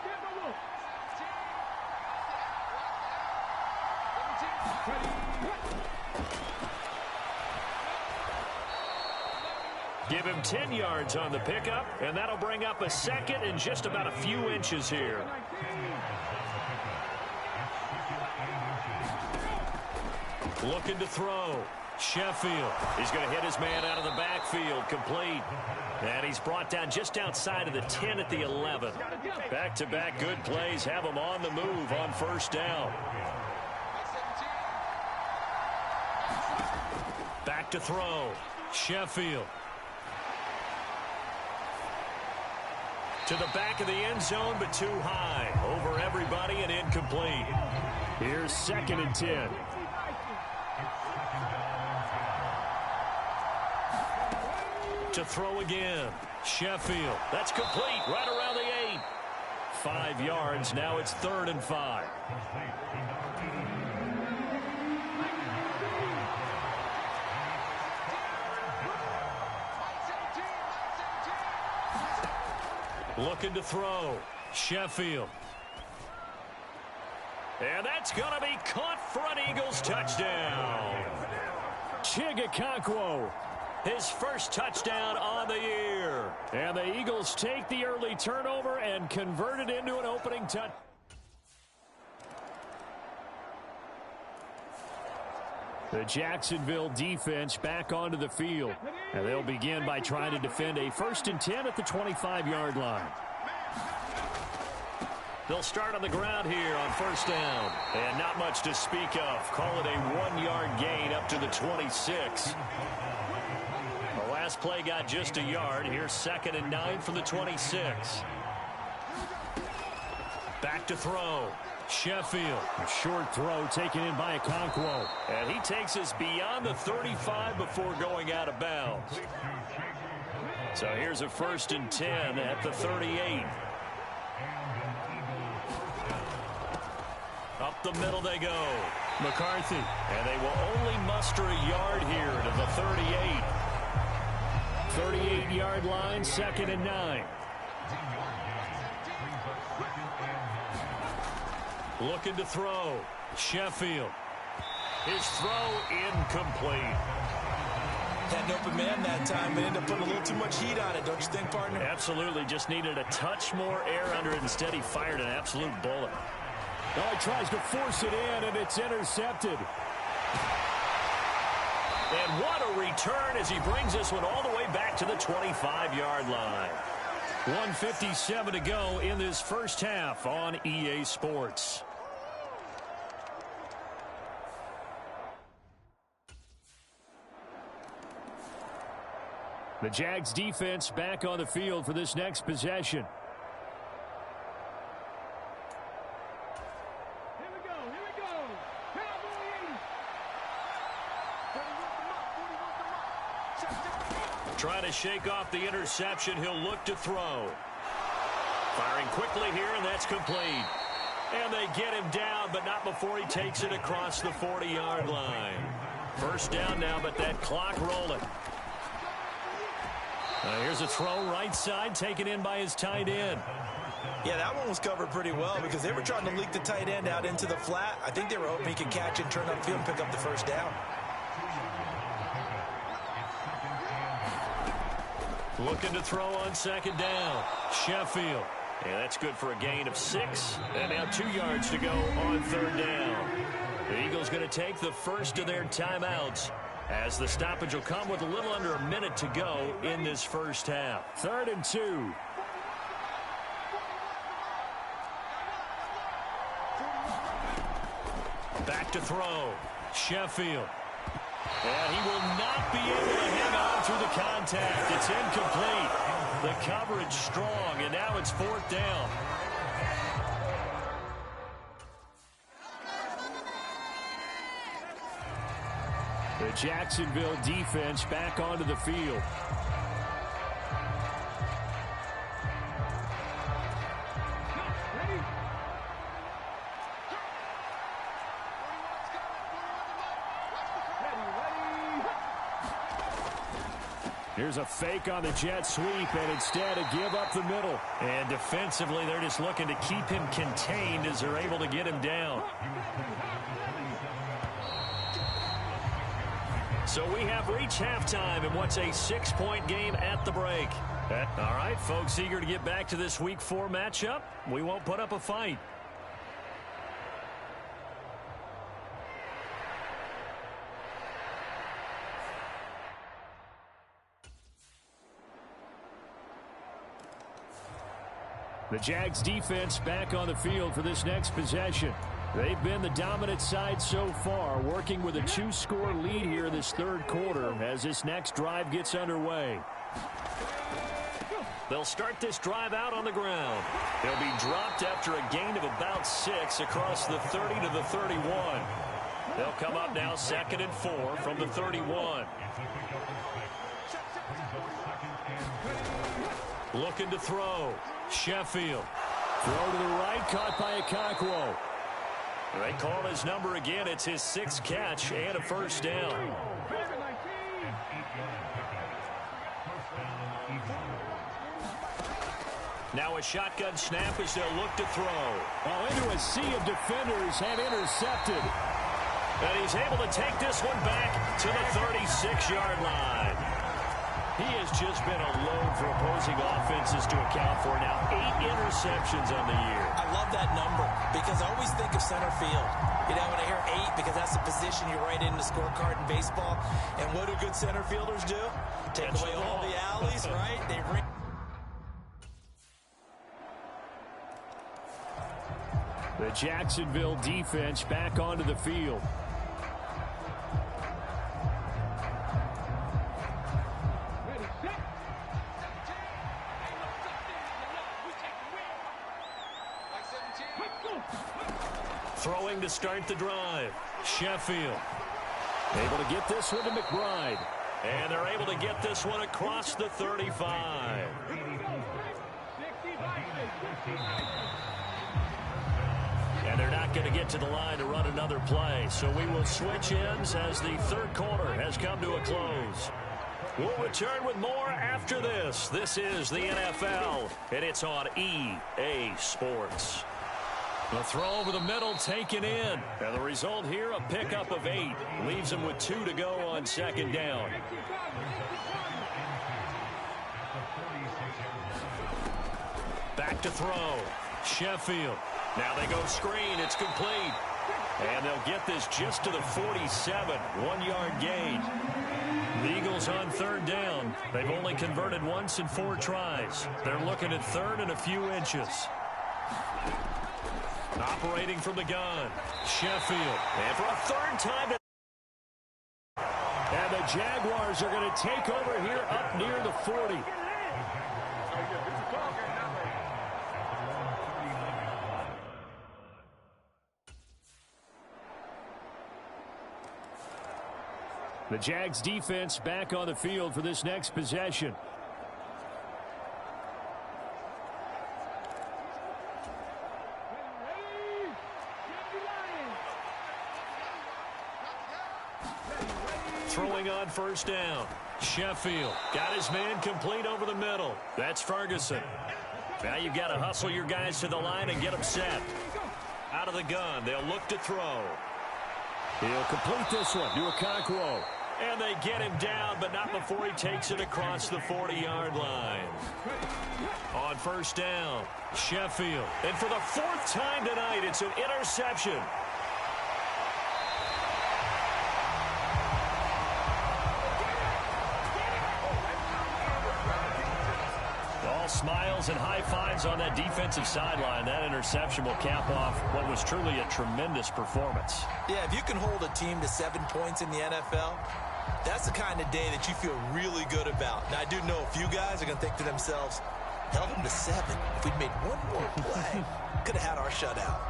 Give him 10 yards on the pickup, and that'll bring up a 2nd and just about a few inches here. Looking to throw. Sheffield. He's going to hit his man out of the backfield. Complete. And he's brought down just outside of the 10 at the 11. Back-to-back good plays have him on the move on 1st down. Back to throw. Sheffield. To the back of the end zone, but too high. Over everybody and incomplete. Here's 2nd and 10. To throw again. Sheffield. That's complete. Right around the 8. 5 yards. Now it's 3rd and 5. Looking to throw. Sheffield. And that's going to be caught for an Eagles touchdown. Okonkwo. His first touchdown on the year. And the Eagles take the early turnover and convert it into an opening touchdown. The Jacksonville defense back onto the field. And they'll begin by trying to defend a 1st and 10 at the 25-yard line. They'll start on the ground here on 1st down. And not much to speak of. Call it a 1-yard gain up to the 26. The last play got just a yard. Here's 2nd and 9 from the 26. Back to throw. Sheffield. A short throw taken in by Okonkwo. And he takes us beyond the 35 before going out of bounds. So here's a 1st and 10 at the 38. Up the middle they go. McCarthy. And they will only muster a yard here to the 38. 38-yard line, 2nd and 9. Looking to throw. Sheffield. His throw incomplete. Had an open man that time, but ended up putting a little too much heat on it, don't you think, partner? Absolutely. Just needed a touch more air under it. Instead, he fired an absolute bullet. Oh, he tries to force it in, and it's intercepted. And what a return as he brings this one all the way back to the 25-yard line. 1:57 to go in this first half on EA Sports. The Jags defense back on the field for this next possession. Here we go. Cowboy shake off the interception. He'll look to throw. Firing quickly here, and that's complete. And they get him down, but not before he takes it across the 40-yard line. First down now, but that clock rolling. Here's a throw right side, taken in by his tight end. Yeah, that one was covered pretty well because they were trying to leak the tight end out into the flat. I think they were hoping he could catch and turn upfield and pick up the first down. Looking to throw on second down. Sheffield. Yeah, that's good for a gain of 6. And now 2 yards to go on third down. The Eagles going to take the first of their timeouts, as the stoppage will come with a little under a minute to go in this first half. 3rd and 2. Back to throw. Sheffield. And he will not be able to hang on through the contact. It's incomplete. The coverage strong, and now it's 4th down. The Jacksonville defense back onto the field. Here's a fake on the jet sweep, and instead a give up the middle. And defensively, they're just looking to keep him contained as they're able to get him down. So we have reached halftime in what's a 6-point game at the break. All right, folks, eager to get back to this Week 4 matchup. We won't put up a fight. The Jags defense back on the field for this next possession. They've been the dominant side so far, working with a 2-score lead here in this 3rd quarter as this next drive gets underway. They'll start this drive out on the ground. They'll be dropped after a gain of about 6 across the 30 to the 31. They'll come up now 2nd and 4 from the 31. Looking to throw. Sheffield. Throw to the right, caught by Okonkwo. They call his number again. It's his 6th catch and a first down. Now a shotgun snap as they'll look to throw. Well, into a sea of defenders and intercepted. And he's able to take this one back to the 36-yard line. He has just been a load for opposing offenses to account for. Now 8 interceptions on the year. I love that number because I always think of center field. You know, when I hear 8, because that's the position you write in the scorecard in baseball. And what do good center fielders do? Take away all the alleys, right? They ring. The Jacksonville defense back onto the field. Throwing to start the drive. Sheffield. Able to get this one to McBride. And they're able to get this one across the 35. And they're not going to get to the line to run another play. So we will switch ends as the 3rd quarter has come to a close. We'll return with more after this. This is the NFL, and it's on EA Sports. The throw over the middle taken in. And the result here, a pickup of 8. Leaves him with 2 to go on 2nd down. Back to throw. Sheffield. Now they go screen. It's complete. And they'll get this just to the 47. 1-yard gain. The Eagles on 3rd down. They've only converted once in 4 tries. They're looking at 3rd and a few inches. Operating from the gun. Sheffield. And for a 3rd time. And the Jaguars are going to take over here up near the 40. The Jags defense back on the field for this next possession. Throwing on first down. Sheffield got his man complete over the middle. That's Ferguson. Now you've got to hustle your guys to the line and get them set. Out of the gun, they'll look to throw. He'll complete this one to Okonkwo. And they get him down, but not before he takes it across the 40-yard line. On first down, Sheffield. And for the fourth time tonight, it's an interception. All smiles and high fives on that defensive sideline. That interception will cap off what was truly a tremendous performance. Yeah, if you can hold a team to 7 points in the NFL, that's the kind of day that you feel really good about. Now, I do know a few guys are going to think to themselves, held them to 7. If we'd made one more play, could have had our shutout.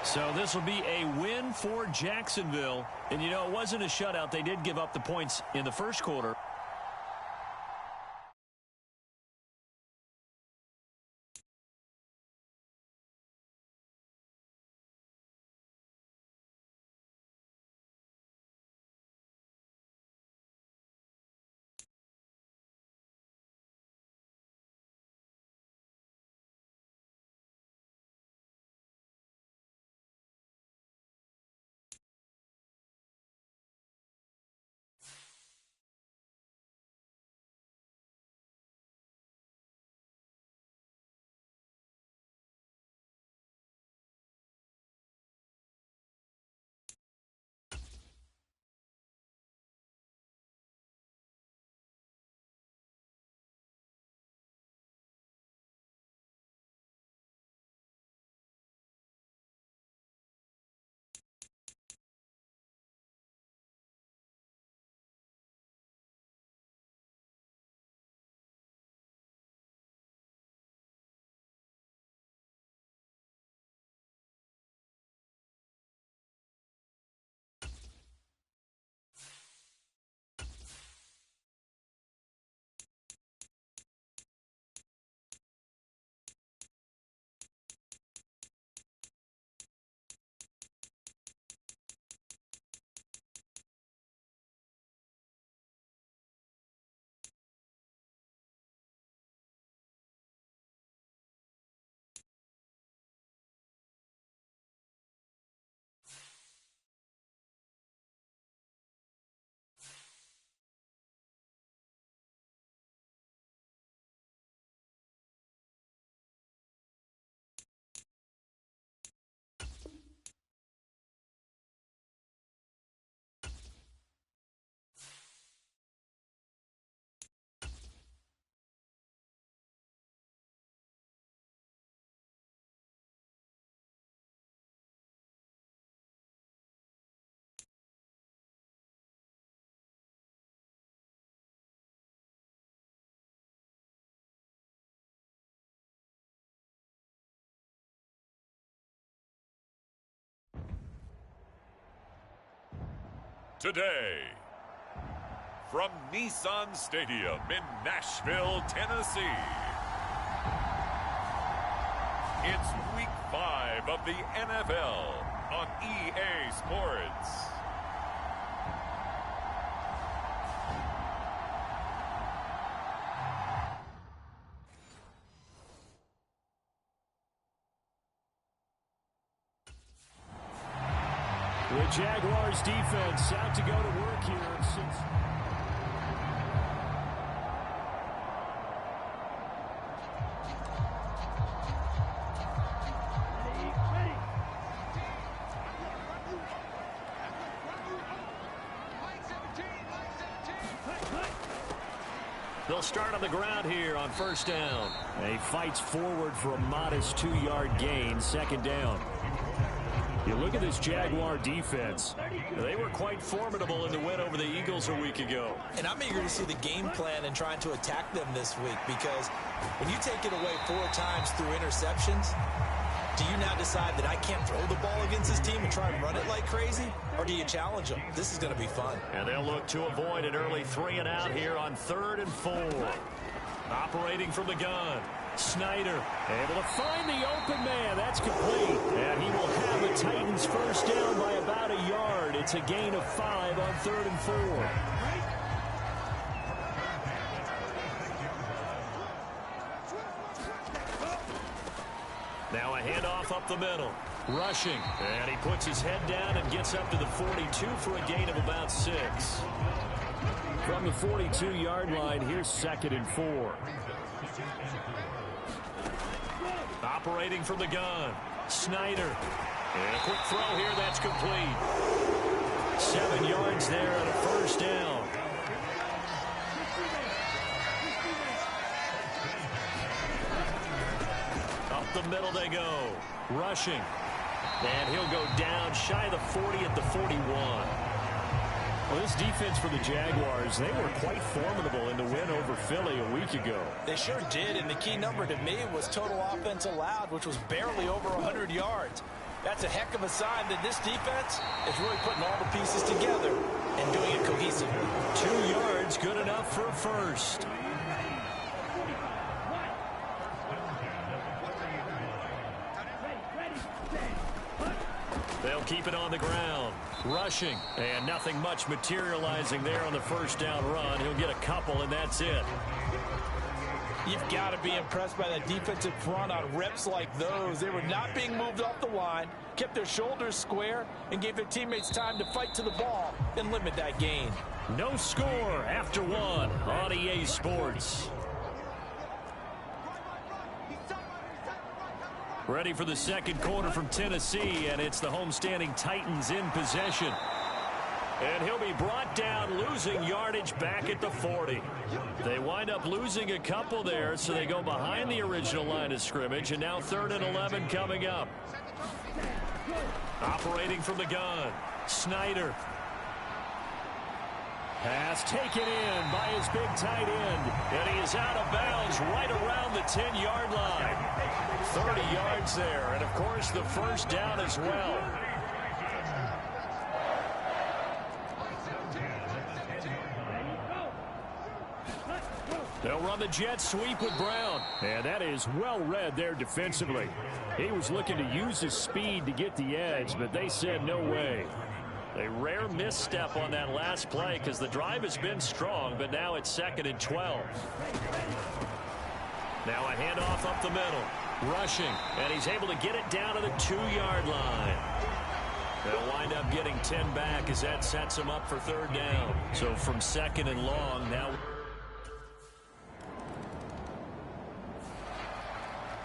So this will be a win for Jacksonville. And, you know, it wasn't a shutout. They did give up the points in the first quarter. Today, from Nissan Stadium in Nashville, Tennessee, it's Week 5 of the NFL on EA Sports. The Jaguars defense out to go to work here since... They'll start on the ground here on first down. He fights forward for a modest 2-yard gain, second down. You look at this Jaguar defense. They were quite formidable in the win over the Eagles a week ago. And I'm eager to see the game plan and trying to attack them this week, because when you take it away 4 times through interceptions, do you now decide that I can't throw the ball against this team and try and run it like crazy? Or do you challenge them? This is going to be fun. And they'll look to avoid an early 3 and out here on 3rd and 4. Operating from the gun. Snyder able to find the open man. That's complete. And he will have the Titans first down by about a yard. It's a gain of 5 on 3rd and 4. Now a handoff up the middle. Rushing. And he puts his head down and gets up to the 42 for a gain of about 6. From the 42-yard line, here's 2nd and 4. Operating from the gun. Snyder. And a quick throw here. That's complete. 7 yards there and a first down. Up the middle they go. Rushing. And he'll go down shy of the 40 at the 41. Well, this defense for the Jaguars, they were quite formidable in the win over Philly a week ago. They sure did, and the key number to me was total offense allowed, which was barely over 100 yards. That's a heck of a sign that this defense is really putting all the pieces together and doing it cohesively. 2 yards, good enough for a first. They'll keep it on the ground. Rushing. And nothing much materializing there on the first down run. He'll get a couple, and that's it. You've got to be impressed by that defensive front on reps like those. They were not being moved off the line, kept their shoulders square, and gave their teammates time to fight to the ball and limit that gain. No score after 1 on EA Sports. Ready for the second quarter from Tennessee, and it's the homestanding Titans in possession. And he'll be brought down, losing yardage back at the 40. They wind up losing a couple there, so they go behind the original line of scrimmage, and now 3rd and 11 coming up. Operating from the gun, Snyder. Pass taken in by his big tight end, and he is out of bounds right around the 10-yard line. 30 yards there, and of course the first down as well. They'll run the jet sweep with Brown. And that is well read there defensively. He was looking to use his speed to get the edge, but they said no way. A rare misstep on that last play because the drive has been strong, but now it's 2nd and 12. Now a handoff up the middle. Rushing, and he's able to get it down to the 2-yard line. They'll wind up getting 10 back as that sets him up for 3rd down. So from 2nd and long, now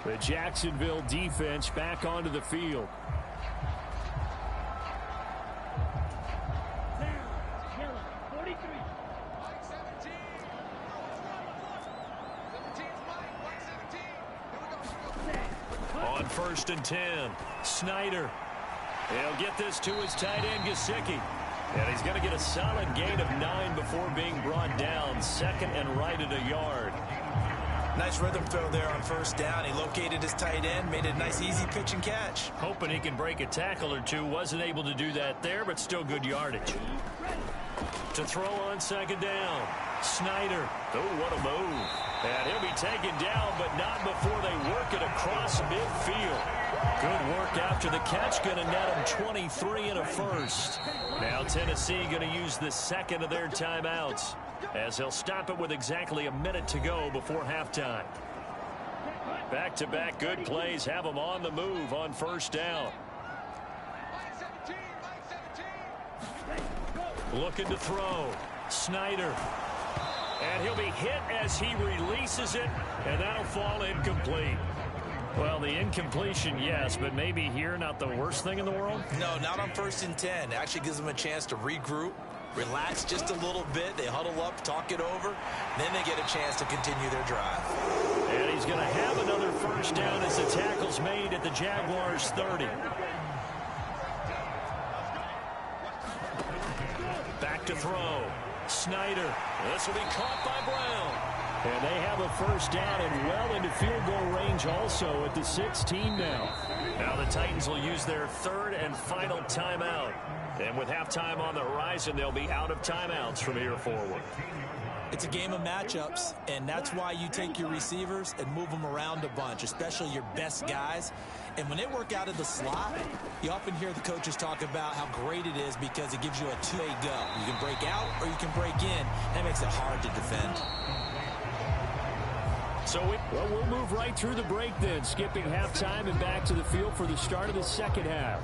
the Jacksonville defense back onto the field. On 1st and 10, Snyder. He'll get this to his tight end, Gesicki. And he's going to get a solid gain of 9 before being brought down. 2nd and right at a yard. Nice rhythm throw there on 1st down. He located his tight end, made it a nice easy pitch and catch. Hoping he can break a tackle or two. Wasn't able to do that there, but still good yardage. To throw on 2nd down, Snyder. Oh, what a move. And he'll be taken down, but not before they work it across midfield. Good work after the catch. Going to net him 23 and a first. Now Tennessee going to use the 2nd of their timeouts, as they'll stop it with exactly a minute to go before halftime. Back-to-back good plays have them on the move on 1st down. Looking to throw. Snyder. And he'll be hit as he releases it, and that'll fall incomplete. Well, the incompletion, yes, but maybe here not the worst thing in the world? No, not on 1st and 10. Actually gives them a chance to regroup, relax just a little bit. They huddle up, talk it over. Then they get a chance to continue their drive. And he's going to have another first down as the tackle's made at the Jaguars' 30. Back to throw. Snyder. This will be caught by Brown. And they have a first down and well into field goal range also at the 16 now. Now the Titans will use their third and final timeout. And with halftime on the horizon, they'll be out of timeouts from here forward. It's a game of matchups, and that's why you take your receivers and move them around a bunch, especially your best guys. And when they work out of the slot, you often hear the coaches talk about how great it is because it gives you a two-way go. You can break out or you can break in. That makes it hard to defend. So we'll move right through the break then, skipping halftime and back to the field for the start of the second half.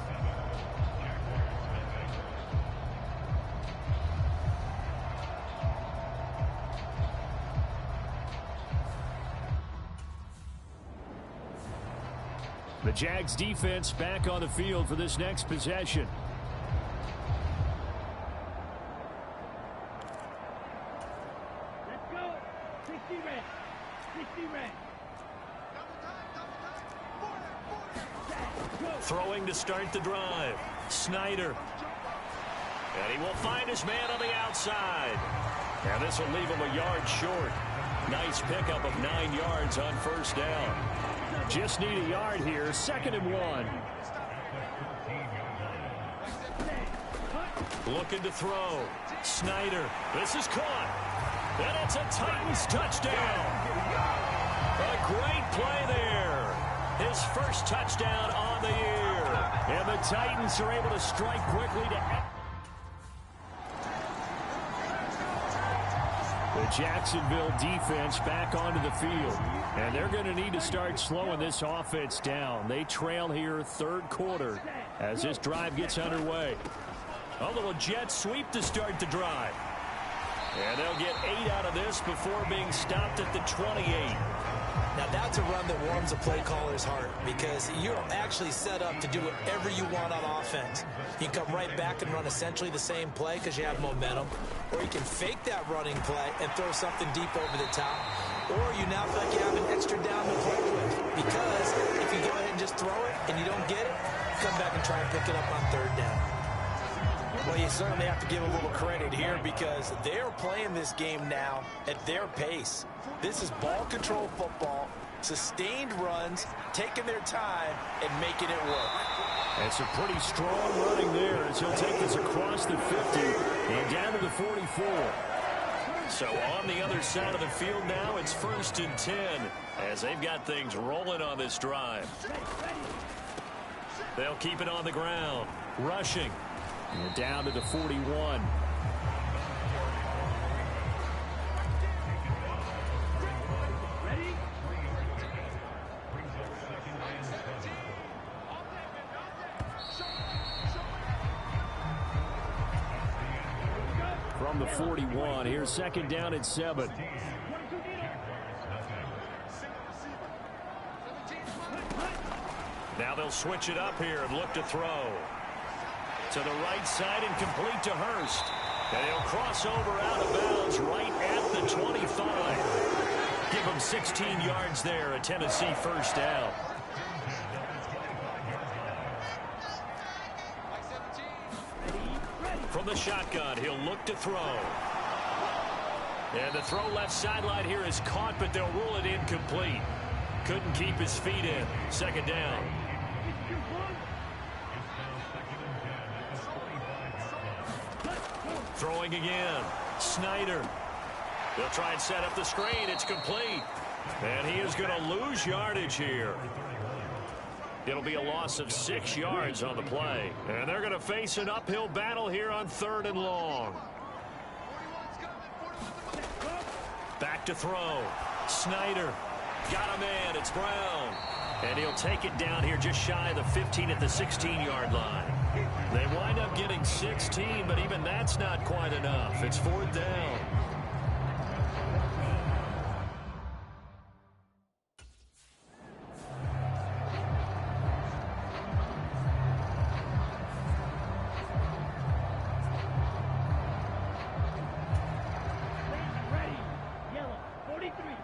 The Jags defense back on the field for this next possession. Let's go. 60 red. 60 red. Throwing to start the drive. Snyder. And he will find his man on the outside. And this will leave him a yard short. Nice pickup of 9 yards on first down. Just need a yard here. 2nd and 1. Looking to throw. Snyder. This is caught. And it's a Titans touchdown. A great play there. His first touchdown on the year. And the Titans are able to strike quickly to... The Jacksonville defense back onto the field. And they're going to need to start slowing this offense down. They trail here 3rd quarter as this drive gets underway. A little jet sweep to start the drive. And they'll get 8 out of this before being stopped at the 28. Now that's a run that warms a play caller's heart because you're actually set up to do whatever you want on offense. You can come right back and run essentially the same play because you have momentum, or you can fake that running play and throw something deep over the top, or you now feel like you have an extra down to play with because if you go ahead and just throw it and you don't get it, come back and try and pick it up on 3rd down. Well, you certainly have to give a little credit here because they're playing this game now at their pace. This is ball control football, sustained runs, taking their time, and making it work. That's a pretty strong running there as he'll take this across the 50 and down to the 44. So on the other side of the field now, it's 1st and 10 as they've got things rolling on this drive. They'll keep it on the ground, rushing. And down to the 41. From the 41, here's 2nd down and 7. Now they'll switch it up here and look to throw. To the right side and complete to Hurst. And he'll cross over out of bounds right at the 25. Give him 16 yards there, a Tennessee first down. From the shotgun, he'll look to throw. And the throw left sideline here is caught, but they'll rule it incomplete. Couldn't keep his feet in. 2nd down. Throwing again. Snyder. They'll try and set up the screen. It's complete. And he is going to lose yardage here. It'll be a loss of 6 yards on the play. And they're going to face an uphill battle here on 3rd and long. Back to throw. Snyder. Got a man. It's Brown. And he'll take it down here just shy of the 15 at the 16-yard line. They wind up getting 16, but even that's not quite enough. It's 4th down. Ready. Yellow. 43.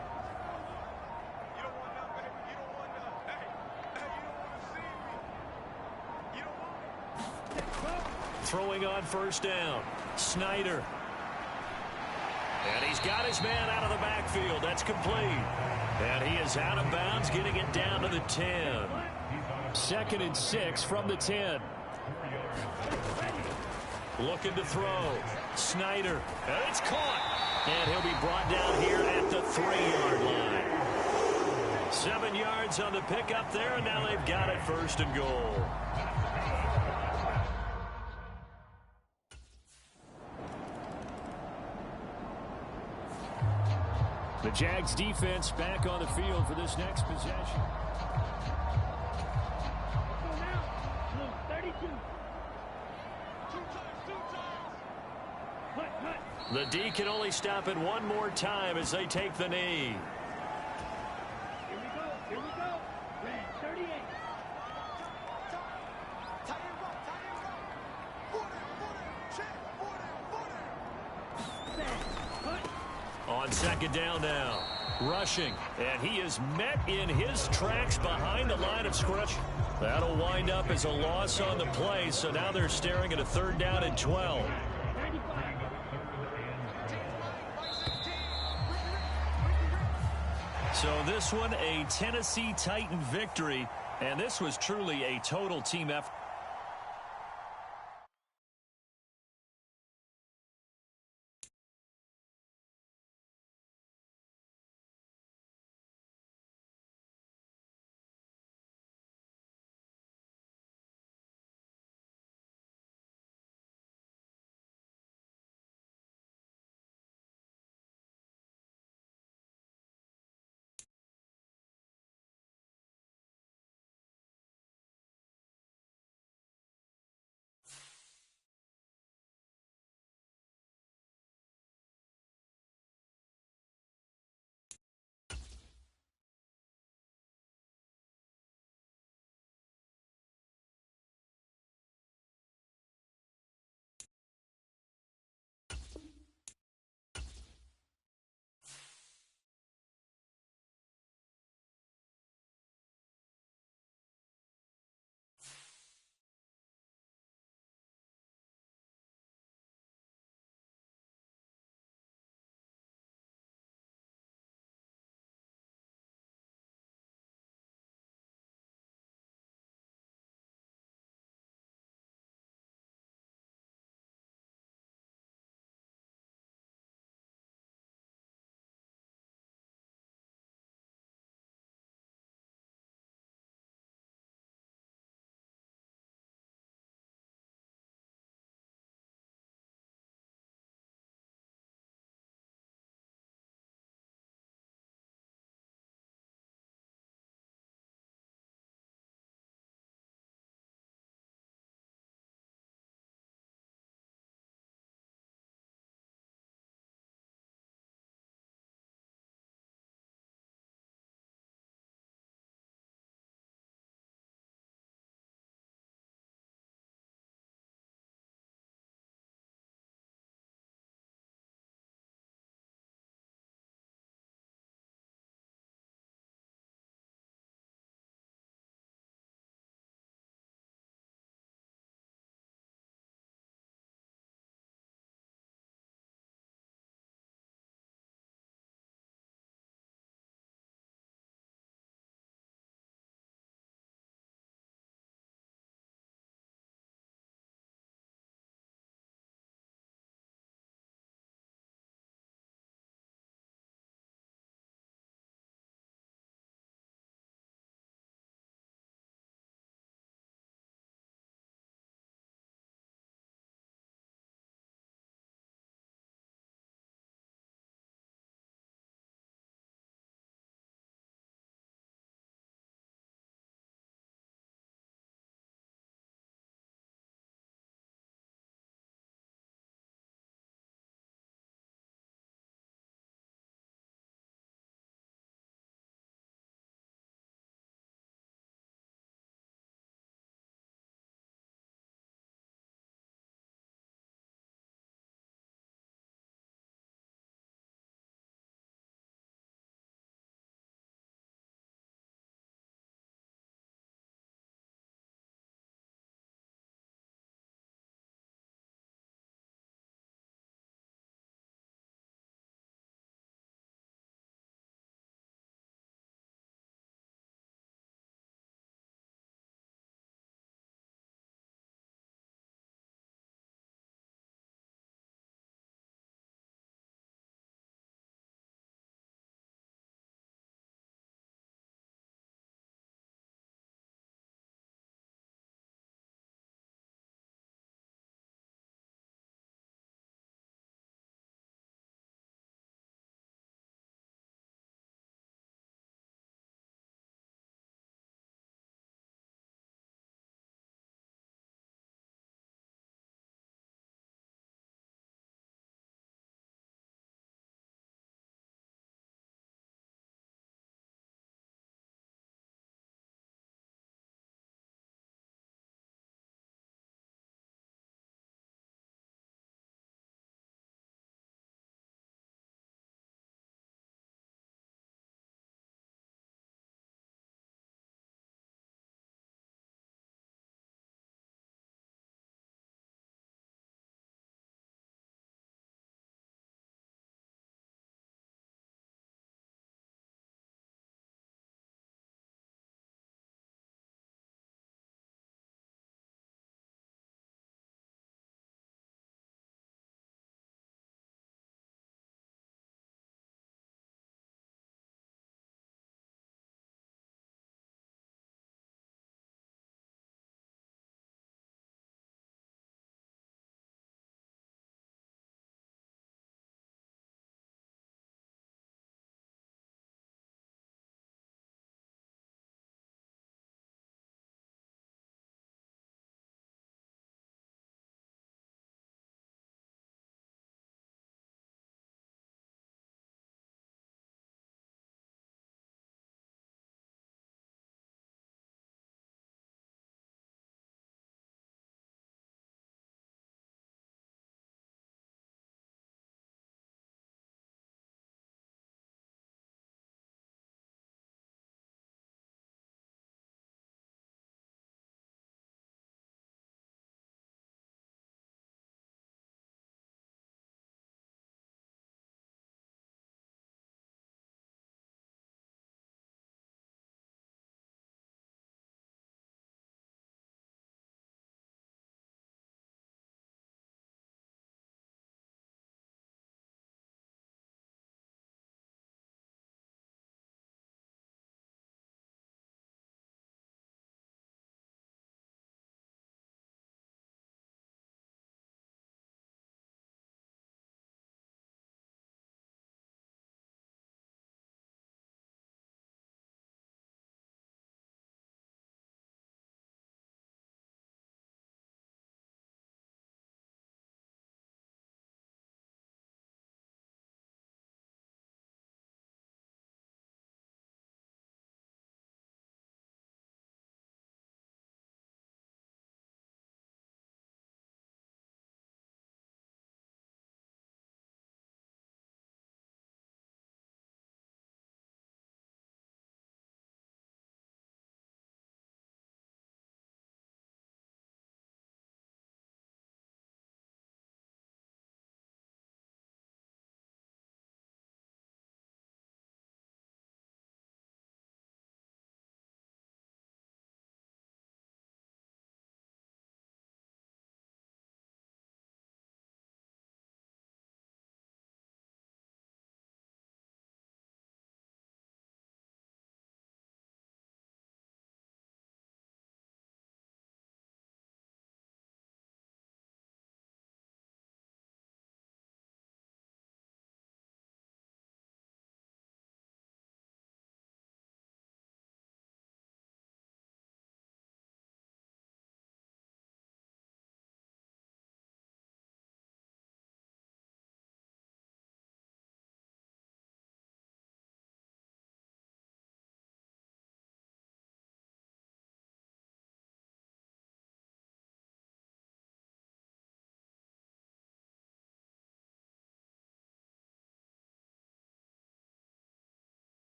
Throwing on first down. Snyder. And he's got his man out of the backfield. That's complete. And he is out of bounds, getting it down to the 10. 2nd and 6 from the 10. Looking to throw. Snyder. And it's caught. And he'll be brought down here at the 3-yard line. 7 yards on the pickup there, and now they've got it 1st and goal. The Jags defense back on the field for this next possession. Go now. Blue, 32. Cut. The D can only stop it one more time as they take the knee. Here we go. Red, 38. On 2nd down now. Rushing. And he is met in his tracks behind the line of scrimmage. That'll wind up as a loss on the play. So now they're staring at a 3rd down and 12. 95. So this one, a Tennessee Titan victory. And this was truly a total team effort.